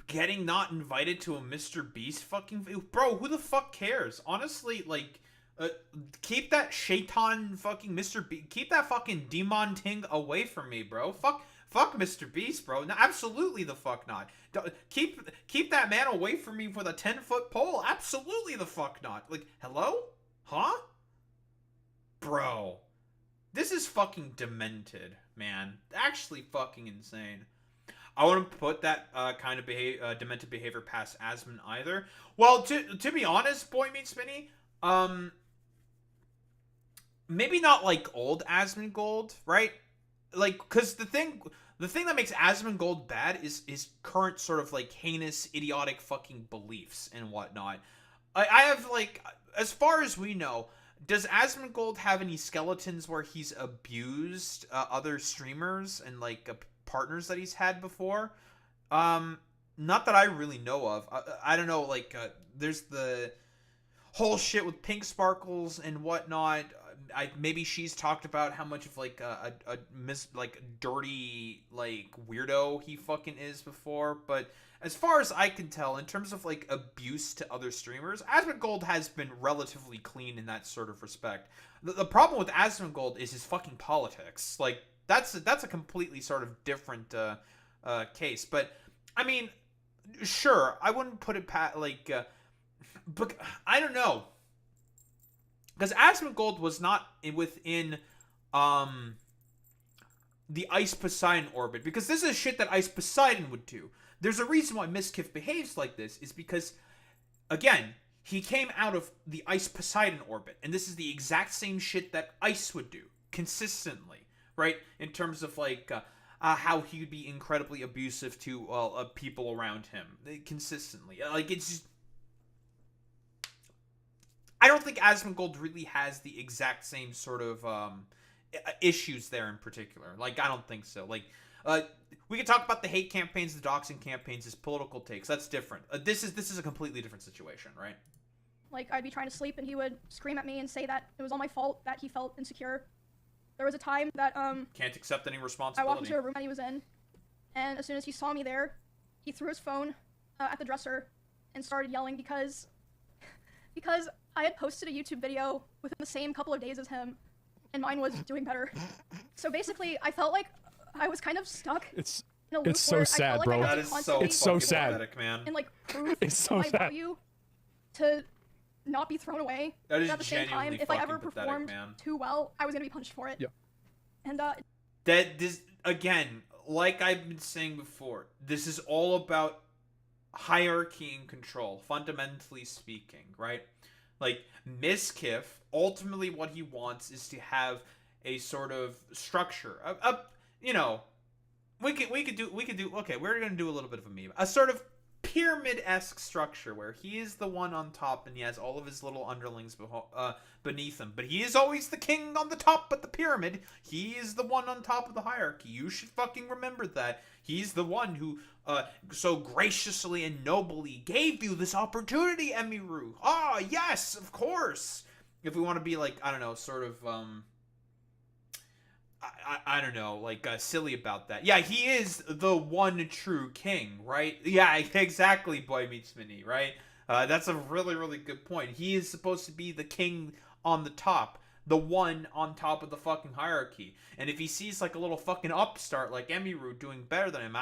getting not invited to a Mr. Beast fucking... Bro, who the fuck cares? Honestly, like, keep that shaitan fucking Mr. Beast... Keep that fucking demon ting away from me, bro. Fuck Mr. Beast, bro. No, absolutely the fuck not. Keep that man away from me with a 10-foot pole. Absolutely the fuck not. Like, hello? Huh? Bro. This is fucking demented, man. Actually fucking insane. I wouldn't put that kind of demented behavior past Asmon either. Well, to be honest, Boy Meets Minnie, maybe not like old Asmongold, right? Like, because the thing that makes Asmongold bad is current sort of like heinous, idiotic fucking beliefs and whatnot. I have like, as far as we know, does Asmongold have any skeletons where he's abused other streamers and like partners that he's had before? Not that I really know of. I don't know, like, there's the whole shit with Pink Sparkles and whatnot. Maybe she's talked about how much of like a dirty like weirdo he fucking is before, but as far as I can tell, in terms of like abuse to other streamers, Asmongold has been relatively clean in that sort of respect. The problem with Asmongold is his fucking politics. Like, that's a completely sort of different case. But I mean, sure, I wouldn't put it but I don't know, because Asmongold was not within the Ice Poseidon orbit, because this is shit that Ice Poseidon would do. There's a reason why Mizkif behaves like this, is because, again, he came out of the Ice Poseidon orbit, and this is the exact same shit that Ice would do, consistently, right? In terms of, like, how he would be incredibly abusive to people around him, consistently. Like, it's just... I don't think Asmongold really has the exact same sort of issues there in particular. Like, I don't think so. Like, we can talk about the hate campaigns, the doxing campaigns, his political takes. That's different. This is a completely different situation, right? Like, I'd be trying to sleep and he would scream at me and say that it was all my fault that he felt insecure. There was a time that can't accept any I responsibility. walked into a room that he was in, and as soon as he saw me there, he threw his phone at the dresser and started yelling because I had posted a YouTube video within the same couple of days as him, and mine was doing better. So basically, I felt like I was kind of stuck in a loop it's so where sad, I felt like bro. I had That to is constantly It's so fucking sad. pathetic, man. and like prove It's so my sad. value to not be thrown away. That is But at the same time, genuinely if I fucking ever pathetic, performed man. too well, I was gonna be punished for it. Yeah. And That this, again, like I've been saying before, this is all about hierarchy and control, fundamentally speaking, right? Like, Mizkif, ultimately what he wants is to have a sort of structure. You know, we could do okay, we're gonna do a little bit of a meme. A sort of pyramid-esque structure where he is the one on top and he has all of his little underlings beneath him. But he is always the king on the top of the pyramid. He is the one on top of the hierarchy. You should fucking remember that. He's the one who so graciously and nobly gave you this opportunity, Emiru. Ah, yes, of course. If we want to be like, I don't know, sort of I don't know, like, silly about that. Yeah, he is the one true king, right? Yeah, exactly, Boy Meets Minnie, right? That's a really, really good point. He is supposed to be the king on the top, the one on top of the fucking hierarchy. And if he sees, like, a little fucking upstart like Emiru doing better than him,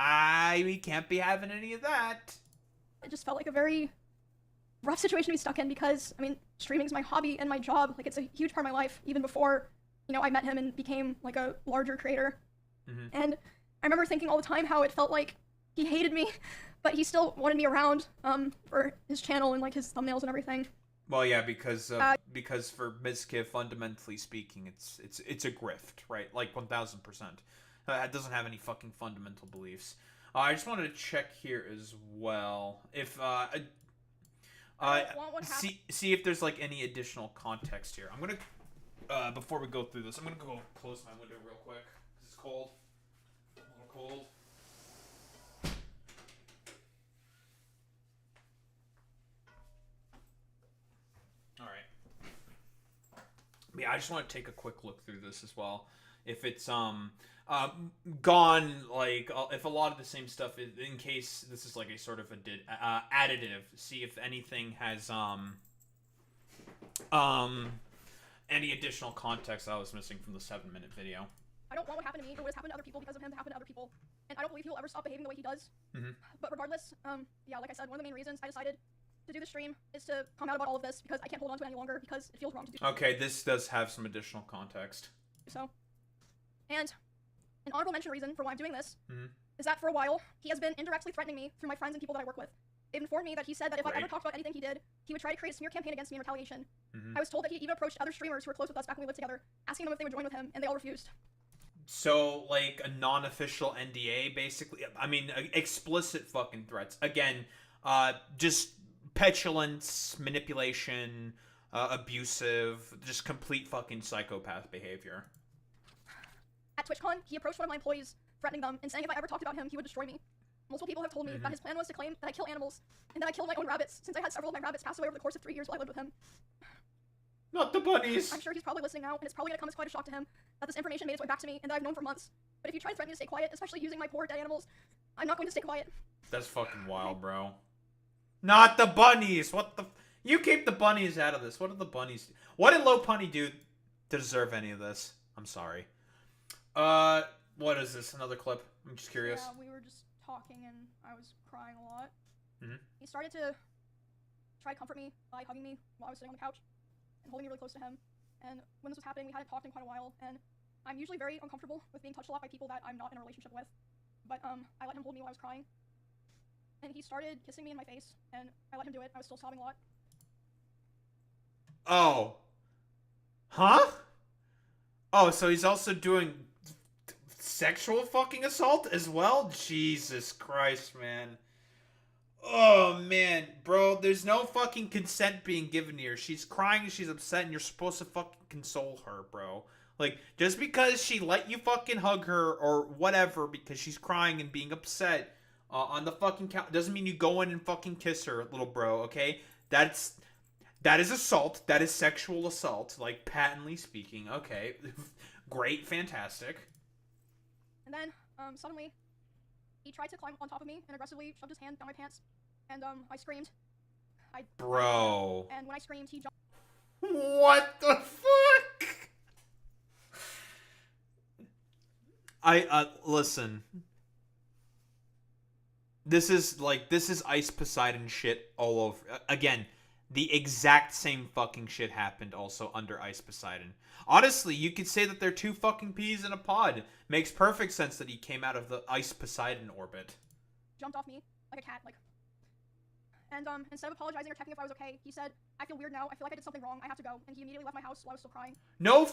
we can't be having any of that. it just felt like a very rough situation to be stuck in because, I mean, streaming is my hobby and my job. Like, it's a huge part of my life, even before, you know, I met him and became, like, a larger creator. Mhm. And I remember thinking all the time how it felt like he hated me, but he still wanted me around for his channel and, like, his thumbnails and everything. Well, yeah, because for Mizkif, fundamentally speaking, it's a grift, right? Like 1000%. It doesn't have any fucking fundamental beliefs. I just wanted to check here as well if see if there's like any additional context here. I'm gonna before we go through this, I'm gonna go close my window real quick because it's cold. A little cold. Yeah, I just want to take a quick look through this as well. If it's gone, like if a lot of the same stuff is, in case this is like a sort of additive, see if anything has any additional context I was missing from the 7-minute video. I don't want what happened to me or what has happened to other people because of him to happen to other people, and I don't believe he will ever stop behaving the way he does. But regardless, yeah, like I said, one of the main reasons I decided to do the stream is to come out about all of this because I can't hold on to it any longer because it feels wrong to do. Okay, this does have some additional context. So, and an honorable mention reason for why I'm doing this is that for a while he has been indirectly threatening me through my friends and people that I work with. They've informed me that he said that if I ever talked about anything he did, he would try to create a smear campaign against me in retaliation. I was told that he even approached other streamers who were close with us back when we lived together, asking them if they would join with him, and they all refused. So, like, a non-official NDA, basically. I mean, explicit fucking threats. Again, just petulance, manipulation, abusive, just complete fucking psychopath behavior. At TwitchCon, he approached one of my employees, threatening them, and saying if I ever talked about him, he would destroy me. Multiple people have told me that his plan was to claim that I kill animals, and that I killed my own rabbits, since I had several of my rabbits pass away over the course of 3 years while I lived with him. Not the bunnies! I'm sure he's probably listening now, and it's probably gonna come as quite a shock to him that this information made its way back to me, and that I've known for months. But if you try to threaten me to stay quiet, especially using my poor dead animals, I'm not going to stay quiet. That's fucking wild, bro. Not the bunnies! What the... You keep the bunnies out of this. What did the bunnies... What did Low Punny do to deserve any of this? I'm sorry. What is this? Another clip? I'm just curious. Yeah, we were just talking, and I was crying a lot. Mhm. He started to try to comfort me by hugging me while I was sitting on the couch and holding me really close to him. And when this was happening, we hadn't talked in quite a while, and I'm usually very uncomfortable with being touched a lot by people that I'm not in a relationship with. But I let him hold me while I was crying. And he started kissing me in my face, and I let him do it. I was still sobbing a lot. Oh. Huh? Oh, so he's also doing sexual fucking assault as well? Jesus Christ, man. Oh, man. Bro, there's no fucking consent being given here. She's crying, she's upset, and you're supposed to fucking console her, bro. Like, just because she let you fucking hug her or whatever because she's crying and being upset on the fucking couch doesn't mean you go in and fucking kiss her, little bro, okay? That is assault. That is sexual assault, like, patently speaking. Okay. Great, fantastic. And then, suddenly, he tried to climb on top of me and aggressively shoved his hand down my pants. And, I screamed. Bro. And when I screamed, he jumped. What the fuck? Listen. This is Ice Poseidon shit all over. Again, the exact same fucking shit happened also under Ice Poseidon. Honestly, you could say that they're two fucking peas in a pod. Makes perfect sense that he came out of the Ice Poseidon orbit. Jumped off me like a cat, like. And instead of apologizing or checking if I was okay, he said, "I feel weird now. I feel like I did something wrong. I have to go." And he immediately left my house while I was still crying. No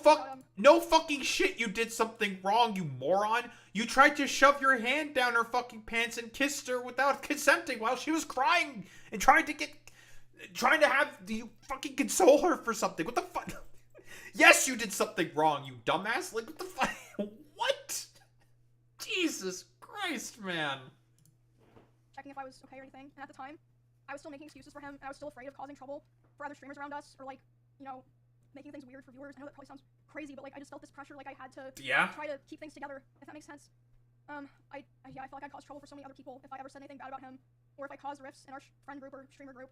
fucking shit. You did something wrong, you moron. You tried to shove your hand down her fucking pants and kissed her without consenting while she was crying and trying to have you fucking console her for something. What the fuck? Yes, you did something wrong, you dumbass. Like, what the fuck? What? Jesus Christ, man. Checking if I was okay or anything. And at the time, I was still making excuses for him, and I was still afraid of causing trouble for other streamers around us, or, like, you know, making things weird for viewers. I know that probably sounds crazy, but, like, I just felt this pressure, like, I had to try to keep things together, if that makes sense. I felt like I'd cause trouble for so many other people if I ever said anything bad about him, or if I caused rifts in our friend group or streamer group.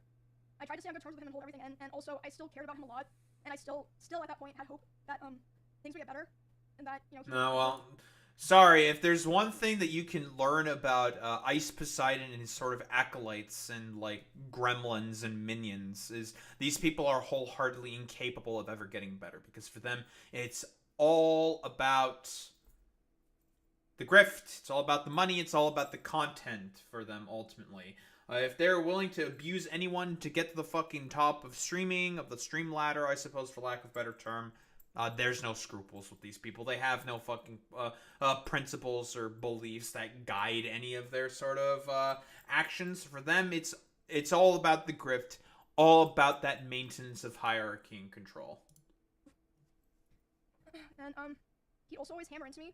I tried to stay on good terms with him and hold everything in, and also, I still cared about him a lot, and I still at that point had hope that, things would get better, and that, you know... No, well... Sorry, if there's one thing that you can learn about Ice Poseidon and his sort of acolytes and, like, gremlins and minions, is these people are wholeheartedly incapable of ever getting better. Because for them, it's all about the grift. It's all about the money. It's all about the content for them, ultimately. If they're willing to abuse anyone to get to the fucking top of streaming, of the stream ladder, I suppose, for lack of a better term, there's no scruples with these people. They have no fucking principles or beliefs that guide any of their sort of actions. For them, it's all about the grift, all about that maintenance of hierarchy and control. And he also always hammer into me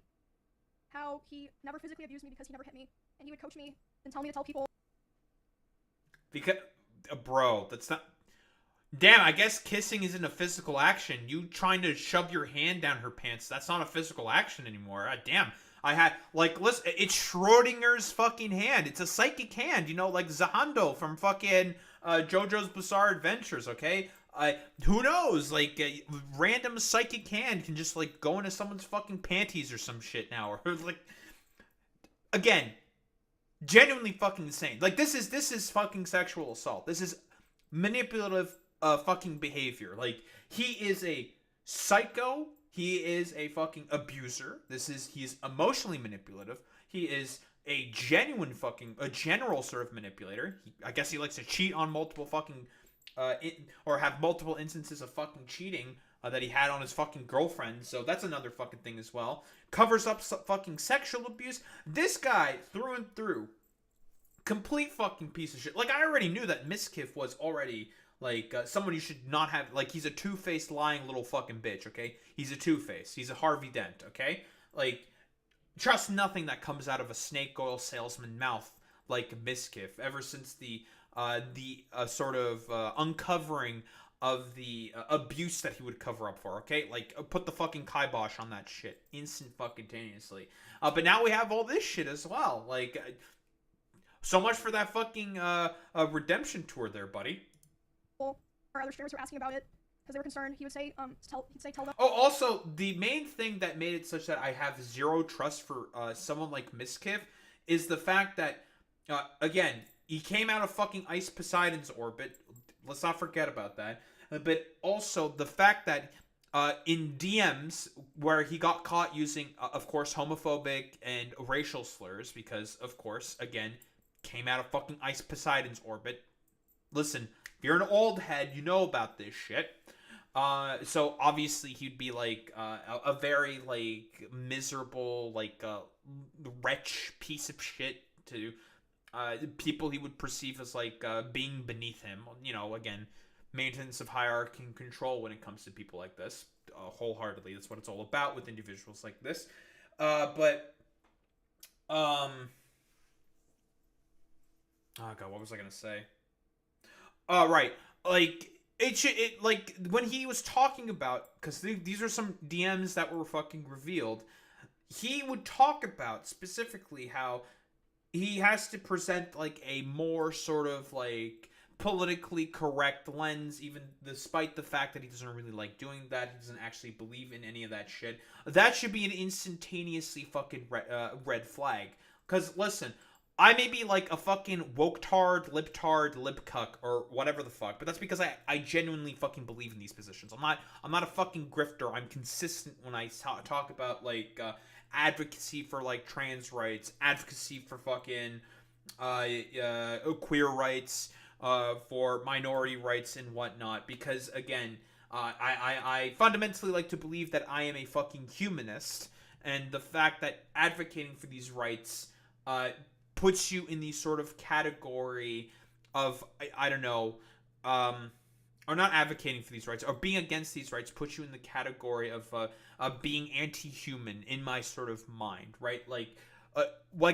how he never physically abused me because he never hit me, and he would coach me and tell me to tell people. Because, bro, that's not. Damn, I guess kissing isn't a physical action. You trying to shove your hand down her pants, that's not a physical action anymore. Damn. I had, like, listen, it's Schrodinger's fucking hand. It's a psychic hand, you know, like Zahando from fucking JoJo's Bizarre Adventures, okay? Who knows? Like, a random psychic hand can just, like, go into someone's fucking panties or some shit now. Or, like, again, genuinely fucking insane. Like, this is fucking sexual assault. This is manipulative fucking behavior. Like, he is a psycho. He is a fucking abuser. He's emotionally manipulative. He is a general sort of manipulator. I guess he likes to cheat on multiple fucking, or have multiple instances of fucking cheating that he had on his fucking girlfriend. So that's another fucking thing as well. Covers up fucking sexual abuse. This guy, through and through, complete fucking piece of shit. Like, I already knew that Miskiff was already, like, someone you should not have, like, he's a two-faced lying little fucking bitch, okay? He's a two-faced. He's a Harvey Dent, okay? Like, trust nothing that comes out of a snake oil salesman mouth like Miskiff, ever since the sort of uncovering of the abuse that he would cover up for, okay? Like, put the fucking kibosh on that shit instant fucking instantaneously. But now we have all this shit as well. Like, so much for that fucking redemption tour there, buddy. Or other streamers were asking about it because they were concerned. He would say, tell them. Oh, also, the main thing that made it such that I have zero trust for someone like Miskiff is the fact that, again, he came out of fucking Ice Poseidon's orbit. Let's not forget about that. But also the fact that in DMs, where he got caught using, of course, homophobic and racial slurs, because, of course, again, came out of fucking Ice Poseidon's orbit. Listen, if you're an old head, you know about this shit. So obviously he'd be like a very like miserable, like wretch piece of shit to people he would perceive as like being beneath him. You know, again, maintenance of hierarchy and control when it comes to people like this. Wholeheartedly, that's what it's all about with individuals like this. Oh god, what was I gonna say? Right, like like when he was talking about, because these are some DMs that were fucking revealed, he would talk about specifically how he has to present like a more sort of like politically correct lens, even despite the fact that he doesn't really like doing that. He doesn't actually believe in any of that shit. That should be an instantaneously fucking red flag. Because listen, I may be like a fucking woke-tard, lip-cuck, or whatever the fuck, but that's because I genuinely fucking believe in these positions. I'm not a fucking grifter. I'm consistent when I talk about like advocacy for like trans rights, advocacy for fucking queer rights, for minority rights and whatnot. Because again, I fundamentally like to believe that I am a fucking humanist, and the fact that advocating for these rights puts you in the sort of category of, I don't know, or not advocating for these rights, or being against these rights puts you in the category of being anti-human in my sort of mind, right? Like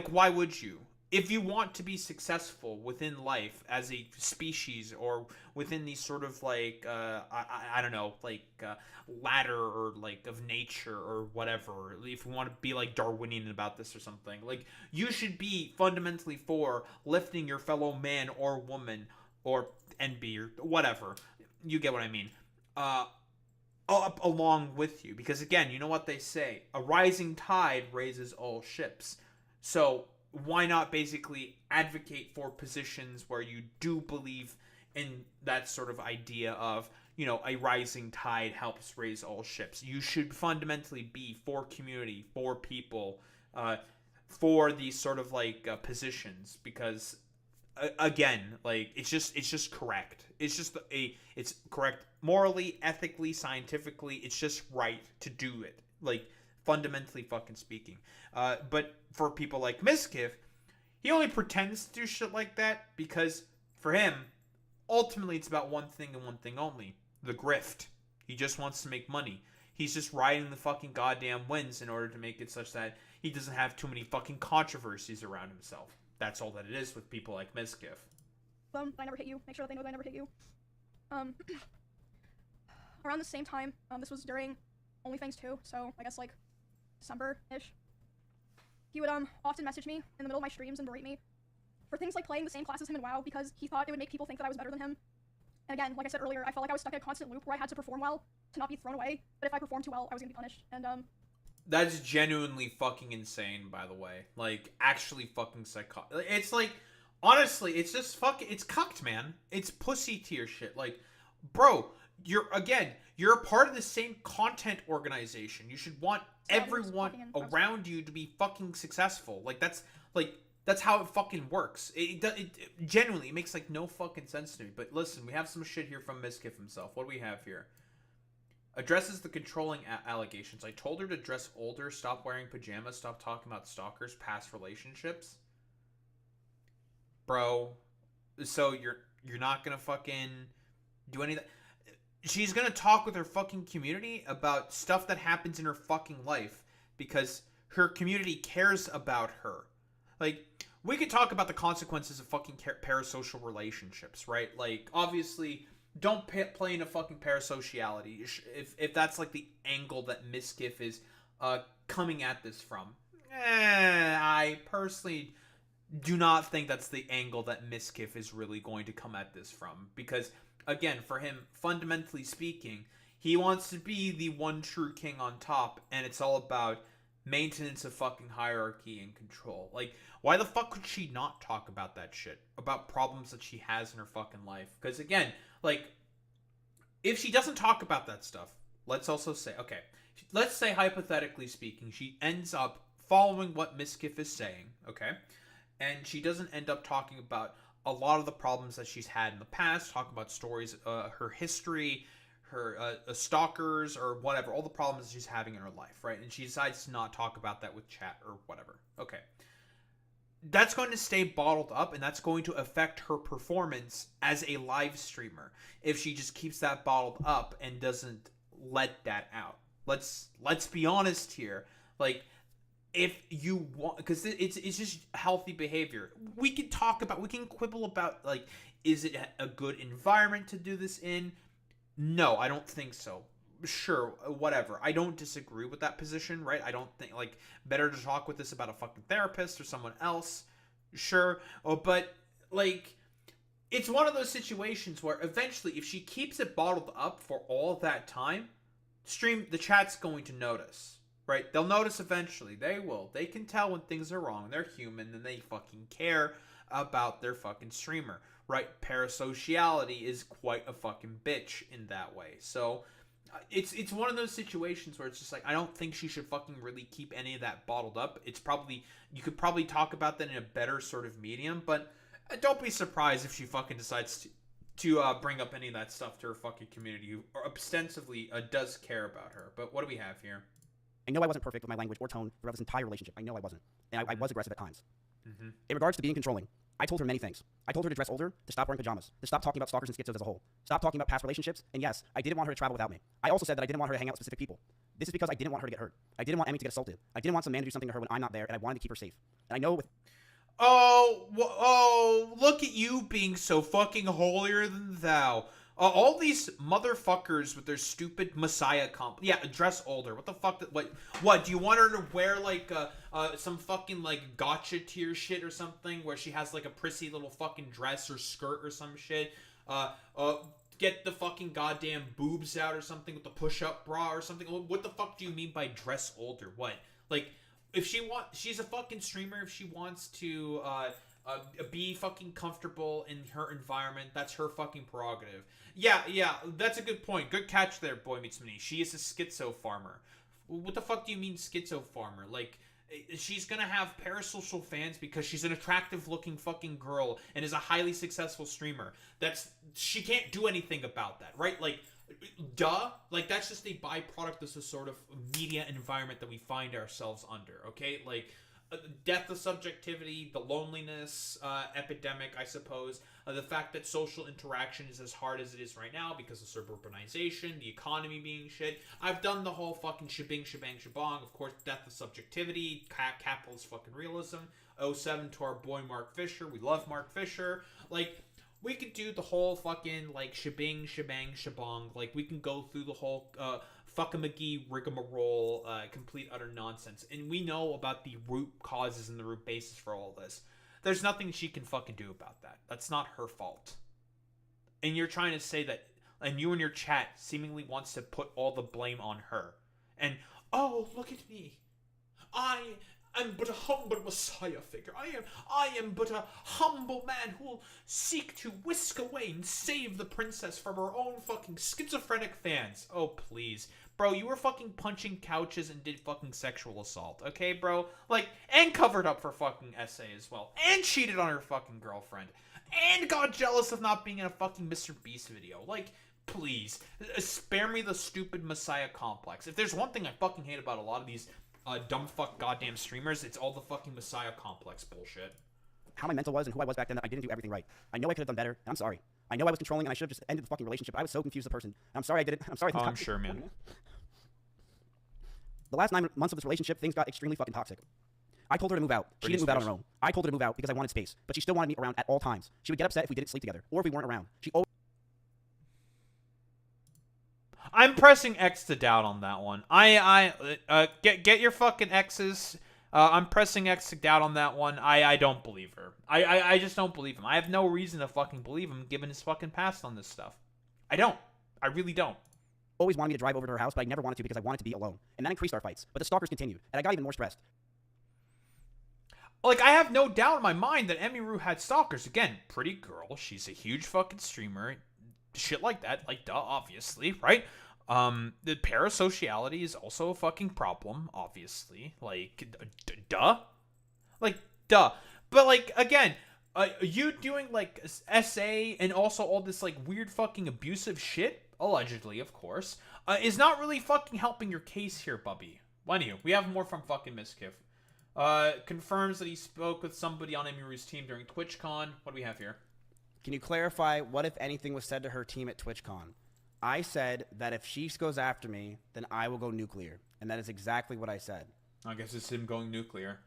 why would you? If you want to be successful within life as a species, or within these sort of like I don't know, like ladder or like of nature or whatever, if you want to be like Darwinian about this or something, like you should be fundamentally for lifting your fellow man or woman or NB or whatever, you get what I mean, up along with you, because again, you know what they say, a rising tide raises all ships. So why not basically advocate for positions where you do believe in that sort of idea of, you know, a rising tide helps raise all ships. You should fundamentally be for community, for people, for these sort of like positions, because again, like it's just correct. It's correct morally, ethically, scientifically. It's just right to do it. Like, fundamentally fucking speaking. But for people like Miskiff, he only pretends to do shit like that because for him, ultimately it's about one thing and one thing only: the grift. He just wants to make money. He's just riding the fucking goddamn winds in order to make it such that he doesn't have too many fucking controversies around himself. That's all that it is with people like Miskiff. I never hit you. Make sure that they know that I never hit you. Um, around the same time, this was during OnlyFans 2, so I guess like December-ish. He would often message me in the middle of my streams and berate me for things like playing the same class as him in WoW because he thought it would make people think that I was better than him. And again, like I said earlier, I felt like I was stuck in a constant loop where I had to perform well to not be thrown away, but if I performed too well, I was gonna be punished. And That's genuinely fucking insane, by the way. Like, actually fucking psychotic. It's like, honestly, it's just fucking, it's cucked, man. It's pussy tier shit. Like, bro, you're a part of the same content organization. You should want everyone around you to be fucking successful. That's how it fucking works. It genuinely, it makes like no fucking sense to me. But listen, we have some shit here from Miskiff himself. What do we have here? Addresses the controlling allegations. I told her to dress older, stop wearing pajamas, stop talking about stalkers, past relationships. Bro, so you're not gonna fucking do any of that. She's gonna talk with her fucking community about stuff that happens in her fucking life because her community cares about her. Like, we could talk about the consequences of fucking parasocial relationships, right? Like, obviously, don't play into fucking parasociality if that's like the angle that Miskiff is coming at this from. I personally do not think that's the angle that Miskiff is really going to come at this from, because again, for him, fundamentally speaking, he wants to be the one true king on top, and it's all about maintenance of fucking hierarchy and control. Like, why the fuck could she not talk about that shit? About problems that she has in her fucking life? Because again, like, if she doesn't talk about that stuff, let's also say, okay, let's say hypothetically speaking, she ends up following what Miskiff is saying, okay? And she doesn't end up talking about a lot of the problems that she's had in the past, talk about stories, her history, her stalkers, or whatever, all the problems that she's having in her life, right? And she decides to not talk about that with chat or whatever. Okay. That's going to stay bottled up, and that's going to affect her performance as a live streamer if she just keeps that bottled up and doesn't let that out. Let's be honest here. Like, if you want, because it's just healthy behavior. We can quibble about, like, is it a good environment to do this in? No, I don't think so. Sure, whatever. I don't disagree with that position, right? I don't think, like, better to talk with this about a fucking therapist or someone else. Sure. But, like, it's one of those situations where eventually, if she keeps it bottled up for all that time, the chat's going to notice, right? They'll notice eventually. They will. They can tell when things are wrong. They're human, and they fucking care about their fucking streamer, right? Parasociality is quite a fucking bitch in that way. So it's one of those situations where it's just like, I don't think she should fucking really keep any of that bottled up. It's probably, you could probably talk about that in a better sort of medium, but don't be surprised if she fucking decides to bring up any of that stuff to her fucking community who ostensibly does care about her. But what do we have here? I know I wasn't perfect with my language or tone throughout this entire relationship. I know I wasn't. And I was aggressive at times. Mm-hmm. In regards to being controlling, I told her many things. I told her to dress older, to stop wearing pajamas, to stop talking about stalkers and schizos as a whole, stop talking about past relationships, and yes, I didn't want her to travel without me. I also said that I didn't want her to hang out with specific people. This is because I didn't want her to get hurt. I didn't want Emmy to get assaulted. I didn't want some man to do something to her when I'm not there, and I wanted to keep her safe. And I know with... Oh, look at you being so fucking holier than thou. All these motherfuckers with their stupid messiah yeah, dress older. What the fuck? What? Do you want her to wear like some fucking like gotcha tier shit or something where she has like a prissy little fucking dress or skirt or some shit? Get the fucking goddamn boobs out or something with the push-up bra or something. What the fuck do you mean by dress older? What? Like, if she's a fucking streamer. If she wants to be fucking comfortable in her environment, that's her fucking prerogative. Yeah, that's a good point. Good catch there, Boy Meets Mini. She is a schizo farmer. What the fuck do you mean schizo farmer? Like, she's gonna have parasocial fans because she's an attractive looking fucking girl and is a highly successful streamer. She can't do anything about that, right? Like, duh. Like, that's just a byproduct of the sort of media environment that we find ourselves under, okay? Like, death of subjectivity, the loneliness epidemic, I suppose, the fact that social interaction is as hard as it is right now because of suburbanization, the economy being shit. I've done the whole fucking shebang, shabong. Of course, death of subjectivity, capitalist fucking realism. 07 to our boy Mark Fisher. We love Mark Fisher. Like, we could do the whole fucking, like, shebang, shebang, shabong. Like, we can go through the whole, fuck-a-McGee rigmarole, complete utter nonsense. And we know about the root causes and the root basis for all this. There's nothing she can fucking do about that. That's not her fault. And you're trying to say that, and you in your chat seemingly wants to put all the blame on her. And, oh, look at me. I am but a humble messiah figure. I am but a humble man who will seek to whisk away and save the princess from her own fucking schizophrenic fans. Oh, please. Bro, you were fucking punching couches and did fucking sexual assault, okay, bro? Like, and covered up for fucking SA as well. And cheated on her fucking girlfriend. And got jealous of not being in a fucking Mr. Beast video. Like, please. Spare me the stupid messiah complex. If there's one thing I fucking hate about a lot of these dumb fuck goddamn streamers, it's all the fucking messiah complex bullshit. How my mental was and who I was back then, that I didn't do everything right. I know I could have done better, and I'm sorry. I know I was controlling and I should have just ended the fucking relationship. I was so confused as a person. I'm sorry I did it. I'm sorry. I'm sure, man. The last 9 months of this relationship, things got extremely fucking toxic. I told her to move out. She didn't move out on her own. I told her to move out because I wanted space, but she still wanted me around at all times. She would get upset if we didn't sleep together, or if we weren't around. She always... I'm pressing X to doubt on that one. Get your fucking X's. I'm pressing X to doubt on that one. I don't believe her. I just don't believe him. I have no reason to fucking believe him given his fucking past on this stuff. I don't. I really don't. Always wanted me to drive over to her house, but I never wanted to because I wanted to be alone. And that increased our fights. But the stalkers continued, and I got even more stressed. Like, I have no doubt in my mind that Emiru had stalkers. Again, pretty girl. She's a huge fucking streamer. Shit like that. Like, duh, obviously, right? The parasociality is also a fucking problem, obviously. Like, duh? Like, duh. But, like, again, you doing, like, SA and also all this, like, weird fucking abusive shit, allegedly, of course, is not really fucking helping your case here, Bubby. Anywho, we have more from fucking Miskiff. Confirms that he spoke with somebody on Emiru's team during TwitchCon. What do we have here? Can you clarify what, if anything, was said to her team at TwitchCon? I said that if she goes after me, then I will go nuclear. And that is exactly what I said. I guess it's him going nuclear.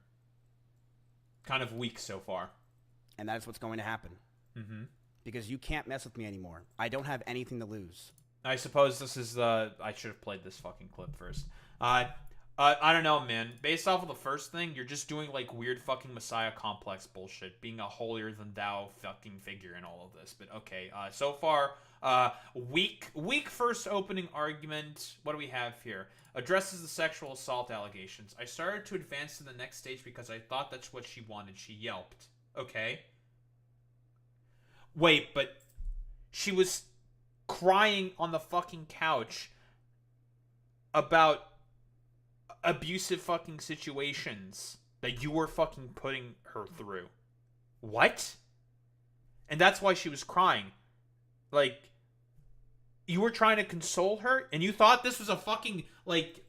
Kind of weak so far. And that is what's going to happen. Mm-hmm. Because you can't mess with me anymore. I don't have anything to lose. I suppose this is the... I should have played this fucking clip first. I don't know, man. Based off of the first thing, you're just doing, like, weird fucking Messiah complex bullshit. Being a holier-than-thou fucking figure in all of this. But, okay. So far, weak first opening argument. What do we have here? Addresses the sexual assault allegations. I started to advance to the next stage because I thought that's what she wanted. She yelped. Okay. Wait, but she was crying on the fucking couch about abusive fucking situations that you were fucking putting her through. What? And that's why she was crying. Like, you were trying to console her and you thought this was a fucking, like,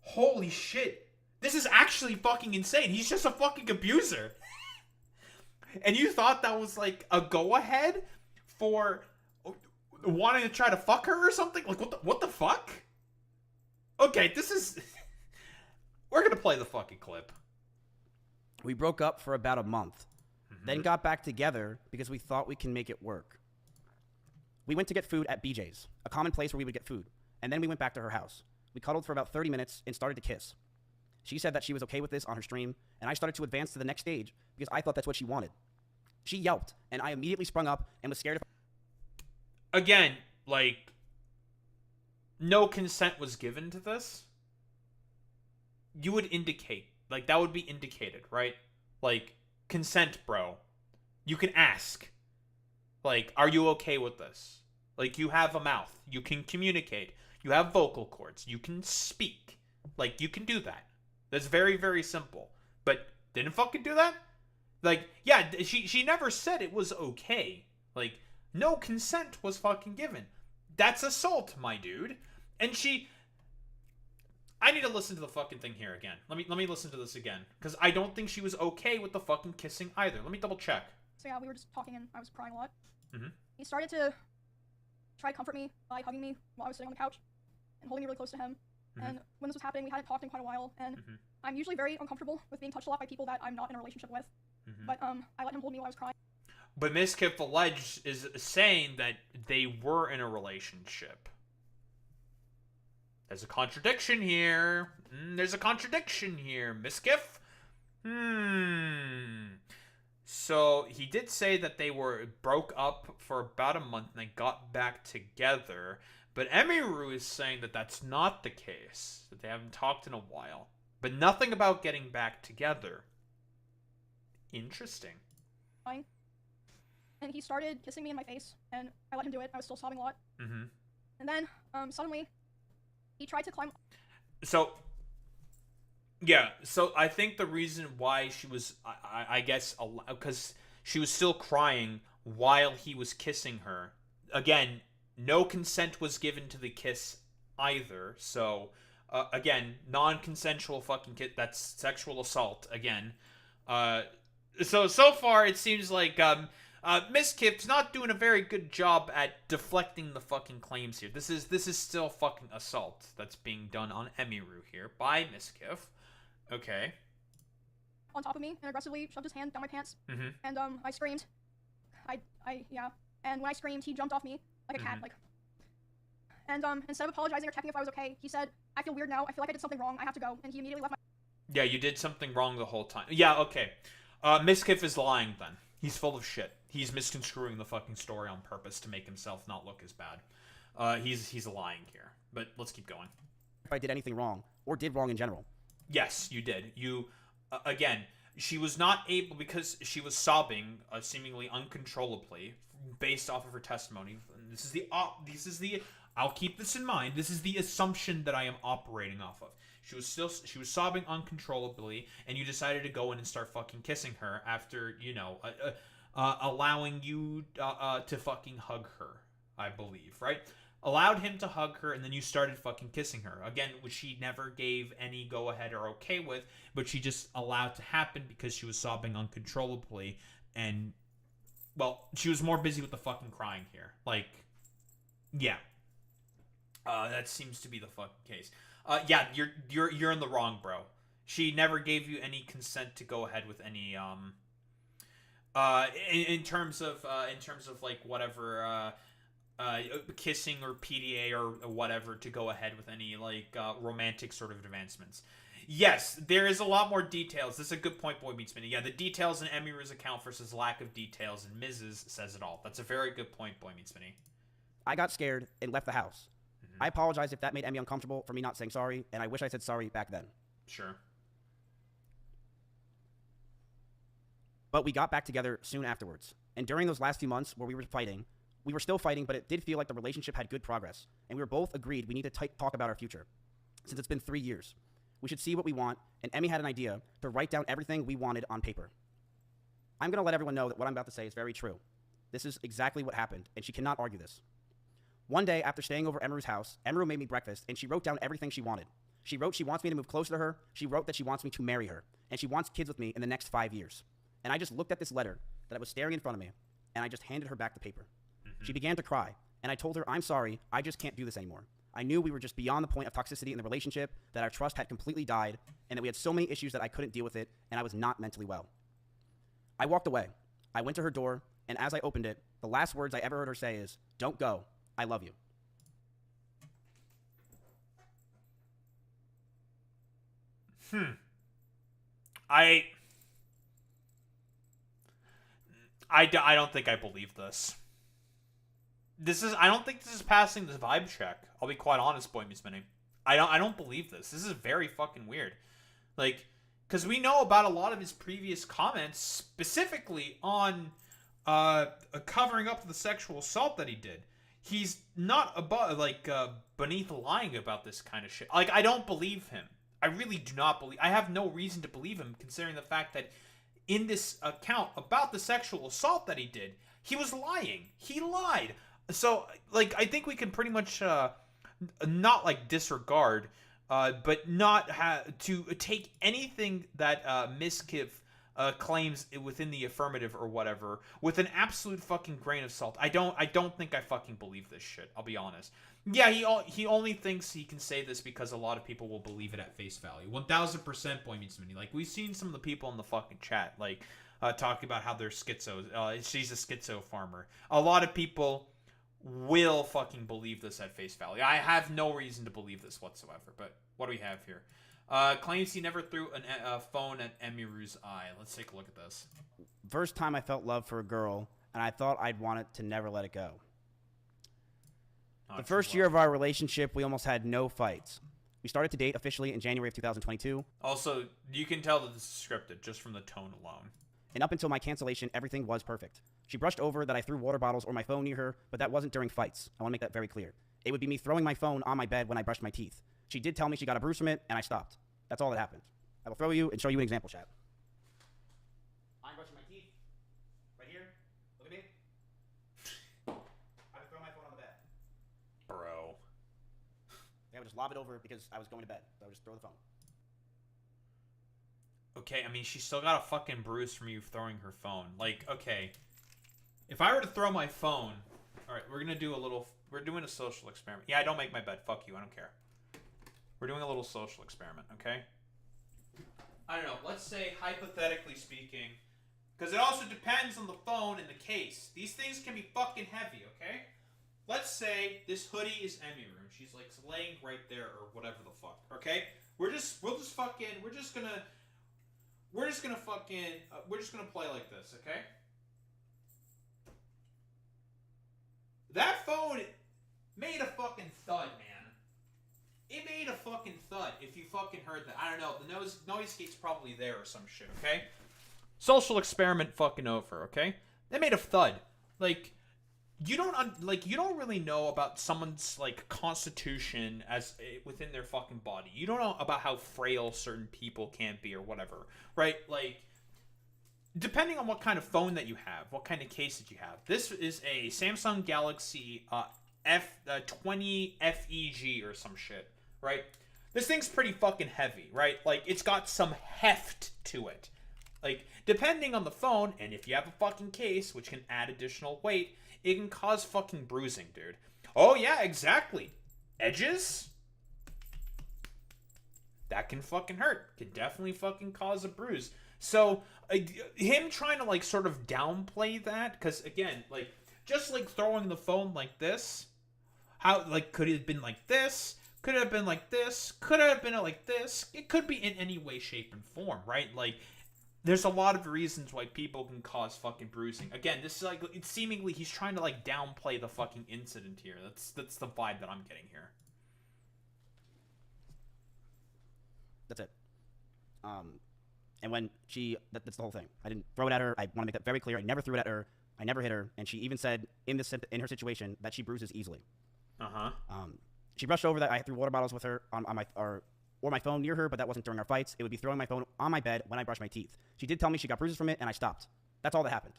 holy shit. This is actually fucking insane. He's just a fucking abuser. And you thought that was, like, a go-ahead for wanting to try to fuck her or something? Like, what the fuck? Okay, this is... We're gonna play the fucking clip. We broke up for about a month. Then got back together because we thought we can make it work. We went to get food at BJ's, a common place where we would get food. And then we went back to her house. We cuddled for about 30 minutes and started to kiss. She said that she was okay with this on her stream, and I started to advance to the next stage because I thought that's what she wanted. She yelped, and I immediately sprung up and was scared of... Again, like, no consent was given to this. You would indicate, like, that would be indicated, right? Like, consent, bro. You can ask. Like, are you okay with this? Like, you have a mouth. You can communicate. You have vocal cords. You can speak. Like, you can do that. That's very, very simple. But didn't fucking do that? Like, yeah, she never said it was okay. Like, no consent was fucking given. That's assault, my dude. And she... I need to listen to the fucking thing here again. Let me listen to this again. Because I don't think she was okay with the fucking kissing either. Let me double check. So yeah, we were just talking and I was crying a lot. Mm-hmm. He started to try to comfort me by hugging me while I was sitting on the couch and holding me really close to him. Mm-hmm. And when this was happening, we hadn't talked in quite a while, and I'm usually very uncomfortable with being touched a lot by people that I'm not in a relationship with. But I let him hold me while I was crying. But Miskiff alleged is saying that they were in a relationship. There's a contradiction here. There's a contradiction here, Miskiff. So he did say that they were broke up for about a month and they got back together. But Emiru is saying that that's not the case. That they haven't talked in a while. But nothing about getting back together. Interesting. Fine. And he started kissing me in my face, and I let him do it. I was still sobbing a lot. Mm-hmm. And then, suddenly, he tried to climb. So, yeah. So I think the reason why she was, I guess, because she was still crying while he was kissing her. Again, no consent was given to the kiss either. So, again, non-consensual fucking kiss. That's sexual assault again. So far it seems like Miskiff's not doing a very good job at deflecting the fucking claims here. This is still fucking assault that's being done on Emiru here by Miskiff. Okay. On top of me and aggressively shoved his hand down my pants. Mm-hmm. And I screamed. Yeah. And when I screamed, he jumped off me like a cat, like. And instead of apologizing or checking if I was okay, he said, "I feel weird now. I feel like I did something wrong. I have to go." And he immediately left my. Yeah, you did something wrong the whole time. Yeah, okay. Miskiff is lying then. He's full of shit. He's misconstruing the fucking story on purpose to make himself not look as bad. He's lying here. But let's keep going. If I did anything wrong, or did wrong in general. Yes, you did. You, again, she was not able, because she was sobbing seemingly uncontrollably based off of her testimony. This is the, I'll keep this in mind. This is the assumption that I am operating off of. She was sobbing uncontrollably, and you decided to go in and start fucking kissing her after, you know, allowing you to fucking hug her, I believe, right? Allowed him to hug her, and then you started fucking kissing her. Again, which she never gave any go-ahead or okay with, but she just allowed to happen because she was sobbing uncontrollably, and, well, she was more busy with the fucking crying here. Like, yeah. That seems to be the fucking case. Yeah, you're in the wrong, bro. She never gave you any consent to go ahead with any, in terms of like whatever, kissing or PDA or whatever to go ahead with any like romantic sort of advancements. Yes, there is a lot more details. This is a good point, Boy Meets Minnie. Yeah, the details in Emiru's account versus lack of details in Miz's says it all. That's a very good point, Boy Meets Minnie. I got scared and left the house. I apologize if that made Emmy uncomfortable for me not saying sorry, and I wish I said sorry back then. Sure. But we got back together soon afterwards. And during those last few months where we were fighting, we were still fighting, but it did feel like the relationship had good progress. And we were both agreed we need to talk about our future. Since it's been 3 years, we should see what we want, and Emmy had an idea to write down everything we wanted on paper. I'm going to let everyone know that what I'm about to say is very true. This is exactly what happened, and she cannot argue this. One day, after staying over Emiru's house, Emiru made me breakfast, and she wrote down everything she wanted. She wrote she wants me to move closer to her, she wrote that she wants me to marry her, and she wants kids with me in the next 5 years. And I just looked at this letter that was staring in front of me, and I just handed her back the paper. She began to cry, and I told her, I'm sorry, I just can't do this anymore. I knew we were just beyond the point of toxicity in the relationship, that our trust had completely died, and that we had so many issues that I couldn't deal with it, and I was not mentally well. I walked away. I went to her door, and as I opened it, the last words I ever heard her say is, "Don't go, I love you." I don't think I believe this. I don't think this is passing the vibe check. I'll be quite honest, Boy Meets Minnie. I don't believe this. This is very fucking weird. Like, because we know about a lot of his previous comments, specifically on covering up the sexual assault that he did. He's not above, like, beneath lying about this kind of shit. Like, I don't believe him. I really do not believe. I have no reason to believe him, considering the fact that in this account about the sexual assault that he did, he was lying. He lied. So, like, I think we can pretty much not, like, disregard, but not to take anything that Miskiff claims within the affirmative or whatever with an absolute fucking grain of salt. I don't think I fucking believe this shit. I'll be honest. Yeah, he only thinks he can say this because a lot of people will believe it at face value. 1000% Boy Meets Minnie. Like, we've seen some of the people in the fucking chat, like, talking about how they're schizo. She's a schizo farmer. A lot of people will fucking believe this at face value. I have no reason to believe this whatsoever. But what do we have here? Claims he never threw a phone at Emiru's eye. Let's take a look at this. First time I felt love for a girl, and I thought I'd want it to never let it go. The first year of our relationship, we almost had no fights. We started to date officially in January of 2022. Also, you can tell that this is scripted just from the tone alone. And up until my cancellation, everything was perfect. She brushed over that I threw water bottles or my phone near her, but that wasn't during fights. I want to make that very clear. It would be me throwing my phone on my bed when I brushed my teeth. She did tell me she got a bruise from it, and I stopped. That's all that happened. I will throw you and show you an example, chat. I'm brushing my teeth. Right here. Look at me. I would throw my phone on the bed. Bro. I would just lob it over because I was going to bed. So I would just throw the phone. Okay, I mean, she still got a fucking bruise from you throwing her phone. Like, okay. If I were to throw my phone... Alright, we're doing a social experiment. Yeah, don't make my bed. Fuck you, I don't care. We're doing a little social experiment, okay? I don't know, let's say, hypothetically speaking... Because it also depends on the phone and the case. These things can be fucking heavy, okay? Let's say this hoodie is Emiru, and she's, like, laying right there, or whatever the fuck, okay? We're just gonna play like this, okay? That phone made a fucking thud, man. It made a fucking thud if you fucking heard that. I don't know, the noise gate's probably there or some shit, okay? Social experiment fucking over, okay? They made a thud. Like, you don't really know about someone's, like, constitution as within their fucking body. You don't know about how frail certain people can be or whatever, right? Like, depending on what kind of phone that you have, what kind of case that you have. This is a Samsung Galaxy F20 FEG or some shit, right? This thing's pretty fucking heavy, right? Like, it's got some heft to it. Like, depending on the phone, and if you have a fucking case, which can add additional weight, it can cause fucking bruising, dude. Oh, yeah, exactly. Edges? That can fucking hurt. Can definitely fucking cause a bruise. So, him trying to, like, sort of downplay that, because, again, like, just, like, throwing the phone like this, how, like, could it have been like this? Could it have been like this? Could it have been like this? It could be in any way, shape, and form, right? Like, there's a lot of reasons why people can cause fucking bruising. Again, this is, like, it's seemingly he's trying to, like, downplay the fucking incident here. That's the vibe that I'm getting here. That's it. And when that's the whole thing. I didn't throw it at her. I want to make that very clear. I never threw it at her. I never hit her. And she even said in her situation that she bruises easily. Uh-huh. She brushed over that I threw water bottles with her on my or my phone near her, but that wasn't during our fights. It would be throwing my phone on my bed when I brush my teeth. She did tell me she got bruises from it, and I stopped. That's all that happened.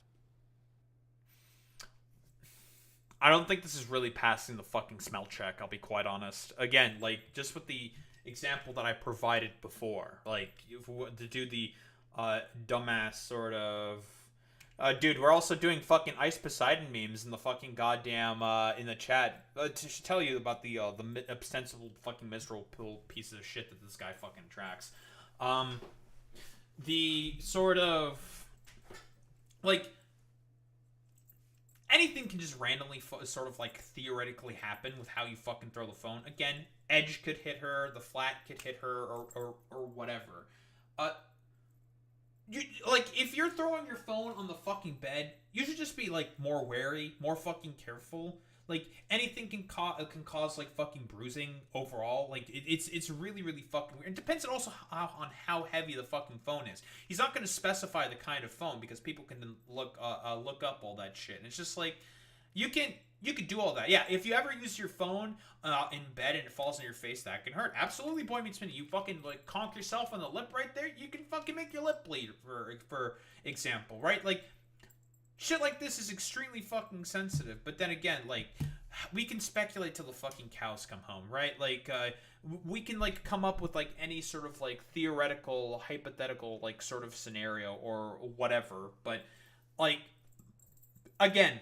I don't think this is really passing the fucking smell check, I'll be quite honest. Again, like, just with the example that I provided before, like, to do the dumbass sort of... dude, we're also doing fucking Ice Poseidon memes in the fucking goddamn, in the chat. To tell you about the ostensible fucking miserable pieces of shit that this guy fucking tracks. The sort of, like, anything can just randomly sort of, like, theoretically happen with how you fucking throw the phone. Again, edge could hit her, the flat could hit her, or whatever. Like, if you're throwing your phone on the fucking bed, you should just be, like, more wary, more fucking careful. Like, anything can cause, like, fucking bruising overall. Like, it's really, really fucking weird. It depends also on how heavy the fucking phone is. He's not going to specify the kind of phone because people can look up all that shit. And it's just like, you could do all that. Yeah, if you ever use your phone in bed and it falls on your face, that can hurt. Absolutely, Boy Meets Minnie. You fucking, like, conk yourself on the lip right there, you can fucking make your lip bleed, for example, right? Like, shit like this is extremely fucking sensitive. But then again, like, we can speculate till the fucking cows come home, right? Like, we can, like, come up with, like, any sort of, like, theoretical, hypothetical, like, sort of scenario or whatever. But, like, again...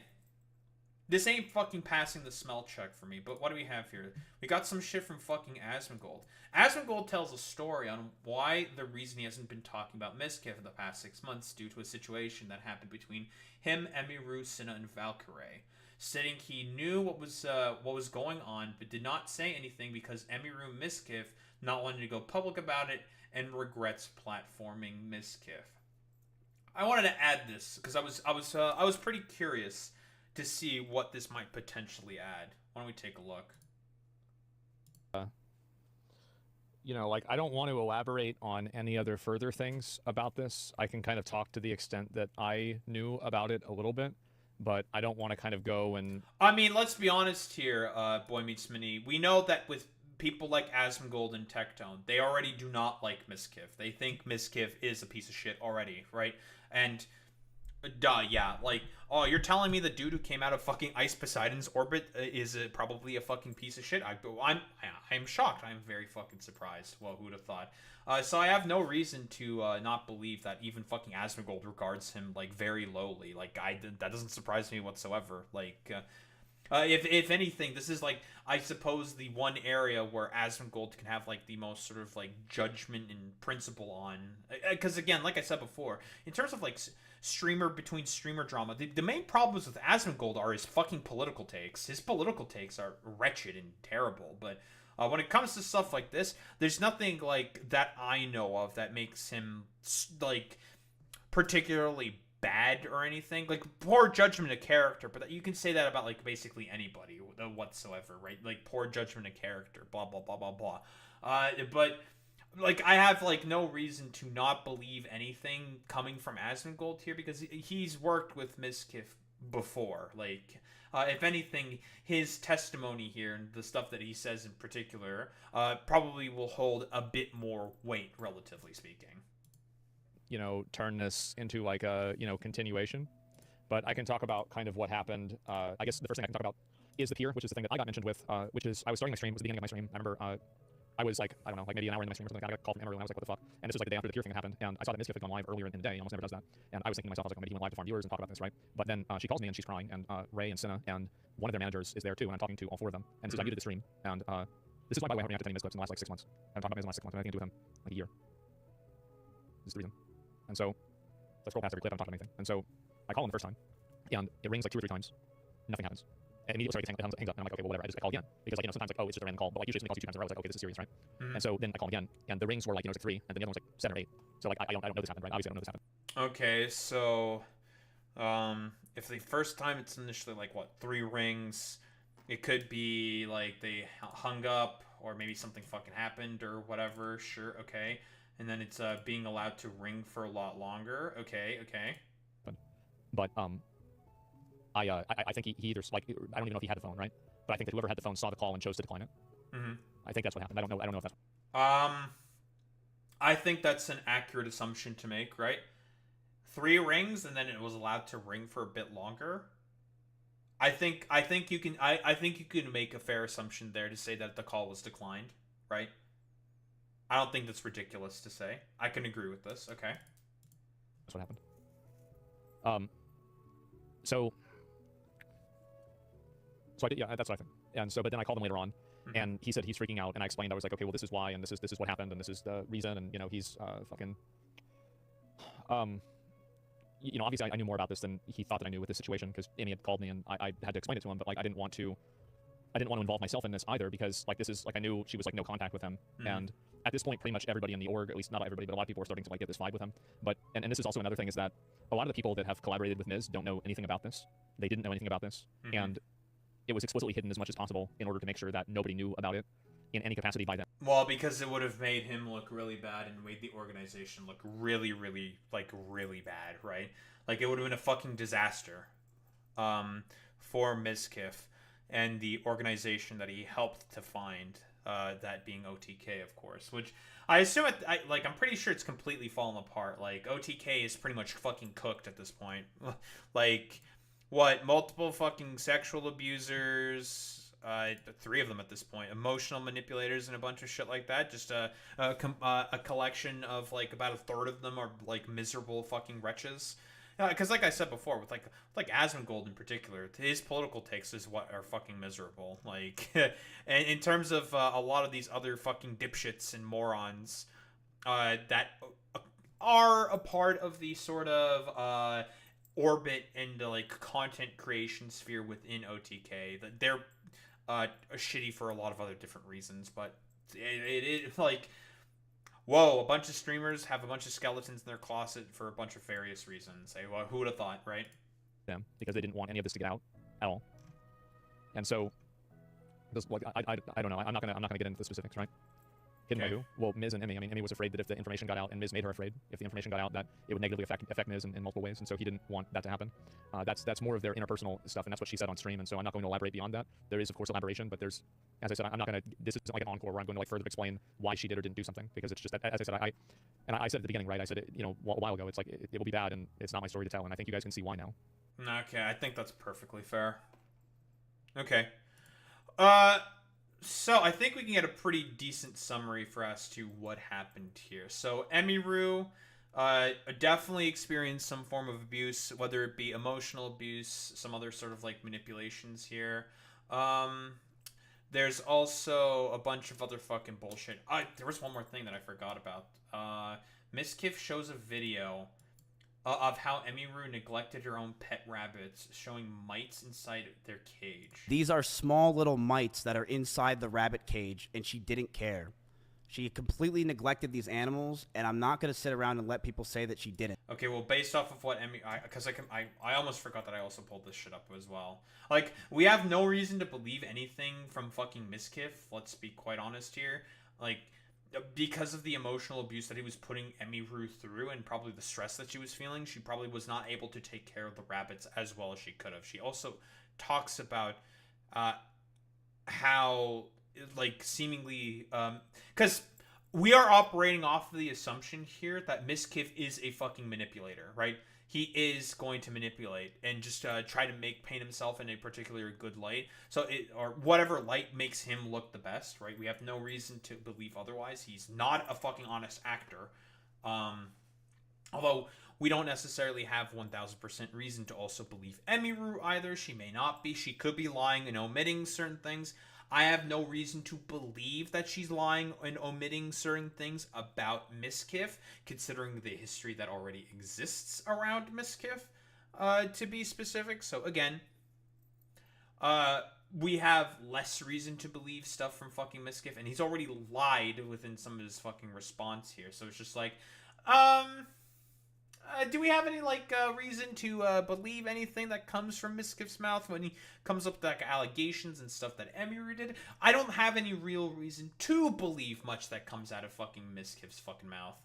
This ain't fucking passing the smell check for me, but what do we have here? We got some shit from fucking Asmongold. Asmongold tells a story on why the reason he hasn't been talking about Mizkif in the past 6 months due to a situation that happened between him, Emiru, Cinna, and Valkyrie. Stating he knew what was going on, but did not say anything because Emiru Mizkif not wanting to go public about it and regrets platforming Mizkif. I wanted to add this because I was pretty curious to see what this might potentially add. Why don't we take a look? You know, like, I don't want to elaborate on any other further things about this. I can kind of talk to the extent that I knew about it a little bit, but I don't want to kind of go and... I mean, let's be honest here, Boy Meets Mini. We know that with people like Asmongold and Tectone, they already do not like Mizkif. They think Mizkif is a piece of shit already, right? And... yeah, like, oh, you're telling me the dude who came out of fucking Ice Poseidon's orbit is probably a fucking piece of shit? I'm shocked. I'm very fucking surprised. Well, who would have thought? So I have no reason to not believe that even fucking Asmongold regards him, like, very lowly. Like, that doesn't surprise me whatsoever. Like, if anything, this is, like, I suppose the one area where Asmongold can have, like, the most sort of, like, judgment and principle on. Because, again, like I said before, in terms of, like, streamer drama, the main problems with Asmongold are his fucking political takes. His political takes are wretched and terrible, but when it comes to stuff like this, there's nothing, like, that I know of that makes him, like, particularly bad or anything. Like, poor judgment of character, but you can say that about, like, basically anybody whatsoever, right? Like, poor judgment of character, blah, blah, blah, blah, blah. But, like, I have, like, no reason to not believe anything coming from Asmongold here, because he's worked with Mizkif before. Like, if anything, his testimony here and the stuff that he says in particular probably will hold a bit more weight, relatively speaking. You know, turn this into, like, a, you know, continuation. But I can talk about kind of what happened. I guess the first thing I can talk about is the pier, which is the thing that I got mentioned with, which is, I was starting my stream, it was the beginning of my stream. I remember, I was, like, I don't know, like, maybe an hour into my stream or something, I got a call from Emerald, and I was like, what the fuck? And this was, like, the day after the pier thing happened, and I saw that Mizkif had gone live earlier in the day, he almost never does that. And I was thinking to myself, I was like, maybe he went live to farm viewers and talk about this, right? But then she calls me, and she's crying, and Ray and Cinna, and one of their managers is there, too, and I'm talking to all four of them. And this is, I muted the stream, and this is why, by the way, I haven't reacted to any Miz clips in the last, like, 6 months. I haven't talked about Miz in the last 6 months, and I think I do with him, like, a year. This is the reason. And so, let's scroll past every clip, I haven't talked about anything. And so, I call him the first time, and it rings, like, 2 or 3 times. Nothing happens. And immediately, sorry, it hangs up, and I'm like, okay, well, whatever. I call again. Because, like, you know, sometimes, like, oh, it's just a random call. But, like, usually somebody calls you 2 times in a row, it's like, okay, this is serious, right? Mm-hmm. And so then I call again, and the rings were, like, you know, it's like 3, and then the other one's, like, 7 or 8. So, like, I don't know this happened, right? Obviously, I don't know this happened. Okay, so, if the first time it's initially, like, what, 3 rings, it could be, like, they hung up, or maybe something fucking happened, or whatever, sure, okay. And then it's, being allowed to ring for a lot longer, okay. But I think he either, like, I don't even know if he had the phone, right? But I think that whoever had the phone saw the call and chose to decline it. Mm-hmm. I think that's what happened. I don't know if that's... I think that's an accurate assumption to make, right? 3 rings, and then it was allowed to ring for a bit longer. I think you can make a fair assumption there to say that the call was declined, right? I don't think that's ridiculous to say. I can agree with this, okay. That's what happened. So I did, yeah, that's what I think. And so, but then I called him later on, and he said he's freaking out, and I explained, I was like, okay, well, this is why, and this is what happened, and this is the reason, and, you know, he's fucking, you know, obviously I knew more about this than he thought that I knew with this situation, because Amy had called me, and I had to explain it to him, but, like, I didn't want to involve myself in this either, because, like, this is, like, I knew she was, like, no contact with him, and at this point, pretty much everybody in the org, at least not everybody, but a lot of people are starting to, like, get this vibe with him. But, and this is also another thing, is that a lot of the people that have collaborated with Miz don't know anything about this. They didn't know anything about this, and it was explicitly hidden as much as possible in order to make sure that nobody knew about it in any capacity by them. Well, because it would have made him look really bad and made the organization look really, really, like, really bad, right? Like, it would have been a fucking disaster for Mizkif and the organization that he helped to find, that being OTK, of course, which I assume, I'm pretty sure it's completely fallen apart. Like, OTK is pretty much fucking cooked at this point. Like, what, multiple fucking sexual abusers, 3 of them at this point, emotional manipulators and a bunch of shit like that. Just a collection of, like, about a third of them are, like, miserable fucking wretches. Because like I said before, with like Asmongold in particular, his political takes is what are fucking miserable. Like, and in terms of a lot of these other fucking dipshits and morons that are a part of the sort of orbit and like content creation sphere within OTK, that they're shitty for a lot of other different reasons, but it's like, whoa, a bunch of streamers have a bunch of skeletons in their closet for a bunch of various reasons. Hey, well, who would have thought, right? Them because they didn't want any of this to get out at all. And so, like, I don't know. I'm not gonna get into the specifics, right? Hidden by who? Well, Miz and Emmy. I mean, Emmy was afraid that if the information got out, and Miz made her afraid, if the information got out, that it would negatively affect Miz in multiple ways, and so he didn't want that to happen. That's more of their interpersonal stuff, and that's what she said on stream, and so I'm not going to elaborate beyond that. There is, of course, elaboration, but there's, as I said, I'm not going to, this isn't like an encore where I'm going to like further explain why she did or didn't do something, because it's just, as I said, I said at the beginning, right, I said it, you know, a while ago, it's like, it will be bad, and it's not my story to tell, and I think you guys can see why now. Okay, I think that's perfectly fair. Okay. So I think we can get a pretty decent summary for us to what happened here. So Emiru definitely experienced some form of abuse, whether it be emotional abuse, some other sort of like manipulations here. There's also a bunch of other fucking bullshit. There was one more thing that I forgot about. Miskiff shows a video of how Emiru neglected her own pet rabbits, showing mites inside their cage. These are small little mites that are inside the rabbit cage, and she didn't care. She completely neglected these animals, and I'm not going to sit around and let people say that she didn't. Okay, well, based off of what because I almost forgot that I also pulled this shit up as well. Like, we have no reason to believe anything from fucking Miskiff, let's be quite honest here. Like, because of the emotional abuse that he was putting Emiru through and probably the stress that she was feeling, she probably was not able to take care of the rabbits as well as she could have. She also talks about how, like, seemingly... because we are operating off of the assumption here that Miskiff is a fucking manipulator, right? He is going to manipulate and just try to paint himself in a particular good light. So or whatever light makes him look the best, right? We have no reason to believe otherwise. He's not a fucking honest actor. Although we don't necessarily have 1000% reason to also believe Emiru either. She may not be. She could be lying and omitting certain things. I have no reason to believe that she's lying and omitting certain things about Miskiff, considering the history that already exists around Miskiff, to be specific. So again, we have less reason to believe stuff from fucking Miskiff, and he's already lied within some of his fucking response here. So it's just like, do we have any, like, reason to believe anything that comes from Miskiff's mouth when he comes up with, like, allegations and stuff that Emiru did? I don't have any real reason to believe much that comes out of fucking Miskiff's fucking mouth.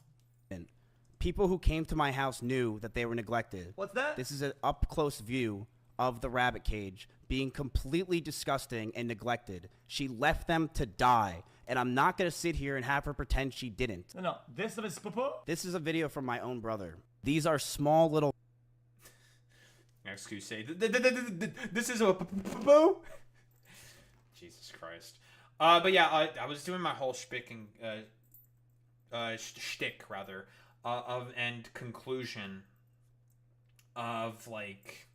People who came to my house knew that they were neglected. What's that? This is an up-close view of the rabbit cage being completely disgusting and neglected. She left them to die. And I'm not going to sit here and have her pretend she didn't. No, this is Popo? This is a video from my own brother. These are small little... Excuse me. This is a... Jesus Christ. But yeah, I was doing my whole shtick, rather, of and conclusion of, like,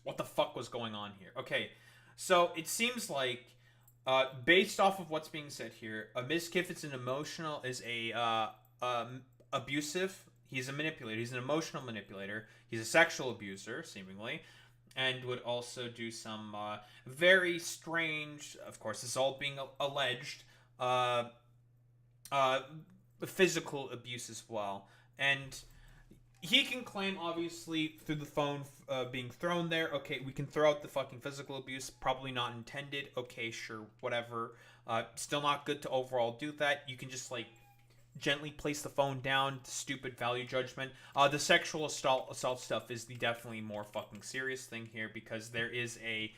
what the fuck was going on here. Okay, so it seems like, based off of what's being said here, Miskiff is abusive. He's a manipulator. He's an emotional manipulator. He's a sexual abuser, seemingly, and would also do some very strange, of course, this is all being alleged, physical abuse as well. And he can claim, obviously, through the phone being thrown there, okay, we can throw out the fucking physical abuse, probably not intended, okay, sure, whatever. Still not good to overall do that. You can just, like, gently place the phone down, stupid value judgment. The sexual assault stuff is the definitely more fucking serious thing here, because there is a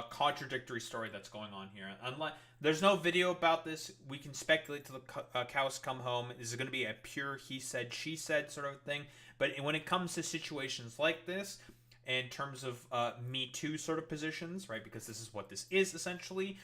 contradictory story that's going on here. Unless there's no video about this, we can speculate till the cows come home. This is going to be a pure he said, she said sort of thing. But when it comes to situations like this, in terms of Me Too sort of positions, right, because this is what this is essentially,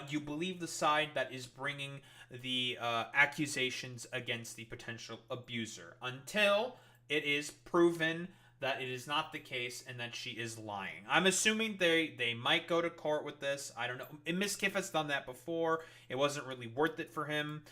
you believe the side that is bringing the accusations against the potential abuser until it is proven that it is not the case and that she is lying. I'm assuming they might go to court with this. I don't know. Miskiff has done that before. It wasn't really worth it for him.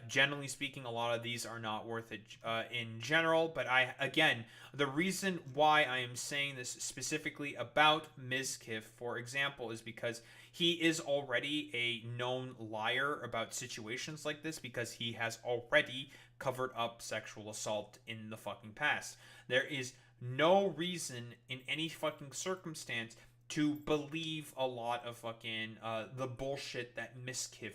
Generally speaking, a lot of these are not worth it in general. But again, the reason why I am saying this specifically about Miskiff, for example, is because he is already a known liar about situations like this, because he has already covered up sexual assault in the fucking past. There is no reason in any fucking circumstance to believe a lot of fucking the bullshit that Miskiff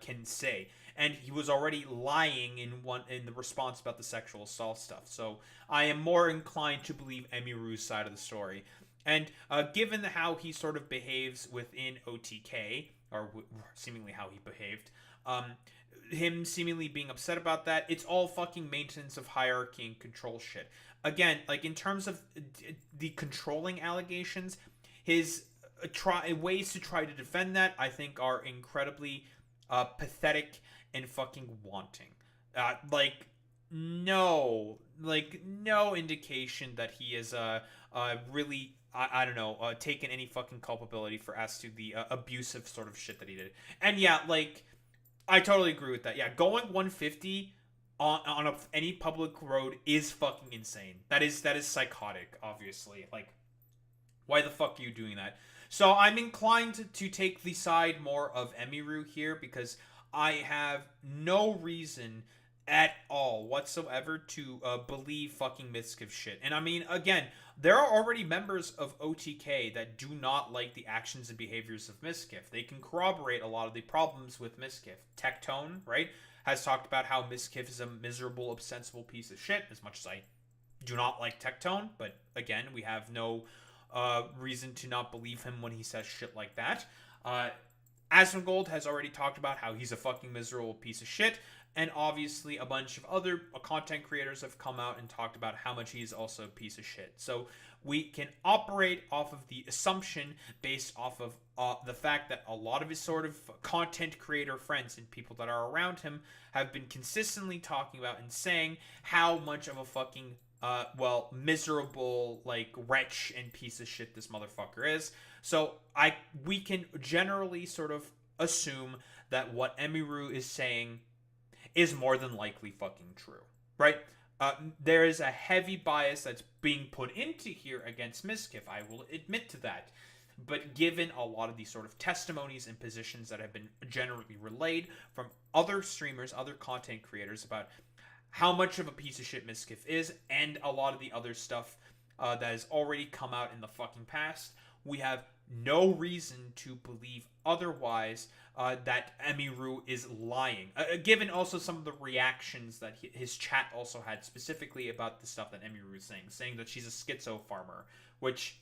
can say. And he was already lying in the response about the sexual assault stuff. So I am more inclined to believe Emiru's side of the story. And given how he sort of behaves within OTK, or seemingly how he behaved, him seemingly being upset about that, it's all fucking maintenance of hierarchy and control shit. Again, like in terms of the controlling allegations, his ways to try to defend that, I think, are incredibly pathetic and fucking wanting. No indication that he is really, I don't know, taken any fucking culpability for as to the abusive sort of shit that he did. And yeah, like, I totally agree with that. Yeah, going 150 on any public road is fucking insane. That is psychotic, obviously. Like, why the fuck are you doing that? So I'm inclined to take the side more of Emiru here, because I have no reason at all whatsoever to believe fucking Miskiff shit. And I mean, again, there are already members of OTK that do not like the actions and behaviors of Miskiff. They can corroborate a lot of the problems with Miskiff. Tectone, right, has talked about how Miskiff is a miserable, ostensible piece of shit, as much as I do not like Tectone. But again, we have no reason to not believe him when he says shit like that. Asmongold has already talked about how he's a fucking miserable piece of shit. And obviously a bunch of other content creators have come out and talked about how much he's also a piece of shit. So we can operate off of the assumption based off of the fact that a lot of his sort of content creator friends and people that are around him have been consistently talking about and saying how much of a fucking miserable, like, wretch and piece of shit this motherfucker is. So we can generally sort of assume that what Emiru is saying is more than likely fucking true, right? There is a heavy bias that's being put into here against Miskiff, I will admit to that. But given a lot of these sort of testimonies and positions that have been generally relayed from other streamers, other content creators about how much of a piece of shit Miskiff is, and a lot of the other stuff that has already come out in the fucking past, we have no reason to believe otherwise that Emiru is lying. Given also some of the reactions that his chat also had specifically about the stuff that Emiru is saying that she's a schizo farmer, which,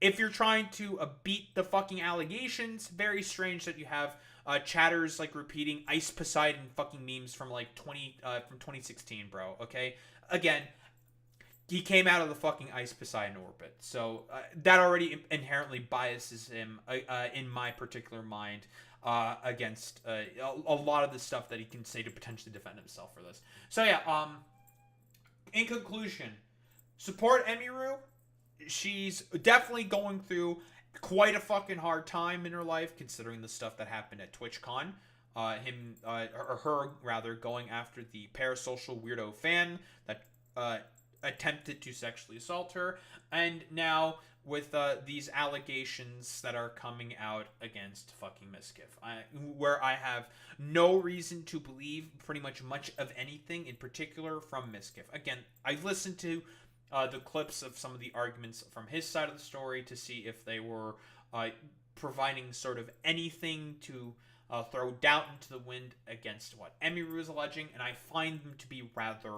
if you're trying to beat the fucking allegations, very strange that you have chatters like repeating Ice Poseidon fucking memes from like 2016, bro. Okay, again, he came out of the fucking Ice Poseidon orbit, so that already inherently biases him in my particular mind against a lot of the stuff that he can say to potentially defend himself for this. So yeah, in conclusion, support Emiru. She's definitely going through quite a fucking hard time in her life, considering the stuff that happened at TwitchCon. Her rather, going after the parasocial weirdo fan that attempted to sexually assault her, and now with these allegations that are coming out against fucking Miskiff, where I have no reason to believe pretty much of anything in particular from Miskiff. Again, I listened to the clips of some of the arguments from his side of the story to see if they were providing sort of anything to throw doubt into the wind against what Emiru is alleging, and I find them to be rather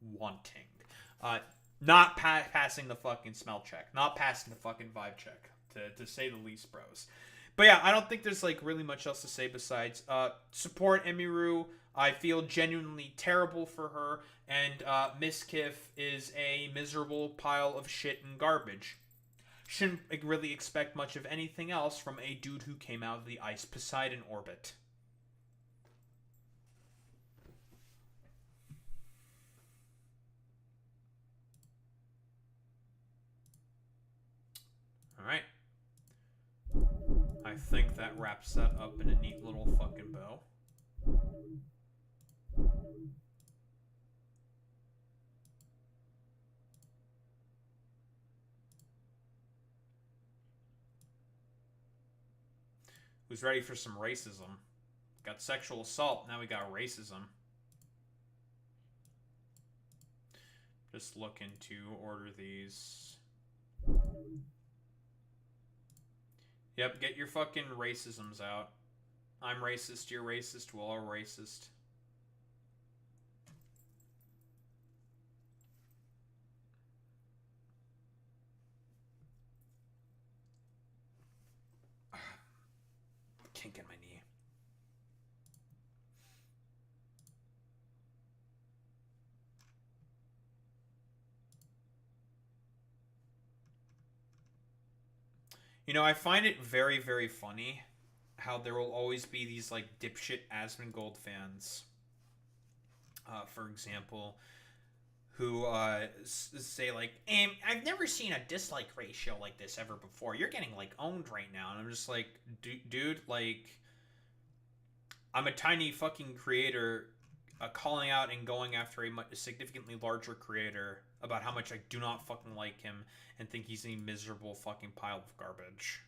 wanting. Not passing the fucking smell check, not passing the fucking vibe check, to say the least, bros. But yeah, I don't think there's like really much else to say besides support Emiru. I feel genuinely terrible for her, and Miskiff is a miserable pile of shit and garbage. Shouldn't really expect much of anything else from a dude who came out of the Ice Poseidon orbit. that wraps that up in a neat little fucking bow. Who's ready for some racism? Got sexual assault, now we got racism. Just looking to order these. Yep, get your fucking racisms out. I'm racist, you're racist, we're all racist. Kink in my knee. You know, I find it very, very funny how there will always be these, like, dipshit Asmongold fans, for example, who say, like, I've never seen a dislike ratio like this ever before. You're getting, like, owned right now. And I'm just like, dude, like, I'm a tiny fucking creator calling out and going after a significantly larger creator about how much I do not fucking like him and think he's a miserable fucking pile of garbage.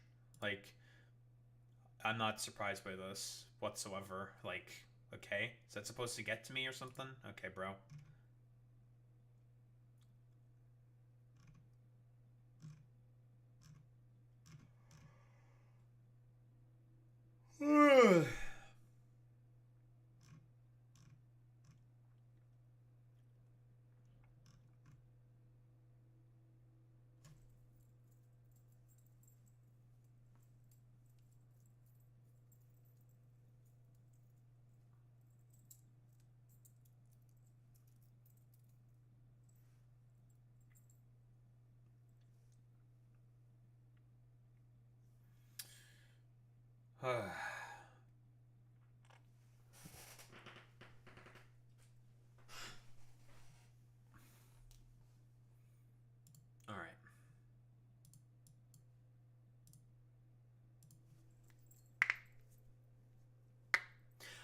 Like, I'm not surprised by this whatsoever. Like, okay, is that supposed to get to me or something? Okay, bro. All right.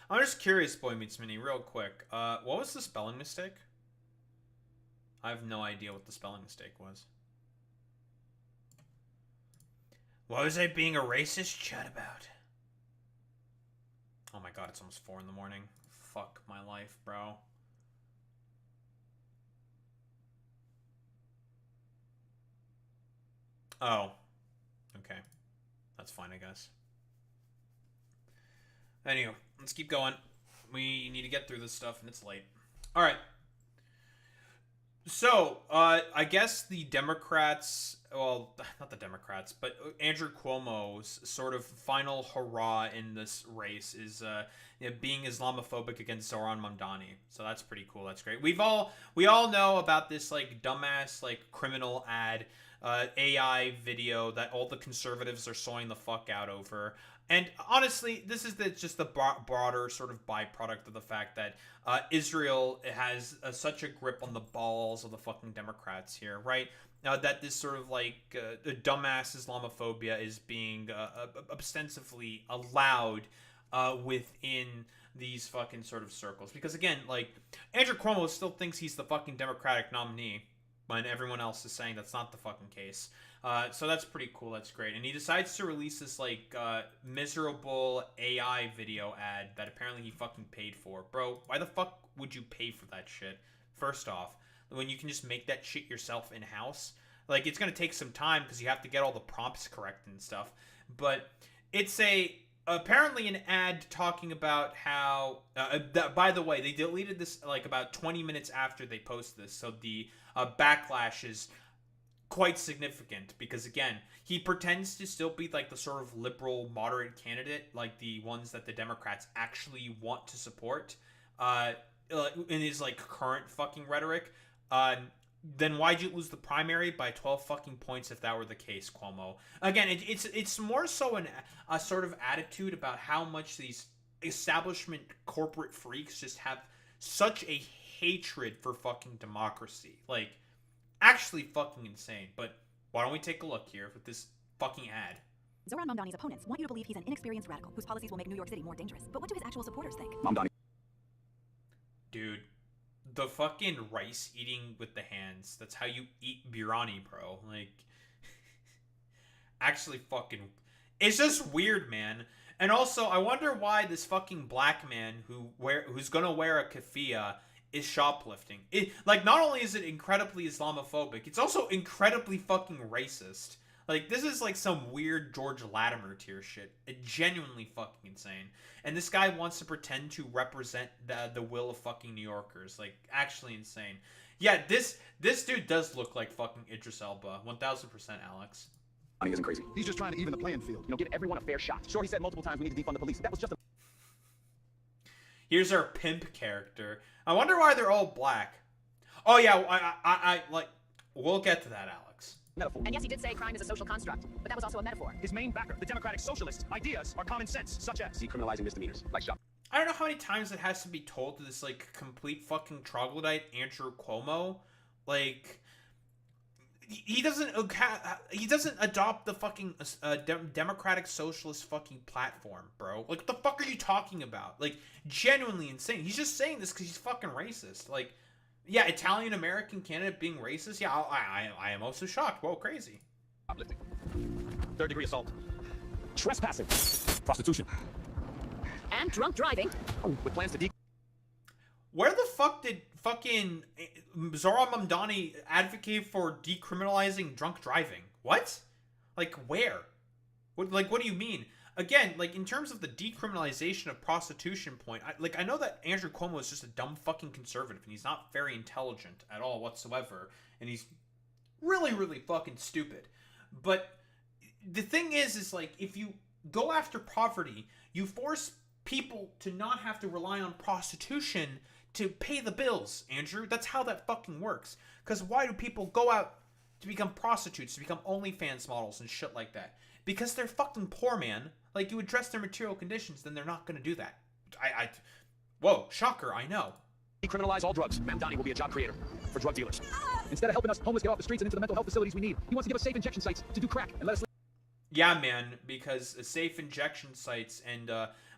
I'm just curious, Boy Meets Mini, real quick. What was the spelling mistake? I have no idea what the spelling mistake was. What was I being a racist chat about? Oh my god, it's almost 4 in the morning. Fuck my life, bro. Oh. Okay. That's fine, I guess. Anyway, let's keep going. We need to get through this stuff, and it's late. Alright. So, I guess the Democrats, well, not the Democrats, but Andrew Cuomo's sort of final hurrah in this race is being Islamophobic against Zoran Mamdani. So that's pretty cool. That's great. We all know about this like dumbass like criminal ad, AI video that all the conservatives are sawing the fuck out over. And honestly, this is just the broader sort of byproduct of the fact that Israel has such a grip on the balls of the fucking Democrats here, right? That this sort of like dumbass Islamophobia is being ostensibly allowed within these fucking sort of circles. Because again, like, Andrew Cuomo still thinks he's the fucking Democratic nominee, when everyone else is saying that's not the fucking case. So that's pretty cool. That's great. And he decides to release this, like, miserable AI video ad that apparently he fucking paid for. Bro, why the fuck would you pay for that shit? First off, when you can just make that shit yourself in-house. Like, it's gonna take some time because you have to get all the prompts correct and stuff. But it's apparently an ad talking about how... by the way, they deleted this, like, about 20 minutes after they posted this. So the backlash is quite significant because, again, he pretends to still be like the sort of liberal moderate candidate, like the ones that the Democrats actually want to support in his like current fucking rhetoric. Then why'd you lose the primary by 12 fucking points if that were the case, Cuomo? Again, it's more so a sort of attitude about how much these establishment corporate freaks just have such a hatred for fucking democracy. Like, actually fucking insane. But why don't we take a look here with this fucking ad? Zoran Mamdani's opponents want you to believe he's an inexperienced radical whose policies will make New York City more dangerous. But what do his actual supporters think? Mamdani. Dude, the fucking rice eating with the hands. That's how you eat biryani, bro. Like, actually fucking... It's just weird, man. And also, I wonder why this fucking black man who's gonna wear a keffiyeh is shoplifting. Like, not only is it incredibly Islamophobic, it's also incredibly fucking racist. Like, this is like some weird George Latimer tier shit. Genuinely fucking insane. And this guy wants to pretend to represent the will of fucking New Yorkers. Like, actually insane. Yeah, this dude does look like fucking Idris Elba. 1000%, Alex. He isn't crazy. He's just trying to even the playing field. Give everyone a fair shot. Sure, he said multiple times we need to defund the police. That was just a... Here's our pimp character. I wonder why they're all black. Oh yeah, I like... We'll get to that, Alex. metaphor. And yes, he did say crime is a social construct, but that was also a metaphor. His main backer, the Democratic Socialists' ideas are common sense, such as Decriminalizing misdemeanors, like shop. I don't know how many times it has to be told to this, like, complete fucking troglodyte Andrew Cuomo. Like... He doesn't adopt the fucking Democratic Socialist fucking platform, bro. Like, what the fuck are you talking about? Like, genuinely insane. He's just saying this because he's fucking racist. Like, yeah, Italian American candidate being racist. Yeah, I am also shocked. Whoa, crazy. Uplifting. Third-degree assault. Trespassing. Prostitution. And drunk driving. With plans to Where the fuck did fucking Zoran Mamdani advocate for decriminalizing drunk driving? What? Like, where? What do you mean? Again, like, in terms of the decriminalization of prostitution point, I know that Andrew Cuomo is just a dumb fucking conservative, and he's not very intelligent at all whatsoever, and he's really, really fucking stupid. But the thing is like, if you go after poverty, you force people to not have to rely on prostitution to pay the bills, Andrew. That's how that fucking works. Because why do people go out to become prostitutes, to become OnlyFans models and shit like that? Because they're fucking poor, man. Like, you address their material conditions, then they're not going to do that. Whoa, shocker, I know. Decriminalize all drugs. Mamdani will be a job creator for drug dealers. Instead of helping us homeless get off the streets and into the mental health facilities we need, he wants to give us safe injection sites to do crack and let us live. Yeah, man, because safe injection sites and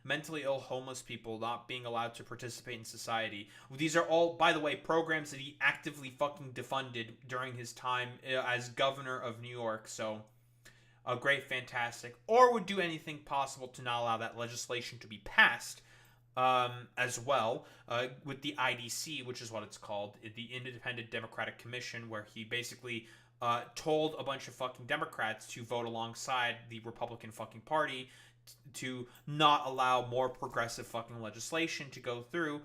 mentally ill homeless people not being allowed to participate in society. These are all, by the way, programs that he actively fucking defunded during his time as governor of New York. So, great, fantastic. Or would do anything possible to not allow that legislation to be passed as well, with the IDC, which is what it's called, the Independent Democratic Commission, where he basically told a bunch of fucking Democrats to vote alongside the Republican fucking party to not allow more progressive fucking legislation to go through,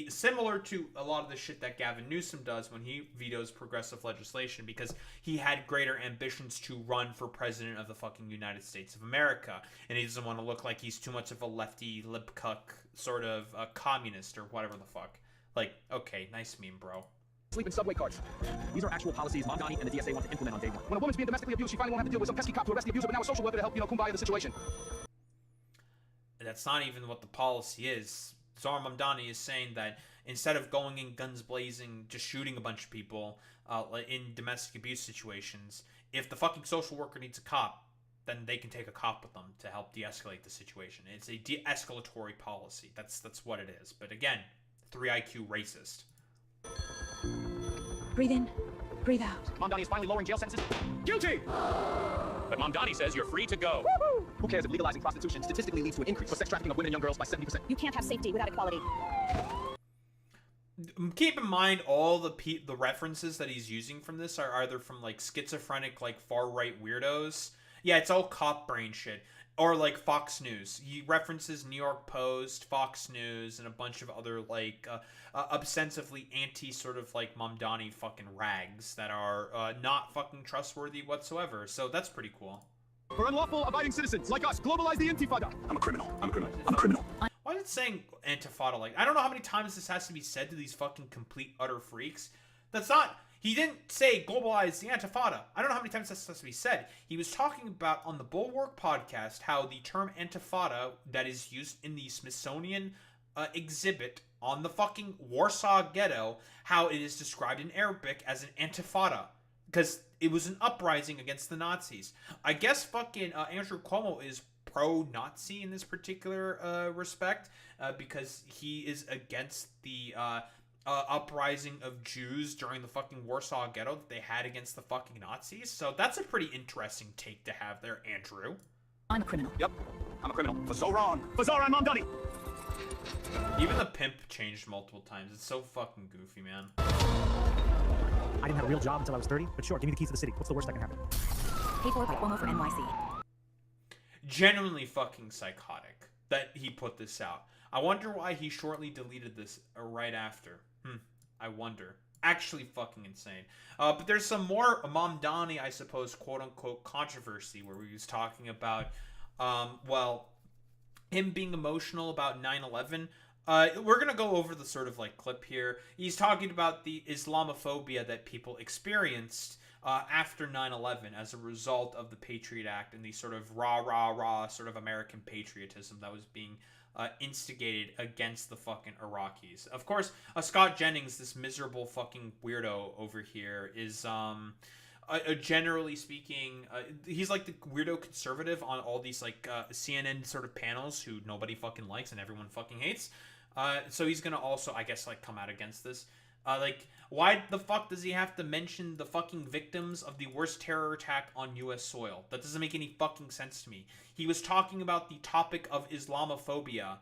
similar to a lot of the shit that Gavin Newsom does when he vetoes progressive legislation, because he had greater ambitions to run for president of the fucking United States of America, and he doesn't want to look like he's too much of a lefty lip-cuck sort of communist or whatever the fuck. Like, okay, nice meme, bro. Sleep in subway carts. These are actual policies Mamdani and the DSA want to implement on day one. When a woman's being domestically abused, she finally won't have to deal with some pesky cop to arrest the abuser, but now a social worker to help, kumbaya the situation. That's not even what the policy is. Zoran Mamdani is saying that instead of going in guns blazing, just shooting a bunch of people in domestic abuse situations, if the fucking social worker needs a cop, then they can take a cop with them to help de-escalate the situation. It's a de-escalatory policy. That's what it is. But again, 3 IQ racist. Breathe in, breathe out. Mamdani is finally lowering jail sentences. guilty! But Mamdani says you're free to go. Woo-hoo! Who cares if legalizing prostitution statistically leads to an increase for sex trafficking of women and young girls by 70%? You can't have safety without equality. Keep in mind all the references that he's using from this are either from like schizophrenic, like far-right weirdos. Yeah, it's all cop brain shit. Or like Fox News. He references New York Post, Fox News, and a bunch of other like ostensively anti sort of like Mamdani fucking rags that are not fucking trustworthy whatsoever. So that's pretty cool. For unlawful abiding citizens like us, globalize the Intifada. I'm a criminal. I'm a criminal. I'm a criminal. Why is it saying Antifada? Like, I don't know how many times this has to be said to these fucking complete utter freaks. That's not... He didn't say globalize the Antifada. I don't know how many times this has to be said. He was talking about on the Bulwark podcast how the term Antifada that is used in the Smithsonian exhibit on the fucking Warsaw Ghetto, how it is described in Arabic as an Antifada. because it was an uprising against the Nazis. I guess fucking Andrew Cuomo is pro-Nazi in this particular respect, because he is against the uprising of Jews during the fucking Warsaw Ghetto that they had against the fucking Nazis. So that's a pretty interesting take to have there, Andrew. I'm a criminal. Yep, I'm a criminal. For so wrong. For so I'm Daddy. Even the pimp changed multiple times. It's so fucking goofy, man. I didn't have a real job until I was 30, but sure, give me the keys to the city. What's the worst that can happen? Paid for by Cuomo for NYC. Genuinely fucking psychotic that he put this out. I wonder why he shortly deleted this right after. I wonder. Actually fucking insane. But there's some more Mamdani, I suppose, quote-unquote controversy where he was talking about, well, him being emotional about 9/11. We're gonna go over the sort of like clip here. He's talking about the Islamophobia that people experienced after 9/11 as a result of the Patriot Act and the sort of rah sort of American patriotism that was being instigated against the fucking Iraqis. Of course, Scott Jennings, this miserable fucking weirdo over here, is generally speaking, he's like the weirdo conservative on all these like CNN sort of panels who nobody fucking likes and everyone fucking hates. So he's gonna also, I guess, like come out against this. Like, why the fuck does he have to mention the fucking victims of the worst terror attack on U.S. soil? That doesn't make any fucking sense to me. He was talking about the topic of Islamophobia.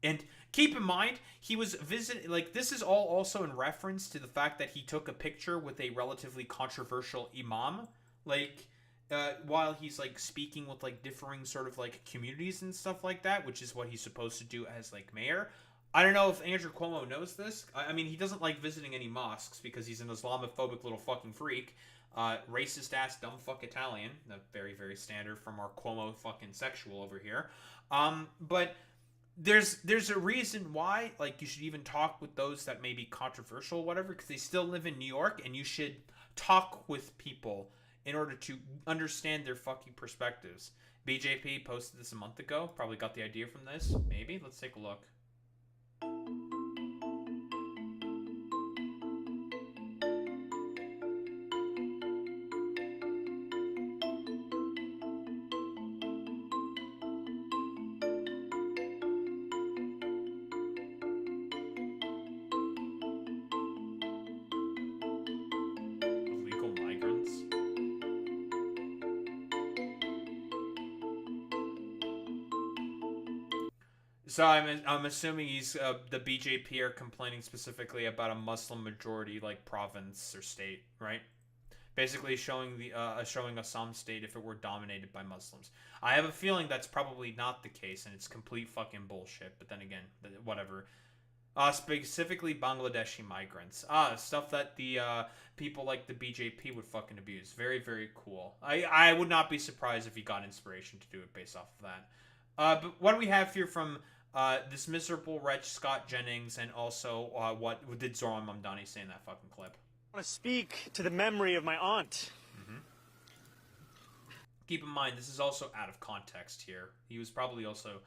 And keep in mind, he was visiting, like, this is all also in reference to the fact that he took a picture with a relatively controversial imam. Like, while he's, like, speaking with, like, differing sort of, like, communities and stuff like that, which is what he's supposed to do as, like, mayor. I don't know if Andrew Cuomo knows this. I mean, he doesn't like visiting any mosques because he's an Islamophobic little fucking freak. Racist-ass dumb fuck Italian. Very, very standard from our Cuomo fucking sexual over here. But there's a reason why, like, you should even talk with those that may be controversial or whatever, because they still live in New York, and you should talk with people in order to understand their fucking perspectives. BJP posted this a month ago. Probably got the idea from this. Maybe. Let's take a look. Illegal migrants. So I'm assuming he's the BJP are complaining specifically about a Muslim majority like province or state, right? Basically showing showing Assam state if it were dominated by Muslims. I have a feeling that's probably not the case and it's complete fucking bullshit. But then again, whatever. Specifically Bangladeshi migrants. Stuff that the people like the BJP would fucking abuse. Very, very cool. I would not be surprised if he got inspiration to do it based off of that. But what do we have here from this miserable wretch Scott Jennings, and also what did Zoran Mamdani say in that fucking clip? I want to speak to the memory of my aunt. Keep in mind, this is also out of context here. He was probably also,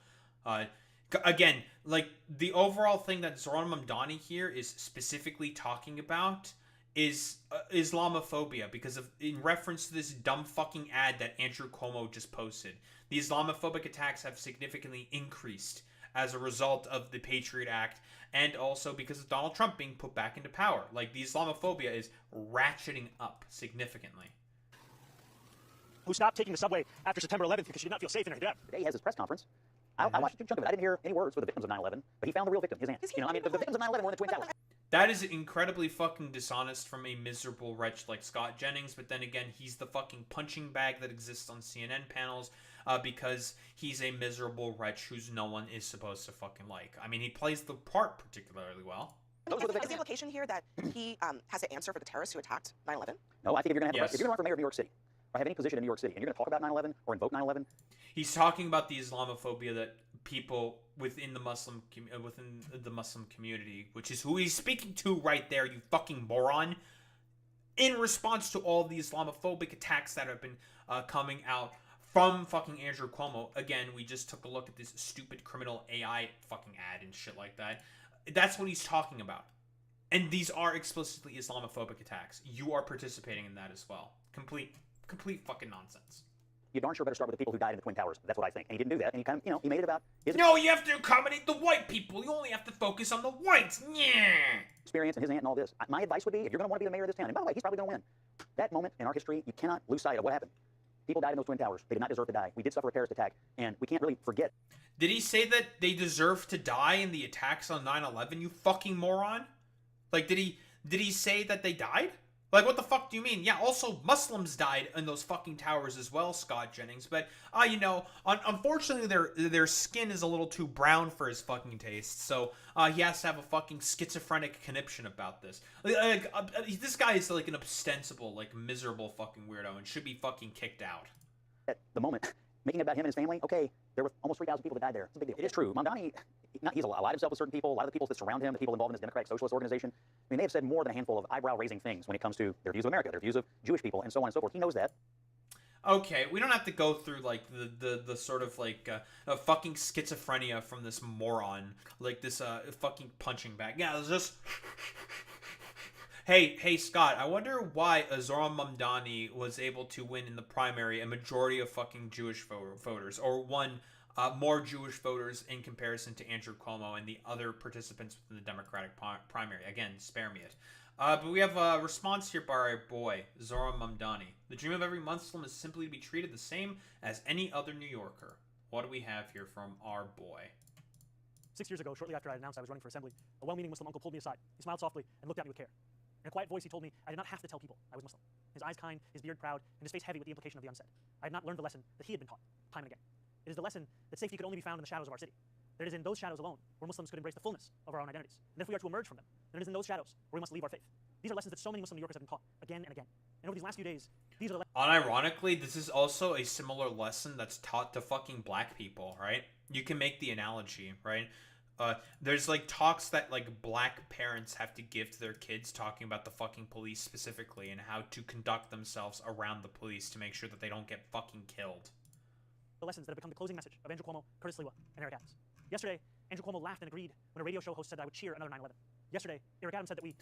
again, like, the overall thing that Zoran Mamdani here is specifically talking about is Islamophobia, because of in reference to this dumb fucking ad that Andrew Cuomo just posted. The Islamophobic attacks have significantly increased as a result of the Patriot Act, and also because of Donald Trump being put back into power. Like, the Islamophobia is ratcheting up significantly. Who stopped taking the subway after September 11th because she did not feel safe in her death. Today he has his press conference. I watched a good chunk of it. I didn't hear any words for the victims of 9/11, but he found the real victim, his aunt. You know, I mean, the victims of 9/11 were in the Twin Towers. That is incredibly fucking dishonest from a miserable wretch like Scott Jennings, but then again, he's the fucking punching bag that exists on CNN panels because he's a miserable wretch who's no one is supposed to fucking like. I mean, he plays the part particularly well. Is the implication here that he has to answer for the terrorists who attacked 9/11? No, I think if you're going to have, Yes. if you're going to run for mayor of New York City, or have any position in New York City, and you're going to talk about 9/11 or invoke 9/11, He's talking about the Islamophobia that people within the Muslim community, which is who he's speaking to right there, you fucking moron, in response to all the Islamophobic attacks that have been coming out from fucking Andrew Cuomo. Again, we just took a look at this stupid criminal AI fucking ad and shit like that. That's what he's talking about. And these are explicitly Islamophobic attacks. You are participating in that as well. Complete fucking nonsense. You darn sure better start with the people who died in the Twin Towers. That's what I think. And he didn't do that. And he kind of, you know, he made it about his No, you have to accommodate the white people. You only have to focus on the whites. Yeah. experience and his aunt and all this. My advice would be, if you're going to want to be the mayor of this town, and by the way, he's probably going to win. That moment in our history, you cannot lose sight of what happened. People died in those Twin Towers. They did not deserve to die. We did suffer a terrorist attack, and we can't really forget. Did he say that they deserve to die in the attacks on 9/11, you fucking moron? Like, did he say that they died? Like, what the fuck do you mean? Yeah, also, Muslims died in those fucking towers as well, Scott Jennings. But, you know, unfortunately, their skin is a little too brown for his fucking taste. So, he has to have a fucking schizophrenic conniption about this. This guy is, like, an ostensible, like, miserable fucking weirdo and should be fucking kicked out. At the moment, making it about him and his family, okay, there were almost 3,000 people that died there. It's a big deal. It is true. Mamdani, he's allied himself with certain people. A lot of the people that surround him, the people involved in his Democratic Socialist organization, I mean, they have said more than a handful of eyebrow-raising things when it comes to their views of America, their views of Jewish people, and so on and so forth. He knows that. Okay, we don't have to go through, like, the sort of, like, fucking schizophrenia from this moron. Like, this, fucking punching bag. Yeah, it's just... Hey, Scott, I wonder why Zoran Mamdani was able to win in the primary a majority of fucking Jewish voters, or won more Jewish voters in comparison to Andrew Cuomo and the other participants within the Democratic primary. Again, spare me it. But we have a response here by our boy, Zoran Mamdani. The dream of every Muslim is simply to be treated the same as any other New Yorker. What do we have here from our boy? 6 years ago, shortly after I announced I was running for assembly, a well-meaning Muslim uncle pulled me aside. He smiled softly and looked at me with care. In a quiet voice, he told me I did not have to tell people I was Muslim. His eyes kind, his beard proud, and his face heavy with the implication of the unsaid. I had not learned the lesson that he had been taught, time and again. It is the lesson that safety could only be found in the shadows of our city. That it is in those shadows alone where Muslims could embrace the fullness of our own identities. And if we are to emerge from them, then it is in those shadows where we must leave our faith. These are lessons that so many Muslim New Yorkers have been taught again and again. And over these last few days, these are the Unironically, this is also a similar lesson that's taught to fucking black people, right? You can make the analogy, right? There's, like, talks that, like, black parents have to give to their kids talking about the fucking police specifically and how to conduct themselves around the police to make sure that they don't get fucking killed. The lessons that have become the closing message of Andrew Cuomo, Curtis Lewa, and Eric Adams. Yesterday, Andrew Cuomo laughed and agreed when a radio show host said that I would cheer another 9/11. Yesterday, Eric Adams said that we...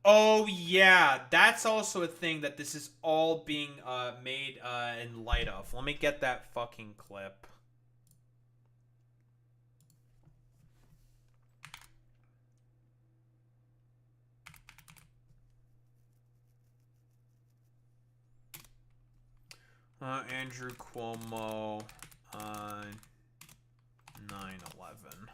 Oh, yeah. That's also a thing that this is all being made in light of. Let me get that fucking clip. Andrew Cuomo on 9/11.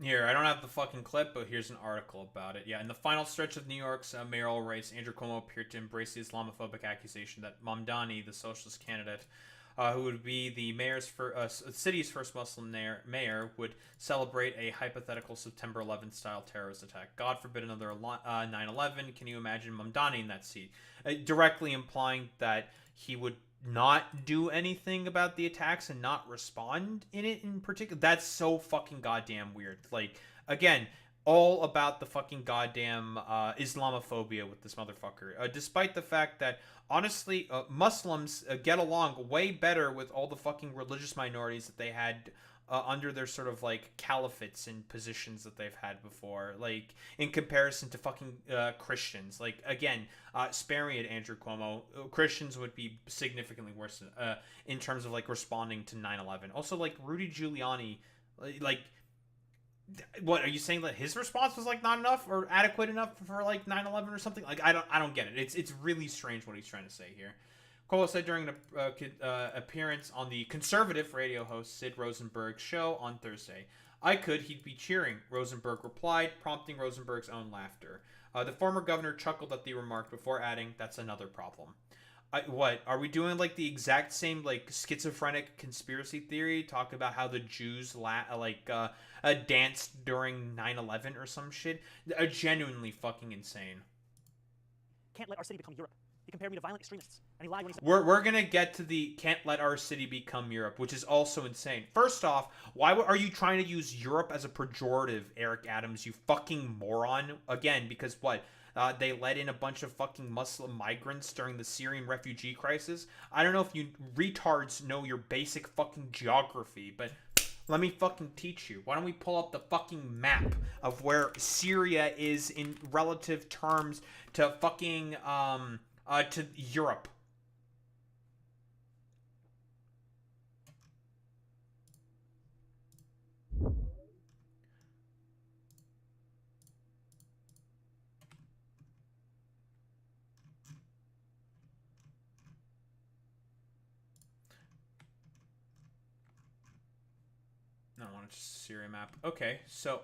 Here, I don't have the fucking clip, but here's an article about it. Yeah, in the final stretch of New York's mayoral race, Andrew Cuomo appeared to embrace the Islamophobic accusation that Mamdani, the socialist candidate, who would be the city's first Muslim mayor, would celebrate a hypothetical September 11th style terrorist attack. God forbid another 9/11. Can you imagine Mamdani in that seat? Directly implying that he would not do anything about the attacks and not respond in it in particular. That's so fucking goddamn weird. Like, again, all about the fucking goddamn Islamophobia with this motherfucker. Despite the fact that, honestly, Muslims get along way better with all the fucking religious minorities that they had under their sort of, like, caliphates and positions that they've had before. Like, in comparison to fucking Christians. Like, again, sparing it, Andrew Cuomo, Christians would be significantly worse in terms of, like, responding to 9/11. Also, like, Rudy Giuliani, like, what are you saying, that his response was, like, not enough or adequate enough for, like, 9/11 or something? Like, I don't get it. It's really strange what he's trying to say here. Cuomo said during an appearance on the conservative radio host Sid Rosenberg's show on Thursday, I could, he'd be cheering, Rosenberg replied, prompting Rosenberg's own laughter. The former governor chuckled at the remark before adding, that's another problem. What, are we doing like the exact same like schizophrenic conspiracy theory? Talk about how the Jews danced during 9/11 or some shit? Genuinely fucking insane. Can't let our city become Europe. He compared me to violent extremists, and he lied when he said... We're gonna get to the can't let our city become Europe, which is also insane. First off, why are you trying to use Europe as a pejorative, Eric Adams, you fucking moron? Again, because what? They let in a bunch of fucking Muslim migrants during the Syrian refugee crisis. I don't know if you retards know your basic fucking geography, but let me fucking teach you. Why don't we pull up the fucking map of where Syria is in relative terms to fucking, to Europe. No, I want to just Syria map. Okay, so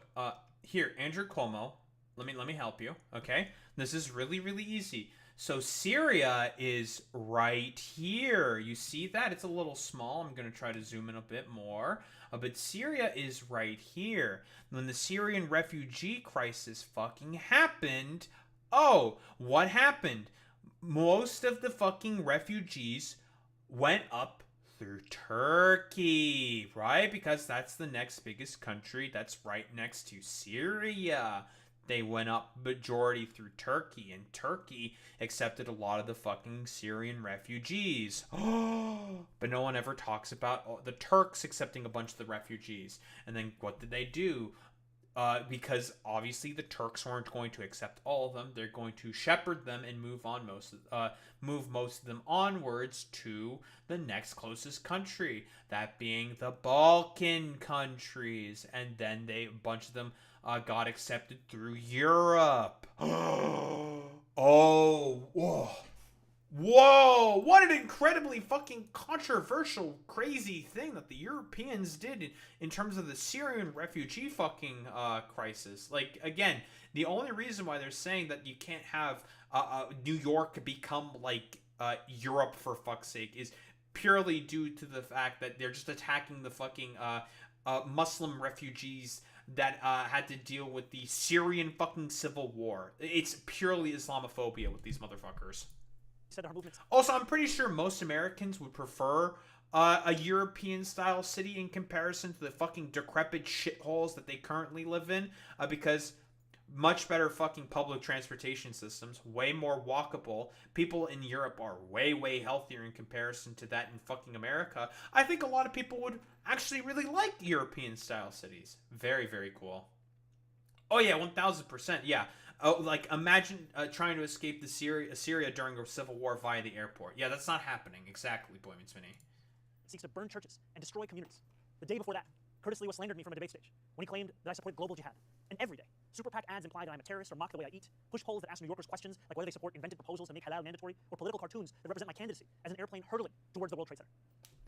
here, Andrew Cuomo. Let me help you. Okay, this is really easy. So Syria is right here. You see that? It's a little small. I'm gonna try to zoom in a bit more. But Syria is right here. When the Syrian refugee crisis fucking happened, oh, what happened? Most of the fucking refugees went up through Turkey, right? Because that's the next biggest country that's right next to Syria. They went up majority through Turkey, and Turkey accepted a lot of the fucking Syrian refugees. But no one ever talks about the Turks accepting a bunch of the refugees. And then what did they do? Because obviously the Turks weren't going to accept all of them. They're going to shepherd them and move most of them onwards to the next closest country, that being the Balkan countries. And then a bunch of them got accepted through Europe. Oh, whoa. Whoa, what an incredibly fucking controversial, crazy thing that the Europeans did in terms of the Syrian refugee fucking crisis. Like, again, the only reason why they're saying that you can't have New York become like Europe for fuck's sake is purely due to the fact that they're just attacking the fucking Muslim refugees that had to deal with the Syrian fucking civil war. It's purely Islamophobia with these motherfuckers. Also, I'm pretty sure most Americans would prefer a European-style city in comparison to the fucking decrepit shitholes that they currently live in, because much better fucking public transportation systems, way more walkable. People in Europe are way healthier in comparison to that in fucking America. I think a lot of people would actually really like European-style cities. Very cool. Oh yeah, 1000%, yeah. Oh, like, imagine trying to escape Syria during a civil war via the airport. Yeah, that's not happening. Exactly, Boy Meets Mini. Seeks to burn churches and destroy communities. The day before that, Curtis Lee slandered me from a debate stage when he claimed that I supported global jihad. And every day, Super PAC ads imply that I'm a terrorist or mock the way I eat, push polls that ask New Yorkers questions like whether they support invented proposals to make halal mandatory, or political cartoons that represent my candidacy as an airplane hurtling towards the World Trade Center.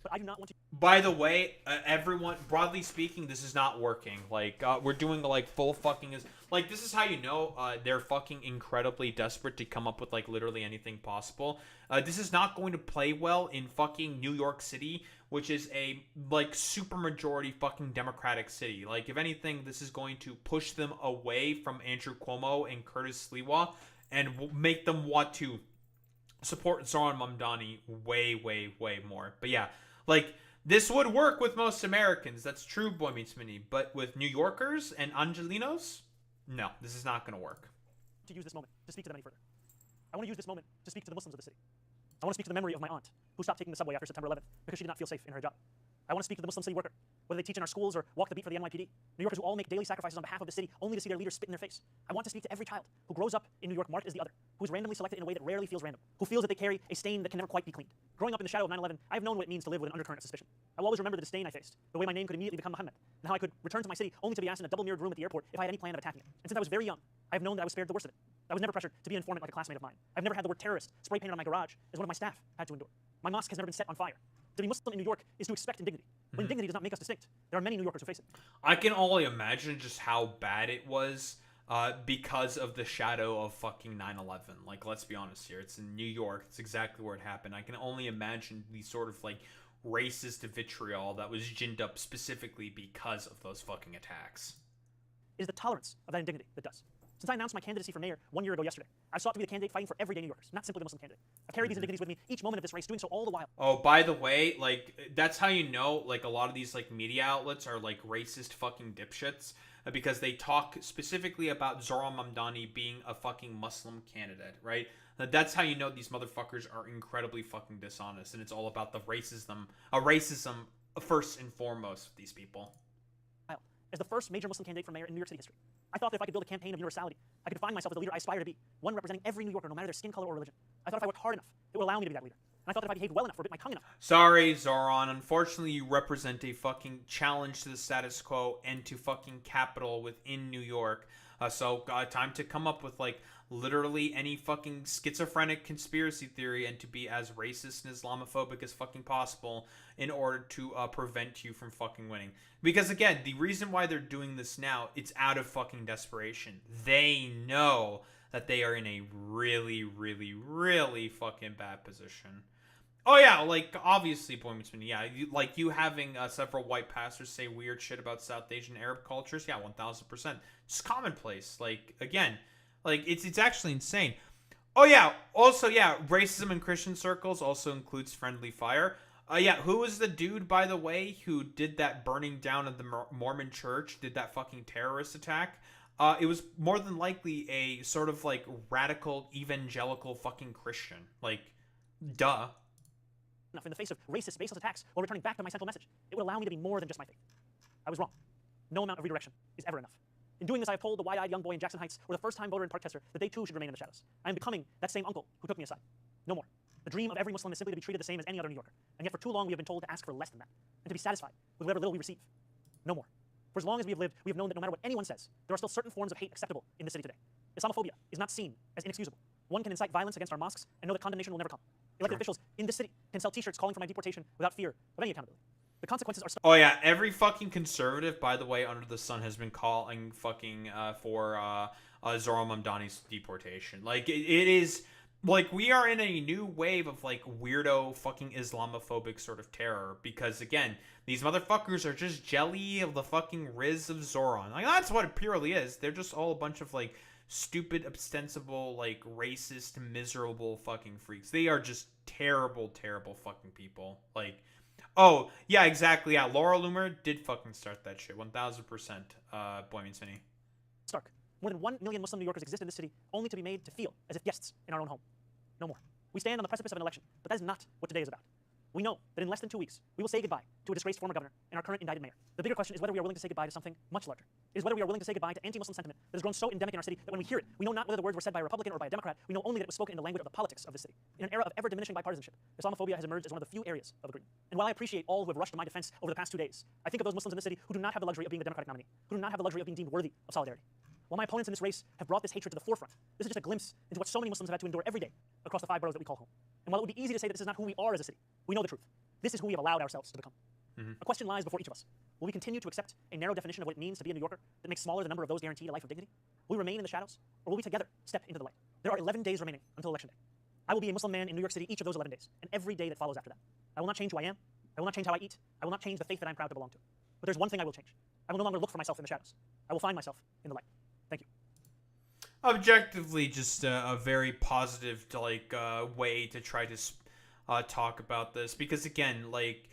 But I do not want to... By the way, everyone, broadly speaking, this is not working. Like, we're doing, like, full fucking... Like, this is how you know they're fucking incredibly desperate to come up with, like, literally anything possible. This is not going to play well in fucking New York City, which is a, like, super majority fucking Democratic city. Like, if anything, this is going to push them away from Andrew Cuomo and Curtis Sliwa and make them want to support Zoran Mamdani way more. But yeah, like, this would work with most Americans. That's true, Boy Meets Mini. But with New Yorkers and Angelinos, no, this is not going to work. To use this moment to speak to them any further. I want to use this moment to speak to the Muslims of the city. I want to speak to the memory of my aunt, who stopped taking the subway after September 11th because she did not feel safe in her job. I want to speak to the Muslim city worker, whether they teach in our schools or walk the beat for the NYPD. New Yorkers who all make daily sacrifices on behalf of the city only to see their leaders spit in their face. I want to speak to every child who grows up in New York marked as the other, who is randomly selected in a way that rarely feels random, who feels that they carry a stain that can never quite be cleaned. Growing up in the shadow of 9/11, I have known what it means to live with an undercurrent of suspicion. I will always remember the disdain I faced, the way my name could immediately become Muhammad, and how I could return to my city only to be asked in a double-mirrored room at the airport if I had any plan of attacking it. And since I was very young, I have known that I was spared the worst of it. I was never pressured to be an informant like a classmate of mine. I've never had the word terrorist spray painted on my garage as one of my staff had to endure. My mosque has never been set on fire. To be Muslim in New York is to expect indignity. When dignity does not make us distinct, there are many New Yorkers who face it. I can only imagine just how bad it was because of the shadow of fucking 9/11. Like, let's be honest here. It's in New York. It's exactly where it happened. I can only imagine the sort of, like, racist vitriol that was ginned up specifically because of those fucking attacks. It is the tolerance of that indignity that does. Since I announced my candidacy for mayor 1 year ago yesterday, I've sought to be the candidate fighting for everyday New Yorkers, not simply the Muslim candidate. I've carried these indignities with me each moment of this race, doing so all the while. Oh, by the way, like, that's how you know, like, a lot of these, like, media outlets are, like, racist fucking dipshits, because they talk specifically about Zohran Mamdani being a fucking Muslim candidate, right? That's how you know these motherfuckers are incredibly fucking dishonest, and it's all about the racism first and foremost with these people. As the first major Muslim candidate for mayor in New York City history, I thought that if I could build a campaign of universality, I could define myself as the leader I aspire to be, one representing every New Yorker, no matter their skin color or religion. I thought if I worked hard enough, it would allow me to be that leader. And I thought that if I behaved well enough or bit my tongue enough. Sorry, Zohran. Unfortunately, you represent a fucking challenge to the status quo and to fucking capital within New York. So, time to come up with, like, literally any fucking schizophrenic conspiracy theory and to be as racist and Islamophobic as fucking possible in order to prevent you from fucking winning. Because, again, the reason why they're doing this now, it's out of fucking desperation. They know that they are in a really, really, really fucking bad position. Oh, yeah, like, obviously, Boy Meets Minnie, yeah, you having several white pastors say weird shit about South Asian Arab cultures, yeah, 1000%. Just commonplace, like, again, like, it's actually insane. Oh, yeah, also, yeah, racism in Christian circles also includes friendly fire. Yeah, who was the dude, by the way, who did that burning down of the Mormon church, did that fucking terrorist attack? It was more than likely a sort of, like, radical evangelical fucking Christian. Like, duh. Enough in the face of racist, baseless attacks while returning back to my central message. It would allow me to be more than just my faith. I was wrong. No amount of redirection is ever enough. In doing this, I have told the wide-eyed young boy in Jackson Heights or the first-time voter in Park Chester that they too should remain in the shadows. I am becoming that same uncle who took me aside. No more. The dream of every Muslim is simply to be treated the same as any other New Yorker. And yet for too long we have been told to ask for less than that, and to be satisfied with whatever little we receive. No more. For as long as we have lived, we have known that no matter what anyone says, there are still certain forms of hate acceptable in this city today. Islamophobia is not seen as inexcusable. One can incite violence against our mosques and know that condemnation will never come. Elected officials in this city can sell t-shirts calling for my deportation without fear of any accountability. The consequences are... Oh, yeah, every fucking conservative, by the way, under the sun has been calling fucking for Zohran Mamdani's deportation. Like, it is... Like, we are in a new wave of, like, weirdo fucking Islamophobic sort of terror. Because, again, these motherfuckers are just jelly of the fucking Riz of Zohran. Like, that's what it purely is. They're just all a bunch of, like, stupid, ostensible, like, racist, miserable fucking freaks. They are just terrible, terrible fucking people. Like, oh, yeah, exactly. Yeah, Laura Loomer did fucking start that shit. 1000%, Boy Meets Minnie. Stark. More than 1 million Muslim New Yorkers exist in this city only to be made to feel as if guests in our own home. No more. We stand on the precipice of an election, but that is not what today is about. We know that in less than 2 weeks, we will say goodbye to a disgraced former governor and our current indicted mayor. The bigger question is whether we are willing to say goodbye to something much larger. It is whether we are willing to say goodbye to anti-Muslim sentiment that has grown so endemic in our city that when we hear it, we know not whether the words were said by a Republican or by a Democrat. We know only that it was spoken in the language of the politics of the city. In an era of ever-diminishing bipartisanship, Islamophobia has emerged as one of the few areas of agreement. And while I appreciate all who have rushed to my defense over the past 2 days, I think of those Muslims in the city who do not have the luxury of being the Democratic nominee, who do not have the luxury of being deemed worthy of solidarity. While my opponents in this race have brought this hatred to the forefront, this is just a glimpse into what so many Muslims have had to endure every day across the 5 boroughs that we call home. And while it would be easy to say that this is not who we are as a city, we know the truth. This is who we have allowed ourselves to become. A question lies before each of us. Will we continue to accept a narrow definition of what it means to be a New Yorker that makes smaller the number of those guaranteed a life of dignity? Will we remain in the shadows, or will we together step into the light? There are 11 days remaining until Election Day. I will be a Muslim man in New York City each of those 11 days, and every day that follows after that. I will not change who I am. I will not change how I eat. I will not change the faith that I'm proud to belong to. But there's one thing I will change. I will no longer look for myself in the shadows. I will find myself in the light. Thank you. Objectively, just a very positive, like, way to try to talk about this. Because, again, like,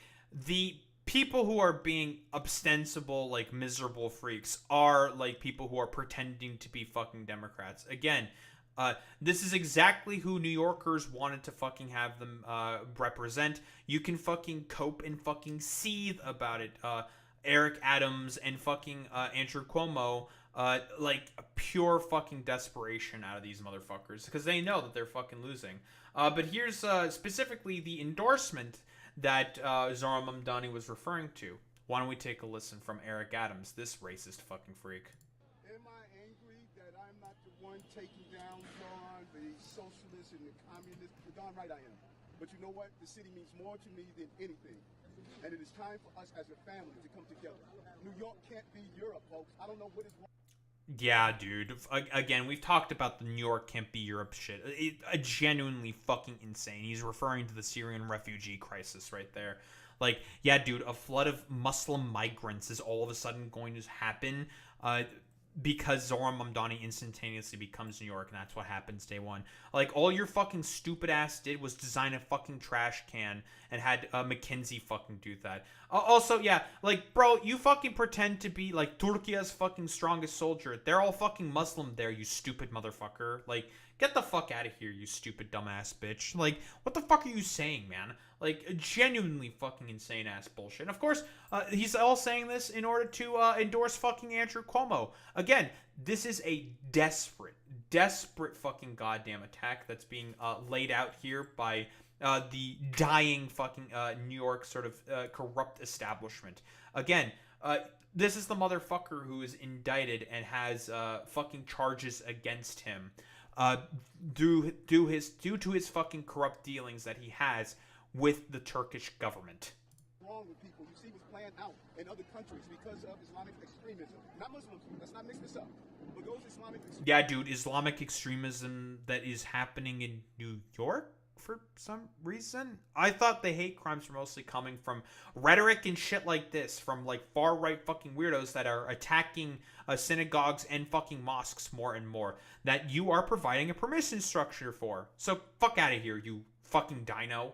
the people who are being ostensible, like, miserable freaks are, like, people who are pretending to be fucking Democrats. Again, this is exactly who New Yorkers wanted to fucking have them represent. You can fucking cope and fucking seethe about it. Eric Adams and fucking Andrew Cuomo, like, pure fucking desperation out of these motherfuckers because they know that they're fucking losing. But here's specifically the endorsement that Zohran Mamdani was referring to. Why don't we take a listen from Eric Adams, this racist fucking freak. Am I angry that I'm not the one taking down Zohran, the socialist and the communist? You're darn right I am. But you know what? The city means more to me than anything. And it is time for us as a family to come together. New York can't be Europe, folks. I don't know what is wrong. Yeah, dude. Again, we've talked about the New York can't be Europe shit. Genuinely fucking insane. He's referring to the Syrian refugee crisis right there. Like, yeah, dude, a flood of Muslim migrants is all of a sudden going to happen because Zoran Mamdani instantaneously becomes New York, and that's what happens day one. Like, all your fucking stupid ass did was design a fucking trash can and had McKinsey fucking do that. Also, yeah, like, bro, you fucking pretend to be, like, Turkey's fucking strongest soldier. They're all fucking Muslim there, you stupid motherfucker. Like, get the fuck out of here, you stupid dumbass bitch. Like, what the fuck are you saying, man? Like, genuinely fucking insane ass bullshit. And of course, he's all saying this in order to endorse fucking Andrew Cuomo. Again, this is a desperate fucking goddamn attack that's being laid out here by the dying fucking New York sort of corrupt establishment. Again, this is the motherfucker who is indicted and has fucking charges against him due to his fucking corrupt dealings that he has with the Turkish government. Wrong with people. You see what's playing out in other countries because of Islamic extremism. Not Muslims. Let's not mix this up. But those Islamic Yeah, dude, Islamic extremism that is happening in New York for some reason. I thought the hate crimes were mostly coming from rhetoric and shit like this, from like far right fucking weirdos that are attacking synagogues and fucking mosques more and more, that you are providing a permission structure for. So fuck out of here, you fucking dino.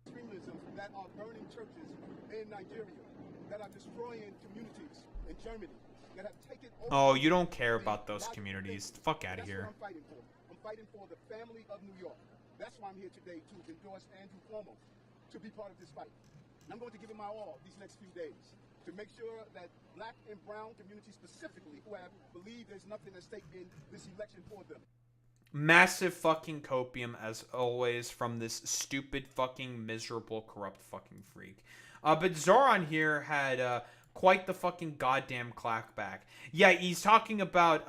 extremism that are burning churches in Nigeria, that are destroying communities in Germany, that have taken over. Oh, you don't care about those communities. Fuck out of here. That's what I'm fighting for. I'm fighting for the family of New York. That's why I'm here today, to endorse Andrew Cuomo, to be part of this fight. And I'm going to give it my all these next few days to make sure that black and brown communities specifically who have believed there's nothing at stake in this election for them. Massive fucking copium, as always, from this stupid fucking miserable corrupt fucking freak. But Zoran here had quite the fucking goddamn clackback. Yeah, he's talking about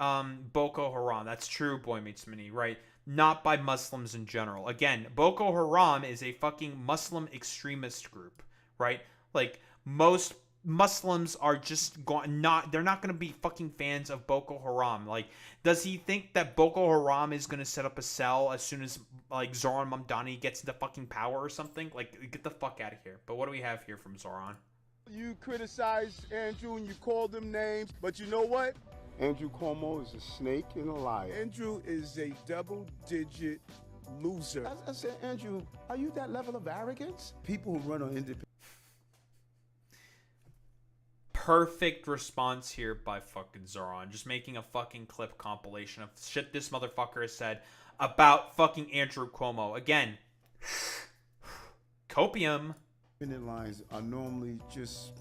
Boko Haram. That's true, Boy Meets Mini, right? Not by Muslims in general. Again, Boko Haram is a fucking Muslim extremist group, right? Like, most Muslims are just they're not going to be fucking fans of Boko Haram. Like, does he think that Boko Haram is going to set up a cell as soon as, like, Zoran Mamdani gets into fucking power or something? Like, get the fuck out of here. But what do we have here from Zoran? You criticized Andrew and you called him names, but you know what? Andrew Cuomo is a snake and a liar. Andrew is a double-digit loser. I said, Andrew, are you that level of arrogance? People who run on independent. Perfect response here by fucking Zoran. Just making a fucking clip compilation of shit this motherfucker has said about fucking Andrew Cuomo. Again, copium. Independent lines are normally just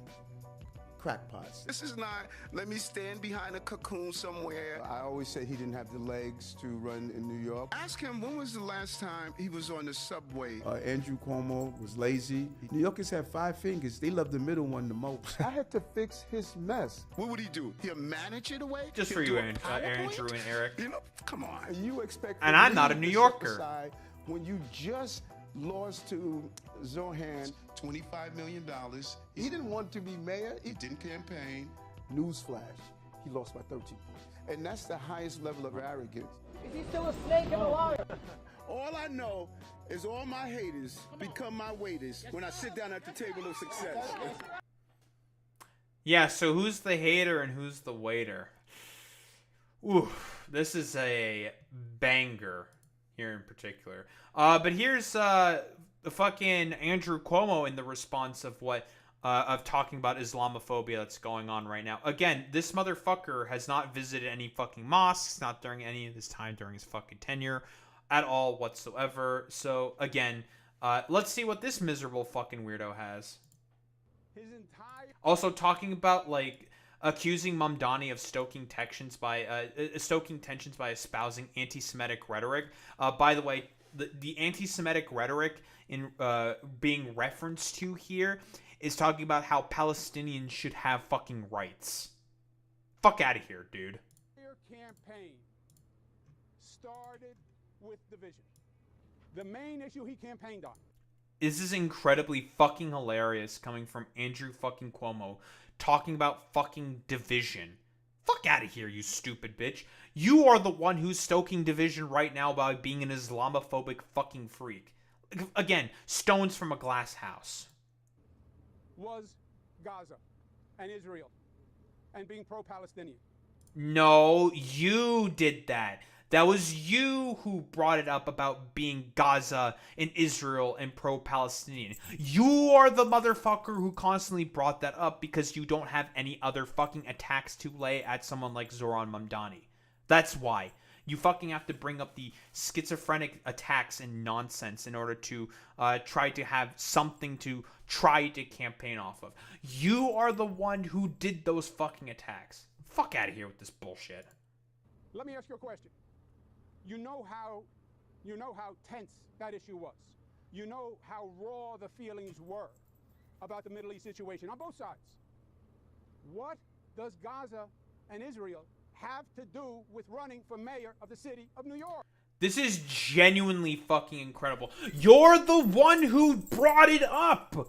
crackpots. This is not, let me stand behind a cocoon somewhere. I always said he didn't have the legs to run in New York. Ask him, when was the last time he was on the subway? Andrew Cuomo was lazy. New Yorkers have 5 fingers. They love the middle one the most. I had to fix his mess. What would he do? He'll manage it away? Just for you, Andrew and Eric. You know, come on. You expect. And I'm not a New Yorker. When you just lost to Zohan $25 million. He didn't want to be mayor. He didn't campaign. Newsflash, he lost by 13 points. And that's the highest level of arrogance. Is he still a snake and a liar? All I know is all my haters become my waiters when I sit down at the table of success. Yeah, so who's the hater and who's the waiter? Ooh, this is a banger here in particular. But here's the fucking Andrew Cuomo in the response of what of talking about Islamophobia that's going on right now. Again, this motherfucker has not visited any fucking mosques, not during any of his time during his fucking tenure at all whatsoever. So again, let's see what this miserable fucking weirdo has. Also talking about, like, accusing Mamdani of stoking tensions by espousing anti-Semitic rhetoric. By the way, the anti-Semitic rhetoric in being referenced to here is talking about how Palestinians should have fucking rights. Fuck out of here, dude. Their campaign started with division. The main issue he campaigned on. This is incredibly fucking hilarious coming from Andrew fucking Cuomo talking about fucking division. Fuck out of here, you stupid bitch. You are the one who's stoking division right now by being an Islamophobic fucking freak. Again, stones from a glass house. Was Gaza and Israel and being pro-Palestinian. No, you did that. That was you who brought it up about being Gaza and Israel and pro-Palestinian. You are the motherfucker who constantly brought that up because you don't have any other fucking attacks to lay at someone like Zoran Mamdani. That's why. You fucking have to bring up the schizophrenic attacks and nonsense in order to try to have something to try to campaign off of. You are the one who did those fucking attacks. Fuck out of here with this bullshit. Let me ask you a question. You know how tense that issue was. You know how raw the feelings were about the Middle East situation on both sides. What does Gaza and Israel have to do with running for mayor of the city of New York? This is genuinely fucking incredible. You're the one who brought it up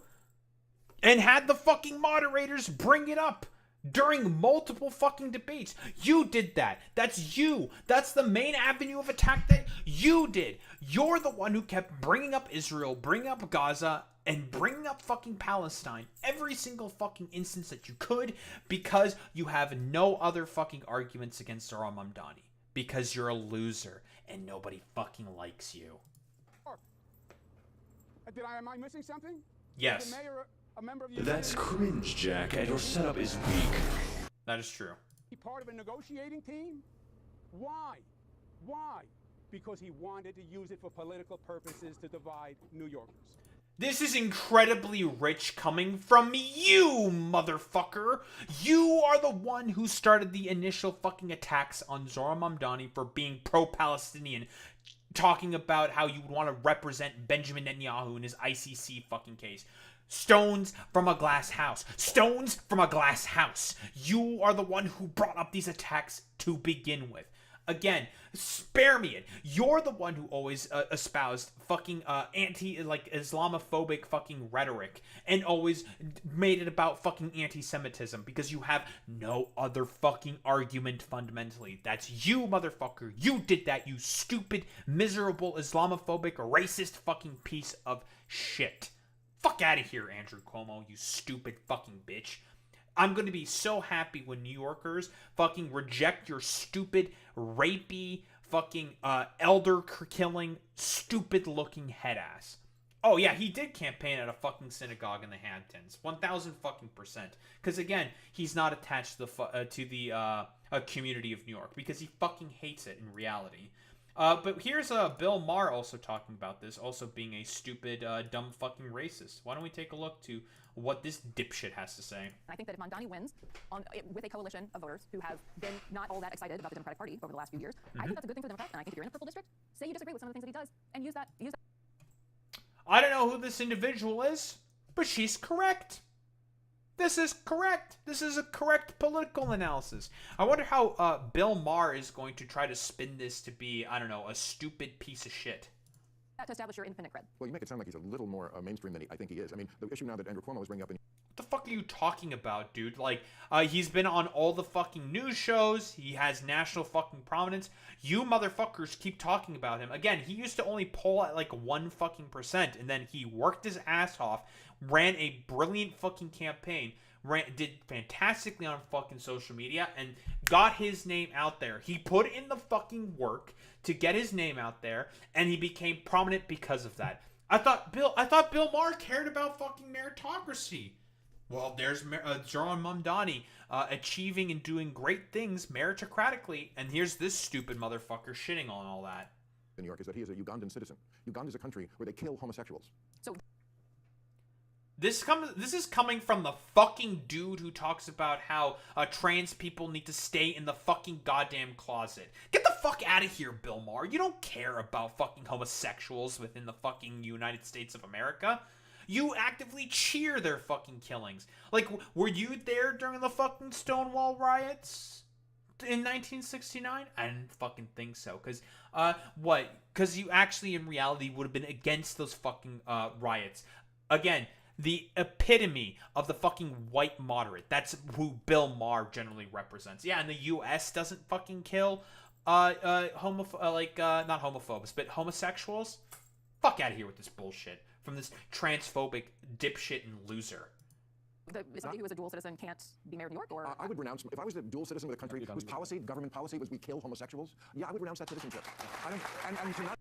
and had the fucking moderators bring it up during multiple fucking debates. You did that. That's you. That's the main avenue of attack that you did. You're the one who kept bringing up Israel, bringing up Gaza, and bringing up fucking Palestine every single fucking instance that you could because you have no other fucking arguments against Zoran Mamdani. Because you're a loser and nobody fucking likes you. Am I missing something? Yes. Is the mayor a member of the That's cringe, Jack, and your setup is weak. That is true. He part of a negotiating team? Why? Why? Because he wanted to use it for political purposes to divide New Yorkers. This is incredibly rich coming from you, motherfucker. You are the one who started the initial fucking attacks on Zoran Mamdani for being pro-Palestinian, talking about how you would want to represent Benjamin Netanyahu in his ICC fucking case. Stones from a glass house. Stones from a glass house. You are the one who brought up these attacks to begin with. Again, spare me it. You're the one who always espoused fucking Islamophobic fucking rhetoric and always made it about fucking anti-Semitism because you have no other fucking argument fundamentally. That's you, motherfucker. You did that, you stupid, miserable, Islamophobic, racist fucking piece of shit. Fuck out of here, Andrew Cuomo, you stupid fucking bitch. I'm going to be so happy when New Yorkers fucking reject your stupid, rapey, fucking elder-killing, stupid-looking head ass. Oh, yeah, he did campaign at a fucking synagogue in the Hamptons. 1,000 fucking %. Because, again, he's not attached to the community of New York because he fucking hates it in reality. But here's Bill Maher also talking about this, also being a stupid, dumb fucking racist. Why don't we take a look to what this dipshit has to say? I think that if Mamdani wins with a coalition of voters who have been not all that excited about the Democratic Party over the last few years, I think that's a good thing for the Democrats. And I think if you're in a purple district, say you disagree with some of the things that he does and use that. I don't know who this individual is, but she's correct. This is correct. This is a correct political analysis. I wonder how Bill Maher is going to try to spin this to be, I don't know, a stupid piece of shit. To establish your independent cred. Well, you make it sound like he's a little more mainstream than I think he is. I mean, the issue now that Andrew Cuomo is bringing up in... What the fuck are you talking about, dude? Like, he's been on all the fucking news shows. He has national fucking prominence. You motherfuckers keep talking about him. Again, he used to only poll at like 1 fucking %, and then he worked his ass off, ran a brilliant fucking campaign, did fantastically on fucking social media, and got his name out there. He put in the fucking work to get his name out there, and he became prominent because of that. I thought Bill Maher cared about fucking meritocracy. Well, there's Zoran Mamdani achieving and doing great things meritocratically, and here's this stupid motherfucker shitting on all that. In New York is that he is a Ugandan citizen. Uganda is a country where they kill homosexuals. So this is coming from the fucking dude who talks about how trans people need to stay in the fucking goddamn closet. Get the fuck out of here, Bill Maher. You don't care about fucking homosexuals within the fucking United States of America. You actively cheer their fucking killings. Like, were you there during the fucking Stonewall riots? in 1969? I didn't fucking think so. What? Because you actually, in reality, would have been against those fucking riots. Again, the epitome of the fucking white moderate. That's who Bill Maher generally represents. Yeah, and the U.S. doesn't fucking kill not homophobes, but homosexuals. Fuck out of here with this bullshit from this transphobic dipshit and loser. Somebody who is a dual citizen can't be mayor of New York, or I would renounce, if I was the dual citizen of a country whose policy, government policy, was we kill homosexuals, yeah, I would renounce that citizenship. I don't, and to not...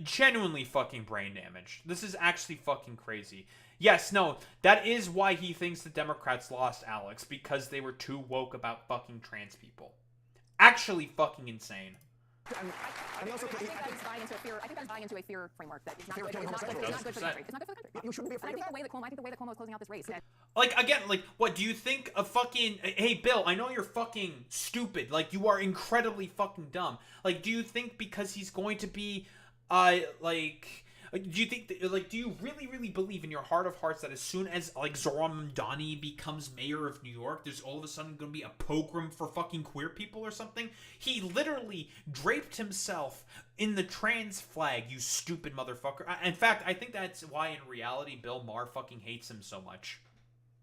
Genuinely fucking brain damage. This is actually fucking crazy. Yes, no, that is why he thinks the Democrats lost, Alex, because they were too woke about fucking trans people. Actually fucking insane. I think that's buying into a fear. I think that's buying into a fear framework that is not good. It's not good for the country. It's not good for the country. You shouldn't be afraid of that. I think the way that Cuomo is closing out this race. Like, again, like, what, do you think a fucking... Hey, Bill, I know you're fucking stupid. Like, you are incredibly fucking dumb. Like, do you think because he's going to be, do you think, do you really, really believe in your heart of hearts that as soon as, Zohran Mamdani becomes mayor of New York, there's all of a sudden going to be a pogrom for fucking queer people or something? He literally draped himself in the trans flag, you stupid motherfucker. In fact, I think that's why, in reality, Bill Maher fucking hates him so much.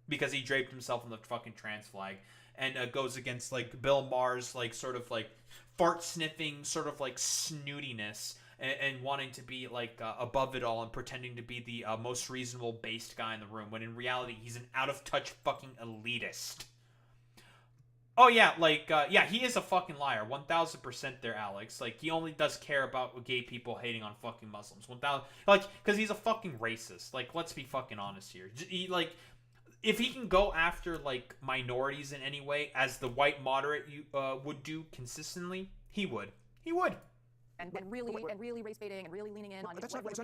Because he draped himself in the fucking trans flag and goes against, Bill Maher's, fart-sniffing, sort of, snootiness. And wanting to be, above it all and pretending to be the most reasonable, based guy in the room, when in reality, he's an out-of-touch fucking elitist. Oh, yeah, yeah, he is a fucking liar. 1,000% there, Alex. He only does care about gay people hating on fucking Muslims. 1,000... because he's a fucking racist. Let's be fucking honest here. If he can go after, minorities in any way, as the white moderate would do consistently, he would. He would. And really race baiting and really leaning in on that's not right.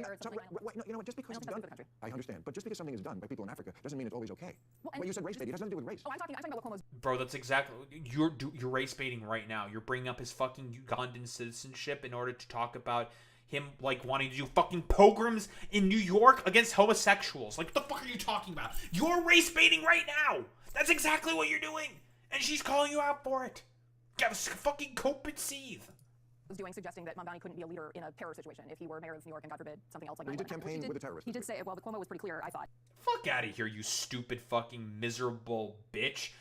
You know what? Just because it's done, I understand. But just because something is done by people in Africa doesn't mean it's always okay. Well, you said race baiting. It has nothing to do with race. Oh, I'm talking about what Cuomo's. Bro, that's exactly you're race baiting right now. You're bringing up his fucking Ugandan citizenship in order to talk about him wanting to do fucking pogroms in New York against homosexuals. What the fuck are you talking about? You're race baiting right now. That's exactly what you're doing, and she's calling you out for it. Fucking cope and seethe. Was doing, suggesting that Mamdani couldn't be a leader in a terror situation if he were mayor of New York and, God forbid, something else like that. He did campaign with a terrorist. He did say, well, the Cuomo was pretty clear, I thought. Fuck out of here, you stupid fucking miserable bitch.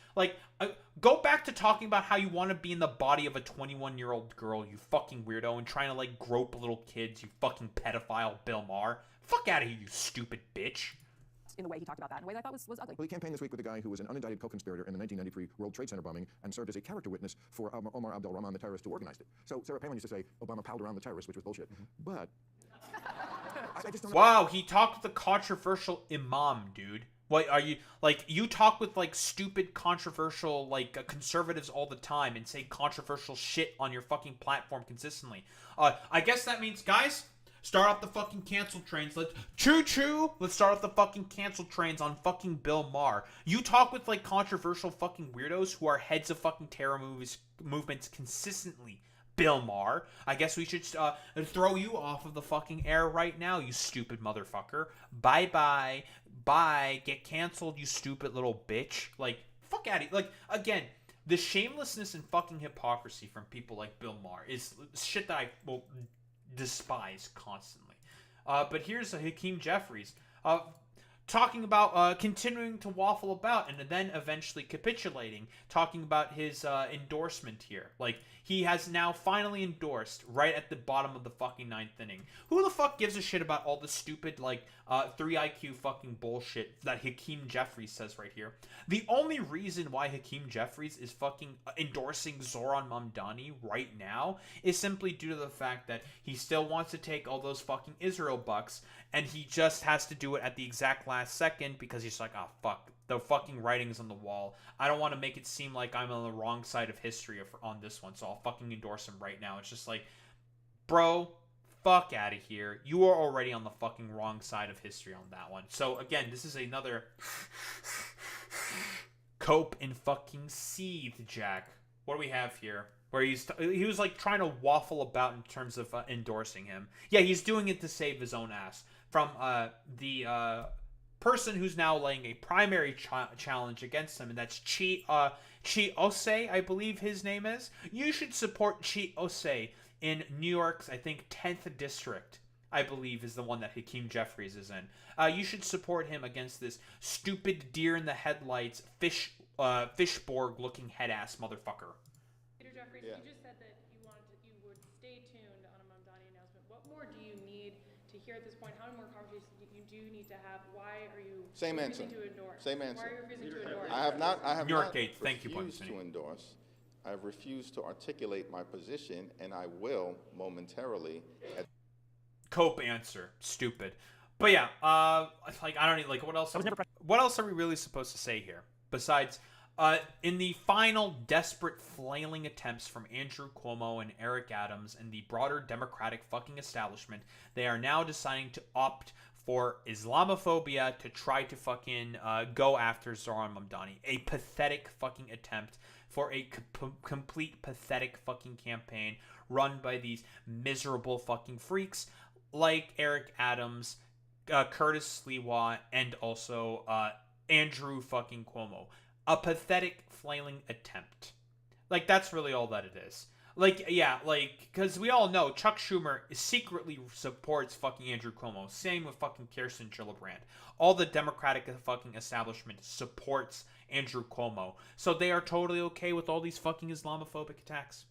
Go back to talking about how you want to be in the body of a 21-year-old girl, you fucking weirdo, and trying to, grope little kids, you fucking pedophile Bill Maher. Fuck out of here, you stupid bitch. In the way he talked about that, in a way that I thought was ugly. Well, he campaigned this week with a guy who was an unindicted co-conspirator in the 1993 World Trade Center bombing and served as a character witness for Omar Abdel Rahman, the terrorist who organized it. So Sarah Palin used to say Obama palled around the terrorists, which was bullshit. But I just don't know. Wow, he talked with a controversial imam, dude. What are you you talk with stupid controversial conservatives all the time and say controversial shit on your fucking platform consistently. I guess that means, guys, start off the fucking cancel trains. Let's choo-choo. Let's start off the fucking cancel trains on fucking Bill Maher. You talk with controversial fucking weirdos who are heads of fucking terror movements consistently. Bill Maher. I guess we should throw you off of the fucking air right now, you stupid motherfucker. Bye-bye. Bye. Get canceled, you stupid little bitch. Fuck out of here. Again, the shamelessness and fucking hypocrisy from people like Bill Maher is shit that I will despise constantly. But here's Hakeem Jeffries talking about continuing to waffle about and then eventually capitulating, talking about his endorsement here. He has now finally endorsed right at the bottom of the fucking ninth inning. Who the fuck gives a shit about all the stupid 3 IQ fucking bullshit that Hakeem Jeffries says right here? The only reason why Hakeem Jeffries is fucking endorsing Zohran Mamdani right now is simply due to the fact that he still wants to take all those fucking Israel bucks, and he just has to do it at the exact last second because he's like, oh fuck, the fucking writing's on the wall. I don't want to make it seem like I'm on the wrong side of history on this one, so I'll fucking endorse him right now. It's just bro, fuck out of here. You are already on the fucking wrong side of history on that one. So again, this is another cope and fucking seethe, Jack. What do we have here? Where he was trying to waffle about in terms of endorsing him. Yeah, he's doing it to save his own ass from the person who's now laying a primary challenge against him, and that's Chi Ose, I believe his name is. You should support Chi Ose in New York's, I think, 10th district, I believe, is the one that Hakeem Jeffries is in. You should support him against this stupid deer in the headlights, fishborg-looking head-ass motherfucker. Peter Jeffries, you just said that you would stay tuned on a Mamdani announcement. What more do you need to hear at this point? How many more conversations do you need to have? Why are you refusing to endorse? Same answer. Why are you refusing to endorse? I have not New York Gate. Thank you, refused to endorse. I have refused to articulate my position, and I will momentarily. Cope answer. Stupid. But yeah, like, I don't need, like, what else are we really supposed to say here? Besides, in the final desperate flailing attempts from Andrew Cuomo and Eric Adams and the broader Democratic fucking establishment, they are now deciding to opt for Islamophobia to try to fucking go after Zoran Mamdani. A pathetic fucking attempt for a complete pathetic fucking campaign run by these miserable fucking freaks like Eric Adams, Curtis Sliwa, and also Andrew fucking Cuomo. A pathetic flailing attempt. Like, that's really all that it is. Like, yeah, like, because we all know Chuck Schumer secretly supports fucking Andrew Cuomo. Same with fucking Kirsten Gillibrand. All the Democratic fucking establishment supports Andrew Cuomo. So they are totally okay with all these fucking Islamophobic attacks.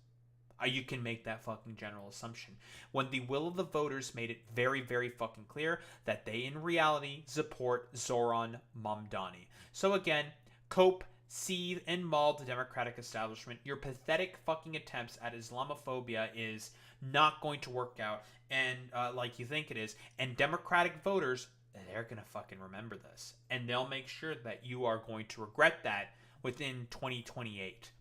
You can make that fucking general assumption. When the will of the voters made it very, very fucking clear that they in reality support Zoran Mamdani. So again, cope, seethe, and maul the Democratic establishment. Your pathetic fucking attempts at Islamophobia is not going to work out, and like you think it is. And Democratic voters, they're gonna fucking remember this, and they'll make sure that you are going to regret that within 2028.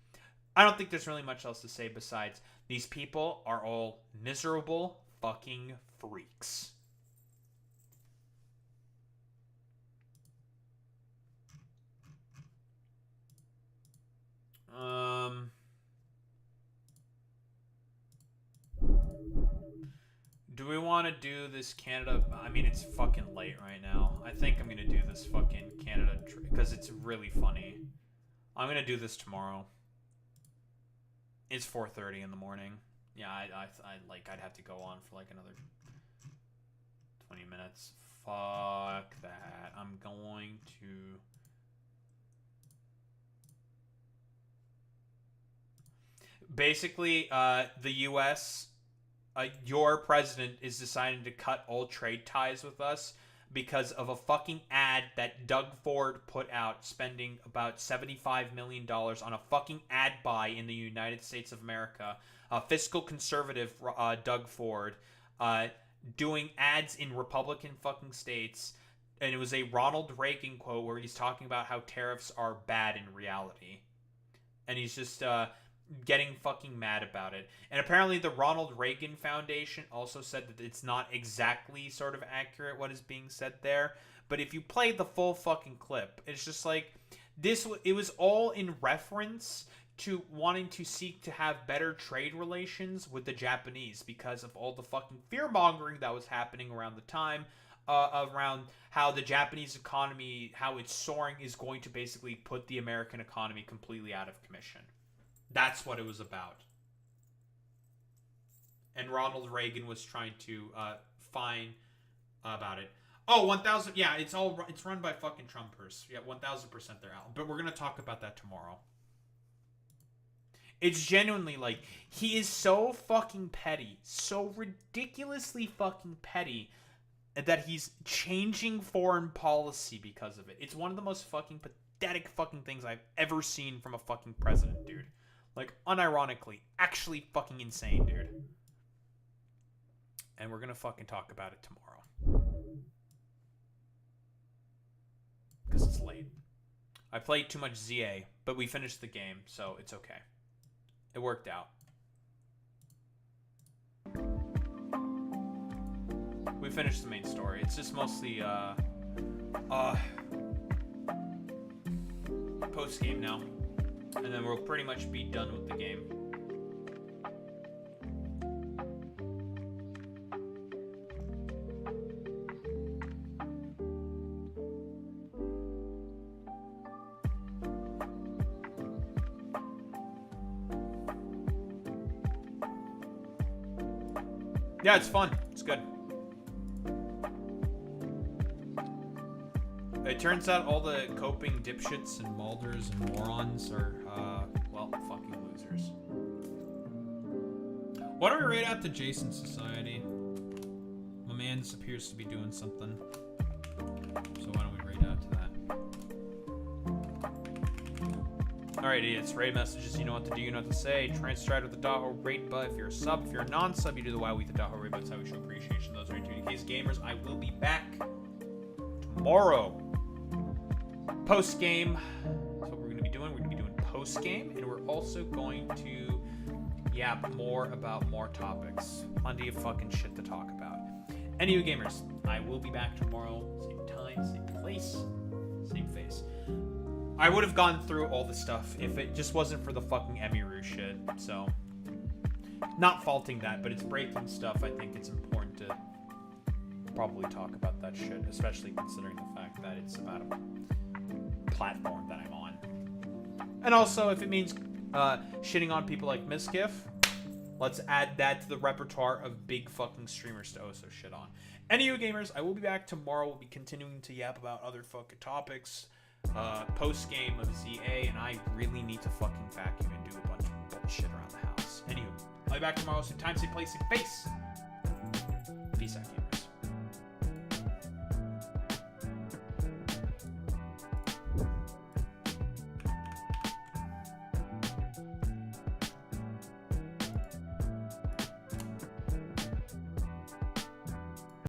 I don't think there's really much else to say besides these people are all miserable fucking freaks. Do we want to do this Canada? I mean, it's fucking late right now. I think I'm gonna do this fucking Canada because it's really funny. I'm gonna do this tomorrow. It's 4:30 in the morning. Yeah, I'd have to go on for like another 20 minutes. Fuck that. I'm going to. Basically, the U.S., your president is deciding to cut all trade ties with us because of a fucking ad that Doug Ford put out, spending about $75 million on a fucking ad buy in the United States of America. Fiscal conservative Doug Ford doing ads in Republican fucking states. And it was a Ronald Reagan quote where he's talking about how tariffs are bad in reality. And he's just getting fucking mad about it. And apparently the Ronald Reagan Foundation also said that it's not exactly sort of accurate what is being said there. But if you play the full fucking clip, it's just like this. It was all in reference to wanting to seek to have better trade relations with the Japanese because of all the fucking fear-mongering that was happening around the time around how the Japanese economy, how it's soaring, is going to basically put the American economy completely out of commission. That's what it was about. And Ronald Reagan was trying to fine about it. Oh, 1,000. Yeah, it's run by fucking Trumpers. Yeah, 1,000% they're out. But we're going to talk about that tomorrow. It's genuinely like, he is so fucking petty, so ridiculously fucking petty, that he's changing foreign policy because of it. It's one of the most fucking pathetic fucking things I've ever seen from a fucking president, dude. Like, unironically, actually fucking insane, dude. And we're gonna fucking talk about it tomorrow. Because it's late. I played too much ZA, but we finished the game, so it's okay. It worked out. We finished the main story. It's just mostly, post-game now. And then we'll pretty much be done with the game. Yeah, it's fun. It's good. It turns out all the coping dipshits and Malders and morons are, well, fucking losers. Why don't we rate out the Jason Society? My man appears to be doing something. So why don't we rate out to that? Alright, idiots. Rate messages. You know what to do. You know what to say. Transcribe with the .ho rate button. If you're a sub, if you're a non-sub, you do the wow with the .ho rate button. That's how we show appreciation. Those are 2DK's gamers. I will be back tomorrow. Post-game. That's what we're going to be doing. We're going to be doing post-game. And we're also going to yap more about more topics. Plenty of fucking shit to talk about. Anyway, gamers, I will be back tomorrow. Same time, same place, same face. I would have gone through all the stuff if it just wasn't for the fucking Emiru shit. So, not faulting that, but it's breaking stuff. I think it's important to probably talk about that shit, especially considering the fact that it's about a platform that I'm on. And also, if it means shitting on people like Miskiff, let's add that to the repertoire of big fucking streamers to also shit on. Anyway, gamers, I will be back tomorrow. We'll be continuing to yap about other fucking topics. Post-game of ZA, and I really need to fucking vacuum and do a bunch of bullshit around the house. Anyway, I'll be back tomorrow. Same time, same place, same face. Peace out, gamers.